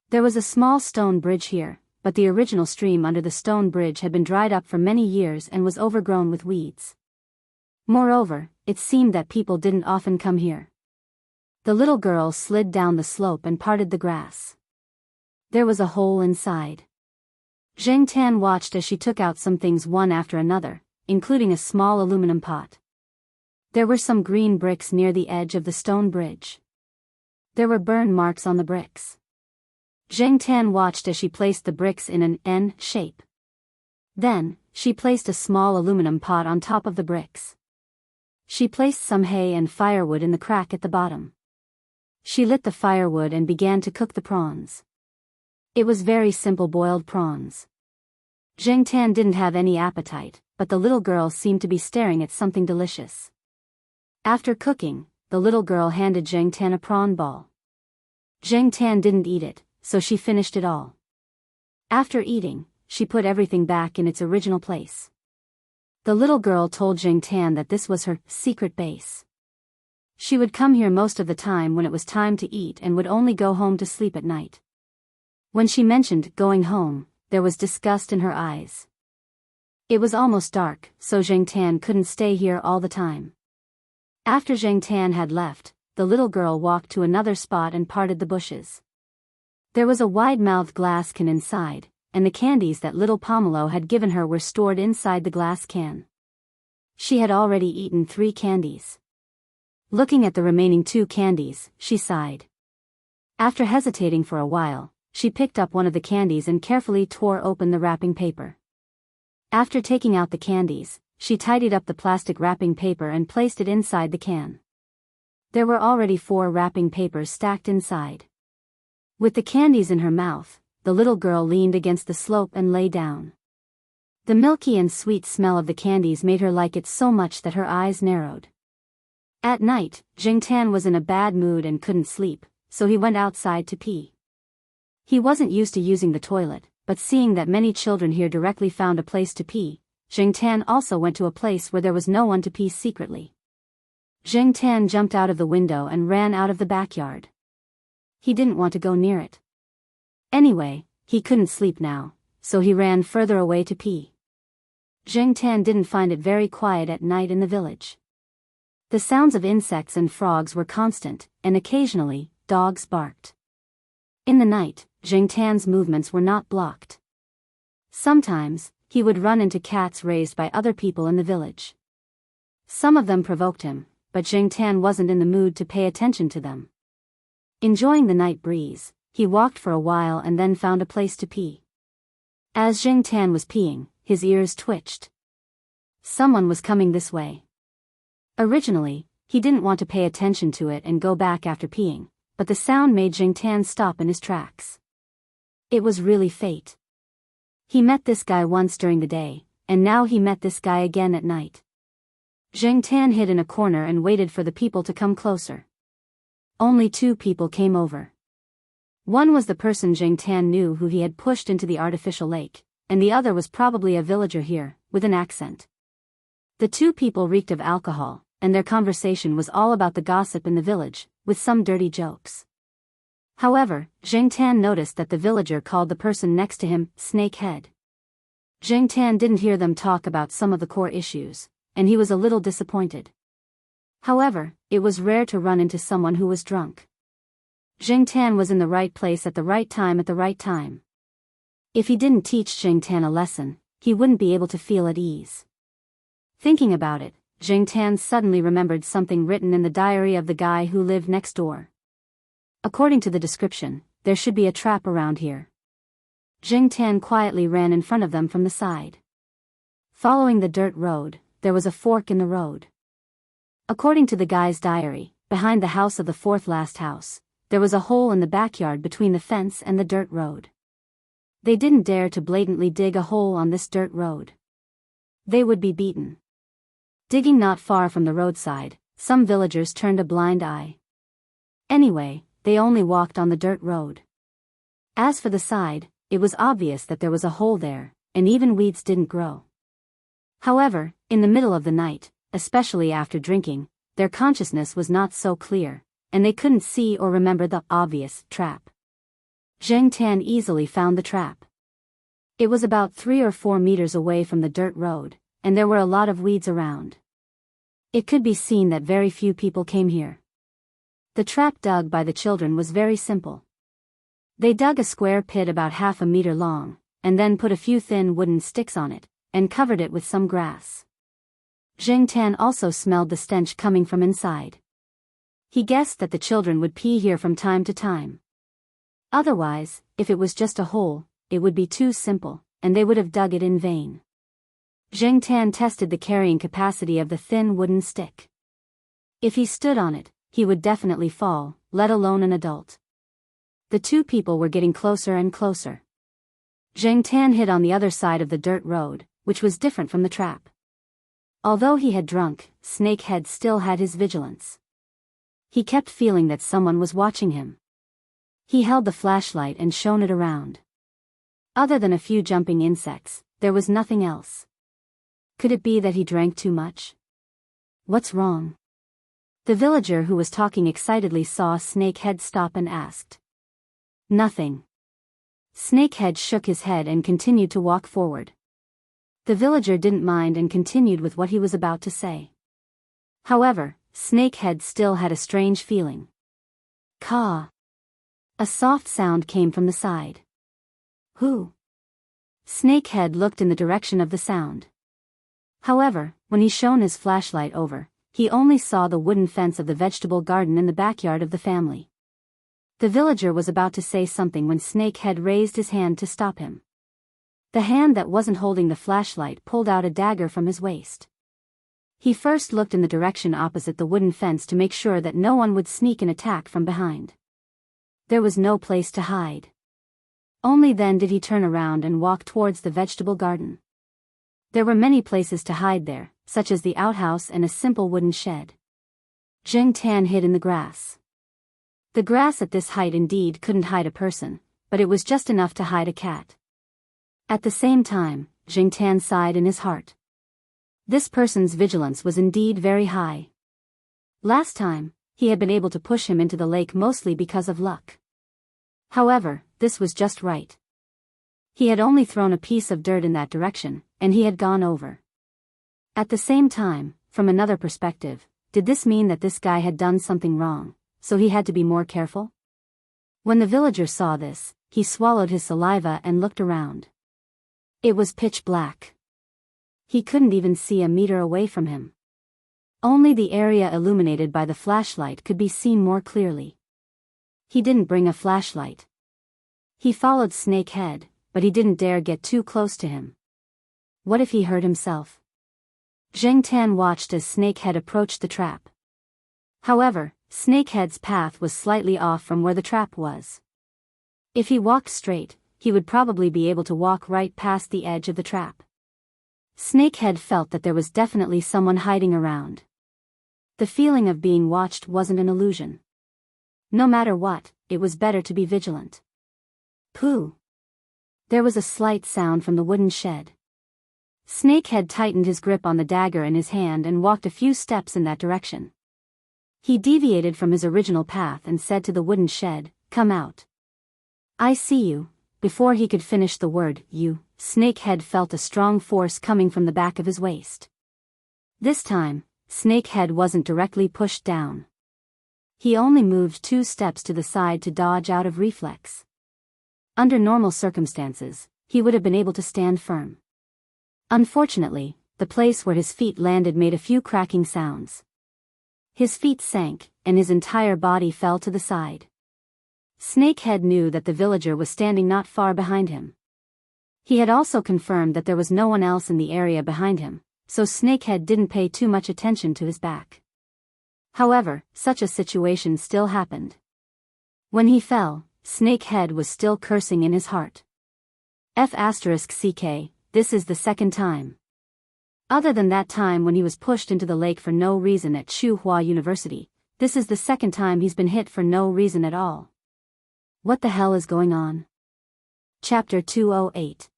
There was a small stone bridge here, but the original stream under the stone bridge had been dried up for many years and was overgrown with weeds. Moreover, it seemed that people didn't often come here. The little girl slid down the slope and parted the grass. There was a hole inside. Zheng Tan watched as she took out some things one after another, including a small aluminum pot. There were some green bricks near the edge of the stone bridge. There were burn marks on the bricks. Zheng Tan watched as she placed the bricks in an N shape. Then, she placed a small aluminum pot on top of the bricks. She placed some hay and firewood in the crack at the bottom. She lit the firewood and began to cook the prawns. It was very simple boiled prawns. Zheng Tan didn't have any appetite, but the little girl seemed to be staring at something delicious. After cooking, the little girl handed Zheng Tan a prawn ball. Zheng Tan didn't eat it, so she finished it all. After eating, she put everything back in its original place. The little girl told Zheng Tan that this was her secret base. She would come here most of the time when it was time to eat and would only go home to sleep at night. When she mentioned going home, there was disgust in her eyes. It was almost dark, so Zheng Tan couldn't stay here all the time. After Zheng Tan had left, the little girl walked to another spot and parted the bushes. There was a wide-mouthed glass can inside, and the candies that little Pomelo had given her were stored inside the glass can. She had already eaten 3 candies. Looking at the remaining 2 candies, she sighed. After hesitating for a while, she picked up one of the candies and carefully tore open the wrapping paper. After taking out the candies, she tidied up the plastic wrapping paper and placed it inside the can. There were already 4 wrapping papers stacked inside. With the candies in her mouth, the little girl leaned against the slope and lay down. The milky and sweet smell of the candies made her like it so much that her eyes narrowed. At night, Jiangtan was in a bad mood and couldn't sleep, so he went outside to pee. He wasn't used to using the toilet, but seeing that many children here directly found a place to pee, Jiangtan also went to a place where there was no one to pee secretly. Jiangtan jumped out of the window and ran out of the backyard. He didn't want to go near it. Anyway, he couldn't sleep now, so he ran further away to pee. Jiangtan didn't find it very quiet at night in the village. The sounds of insects and frogs were constant, and occasionally, dogs barked. In the night, Jiangtan's movements were not blocked. Sometimes, he would run into cats raised by other people in the village. Some of them provoked him, but Jiangtan wasn't in the mood to pay attention to them. Enjoying the night breeze, he walked for a while and then found a place to pee. As Jiangtan was peeing, his ears twitched. Someone was coming this way. Originally, he didn't want to pay attention to it and go back after peeing, but the sound made Jiangtan stop in his tracks. It was really fate. He met this guy once during the day, and now he met this guy again at night. Jiangtan hid in a corner and waited for the people to come closer. Only 2 people came over. One was the person Jiangtan knew who he had pushed into the artificial lake, and the other was probably a villager here, with an accent. The 2 people reeked of alcohol, and their conversation was all about the gossip in the village, with some dirty jokes. However, Jiangtan noticed that the villager called the person next to him, Snakehead. Jiangtan didn't hear them talk about some of the core issues, and he was a little disappointed. However, it was rare to run into someone who was drunk. Jiangtan was in the right place at the right time at the right time. If he didn't teach Jiangtan a lesson, he wouldn't be able to feel at ease. Thinking about it, Jiangtan suddenly remembered something written in the diary of the guy who lived next door. According to the description, there should be a trap around here. Jiangtan quietly ran in front of them from the side. Following the dirt road, there was a fork in the road. According to the guy's diary, behind the house of the 4th last house, there was a hole in the backyard between the fence and the dirt road. They didn't dare to blatantly dig a hole on this dirt road. They would be beaten. Digging not far from the roadside, some villagers turned a blind eye. Anyway, they only walked on the dirt road. As for the side, it was obvious that there was a hole there, and even weeds didn't grow. However, in the middle of the night, especially after drinking, their consciousness was not so clear, and they couldn't see or remember the obvious trap. Jiangtan easily found the trap. It was about 3 or 4 meters away from the dirt road, and there were a lot of weeds around. It could be seen that very few people came here. The trap dug by the children was very simple. They dug a square pit about half a meter long, and then put a few thin wooden sticks on it, and covered it with some grass. Jiangtan also smelled the stench coming from inside. He guessed that the children would pee here from time to time. Otherwise, if it was just a hole, it would be too simple, and they would have dug it in vain. Jiangtan tested the carrying capacity of the thin wooden stick. If he stood on it, he would definitely fall, let alone an adult. The 2 people were getting closer and closer. Jiangtan hid on the other side of the dirt road, which was different from the trap. Although he had drunk, Snakehead still had his vigilance. He kept feeling that someone was watching him. He held the flashlight and shone it around. Other than a few jumping insects, there was nothing else. Could it be that he drank too much? What's wrong? The villager who was talking excitedly saw Snakehead stop and asked. Nothing. Snakehead shook his head and continued to walk forward. The villager didn't mind and continued with what he was about to say. However, Snakehead still had a strange feeling. Caw. A soft sound came from the side. Who? Snakehead looked in the direction of the sound. However, when he shone his flashlight over, he only saw the wooden fence of the vegetable garden in the backyard of the family. The villager was about to say something when Snakehead raised his hand to stop him. The hand that wasn't holding the flashlight pulled out a dagger from his waist. He first looked in the direction opposite the wooden fence to make sure that no one would sneak and attack from behind. There was no place to hide. Only then did he turn around and walk towards the vegetable garden. There were many places to hide there, such as the outhouse and a simple wooden shed. Zheng Tan hid in the grass. The grass at this height indeed couldn't hide a person, but it was just enough to hide a cat. At the same time, Zheng Tan sighed in his heart. This person's vigilance was indeed very high. Last time, he had been able to push him into the lake mostly because of luck. However, this was just right. He had only thrown a piece of dirt in that direction, and he had gone over. At the same time, from another perspective, did this mean that this guy had done something wrong, so he had to be more careful? When the villager saw this, he swallowed his saliva and looked around. It was pitch black. He couldn't even see a meter away from him. Only the area illuminated by the flashlight could be seen more clearly. He didn't bring a flashlight. He followed Snakehead, but he didn't dare get too close to him. What if he hurt himself? Zheng Tan watched as Snakehead approached the trap. However, Snakehead's path was slightly off from where the trap was. If he walked straight, he would probably be able to walk right past the edge of the trap. Snakehead felt that there was definitely someone hiding around. The feeling of being watched wasn't an illusion. No matter what, it was better to be vigilant. Pooh! There was a slight sound from the wooden shed. Snakehead tightened his grip on the dagger in his hand and walked a few steps in that direction. He deviated from his original path and said to the wooden shed, "Come out." "I see you." Before he could finish the word, "you," Snakehead felt a strong force coming from the back of his waist. This time, Snakehead wasn't directly pushed down. He only moved 2 steps to the side to dodge out of reflex. Under normal circumstances, he would have been able to stand firm. Unfortunately, the place where his feet landed made a few cracking sounds. His feet sank, and his entire body fell to the side. Snakehead knew that the villager was standing not far behind him. He had also confirmed that there was no one else in the area behind him, so Snakehead didn't pay too much attention to his back. However, such a situation still happened. When he fell, Snakehead was still cursing in his heart. F***ck, this is the second time. Other than that time when he was pushed into the lake for no reason at Tsinghua University, this is the second time he's been hit for no reason at all. What the hell is going on? Chapter 208.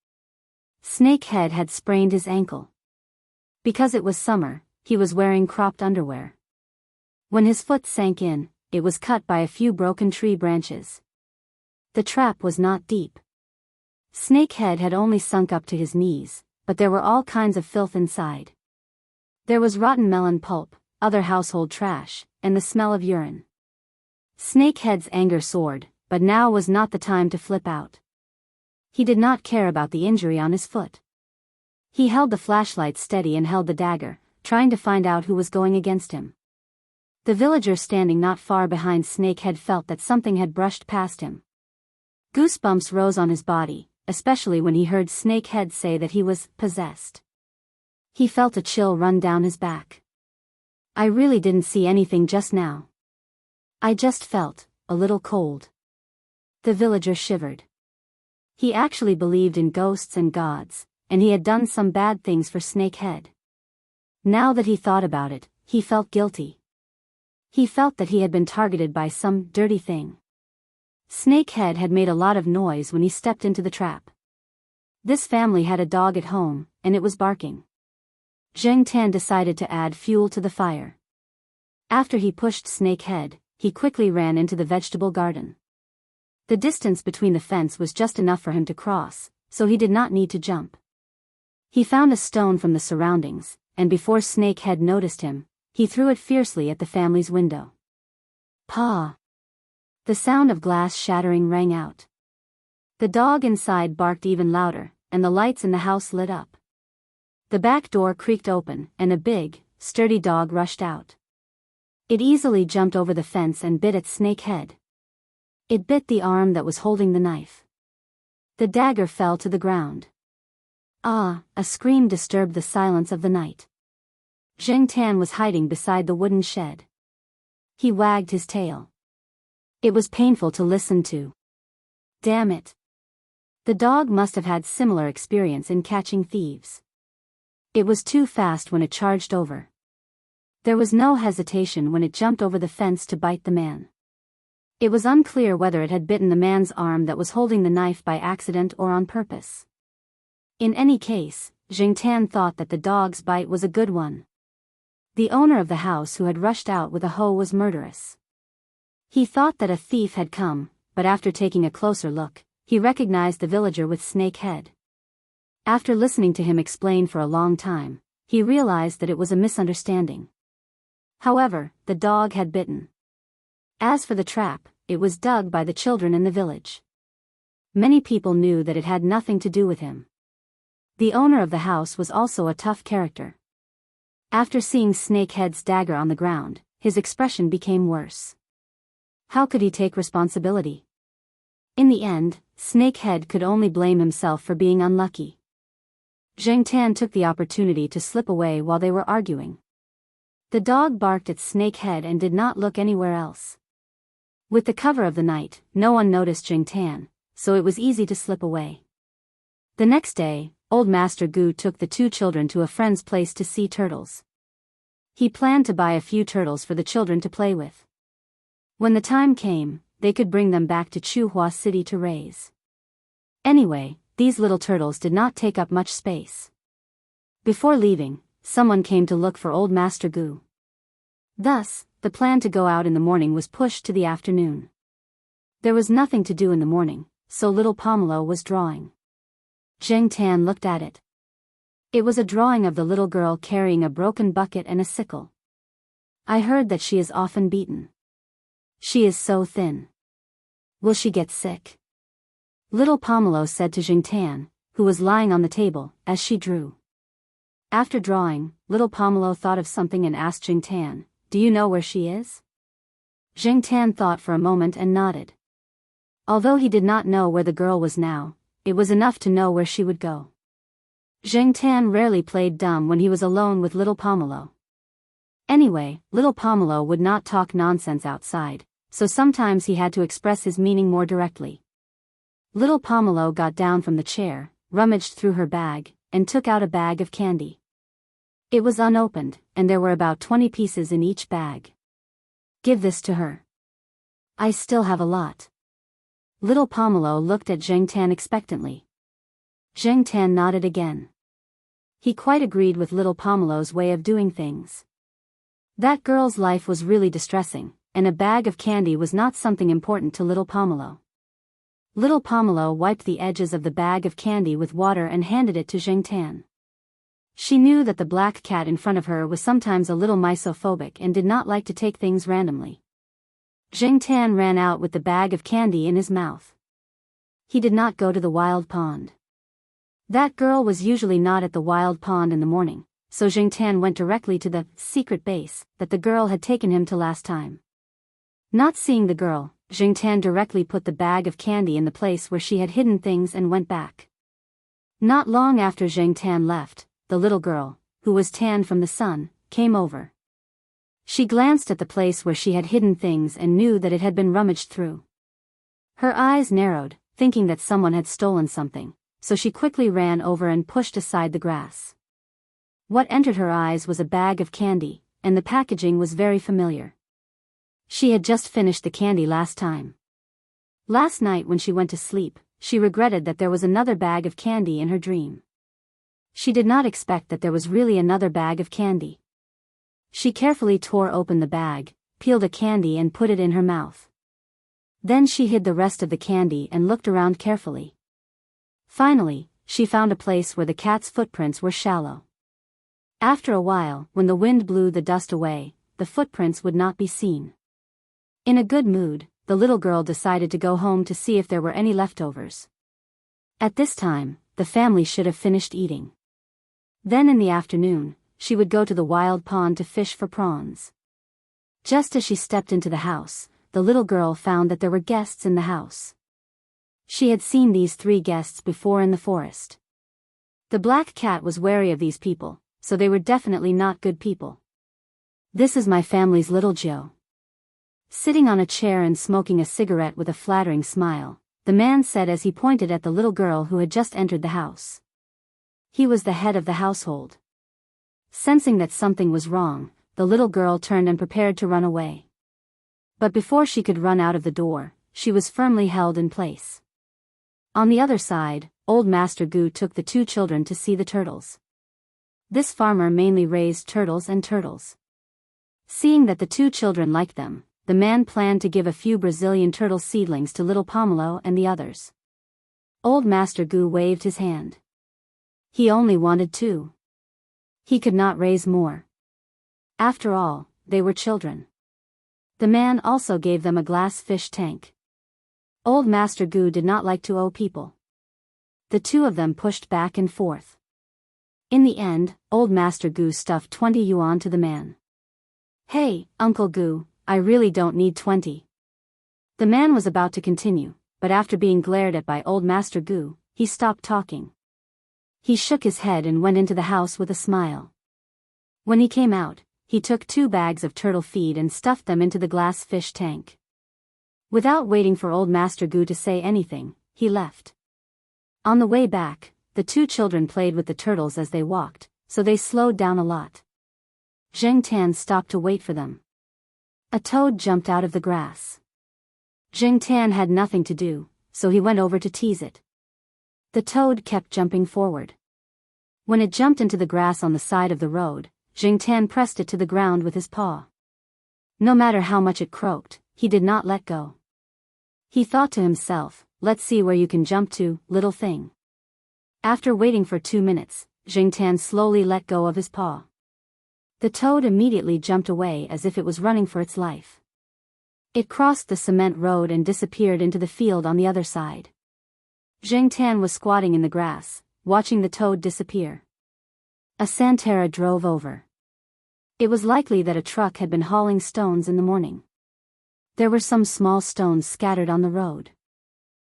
Snakehead had sprained his ankle. Because it was summer, he was wearing cropped underwear. When his foot sank in, it was cut by a few broken tree branches. The trap was not deep. Snakehead had only sunk up to his knees, but there were all kinds of filth inside. There was rotten melon pulp, other household trash, and the smell of urine. Snakehead's anger soared, but now was not the time to flip out. He did not care about the injury on his foot. He held the flashlight steady and held the dagger, trying to find out who was going against him. The villager standing not far behind Snakehead felt that something had brushed past him. Goosebumps rose on his body, especially when he heard Snakehead say that he was possessed. He felt a chill run down his back. "I really didn't see anything just now. I just felt a little cold." The villager shivered. He actually believed in ghosts and gods, and he had done some bad things for Snakehead. Now that he thought about it, he felt guilty. He felt that he had been targeted by some dirty thing. Snakehead had made a lot of noise when he stepped into the trap. This family had a dog at home, and it was barking. Zheng Tan decided to add fuel to the fire. After he pushed Snakehead, he quickly ran into the vegetable garden. The distance between the fence was just enough for him to cross, so he did not need to jump. He found a stone from the surroundings, and before Snakehead noticed him, he threw it fiercely at the family's window. "Paw!" The sound of glass shattering rang out. The dog inside barked even louder, and the lights in the house lit up. The back door creaked open, and a big, sturdy dog rushed out. It easily jumped over the fence and bit at Snakehead. It bit the arm that was holding the knife. The dagger fell to the ground. Ah! A scream disturbed the silence of the night. Zheng Tan was hiding beside the wooden shed. He wagged his tail. It was painful to listen to. Damn it. The dog must have had similar experience in catching thieves. It was too fast when it charged over. There was no hesitation when it jumped over the fence to bite the man. It was unclear whether it had bitten the man's arm that was holding the knife by accident or on purpose. In any case, Zheng Tan thought that the dog's bite was a good one. The owner of the house who had rushed out with a hoe was murderous. He thought that a thief had come, but after taking a closer look, he recognized the villager with snake head. After listening to him explain for a long time, he realized that it was a misunderstanding. However, the dog had bitten. As for the trap, it was dug by the children in the village. Many people knew that it had nothing to do with him. The owner of the house was also a tough character. After seeing Snakehead's dagger on the ground, his expression became worse. How could he take responsibility? In the end, Snakehead could only blame himself for being unlucky. Zheng Tan took the opportunity to slip away while they were arguing. The dog barked at Snakehead and did not look anywhere else. With the cover of the night, no one noticed Zheng Tan, so it was easy to slip away. The next day, Old Master Gu took the two children to a friend's place to see turtles. He planned to buy a few turtles for the children to play with. When the time came, they could bring them back to Chuhua City to raise. Anyway, these little turtles did not take up much space. Before leaving, someone came to look for Old Master Gu. Thus, the plan to go out in the morning was pushed to the afternoon. There was nothing to do in the morning, so little Pomelo was drawing. Zheng Tan looked at it. It was a drawing of the little girl carrying a broken bucket and a sickle. I heard that she is often beaten. She is so thin. Will she get sick? Little Pomelo said to Zheng Tan, who was lying on the table, as she drew. After drawing, little Pomelo thought of something and asked Zheng Tan, "Do you know where she is?" Zheng Tan thought for a moment and nodded. Although he did not know where the girl was now, it was enough to know where she would go. Zheng Tan rarely played dumb when he was alone with little Pomelo. Anyway, little Pomelo would not talk nonsense outside, so sometimes he had to express his meaning more directly. Little Pomelo got down from the chair, rummaged through her bag, and took out a bag of candy. It was unopened, and there were about 20 pieces in each bag. "Give this to her. I still have a lot." Little Pomelo looked at Zheng Tan expectantly. Zheng Tan nodded again. He quite agreed with little Pomelo's way of doing things. That girl's life was really distressing, and a bag of candy was not something important to little Pomelo. Little Pomelo wiped the edges of the bag of candy with water and handed it to Zheng Tan. She knew that the black cat in front of her was sometimes a little misophobic and did not like to take things randomly. Zheng Tan ran out with the bag of candy in his mouth. He did not go to the wild pond. That girl was usually not at the wild pond in the morning, so Zheng Tan went directly to the secret base that the girl had taken him to last time. Not seeing the girl, Zheng Tan directly put the bag of candy in the place where she had hidden things and went back. Not long after Zheng Tan left, the little girl, who was tanned from the sun, came over. She glanced at the place where she had hidden things and knew that it had been rummaged through. Her eyes narrowed, thinking that someone had stolen something, so she quickly ran over and pushed aside the grass. What entered her eyes was a bag of candy, and the packaging was very familiar. She had just finished the candy last time. Last night when she went to sleep, she regretted that there was another bag of candy in her dream. She did not expect that there was really another bag of candy. She carefully tore open the bag, peeled a candy and put it in her mouth. Then she hid the rest of the candy and looked around carefully. Finally, she found a place where the cat's footprints were shallow. After a while, when the wind blew the dust away, the footprints would not be seen. In a good mood, the little girl decided to go home to see if there were any leftovers. At this time, the family should have finished eating. Then in the afternoon, she would go to the wild pond to fish for prawns. Just as she stepped into the house, the little girl found that there were guests in the house. She had seen these 3 guests before in the forest. The black cat was wary of these people, so they were definitely not good people. This is my family's little Joe. Sitting on a chair and smoking a cigarette with a flattering smile, the man said as he pointed at the little girl who had just entered the house. He was the head of the household. Sensing that something was wrong, the little girl turned and prepared to run away. But before she could run out of the door, she was firmly held in place. On the other side, old Master Gu took the two children to see the turtles. This farmer mainly raised turtles and turtles. Seeing that the two children liked them, the man planned to give a few Brazilian turtle seedlings to little Pomelo and the others. Old Master Gu waved his hand. He only wanted two. He could not raise more. After all, they were children. The man also gave them a glass fish tank. Old Master Gu did not like to owe people. The two of them pushed back and forth. In the end, old Master Gu stuffed 20 yuan to the man. Hey, Uncle Gu, I really don't need 20. The man was about to continue, but after being glared at by old Master Gu, he stopped talking. He shook his head and went into the house with a smile. When he came out, he took 2 bags of turtle feed and stuffed them into the glass fish tank. Without waiting for old Master Gu to say anything, he left. On the way back, the two children played with the turtles as they walked, so they slowed down a lot. Zheng Tan stopped to wait for them. A toad jumped out of the grass. Zheng Tan had nothing to do, so he went over to tease it. The toad kept jumping forward. When it jumped into the grass on the side of the road, Zheng Tan pressed it to the ground with his paw. No matter how much it croaked, he did not let go. He thought to himself, let's see where you can jump to, little thing. After waiting for 2 minutes, Zheng Tan slowly let go of his paw. The toad immediately jumped away as if it was running for its life. It crossed the cement road and disappeared into the field on the other side. Zheng Tan was squatting in the grass, watching the toad disappear. A Santera drove over. It was likely that a truck had been hauling stones in the morning. There were some small stones scattered on the road.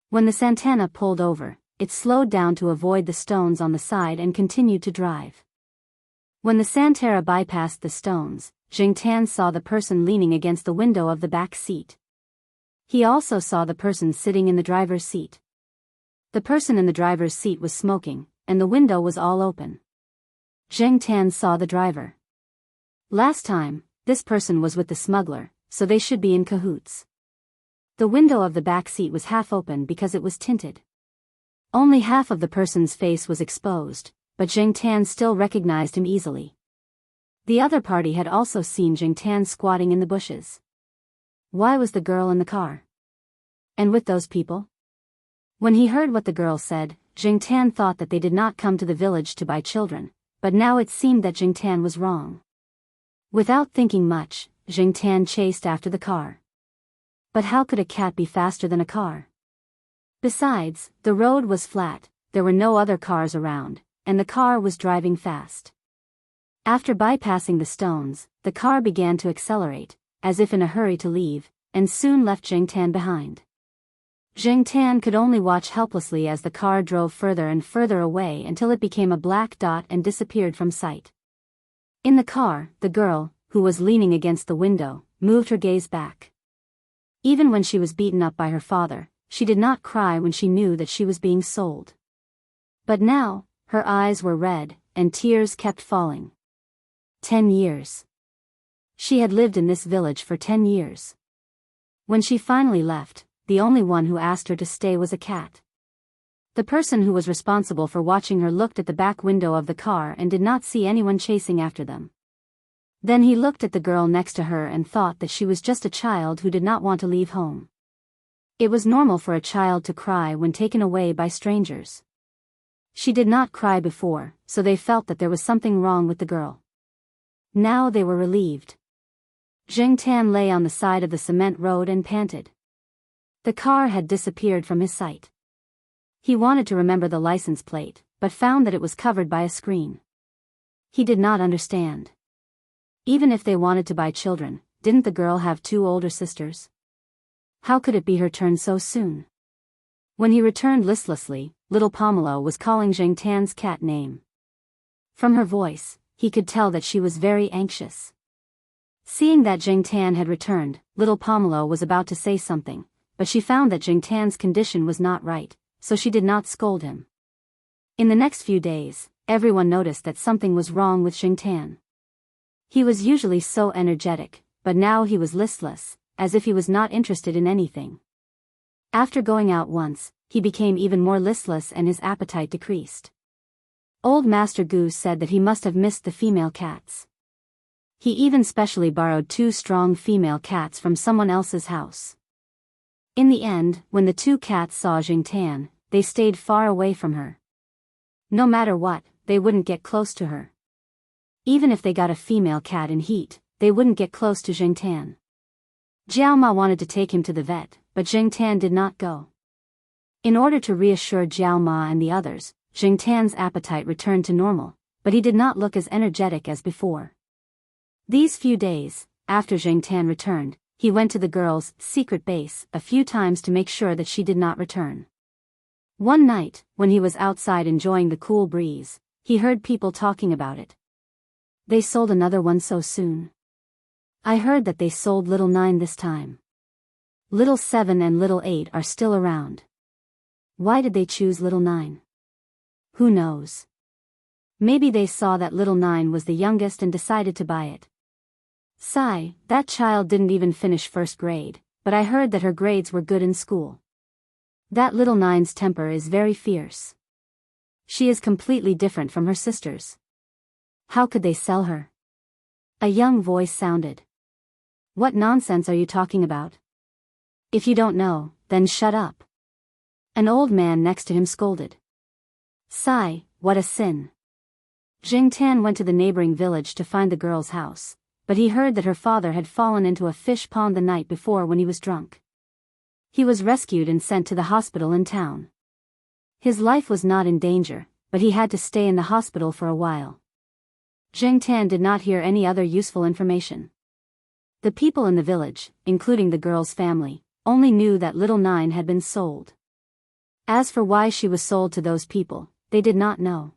When the Santana pulled over, it slowed down to avoid the stones on the side and continued to drive. When the Santera bypassed the stones, Zheng Tan saw the person leaning against the window of the back seat. He also saw the person sitting in the driver's seat. The person in the driver's seat was smoking, and the window was all open. Zheng Tan saw the driver. Last time, this person was with the smuggler, so they should be in cahoots. The window of the back seat was half open because it was tinted. Only half of the person's face was exposed, but Zheng Tan still recognized him easily. The other party had also seen Zheng Tan squatting in the bushes. Why was the girl in the car? And with those people? When he heard what the girl said, Zheng Tan thought that they did not come to the village to buy children, but now it seemed that Zheng Tan was wrong. Without thinking much, Zheng Tan chased after the car. But how could a cat be faster than a car? Besides, the road was flat, there were no other cars around, and the car was driving fast. After bypassing the stones, the car began to accelerate, as if in a hurry to leave, and soon left Zheng Tan behind. Zheng Tan could only watch helplessly as the car drove further and further away until it became a black dot and disappeared from sight. In the car, the girl, who was leaning against the window, moved her gaze back. Even when she was beaten up by her father, she did not cry when she knew that she was being sold. But now, her eyes were red, and tears kept falling. 10 years. She had lived in this village for 10 years. When she finally left, the only one who asked her to stay was a cat. The person who was responsible for watching her looked at the back window of the car and did not see anyone chasing after them. Then he looked at the girl next to her and thought that she was just a child who did not want to leave home. It was normal for a child to cry when taken away by strangers. She did not cry before, so they felt that there was something wrong with the girl. Now they were relieved. Zheng Tan lay on the side of the cement road and panted. The car had disappeared from his sight. He wanted to remember the license plate, but found that it was covered by a screen. He did not understand. Even if they wanted to buy children, didn't the girl have 2 older sisters? How could it be her turn so soon? When he returned listlessly, little Pomelo was calling Zheng Tan's cat name. From her voice, he could tell that she was very anxious. Seeing that Jing Tan had returned, little Pomelo was about to say something, but she found that Jing Tan's condition was not right, so she did not scold him. In the next few days, everyone noticed that something was wrong with Jing Tan. He was usually so energetic, but now he was listless, as if he was not interested in anything. After going out once, he became even more listless and his appetite decreased. Old Master Goose said that he must have missed the female cats. He even specially borrowed 2 strong female cats from someone else's house. In the end, when the 2 cats saw Jing Tan, they stayed far away from her. No matter what, they wouldn't get close to her. Even if they got a female cat in heat, they wouldn't get close to Jing Tan. Jiao Ma wanted to take him to the vet, but Jing Tan did not go. In order to reassure Jiao Ma and the others, Jing Tan's appetite returned to normal, but he did not look as energetic as before. These few days, after Jing Tan returned, he went to the girl's secret base a few times to make sure that she did not return. One night, when he was outside enjoying the cool breeze, he heard people talking about it. They sold another one so soon. I heard that they sold Little 9 this time. Little 7 and Little 8 are still around. Why did they choose Little 9? Who knows? Maybe they saw that Little 9 was the youngest and decided to buy it. Sigh, that child didn't even finish first grade, but I heard that her grades were good in school. That Little 9's temper is very fierce. She is completely different from her sisters. How could they sell her? A young voice sounded. What nonsense are you talking about? If you don't know, then shut up. An old man next to him scolded. Sigh, what a sin. Jing Tan went to the neighboring village to find the girl's house, but he heard that her father had fallen into a fish pond the night before when he was drunk. He was rescued and sent to the hospital in town. His life was not in danger, but he had to stay in the hospital for a while. Jing Tan did not hear any other useful information. The people in the village, including the girl's family, only knew that Little 9 had been sold. As for why she was sold to those people, they did not know.